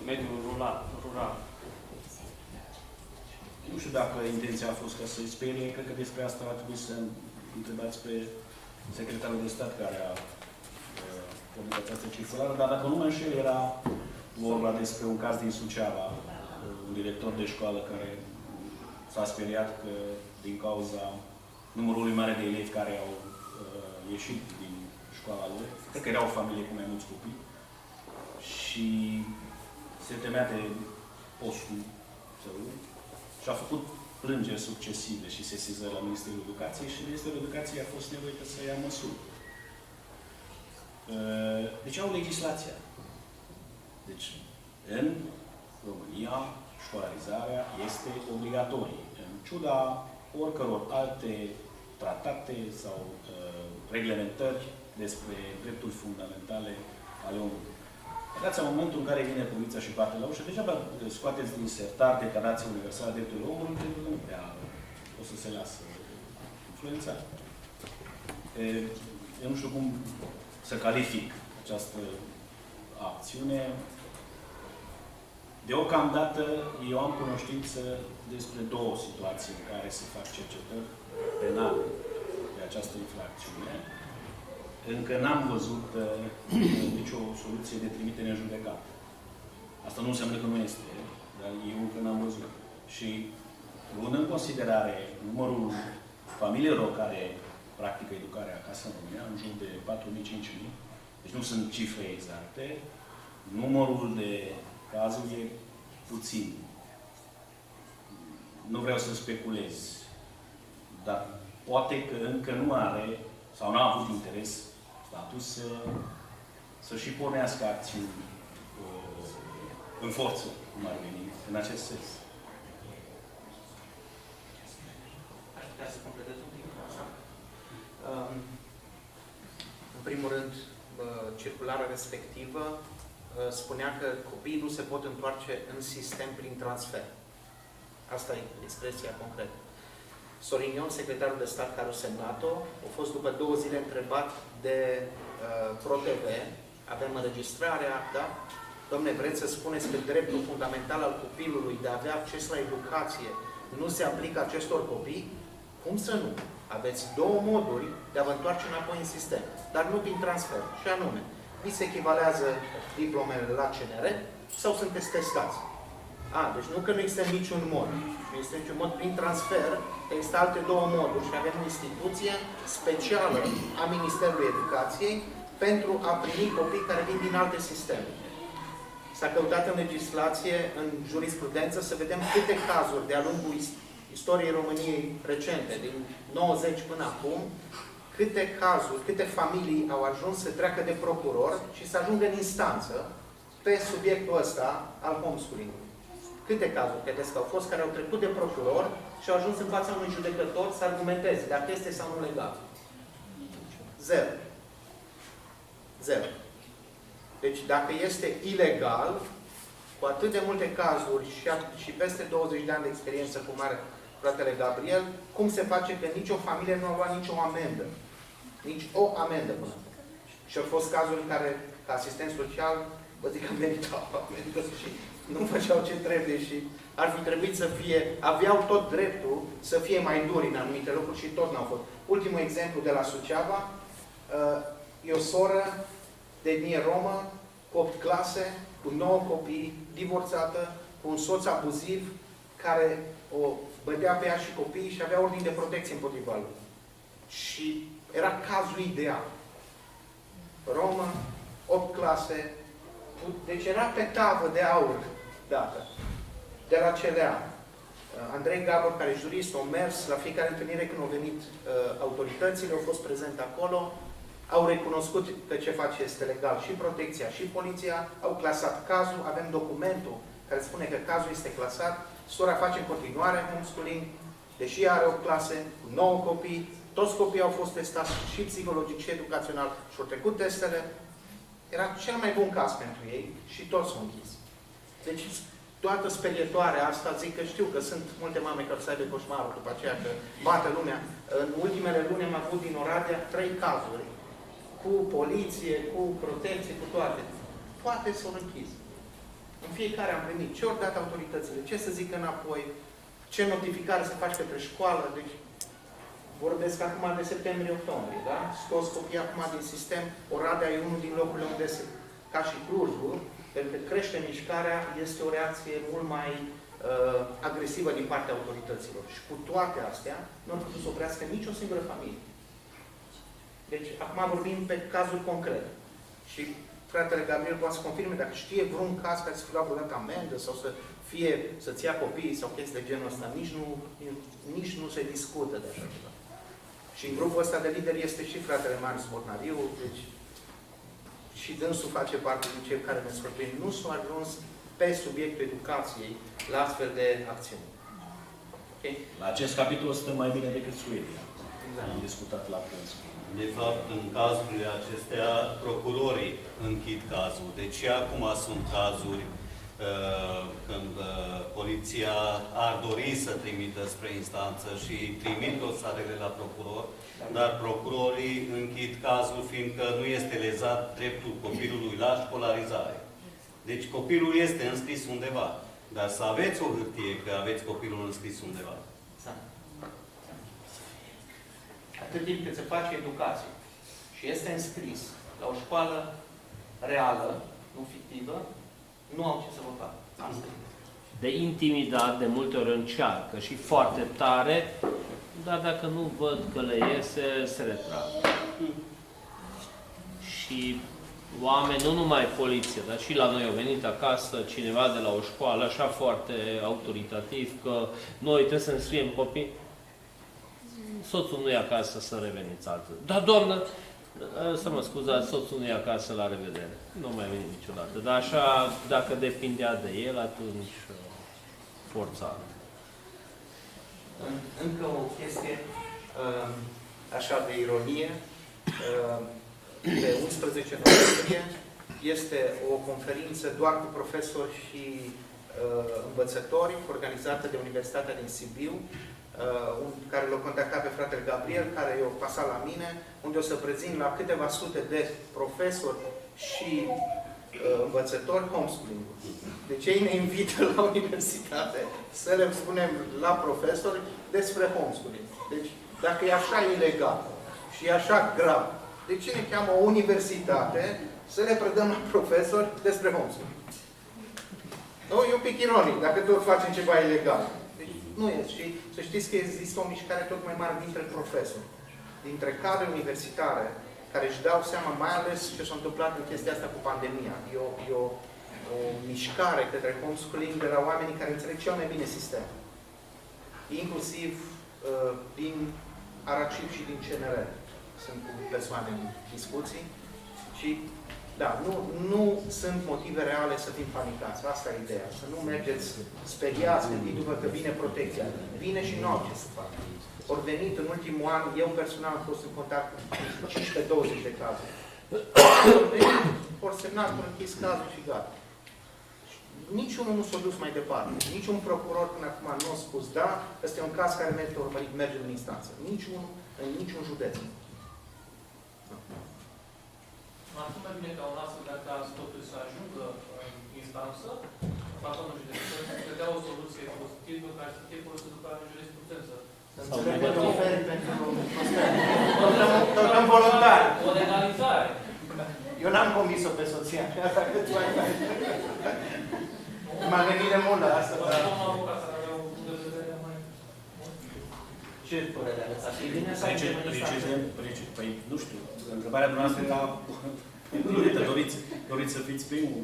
mediul rural? Nu știu dacă intenția a fost ca să-i sperie, cred că despre asta ar trebui să întrebați pe secretarul de stat care a publicat această circulară, dar dacă nu mă înșel, era vorba despre un caz din Suceava, un director de școală care s-a speriat că din cauza numărului mare de elevi care au ieșit din școala lui, cred că era o familie cu mai mulți copii, și se temea de postul său și a făcut plângeri succesive și sesizări la Ministerul Educației și Ministerul Educației a fost nevoit să ia măsuri. Deci au legislația. Deci, în România, școlarizarea este obligatorie. În ciuda oricăror alte tratate sau reglementări despre drepturi fundamentale ale omului. Dați în momentul în care vine poliția și bate la ușă, degeaba scoateți din sertar Declarația Universală a Drepturilor Omului, pentru că nu prea o să se lasă influențat. Eu nu știu cum să calific această acțiune. Deocamdată, eu am cunoștință despre două situații în care se fac cercetări penale de această infracțiune. Încă n-am văzut nicio soluție de trimitere în judecată. Asta nu înseamnă că nu este, dar eu încă n-am văzut. Și luând în considerare numărul familiilor care practică educarea acasă în România, în jur de 4.000-5.000, deci nu sunt cifre exacte, numărul de cazuri e puțin. Nu vreau să speculez, dar poate că încă nu are sau n-a avut interes statul să și pornească acțiuni în forță, cum ar veni, în acest sens. Aș putea să completez un pic. În primul rând, circulara respectivă spunea că copiii nu se pot întoarce în sistem prin transfer. Asta e expresia concretă. Sorin Ion, secretarul de stat care a semnat-o, a fost după 2 zile întrebat de ProTV, avem înregistrarea, da? Dom'le, vreți să spuneți că dreptul fundamental al copilului de a avea acces la educație nu se aplică acestor copii? Cum să nu? Aveți 2 moduri de a vă întoarce înapoi în sistem, dar nu prin transfer. Și anume, vi se echivalează diplomele la CNR sau sunteți testați. Deci nu că nu există niciun mod. Nu există niciun mod prin transfer, există alte două moduri și avem o instituție specială a Ministerului Educației pentru a primi copii care vin din alte sisteme. S-a căutat în legislație, în jurisprudență, să vedem câte cazuri de-a lungul istoriei României recente, din 90 până acum, câte cazuri, câte familii au ajuns să treacă de procuror și să ajungă în instanță pe subiectul ăsta al homeschooling-ului. Câte cazuri credeți că au fost care au trecut de procuror și au ajuns în fața unui judecător să argumenteze dacă este sau nu legal? Zero. Zero. Deci dacă este ilegal, cu atât de multe cazuri și peste 20 de ani de experiență cum are fratele Gabriel, cum se face că nicio familie nu a luat nicio amendă? Nici o amendă până acum. Și au fost cazuri în care, ca asistent social, vă zic că meritau amendă și nu făceau ce trebuie și ar fi trebuit să fie, aveau tot dreptul să fie mai duri în anumite locuri și tot n-au fost. Ultimul exemplu de la Suceava, e o soră de etnie romă, cu 8 clase, cu 9 copii, divorțată, cu un soț abuziv, care o bădea pe ea și copiii și avea ordin de protecție împotriva lui. Și era cazul ideal. Romă, 8 clase, deci era pe tavă de aur dată. De la CLA. Andrei Gabor, care e jurist, a mers la fiecare întâlnire când au venit autoritățile, au fost prezent acolo, au recunoscut că ce face este legal și protecția și poliția, au clasat cazul, avem documentul care spune că cazul este clasat, sora face în continuare homeschooling, deși are 8 clase, 9 copii, toți copiii au fost testați și psihologic și educațional și au trecut testele. Era cel mai bun caz pentru ei și toți s-au închis. Deci, toată sperietoarea asta, zic că știu că sunt multe mame care să aibă coșmarul după aceea că bate lumea. În ultimele luni am avut din Oradea 3 cazuri cu poliție, cu protecție, cu toate. Toate s-au închis. În fiecare am primit ce ori dat autoritățile, ce să zică înapoi, ce notificare să faci către școală. Deci, vorbesc acum de septembrie-octombrie, da? Scoți copiii acum din sistem. Oradea e unul din locurile unde se, ca și Clujul, pentru că crește mișcarea, este o reacție mult mai agresivă din partea autorităților. Și cu toate astea, nu am putut să oprească nicio singură familie. Deci, acum vorbim pe cazuri concrete. Și fratele Gabriel poate să confirme dacă știe vreun caz care să fie luat vreodată amendă sau să-ți ia copiii sau chestii de genul ăsta. Nici nu se discută de așa ceva. Și în grupul ăsta de lideri este și fratele Marius Bornariu, deci și dânsul face parte din cei care ne sfătuim. Nu s-au ajuns pe subiectul educației la astfel de acțiuni. Okay? La acest capitol stăm mai bine decât Suedia. Exact. Am discutat la prânz. De fapt, în cazurile acestea, procurorii închid cazul. Deci acum sunt cazuri când poliția ar dori să trimită spre instanță și trimit dosarele la procuror, dar procurorii închid cazul fiindcă nu este lezat dreptul copilului la școlarizare. Deci copilul este înscris undeva, dar să aveți o hârtie că aveți copilul înscris undeva. Atât timp cât se face educație și este înscris la o școală reală, nu fictivă, nu au ce să vă facă. De intimidat, de multe ori încearcă și foarte tare, dar dacă nu văd că le iese, se retrag. Și oameni, nu numai poliție, dar și la noi au venit acasă cineva de la o școală, așa foarte autoritativ, că noi trebuie să înscriem copii. Soțul nu e acasă, să reveniți altă. Da, doamnă, să mă scuzați, soțul nu e acasă, la revedere. Nu mai vine niciodată. Dar așa, dacă depindea de el, atunci forța. Încă o chestie, așa de ironie, pe 11 noiembrie este o conferință doar cu profesori și învățători, organizată de Universitatea din Sibiu, care l-a contactat pe fratele Gabriel, care i-a pasat la mine, unde o să prezint la câteva sute de profesori și învățători homeschooling. Deci ei ne invită la universitate să le spunem la profesori despre homeschooling. Deci, dacă e așa ilegal și e așa grav De ce ne cheamă o universitate să le predăm la profesori despre homeschooling? Nu, e un pic ironic, dacă tot facem ceva ilegal. Deci, nu e. Și să știți că există o mișcare tot mai mare dintre profesori, dintre cadre universitare, care își dau seama, mai ales ce s-a întâmplat în chestia asta cu pandemia. E o mișcare către homeschooling de la oamenii care înțeleg cel mai bine sistemul. Inclusiv din Aracip și din CNR. Sunt cu persoane în discuții. Și, da, nu sunt motive reale să fim panicați. Asta e ideea. Să nu mergeți speriați gândindu-vă că vine protecția. Vine și noapte să facă. Ori venit în ultimul an, eu personal am fost în contact cu 15-20 de cazuri. Ori venit, ori semnat, ori închis cazul și gata. Niciunul nu s-a dus mai departe. Niciun procuror până acum nu a spus, da, ăsta e un caz care merită urmărit, merge în instanță. Niciunul, în niciun județ. Acum mai bine ca un astfel de caz totuși să ajungă în instanță, facă un județ, să dea o soluție pozitivă care să fie folosită după în jurisprudență. Înțeleg că te oferi pentru tot voluntar. O legalizare. Eu n-am convins-o pe soția. Asta cât mai faci. M-a gândit de mult la asta. Ce părere aveți? Ar fi bine să ajungem în instanță? Păi, nu știu. Întrebarea dumneavoastră era... Doriți să fiți primul.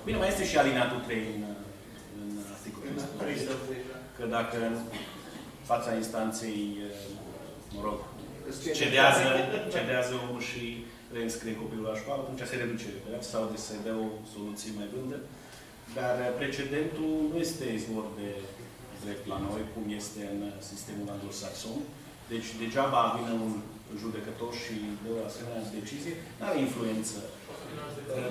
Bine, mai este și alineatul 3 în articolul ăsta. Că dacă fața instanței, mă rog, cedează omul și reînscrie copilul la școală, atunci se reduce pedeapsa sau se dă o soluție mai blândă. Dar precedentul nu este izvor de drept la noi, cum este în sistemul anglosaxon. Deci degeaba vine un judecător și dă o asemenea decizie, nu are influență.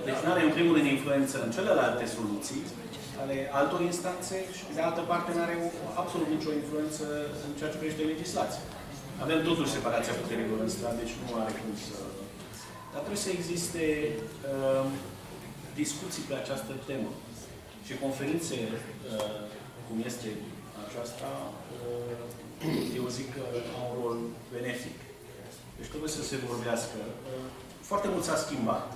Deci nu are în primul rând influență în celelalte soluții ale altor instanțe și de altă parte nu are absolut nicio influență în ceea ce privește legislația. Avem totuși separația puterilor în stat, deci nu are cum să... Dar trebuie să existe discuții pe această temă. Și conferințe cum este aceasta, eu zic că au un rol benefic. Deci trebuie să se vorbească. Foarte mult s-a schimbat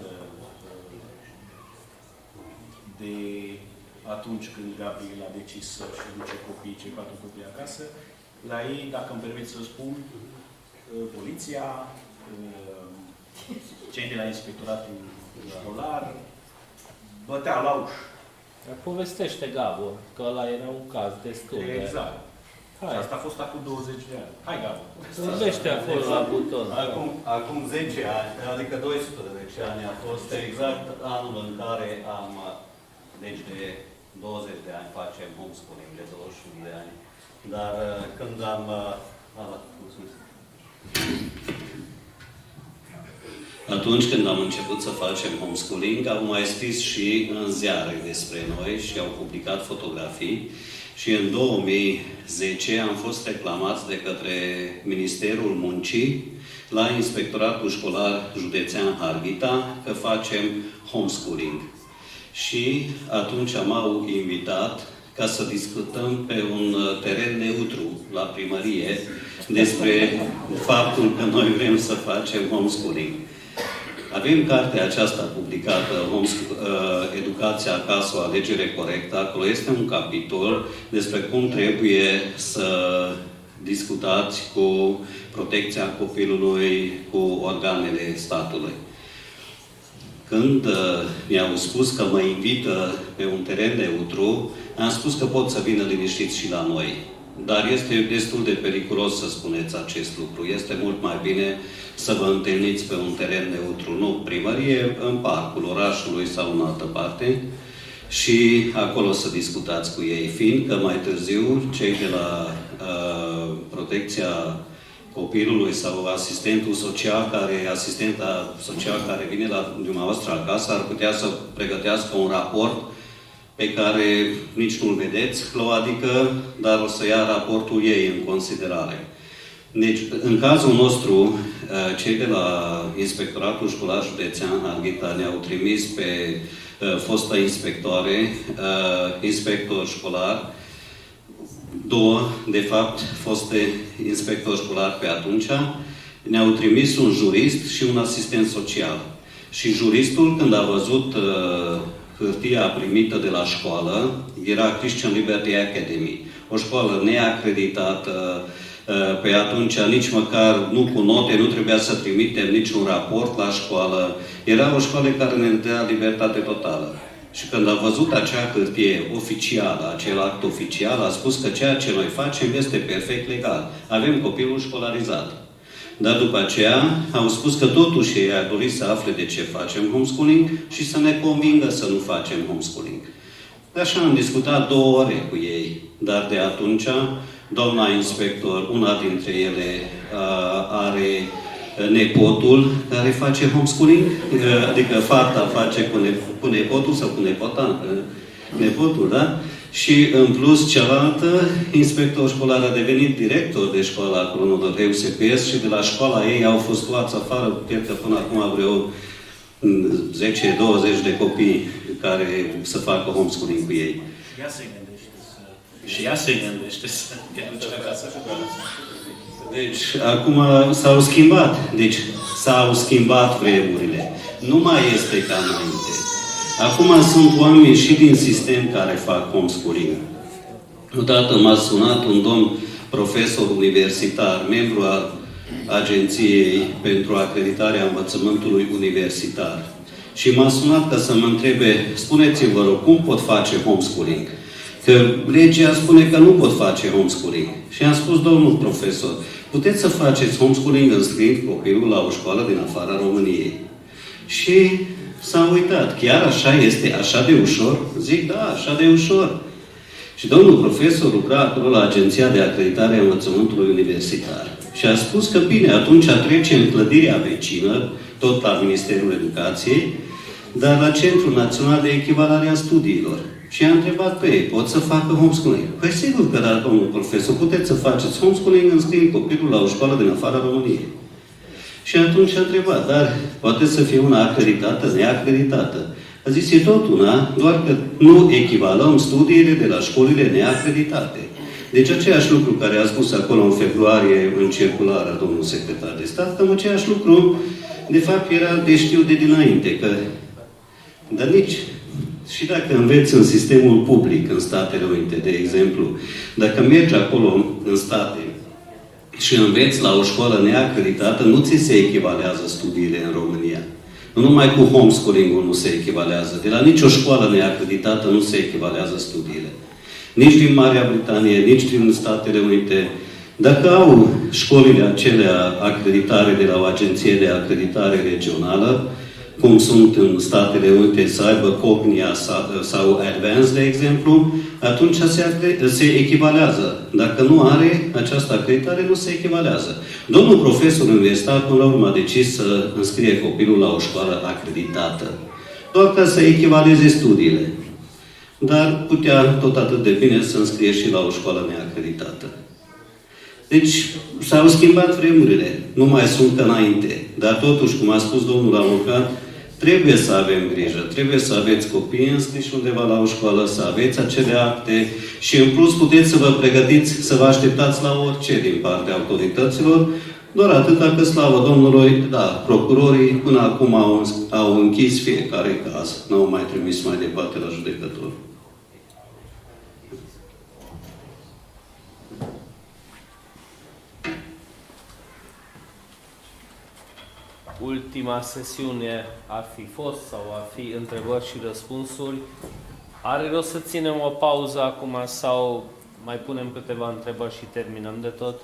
de atunci când Gabriel a decis să-și duce copiii, cei 4 copii acasă. La ei, dacă îmi permit să spun, poliția, cei de la inspectoratul școlar, bătea la ușă. Povestește, Gabo, că ăla era un caz destul de... Exact. Hai. Asta a fost acum 20 de ani. Hai, Gabo. Vorbește acolo la buton. Acum 10 ani, adică 12 ani, a fost exact anul în care am, deci de 20 de ani facem homeschooling, de 21 de ani. Dar când am... Atunci când am început să facem homeschooling, au mai scris și în ziare despre noi și au publicat fotografii. Și în 2010 am fost reclamați de către Ministerul Muncii la Inspectoratul Școlar Județean Harghita că facem homeschooling. Și atunci m-au invitat ca să discutăm pe un teren neutru la primărie despre faptul că noi vrem să facem homeschooling. Avem cartea aceasta publicată, Educatia Acasa, o alegere corectă. Acolo este un capitol despre cum trebuie să discutați cu protecția copilului, cu organele statului. Când mi-au spus că mă invită pe un teren neutru, am spus că pot să vină liniștiți și la noi. Dar este destul de periculos să spuneți acest lucru. Este mult mai bine să vă întâlniți pe un teren neutru, nu primărie, în parcul orașului sau în altă parte, și acolo să discutați cu ei, fiindcă mai târziu cei de la protecția copilului sau asistentul social asistenta social care vine la dumneavoastră acasă ar putea să pregătească un raport pe care nici nu-l vedeți, adică, dar o să ia raportul ei în considerare. Deci, în cazul nostru, cei de la Inspectoratul Școlar Județean Harghita ne-au trimis pe fostă inspectoare, inspector școlar, două, de fapt, foste inspectori școlari pe atunci, ne-au trimis un jurist și un asistent social. Și juristul, când a văzut hârtia primită de la școală, era Christian Liberty Academy, o școală neacreditată, pe atunci nici măcar nu cu note, nu trebuia să trimitem niciun raport la școală. Era o școală care ne dădea libertate totală. Și când a văzut acea hârtie oficială, acel act oficial, a spus că ceea ce noi facem este perfect legal. Avem copilul școlarizat. Dar după aceea au spus că totuși ei ar dori să afle de ce facem homeschooling și să ne convingă să nu facem homeschooling. Așa am discutat 2 ore cu ei, dar de atunci doamna inspector, una dintre ele are nepotul care face homeschooling, adică fata face cu nepotul sau cu nepotul, da? Și în plus cealaltă, inspector școlar a devenit director de școala acolo în USPS și de la școala ei au fost luați afară, cred că până acum vreo 10-20 de copii care să facă homeschooling cu ei. Și ea se gândește să duce acasă. Deci, acum s-au schimbat. Deci, s-au schimbat vremurile. Nu mai este ca înainte. Acum sunt oameni și din sistem care fac homeschooling. Odată m-a sunat un domn profesor universitar, membru al Agenției pentru Acreditarea Învățământului Universitar. Și m-a sunat ca să mă întrebe, spuneți-mi, vă rog, cum pot face homeschooling? Că legea spune că nu pot face homeschooling. Și am spus, domnul profesor, puteți să faceți homeschooling înscriind copilul la o școală din afara României. Și s-a uitat. Chiar așa este? Așa de ușor? Zic, da, așa de ușor. Și domnul profesor lucra acolo la Agenția de Acreditare a Învățământului Universitar. Și a spus că bine, atunci trece în clădirea vecină, tot la Ministerul Educației, dar la Centrul Național de Echivalare a Studiilor. Și a întrebat pe ei, pot să facă homeschooling? Păi sigur că da, domnul profesor, puteți să faceți homeschooling înscriind copilul la o școală din afara României. Și atunci a întrebat, dar poate să fie una acreditată, neacreditată. A zis, e tot una, doar că nu echivalăm studiile de la școlile neacreditate. Deci aceeași lucru care a spus acolo în februarie în circulară domnul secretar de stat, cam aceeași lucru, de fapt, era de știut de dinainte, că dar nici și dacă înveți în sistemul public în Statele Unite, de exemplu, dacă mergi acolo în state și înveți la o școală neacreditată, nu ți se echivalează studiile în România. Nu numai cu homeschooling-ul nu se echivalează. De la nicio școală neacreditată nu se echivalează studiile. Nici din Marea Britanie, nici din Statele Unite. Dacă au școlile acelea acreditare de la o agenție de acreditare regională, cum sunt în Statele Unite, să aibă Cognia sau Advanced, de exemplu, atunci se echivalează. Dacă nu are această acreditare, nu se echivalează. Domnul profesor universitar, până la urmă, a decis să înscrie copilul la o școală acreditată, doar ca să echivaleze studiile. Dar putea tot atât de bine să înscrie și la o școală neacreditată. Deci, s-au schimbat vremurile. Nu mai sunt ca înainte. Dar totuși, cum a spus domnul avocat, trebuie să avem grijă. Trebuie să aveți copii înscriși undeva la o școală, să aveți acele acte și în plus puteți să vă pregătiți, să vă așteptați la orice din partea autorităților, doar atâta că, slavă Domnului, da, procurorii până acum au închis fiecare caz. N-au mai trimis mai departe la judecător. Ultima sesiune ar fi fost sau ar fi întrebări și răspunsuri. Are rost să ținem o pauză acum sau mai punem câteva întrebări și terminăm de tot?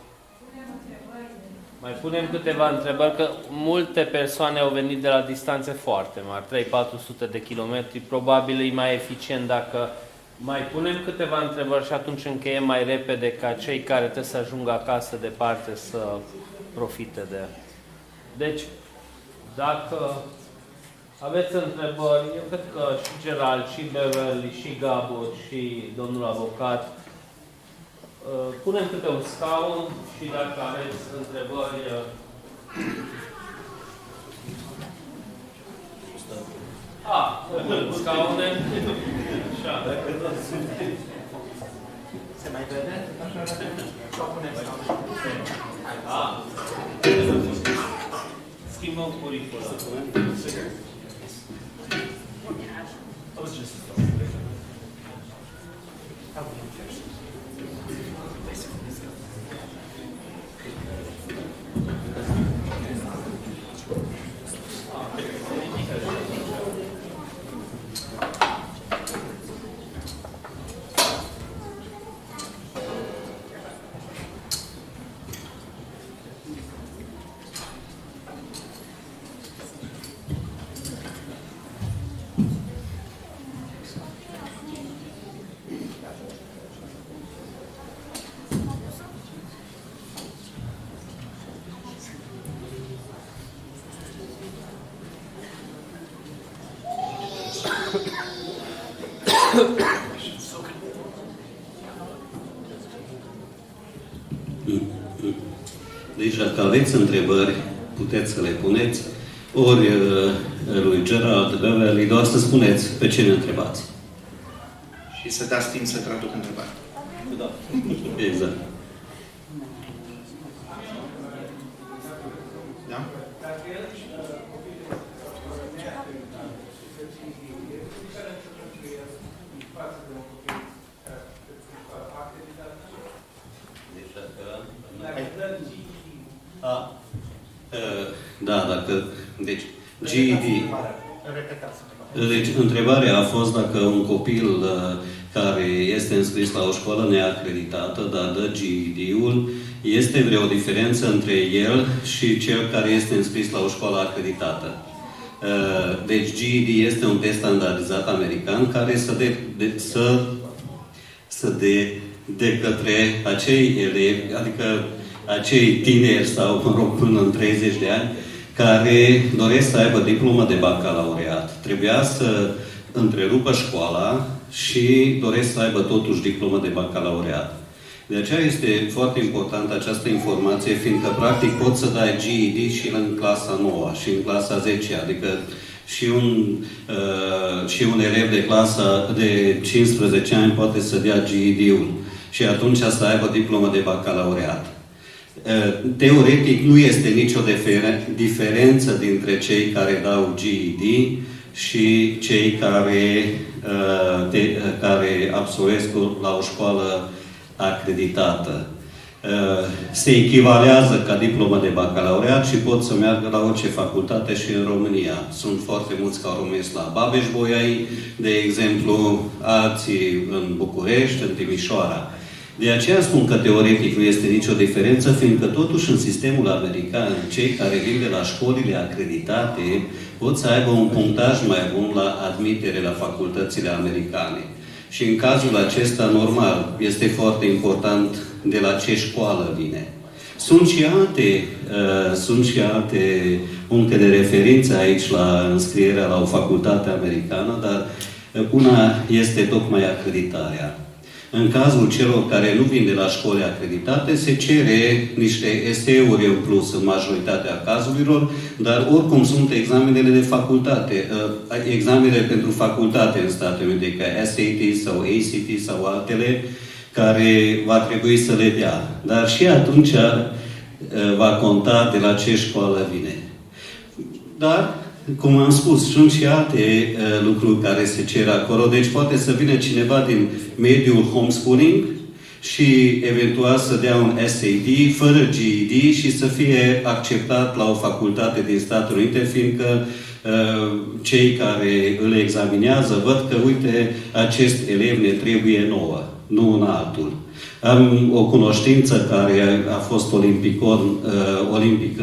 Mai punem câteva întrebări, că multe persoane au venit de la distanțe foarte mari, 300-400 de kilometri. Probabil e mai eficient dacă mai punem câteva întrebări și atunci încheiem mai repede ca cei care trebuie să ajungă acasă departe să profite de... Deci, dacă aveți întrebări, eu cred că și Gerald, și Beverly, și Gabor, și domnul avocat, punem câte un scaun și dacă aveți întrebări... scaune. Așa. Se mai vede? Sau punem sau? Schimbăm curicula. Deci dacă aveți întrebări, puteți să le puneți, ori lui Gerald Beverly, doar să spuneți pe ce ne întrebați. Și să dați timp să traduc întrebarea. Da. Exact. Da? Da, dacă... Deci, GED... Deci, întrebarea a fost dacă un copil care este înscris la o școală neacreditată, dar dă GED-ul, este vreo diferență între el și cel care este înscris la o școală acreditată. Deci, GED este un test standardizat american care să de către acei elevi, adică acei tineri sau, mă rog, până în 30 de ani, care doresc să aibă diplomă de bacalaureat. Trebuia să întrerupă școala și doresc să aibă totuși diplomă de bacalaureat. De aceea este foarte importantă această informație, fiindcă practic poți să dai GED și în clasa 9 și în clasa 10, adică și un elev de clasa de 15 ani poate să dea GED-ul și atunci să aibă diplomă de bacalaureat. Teoretic nu este nicio diferență dintre cei care dau GED și cei care absolvesc la o școală acreditată. Se echivalează ca diplomă de bacalaureat și pot să meargă la orice facultate și în România. Sunt foarte mulți care au mers la Babeș-Bolyai, de exemplu, alții în București, în Timișoara. De aceea spun că teoretic nu este nicio diferență, fiindcă totuși în sistemul american, cei care vin de la școlile acreditate pot să aibă un punctaj mai bun la admitere la facultățile americane. Și în cazul acesta, normal, este foarte important de la ce școală vine. Sunt și alte puncte de referință aici la înscrierea la o facultate americană, dar una este tocmai acreditarea. În cazul celor care nu vin de la școli acreditate, se cere niște eseuri în plus în majoritatea cazurilor, dar oricum sunt examenele de facultate, examenele pentru facultate în Statele Unite, ca SAT sau ACT sau altele, care va trebui să le dea. Dar și atunci va conta de la ce școală vine. Dar, cum am spus, sunt și alte lucruri care se cer acolo. Deci poate să vină cineva din mediul homeschooling și eventual să dea un SAT fără GED și să fie acceptat la o facultate din Statele Unite, fiindcă cei care îl examinează văd că, uite, acest elev ne trebuie nouă, nu un altul. Am o cunoștință care a fost olimpic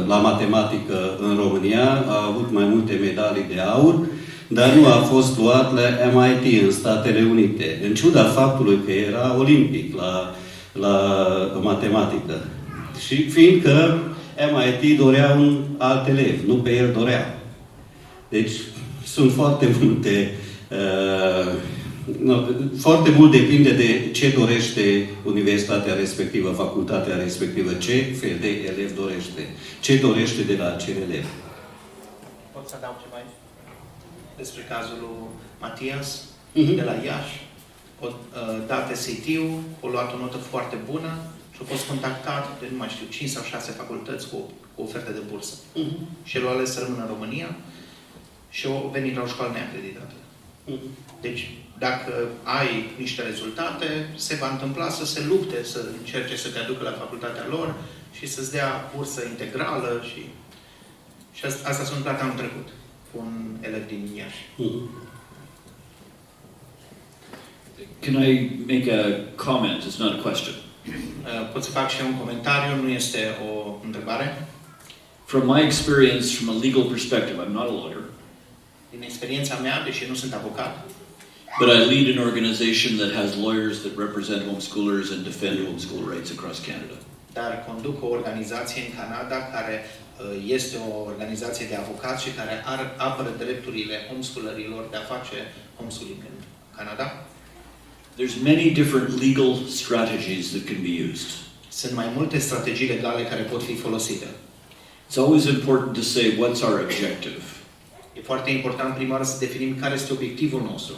la matematică în România, a avut mai multe medalii de aur, dar nu a fost luat la MIT în Statele Unite, în ciuda faptului că era olimpic la matematică. Și fiindcă MIT dorea un alt elev, nu pe el dorea. Deci sunt foarte multe... foarte mult depinde de ce dorește universitatea respectivă, facultatea respectivă, ce fel de elev dorește, ce dorește de la acel elev. Pot să dau ceva despre cazul lui Matias de la Iași. dat SAT-ul, a luat o notă foarte bună și a fost contactat de, nu mai știu, 5 sau 6 facultăți cu oferte de bursă. Și el a ales să rămână în România și a venit la o școală neacreditată. Deci, dacă ai niște rezultate, se va întâmpla să se lupte, să încerce să te aducă la facultatea lor și să-ți dea bursă integrală și asta s-a întâmplat anul trecut cu un elev din Iași. Can I make a comment? It's not a question. Pot să fac și un comentariu, nu este o întrebare. From my experience, from a legal perspective, I'm not a lawyer. Din experiența mea, deși nu sunt avocat, but I lead an organization that has lawyers that represent homeschoolers and defend homeschool rights across Canada. Dar conduc o organizație în Canada care este o organizație de avocați și care apără drepturile homeschoolerilor de a face homeschooling în Canada. There's many different legal strategies that can be used. Sunt mai multe strategii legale care pot fi folosite. It's always important to say what's our objective. E foarte important prima oară să definim care este obiectivul nostru.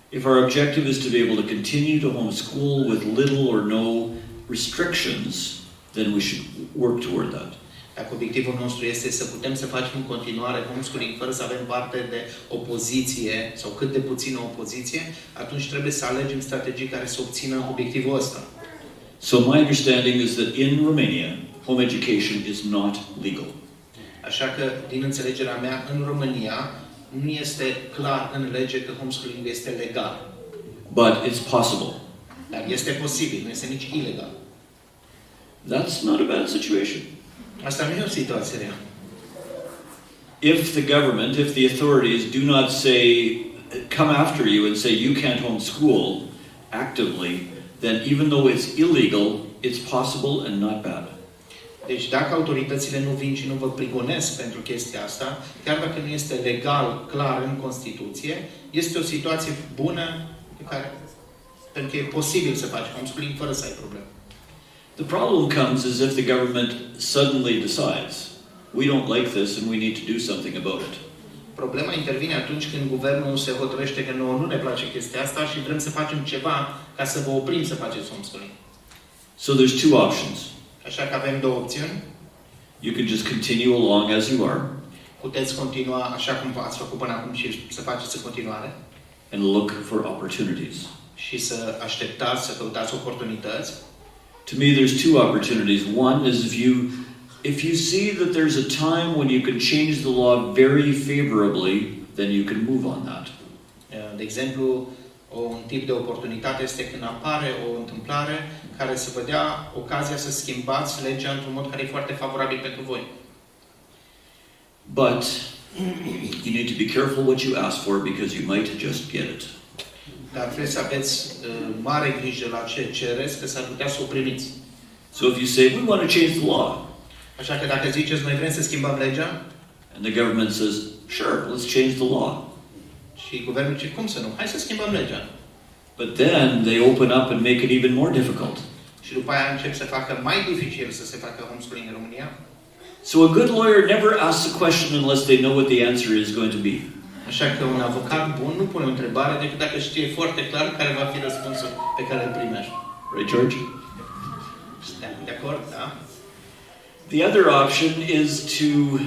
If our objective is to be able to continue to homeschool with little or no restrictions, then we should work toward that. Dacă obiectivul nostru este să putem să facem în continuare homeschooling fără să avem parte de opoziție sau cât de puțină opoziție, atunci trebuie să alegem strategii care să obțină obiectivul ăsta. So my understanding is that in Romania, home education is not legal. Așa că, din înțelegerea mea, în România nu este clar în lege că homeschooling este legal. But it's possible. Dar este posibil, nu este nici ilegal. That's not a bad situation. Asta nu e o situație rea. If the government, if the authorities do not say, come after you and say you can't homeschool actively, then even though it's illegal, it's possible and not bad. Deci dacă autoritățile nu vin și nu vă prigonesc pentru chestia asta, chiar dacă nu este legal, clar în Constituție, este o situație bună pentru că e posibil să faci homeschooling fără să ai probleme. The problem comes is if the government suddenly decides, we don't like this and we need to do something about it. Problema intervine atunci când guvernul se hotărăște că nouă nu ne place chestia asta și vrem să facem ceva ca să vă oprim să faceți homeschooling. So there's two options. Așa că avem două opțiuni. You can just continue along as you are. Puteți continua așa cum ați făcut până acum și să faceți în continuare. And look for opportunities. Și să așteptați, să căutați oportunități. To me, there's two opportunities. One is if you see that there's a time when you can change the law very favorably, then you can move on that. De exemplu, un tip de oportunitate este când apare o întâmplare care să vă dea ocazia să schimbați legea într-un mod care e foarte favorabil pentru voi. But you need to be careful what you ask for because you might just get it. Dar trebuie să aveți mare grijă la ce cereți, că s-ar putea să o primiți. So if you say, we want to change the law. Așa că dacă ziceți, noi vrem să schimbăm legea, and the government says, sure, let's change the law. Și guvernul zice, cum să nu? Hai să schimbăm legea. But then they open up and make it even more difficult. Și după aia încep să facă mai dificil să se facă homeschooling în România. So a good lawyer never asks a question unless they know what the answer is going to be. Așa că un avocat bun nu pune o întrebare decât dacă știe foarte clar care va fi răspunsul pe care îl primești. Right, George? De acord, da? The other option is to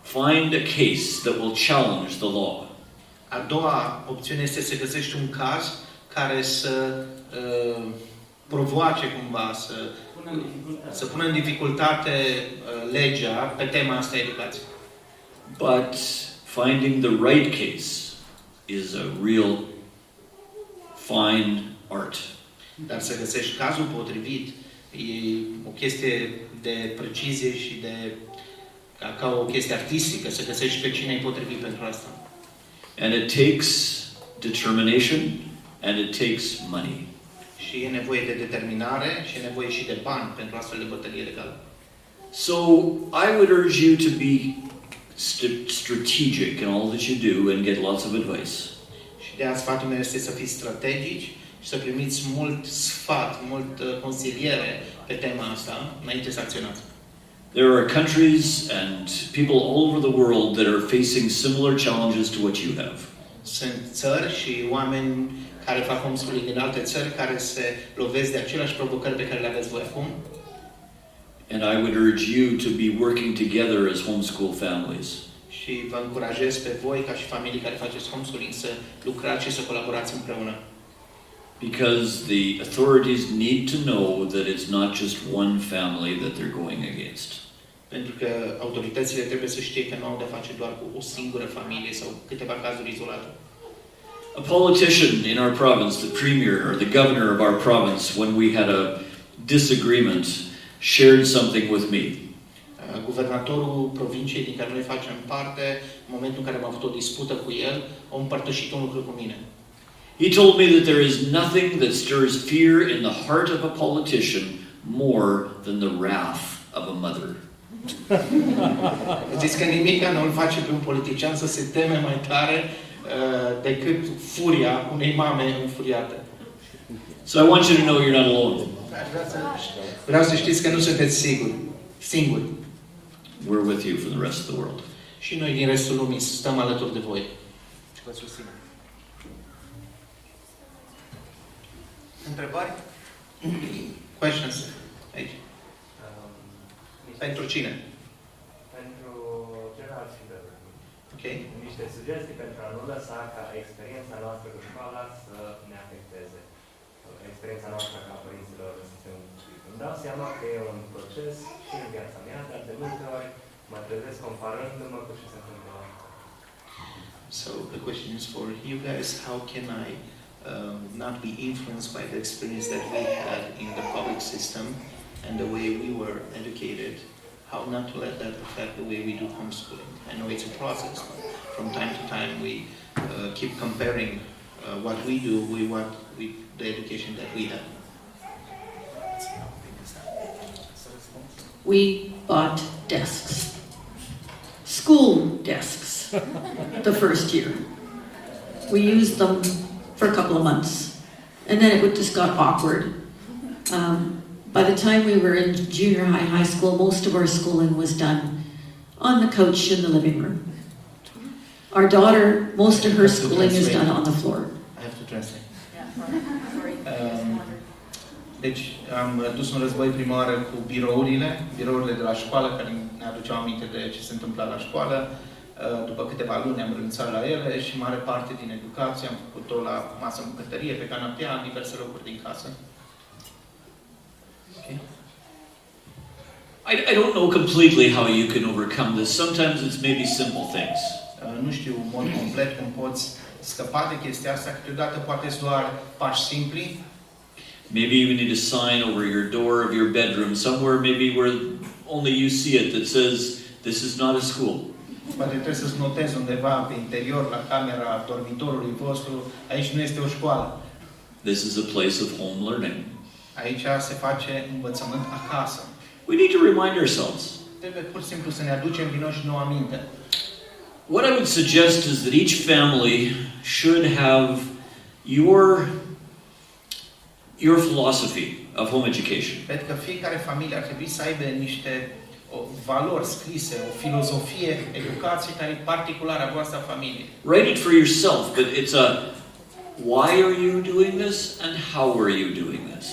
find a case that will challenge the law. A doua opțiune este să găsești un caz care să provoace cumva, să pună în dificultate legea pe tema asta educației. But finding the right case is a real fine art. Dar să găsești cazul potrivit e o chestie de precizie și de ca o chestie artistică, să găsești pe cine e potrivit pentru asta. And it takes determination and it takes money. Și e nevoie de determinare și e nevoie și de bani pentru astfel de bătălie legală. So I would urge you to be strategic in all that you do and get lots of advice. Și de aia sfatul meu este să fiți strategici și să primiți mult sfat, mult consiliere pe tema asta înainte să acționați. There are countries and people all over the world that are facing similar challenges to what you have. Sunt țări și oameni care fac homeschooling din alte țări, care se lovesc de aceleași provocări pe care le aveți voi acum. And I would urge you to be working together as homeschool families. Și vă încurajez pe voi, ca și familii care faceți homeschooling, să lucrați și să colaborați împreună. Because the authorities need to know that it's not just one family that they're going against. Pentru că autoritățile trebuie să știe că nu au de-a face doar cu o singură familie sau câteva cazuri izolate. A politician in our province, the premier or the governor of our province, when we had a disagreement, shared something with me. Guvernatorul provinciei din care noi facem parte, în momentul în care am avut o dispută cu el, a împărtășit un lucru cu mine. He told me that there is nothing that stirs fear in the heart of a politician more than the wrath of a mother. Zis că nimic nu îl face pe un politician să se teme mai tare decât furia unei mame înfuriate. So I want you to know you're not alone. Vreau să știți că nu sunteți singuri. We're with you for the rest of the world. Și noi din restul lumii stăm alături de voi. Și vă susținem. Întrebări? Questions? Aici. Pentru cine? Pentru general și de Ok. niște sugestii pentru a nu lăsa ca experiența noastră cu școala să ne afecteze. Experiența noastră ca părinților să se îmi dau seama că e un proces și în viața mea, dar de multe ori mă trezesc comparându-mă cu ce se întâmplă. So the question is for you guys, how can I not be influenced by the experience that we had in the public system and the way we were educated, how not to let that affect the way we do homeschooling. I know it's a process, but from time to time we keep comparing what we do with the education that we have. We bought desks, school desks, the first year. We used them for a couple of months, and then it just got awkward. By the time we were in junior high school, most of our schooling was done on the couch in the living room. Our daughter, most of her schooling is done on the floor. I have to translate. Deci am dus un război prima oară cu birourile de la școală, care ne aduceau aminte de ce se întâmpla la școală. După câteva luni am renunțat la ele și mare parte din educație am făcut-o la masă în bucătărie, pe canapea, în diverse locuri din casă. Okay. I don't know completely how you can overcome this. Sometimes it's maybe simple things. Nu știu în mod complet cum poți scăpa de chestia asta, câteodată poate doar pași simpli. Maybe you need a sign over your door of your bedroom, somewhere maybe where only you see it, that says, this is not a school. Poate trebuie să-ți notezi undeva pe interior, la camera dormitorului vostru, aici nu este o școală. This is a place of home learning. Aici se face învățământ acasă. We need to remind ourselves. Trebuie pur și simplu să ne aducem din nou și nouă aminte. What I would suggest is that each family should have your philosophy of home education. Cred că fiecare familie ar trebui să aibă niște valori scrise, o filozofie, educație care e particulară a voastră familie. Write it for yourself, but it's a why are you doing this and how are you doing this?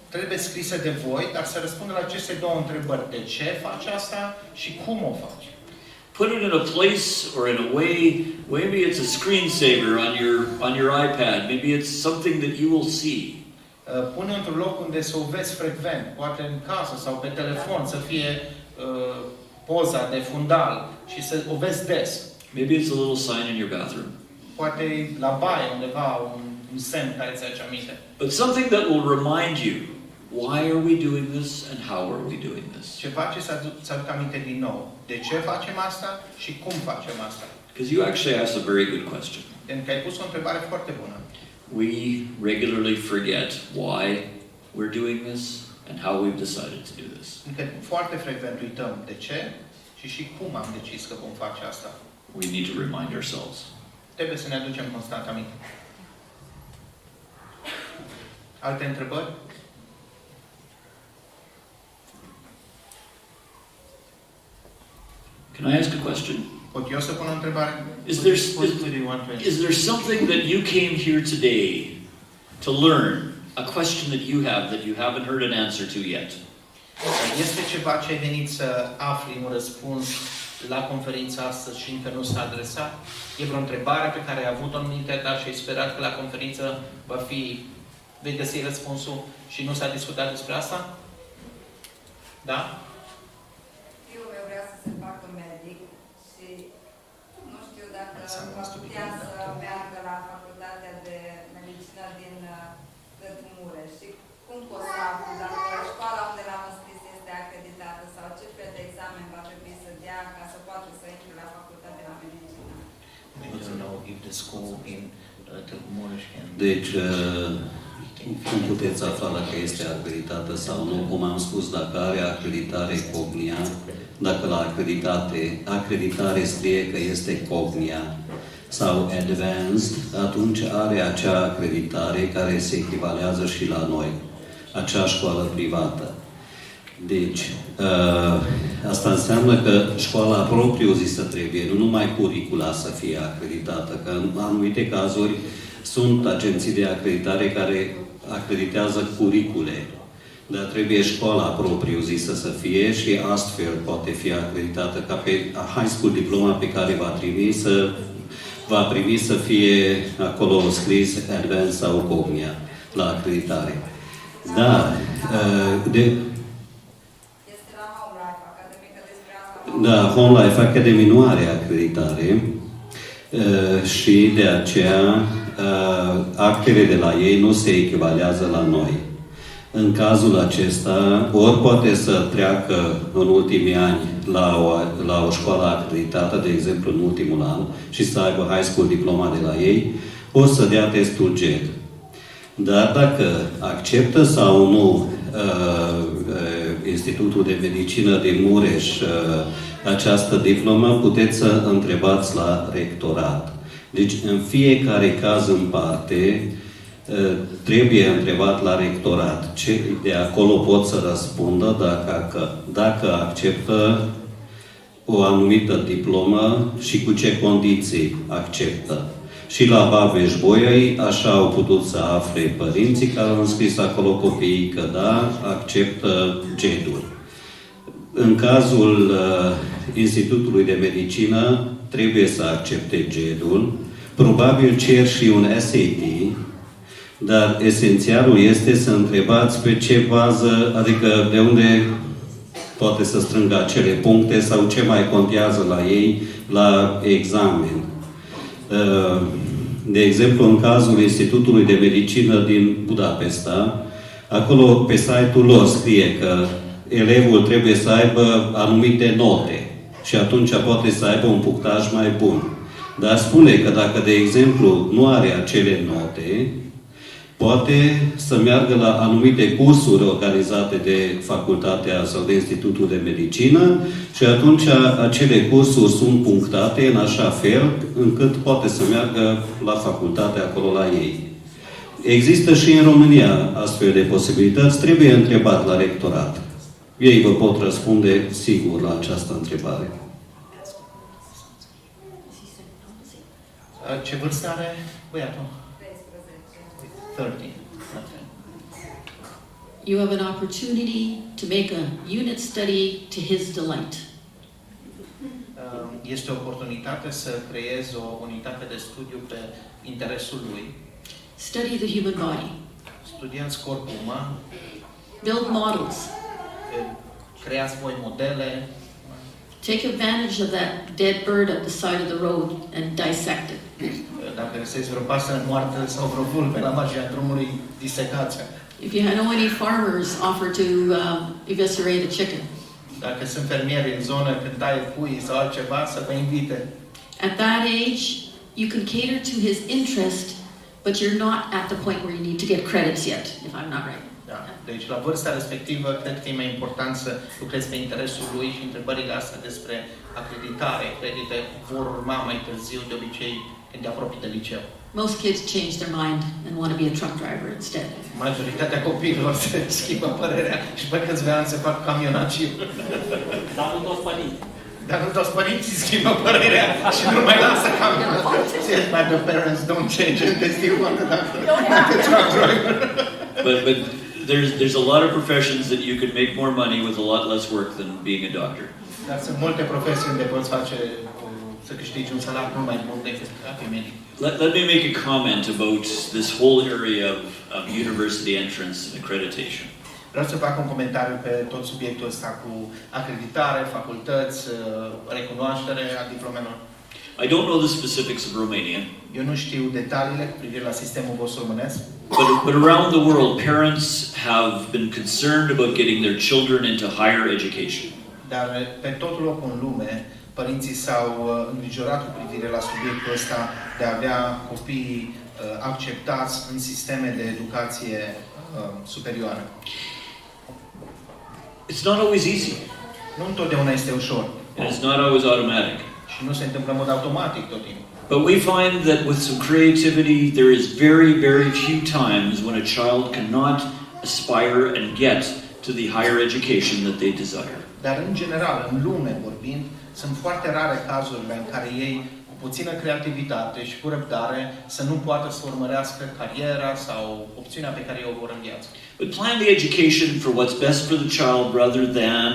Trebuie scrisă de voi, dar să răspundă la aceste două întrebări. De ce faci asta și cum o faci? Put it in a place or in a way, maybe it's a screensaver on your iPad, maybe it's something that you will see. Pune într-un loc unde să o vezi frecvent, poate în casă sau pe telefon, să fie poza de fundal și să o vezi des. Maybe it's a little sign in your bathroom. Poate la baie undeva un semn care ți aduce aminte. But something that will remind you, why are we doing this and how are we doing this? Ceva ce să aducă aminte din nou. De ce facem asta și cum facem asta? Because you actually asked a very good question. Pentru că ai pus o întrebare foarte bună. We regularly forget why we're doing this and how we've decided to do this. Încă foarte frecvent uităm de ce și cum am decis că vom face asta. We need to remind ourselves. Trebuie să ne aducem constant aminte. Alte întrebări? Can I ask a question? Pot eu să pun o întrebare? Is there something that you came here today to learn a question that you haven't heard an answer to yet. Este ceva ce ai venit să afli un răspuns la conferința astăzi și încă nu s-a adresat? E vreo întrebare pe care ai avut-o în minte, dar și ai sperat că la conferință vei găsi răspunsul și nu s-a discutat despre asta? Da? Eu vreau să se facă medic și nu știu dacă va putea să meargă la facultatea de medicină din Mureș. Și cum pot să aflu dacă școala unde l-am înscris este acreditată sau ce fel de examen va trebui să dea ca să poată să intre la facultatea de medicină? Deci, cum puteți afla dacă este acreditată sau nu? Cum am spus, dacă are acreditare Cognia, dacă la acreditare scrie că este Cognia sau Advanced, atunci are acea acreditare care se echivalează și la noi, acea școală privată. Deci, asta înseamnă că școala propriu-zisă trebuie, nu numai curicula să fie acreditată, că în anumite cazuri sunt agenții de acreditare care acreditează curicule, dar trebuie școala propriu-zisă să fie și astfel poate fi acreditată ca pe high school diploma pe care va primi să fie acolo scris Advanced sau Cognia la acreditare. Da, da, Home Life Academy nu are acreditare și de aceea actele de la ei nu se echivalează la noi. În cazul acesta, ori poate să treacă în ultimii ani la o școală acreditată, de exemplu în ultimul an, și să aibă high school diploma de la ei, o să dea testul GED. Dar dacă acceptă sau nu Institutul de Medicină din Mureș această diplomă, puteți să întrebați la rectorat. Deci, în fiecare caz în parte, trebuie întrebat la rectorat. Cei de acolo pot să răspundă dacă acceptă o anumită diplomă și cu ce condiții acceptă. Și la Babeș-Bolyai, așa au putut să afle părinții care au înscris acolo copiii că da, acceptă GED-ul. În cazul Institutului de Medicină, trebuie să accepte GED-ul, probabil cer și un SAT, dar esențialul este să întrebați pe ce bază, adică de unde poate să strângă acele puncte sau ce mai contează la ei la examen. De exemplu, în cazul Institutului de Medicină din Budapesta, acolo pe site-ul lor scrie că elevul trebuie să aibă anumite note și atunci poate să aibă un punctaj mai bun. Dar spune că dacă, de exemplu, nu are acele note, poate să meargă la anumite cursuri organizate de facultatea sau de Institutul de Medicină și atunci acele cursuri sunt punctate în așa fel încât poate să meargă la facultatea acolo la ei. Există și în România astfel de posibilități, trebuie întrebat la rectorat. Ei vă pot răspunde sigur la această întrebare. Ce vârstă are băiatul? 13. You have an opportunity to make a unit study to his delight. Este o oportunitate să creezi o unitate de studiu pe interesul lui. Study the human body. Studiați corpul uman. Build models. Creați voi modele. Take advantage of that dead bird at the side of the road and dissect it. Dacă găsești vreo pasăre moartă sau vreo vulpe la marginea drumului, disecați-o. If you know any farmers offer to eviscerate a chicken. Dacă sunt fermieri în zonă când taie pui sau altceva, să vă invite. At that age, you can cater to his interest, but you're not at the point where you need to get credits yet, if I'm not right. Da. Deci la vârsta respectivă, cred că e mai important să lucrezi pe interesul lui și întrebările astea despre acreditare, credite, vor urma mai târziu, de obicei, când te apropii de liceu. Most kids change their mind and want to be a truck driver instead. Majoritatea copiilor se schimbă părerea și pe câțiva ani se fac camionaci. Dar nu toți părinți. Dar nu toți părinții schimbă părerea și nu mai lasă camera. Says like the parents don't change it, they still want to have the truck driver. But there's a lot of professions that you can make more money with a lot less work than being a doctor. Dar sunt multe profesii unde poți face să câștigi un salariu mult mai bun decât a fi medic. Let me make a comment about this whole area of university entrance and accreditation. Vreau să fac un comentariu pe tot subiectul ăsta cu acreditare, facultăți, recunoaștere a diplomelor. I don't know the specifics of Romania. Eu nu știu detaliile cu privire la sistemul vostru românesc. But around the world, parents have been concerned about getting their children into higher education. Dar pe tot locul în lume, părinții s-au îngrijorat cu privire la subiectul ăsta de a avea copii acceptați în sisteme de educație superioară. It's not always easy. Nu întotdeauna este ușor. And it's not always automatic. Și nu se întâmplă în mod automatic tot timpul. But we find that with some creativity, there is very, very few times when a child cannot aspire and get to the higher education that they desire. Dar în general, în lume vorbind, sunt foarte rare cazurile în care ei, cu puțină creativitate și cu răbdare, să nu poată să urmărească cariera sau opțiunea pe care o vor în viață. But plan the education for what's best for the child rather than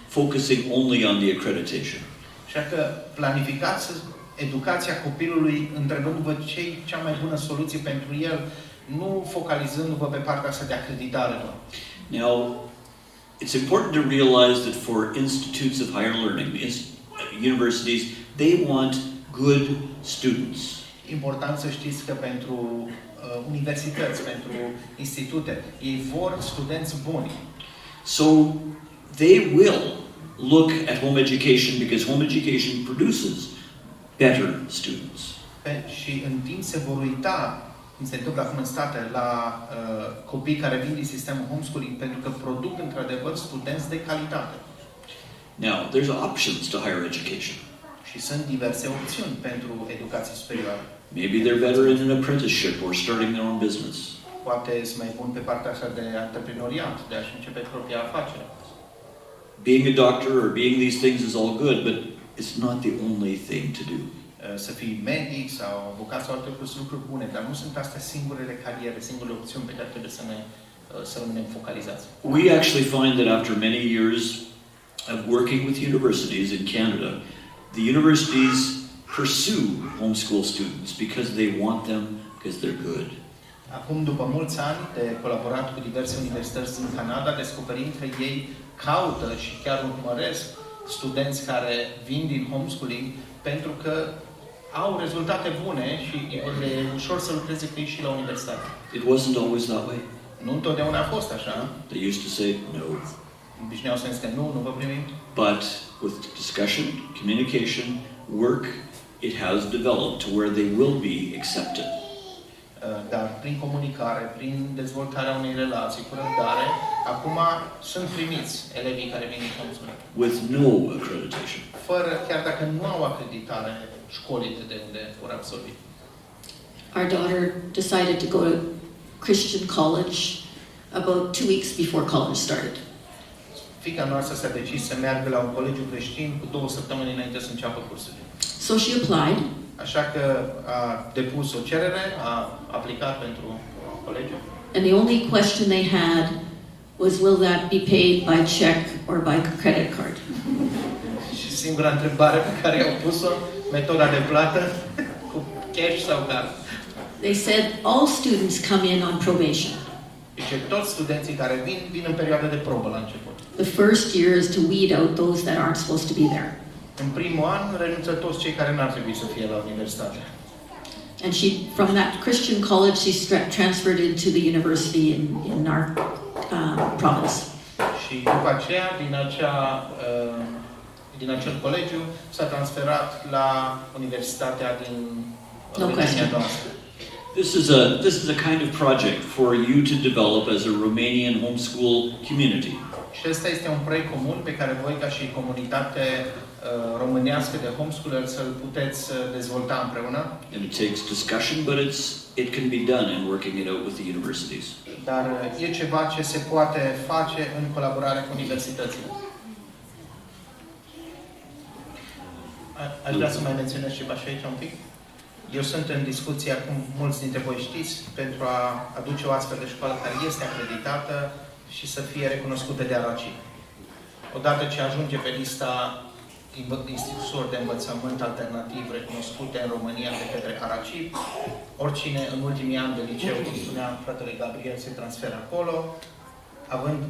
focusing only on the accreditation. Așa că planificați educația copilului întrebându-vă ce e cea mai bună soluție pentru el, nu focalizându-vă pe partea asta de acreditare. Now, it's important to realize that for institutes of higher learning, universities, they want good students. Important să știți că pentru universități, pentru institute, ei vor studenți buni. So they will look at home education because home education produces better students. Și în timp se vor uita, cum se întâmplă acum în state, la copii care vin din sistemul homeschooling, pentru că produc într-adevăr studenți de calitate. Now, there's options to higher education. Și sunt diverse opțiuni pentru educație superioară. Maybe they're better in an apprenticeship or starting their own business. Poate sunt mai bun pe partea asta de antreprenoriat, de a-și începe propria afacere. Being a doctor or being these things is all good, but it's not the only thing to do. Să fii medic sau avocat sau alte lucruri bune, dar nu sunt astea singurele cariere, singurele opțiuni pe care trebuie să rămânem focalizați. We actually find that after many years of working with universities in Canada, the universities pursue homeschool students because they want them, because they're good. Acum, după mulți ani de colaborat cu diverse universități din Canada, descoperim că ei caută și chiar urmăresc studenți care vin din homeschooling pentru că au rezultate bune și le e ușor să lucreze cu ei și la universitate. It wasn't always that way. Nu întotdeauna a fost așa. They used to say no. Obișnuiau să zică nu vă primim. But with discussion, communication, work, it has developed to where they will be accepted. Dar prin comunicare, prin dezvoltarea unei relații cu răbdare, acum sunt primiți elevii care vin din homeschooling. With no accreditation. Fără, chiar dacă nu au acreditare școlile de unde vor absolvi. Our daughter decided to go to Christian college about 2 weeks before college started. Fiica noastră s-a decis să meargă la un colegiu creștin cu 2 săptămâni înainte să înceapă cursurile. So she applied. Așa că a depus o cerere, a aplicat pentru colegiu. And the only question they had was, will that be paid by check or by credit card? Și singura întrebare pe care i-au pus-o, metoda de plată, cu cash sau card. They said all students come in on probation. Deci toți studenții care vin în perioada de probă la început. The first year is to weed out those that aren't supposed to be there. În primul an renunță toți cei care n-ar trebui să fie la universitate. And she, from that Christian college, she transferred into the university in our province. Și după aceea, din acel colegiu, s-a transferat la universitatea din regiunea noastră. This is a kind of project for you to develop as a Romanian homeschool community. Și ăsta este un proiect comun pe care voi, ca și comunitate românească de homeschooler, să-l puteți dezvolta împreună. And it takes discussion, but it can be done in working it out with the universities. Dar e ceva ce se poate face în colaborare cu universitățile. Aș vrea să mai menționez ceva și aici un pic. Eu sunt în discuție, acum mulți dintre voi știți, pentru a aduce o astfel de școală care este acreditată și să fie recunoscută de ARACI. Odată ce ajunge pe lista instituțiilor de învățământ alternativ recunoscute în România de către ARACI, oricine în ultimii ani de liceu, cum spunea fratele Gabriel, se transferă acolo, având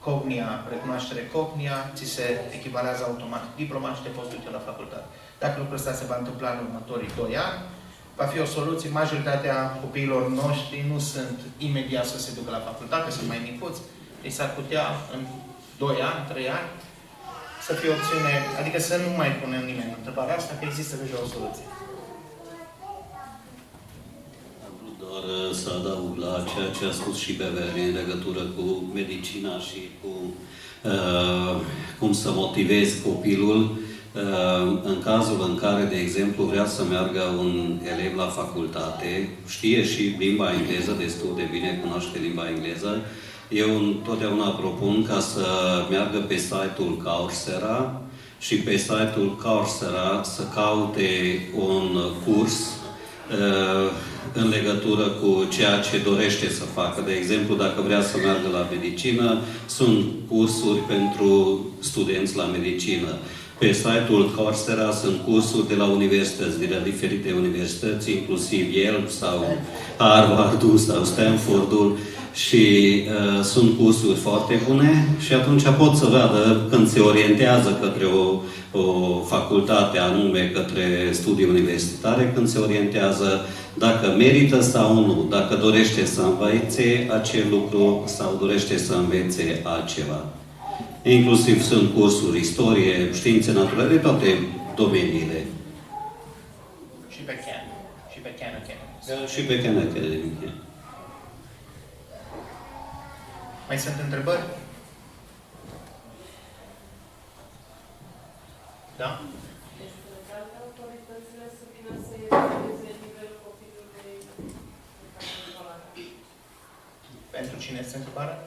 cognia, recunoaștere cognia, ți se echivalează automat diploma și te poți duce la facultate. Dacă lucrul ăsta se va întâmpla în următorii 2 ani, va fi o soluție. Majoritatea copiilor noștri nu sunt imediat să se ducă la facultate, sunt mai micuți. Deci s-ar putea în 2 ani, 3 ani, să fie opțiune, adică să nu mai punem nimeni întrebarea asta, că există deja o soluție. Doar să adaug la ceea ce a spus și Beveri în legătură cu medicina și cu cum să motivezi copilul în cazul în care, de exemplu, vrea să meargă un elev la facultate, știe și limba engleză destul de bine, cunoaște limba engleză. Eu întotdeauna propun ca să meargă pe site-ul Coursera și pe site-ul Coursera să caute un curs în legătură cu ceea ce dorește să facă. De exemplu, dacă vrea să meargă la medicină, sunt cursuri pentru studenți la medicină. Pe site-ul Coursera sunt cursuri de la universități, de la diferite universități, inclusiv Yale sau Harvardul sau Stanfordul, și sunt cursuri foarte bune și atunci pot să vadă când se orientează către o facultate anume, către studii universitare, când se orientează dacă merită sau nu, dacă dorește să învețe acel lucru sau dorește să învețe altceva. Inclusiv sunt cursuri, istorie, științe naturale, toate domeniile. Și pe Khan. Și pe Khan Academy. Și pe Khan Academy. Mai sunt întrebări? Da? Este legal ca autoritățile să vină să evalueze nivelul copilului școlar? Pentru cine este întrebarea?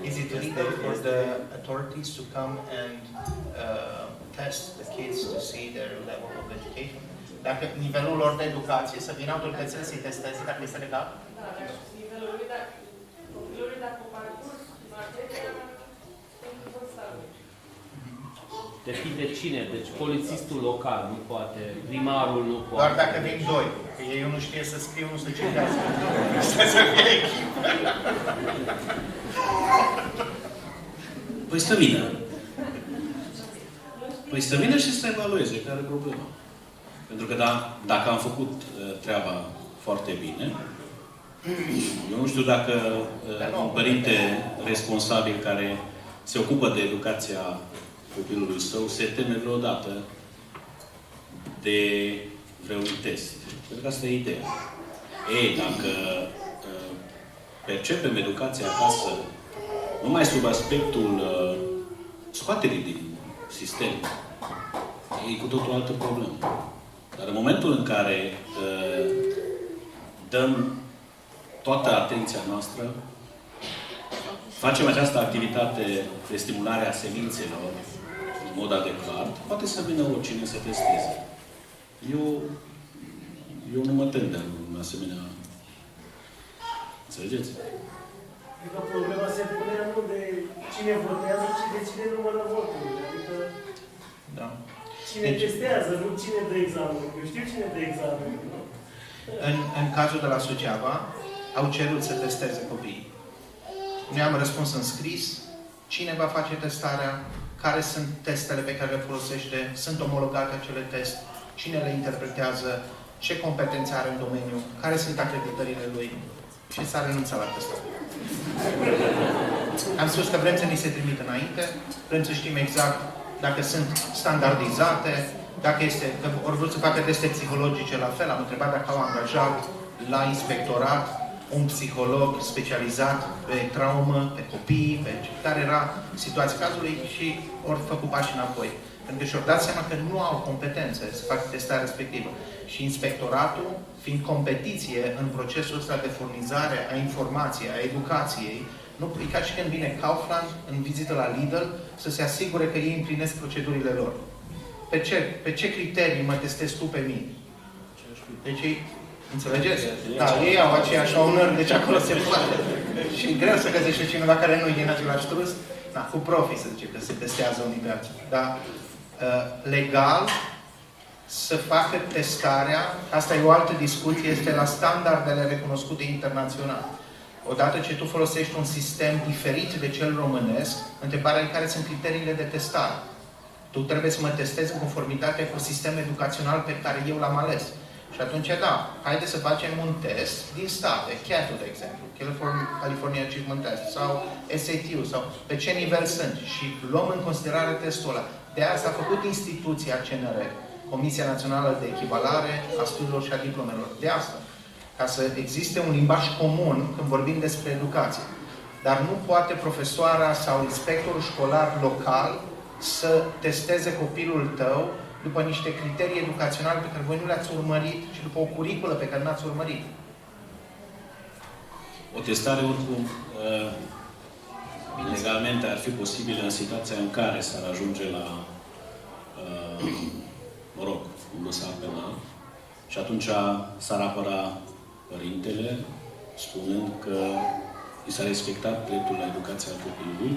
Is it legal for the authorities to come and test the kids to see their level of education? Dacă nivelul lor de educație, să vină autoritățile să-i testeze, dacă este legal? Da, dar nivelul lui, dacă o parcurs, materia, pentru vârsta lui. Depinde cine, deci polițistul local nu poate, primarul nu poate. Doar dacă vin 2, că ei nu știe să scrie, nu să citească. Să fie echipă. Păi să vină. Păi să vină și să evalueze, care e problema. Pentru că dacă am făcut treaba foarte bine, eu nu știu dacă un părinte responsabil care se ocupă de educația copilului său se teme vreodată de vreun test. Pentru că asta e ideea. Ei, dacă percepem educația acasă numai sub aspectul scoaterii din sistem, e cu totul altă problemă. Dar în momentul în care dăm toată atenția noastră, facem această activitate de stimulare a semințelor în mod adecvat, poate să vină oricine să testeze. Eu nu mă tem de un asemenea. Înțelegeți? Cred că problema se pune nu de cine votează, ci de cine numără voturile. Adică da. Cine testează, nu cine dă examen. Eu știu cine dă examen. În cazul de la Suceava, au cerut să testeze copiii. Noi am răspuns în scris cine va face testarea, care sunt testele pe care le folosește, sunt omologate acele teste, cine le interpretează, ce competențe are în domeniu, care sunt acreditările lui și s-a renunțat la testare. Am spus că vrem să ni se trimită înainte, vrem să știm exact dacă sunt standardizate, dacă este, că ori vrut să facă teste psihologice la fel, am întrebat dacă au angajat la inspectorat un psiholog specializat pe traumă, pe copii, pe care era situația cazului și ori făcut pași înapoi. Pentru că și-au dat seama că nu au competențe să facă testarea respectivă. Și inspectoratul, fiind competiție în procesul ăsta de furnizare a informației, a educației, Nu, e ca și când vine Kaufland în vizită la Lidl să se asigure că ei împlinesc procedurile lor. Pe ce criterii mă testezi tu pe mine? Deci ei, înțelegeți? Da, ei au aceeași onor, deci acolo se poate. Și e greu să găsești cineva care nu e din același trus. Da, cu profii să zice că se testează unii pe alții. Dar legal să facă testarea, asta e o altă discuție, este la standardele recunoscute internațional. Odată ce tu folosești un sistem diferit de cel românesc, întrebarea e care sunt criteriile de testare. Tu trebuie să mă testezi în conformitate cu sistemul educațional pe care eu l-am ales. Și atunci, da, haideți să facem un test din state, CAT, de exemplu, California Achievement Test, sau SAT-ul, sau pe ce nivel sunt. Și luăm în considerare testul ăla. De asta a făcut instituția CNR, Comisia Națională de Echivalare a Studiilor și a Diplomelor. De asta. Ca să existe un limbaj comun când vorbim despre educație. Dar nu poate profesoara sau inspectorul școlar local să testeze copilul tău după niște criterii educaționale pe care voi nu le-ați urmărit și după o curiculă pe care n-ați urmărit. O testare, oricum, legalmente ar fi posibilă în situația în care s-ar ajunge la, mă rog, un dosar penal și atunci s-ar apăra părintele spunând că i s-a respectat dreptul la educația copilului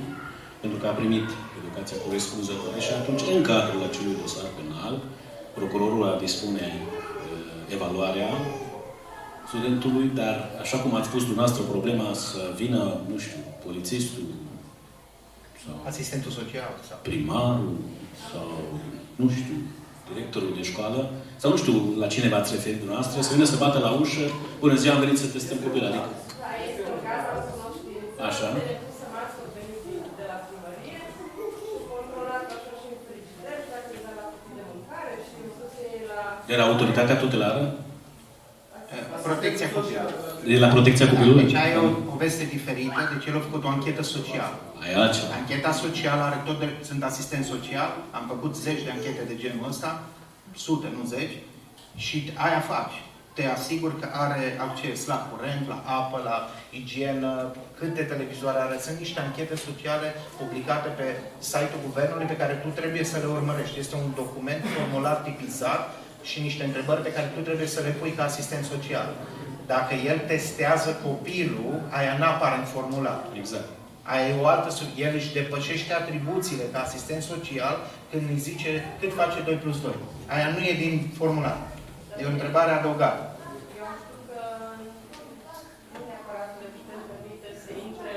pentru că a primit educația corespunzătoare și atunci, în cadrul acelui dosar penal, procurorul a dispune evaluarea studentului, dar, așa cum ați spus dumneavoastră, problema să vină, nu știu, polițistul sau asistentul social sau primarul sau, nu știu, directorul de școală, sau nu știu la cine v-ați referit dumneavoastră, să vină să bată la ușă, bună ziua, am venit să testăm copil, adică. Așa. De la autoritatea tutelară? Protecția copilului. De la protecția copilului? Deci ai o poveste diferită, deci el a făcut o anchetă socială. Ai altceva. Ancheta socială are tot sunt asistent social, am făcut 10 de anchete de genul ăsta, 100, nu 10, și aia faci. Te asiguri că are acces la curent, la apă, la igienă, câte televizoare are. Sunt niște anchete sociale publicate pe site-ul guvernului pe care tu trebuie să le urmărești. Este un document, formular tipizat și niște întrebări pe care tu trebuie să le pui ca asistent social. Dacă el testează copilul, aia n-apare în formular. Exact. Aia e o altă el își depășește atribuțiile ca asistent social când îi zice cât face 2 plus 2. Aia nu e din formular. E o întrebare adăugată. Eu am spus că nu neapărat le putem permite să intre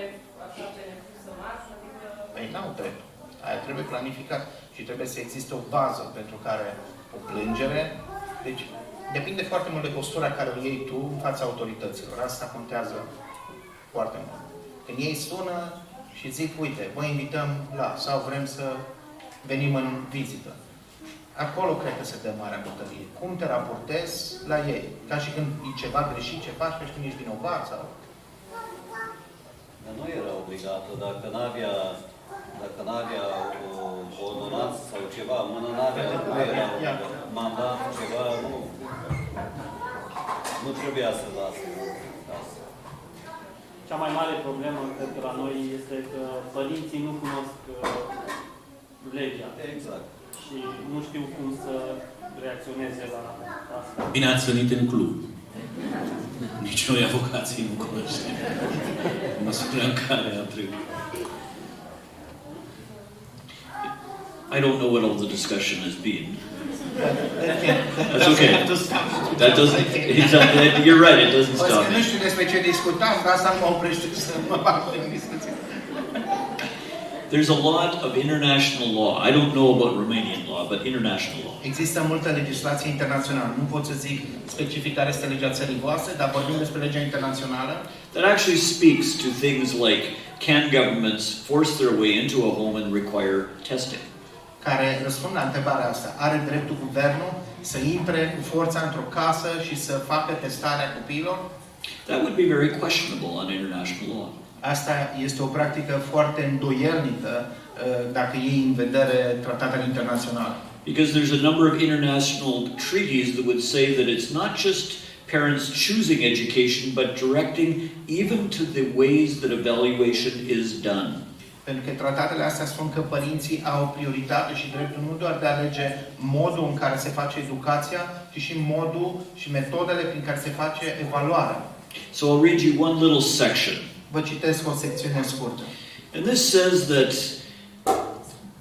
așa pe nepusă masă, adică... Păi n-au drept. Aia trebuie planificat și trebuie să existe o bază pentru care o plângere. Deci depinde foarte mult de postura care o iei tu în fața autorităților. Asta contează foarte mult. Când ei sună și zic, uite, vă invităm la, sau vrem să venim în vizită. Acolo cred că se dă marea bătălie. Cum te raportezi la ei? Ca și când e ceva greșit, ce faci, că când ești vinovat sau... Dar nu era obligată, dacă n-avea o ordonanță sau ceva, mână n-avea, nu era mandat, ceva, nu trebuia să lasă. Cea mai mare problemă, cred că la noi, este că părinții nu cunosc legea. Exact. Și nu știu cum să reacționeze la asta. Bine ați venit în club. Nici noi avocații nu cunoaștem. În măsura în care a trebuit. I don't know what all the discussion has been. That's okay. That doesn't. You're right. It doesn't stop me. Nu știu despre ce discutam, dar asta mă oprește să mă bag în discuție. There's a lot of international law. I don't know about Romanian law, but international law. Există multă legislație internațională. Nu pot să zic specific care este legea țării voastre, dar vorbim despre legea internațională. That actually speaks to things like, can governments force their way into a home and require testing? Care răspund la întrebarea asta. Are dreptul guvernul să intre cu forța într-o casă și să facă testarea copiilor? That would be very questionable on international law. Asta este o practică foarte îndoielnică dacă iei în vedere tratatele internaționale. Because there's a number of international treaties that would say that it's not just parents choosing education, but directing even to the ways that evaluation is done. Pentru că tratatele astea spun că părinții au prioritate și dreptul nu doar de a alege modul în care se face educația, ci și modul și metodele prin care se face evaluarea. So I'll read you one little section. Vă citesc o secțiune scurtă. And this says that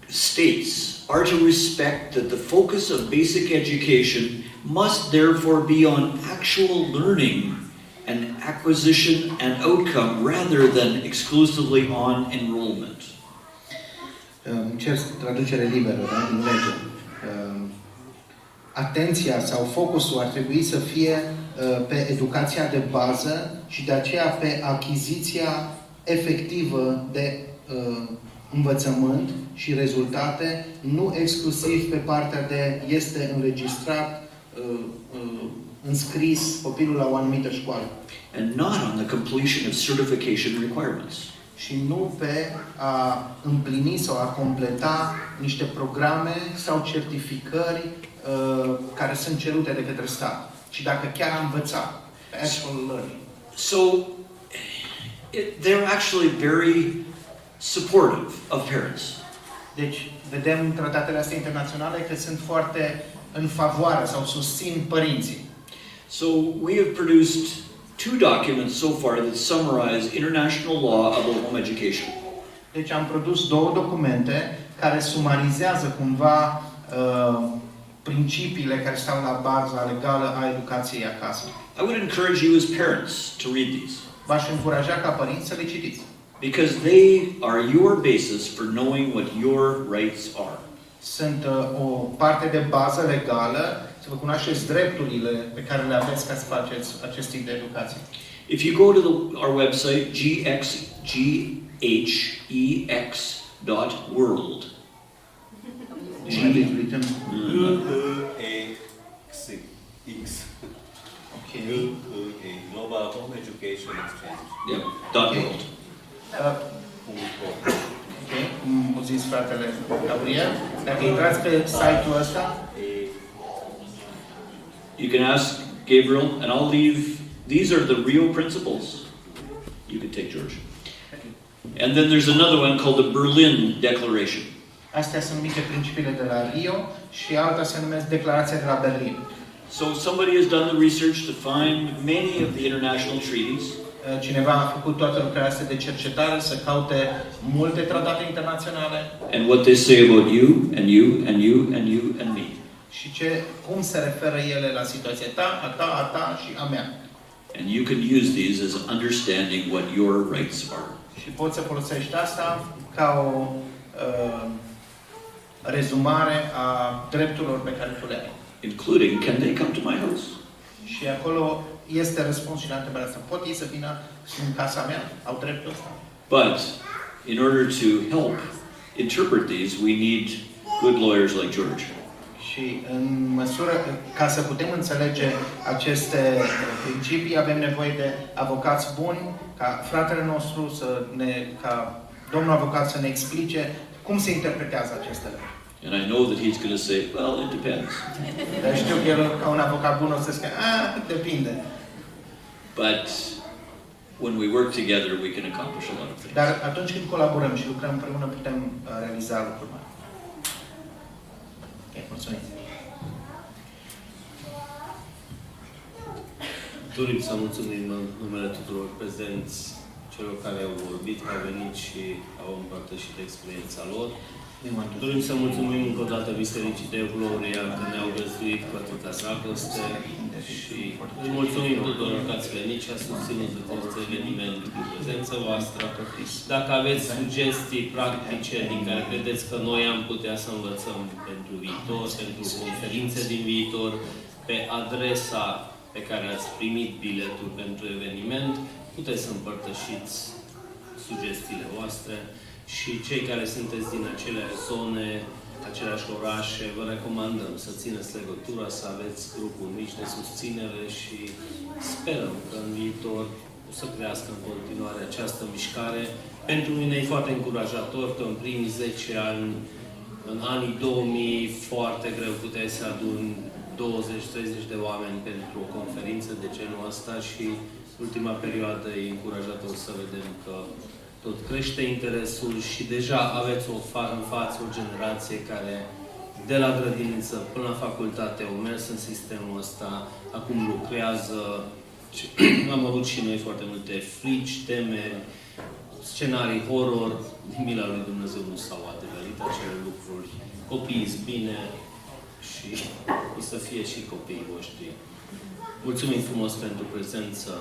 states are to respect that the focus of basic education must therefore be on actual learning and acquisition and outcome rather than exclusively on enrollment. Cer traducere liberă, da? Din lege. Atenția sau focusul ar trebui să fie pe educația de bază și de aceea pe achiziția efectivă de învățământ și rezultate, nu exclusiv pe partea de este înregistrat, înscris copilul la o anumită școală. And not on the completion of certification requirements. Și nu pe a împlini sau a completa niște programe sau certificări care sunt cerute de către stat. Și dacă chiar a învățat, actual learning. So they're actually very supportive of parents. Deci, vedem în tratatele astea internaționale că sunt foarte în favoare sau susțin părinții. So we have produced two documents so far that summarize international law about home education. Deci am produs două documente care sumarizează cumva principiile care stau la baza legală a educației acasă. I would encourage you as parents to read these. V-aș încuraja ca părinți să le citiți. Because they are your basis for knowing what your rights are. Sunt o parte de bază legală să vă cunoașteți drepturile pe care le aveți ca să faceți acest tip de educație. If you go to our website, ghex.world, Global Home Education Exchange. Yeah, .world. Ok, cum a zis fratele Gabriel, dacă intrați pe site-ul ăsta, You can ask Gabriel, and I'll leave. These are the real principles. You can take George. And then there's another one called the Berlin Declaration. Astea sunt numite principiile de la Rio și alta se numesc Declarația de la Berlin. So somebody has done the research to find many of the international treaties. Cineva a făcut toată lucrarea asta de cercetare să caute multe tratate internaționale. And what they say about you and you and you and you and me. Și cum se referă ele la situația ta, a ta și a mea. And you can use these as understanding what your rights are. Și poți să folosești asta ca o rezumare a drepturilor pe care tu le ai. Including, can they come to my house? Și acolo este răspuns și la întrebarea asta. Pot ei să vină în casa mea? Au dreptul ăsta? But in order to help interpret these, we need good lawyers like George. Și în măsură, ca să putem înțelege aceste principii, avem nevoie de avocați buni, ca fratele nostru, ca domnul avocat să ne explice cum se interpretează aceste legi. And I know that he's going to say, well, it depends. Dar știu că el, ca un avocat bun, o să zică, depinde. But when we work together, we can accomplish a lot of things. Dar atunci când colaborăm și lucrăm împreună, putem realiza lucruri mari. Ok, mulțumim. Dorim să mulțumim în numele tuturor prezenți, celor care au vorbit, au venit și au împărtășit experiența lor. Dorim să mulțumim încă o dată Bisericii de Gloria că ne-au găzduit cu atâta dragoste și îi mulțumim tuturor că ați venit și ați susținut acest eveniment cu prezența voastră. Dacă aveți sugestii practice din care credeți că noi am putea să învățăm pentru viitor, pentru conferințe din viitor, pe adresa pe care ați primit biletul pentru eveniment, puteți să împărtășiți sugestiile voastre. Și cei care sunteți din aceleași zone, aceleași orașe, vă recomandăm să țineți legătura, să aveți grupuri mici de susținere și sperăm că în viitor o să crească în continuare această mișcare. Pentru mine e foarte încurajator că în primii 10 ani, în anii 2000, foarte greu puteai să aduni 20-30 de oameni pentru o conferință de genul ăsta și ultima perioadă e încurajată, o să vedem că tot crește interesul și deja aveți în față o generație care de la grădiniță până la facultate au mers în sistemul ăsta, acum lucrează. Am avut și noi foarte multe frici, temeri, scenarii horror. Din mila lui Dumnezeu nu s-au adeverit acele lucruri. Copiii bine și o să fie și copiii voștri. Mulțumim frumos pentru prezență.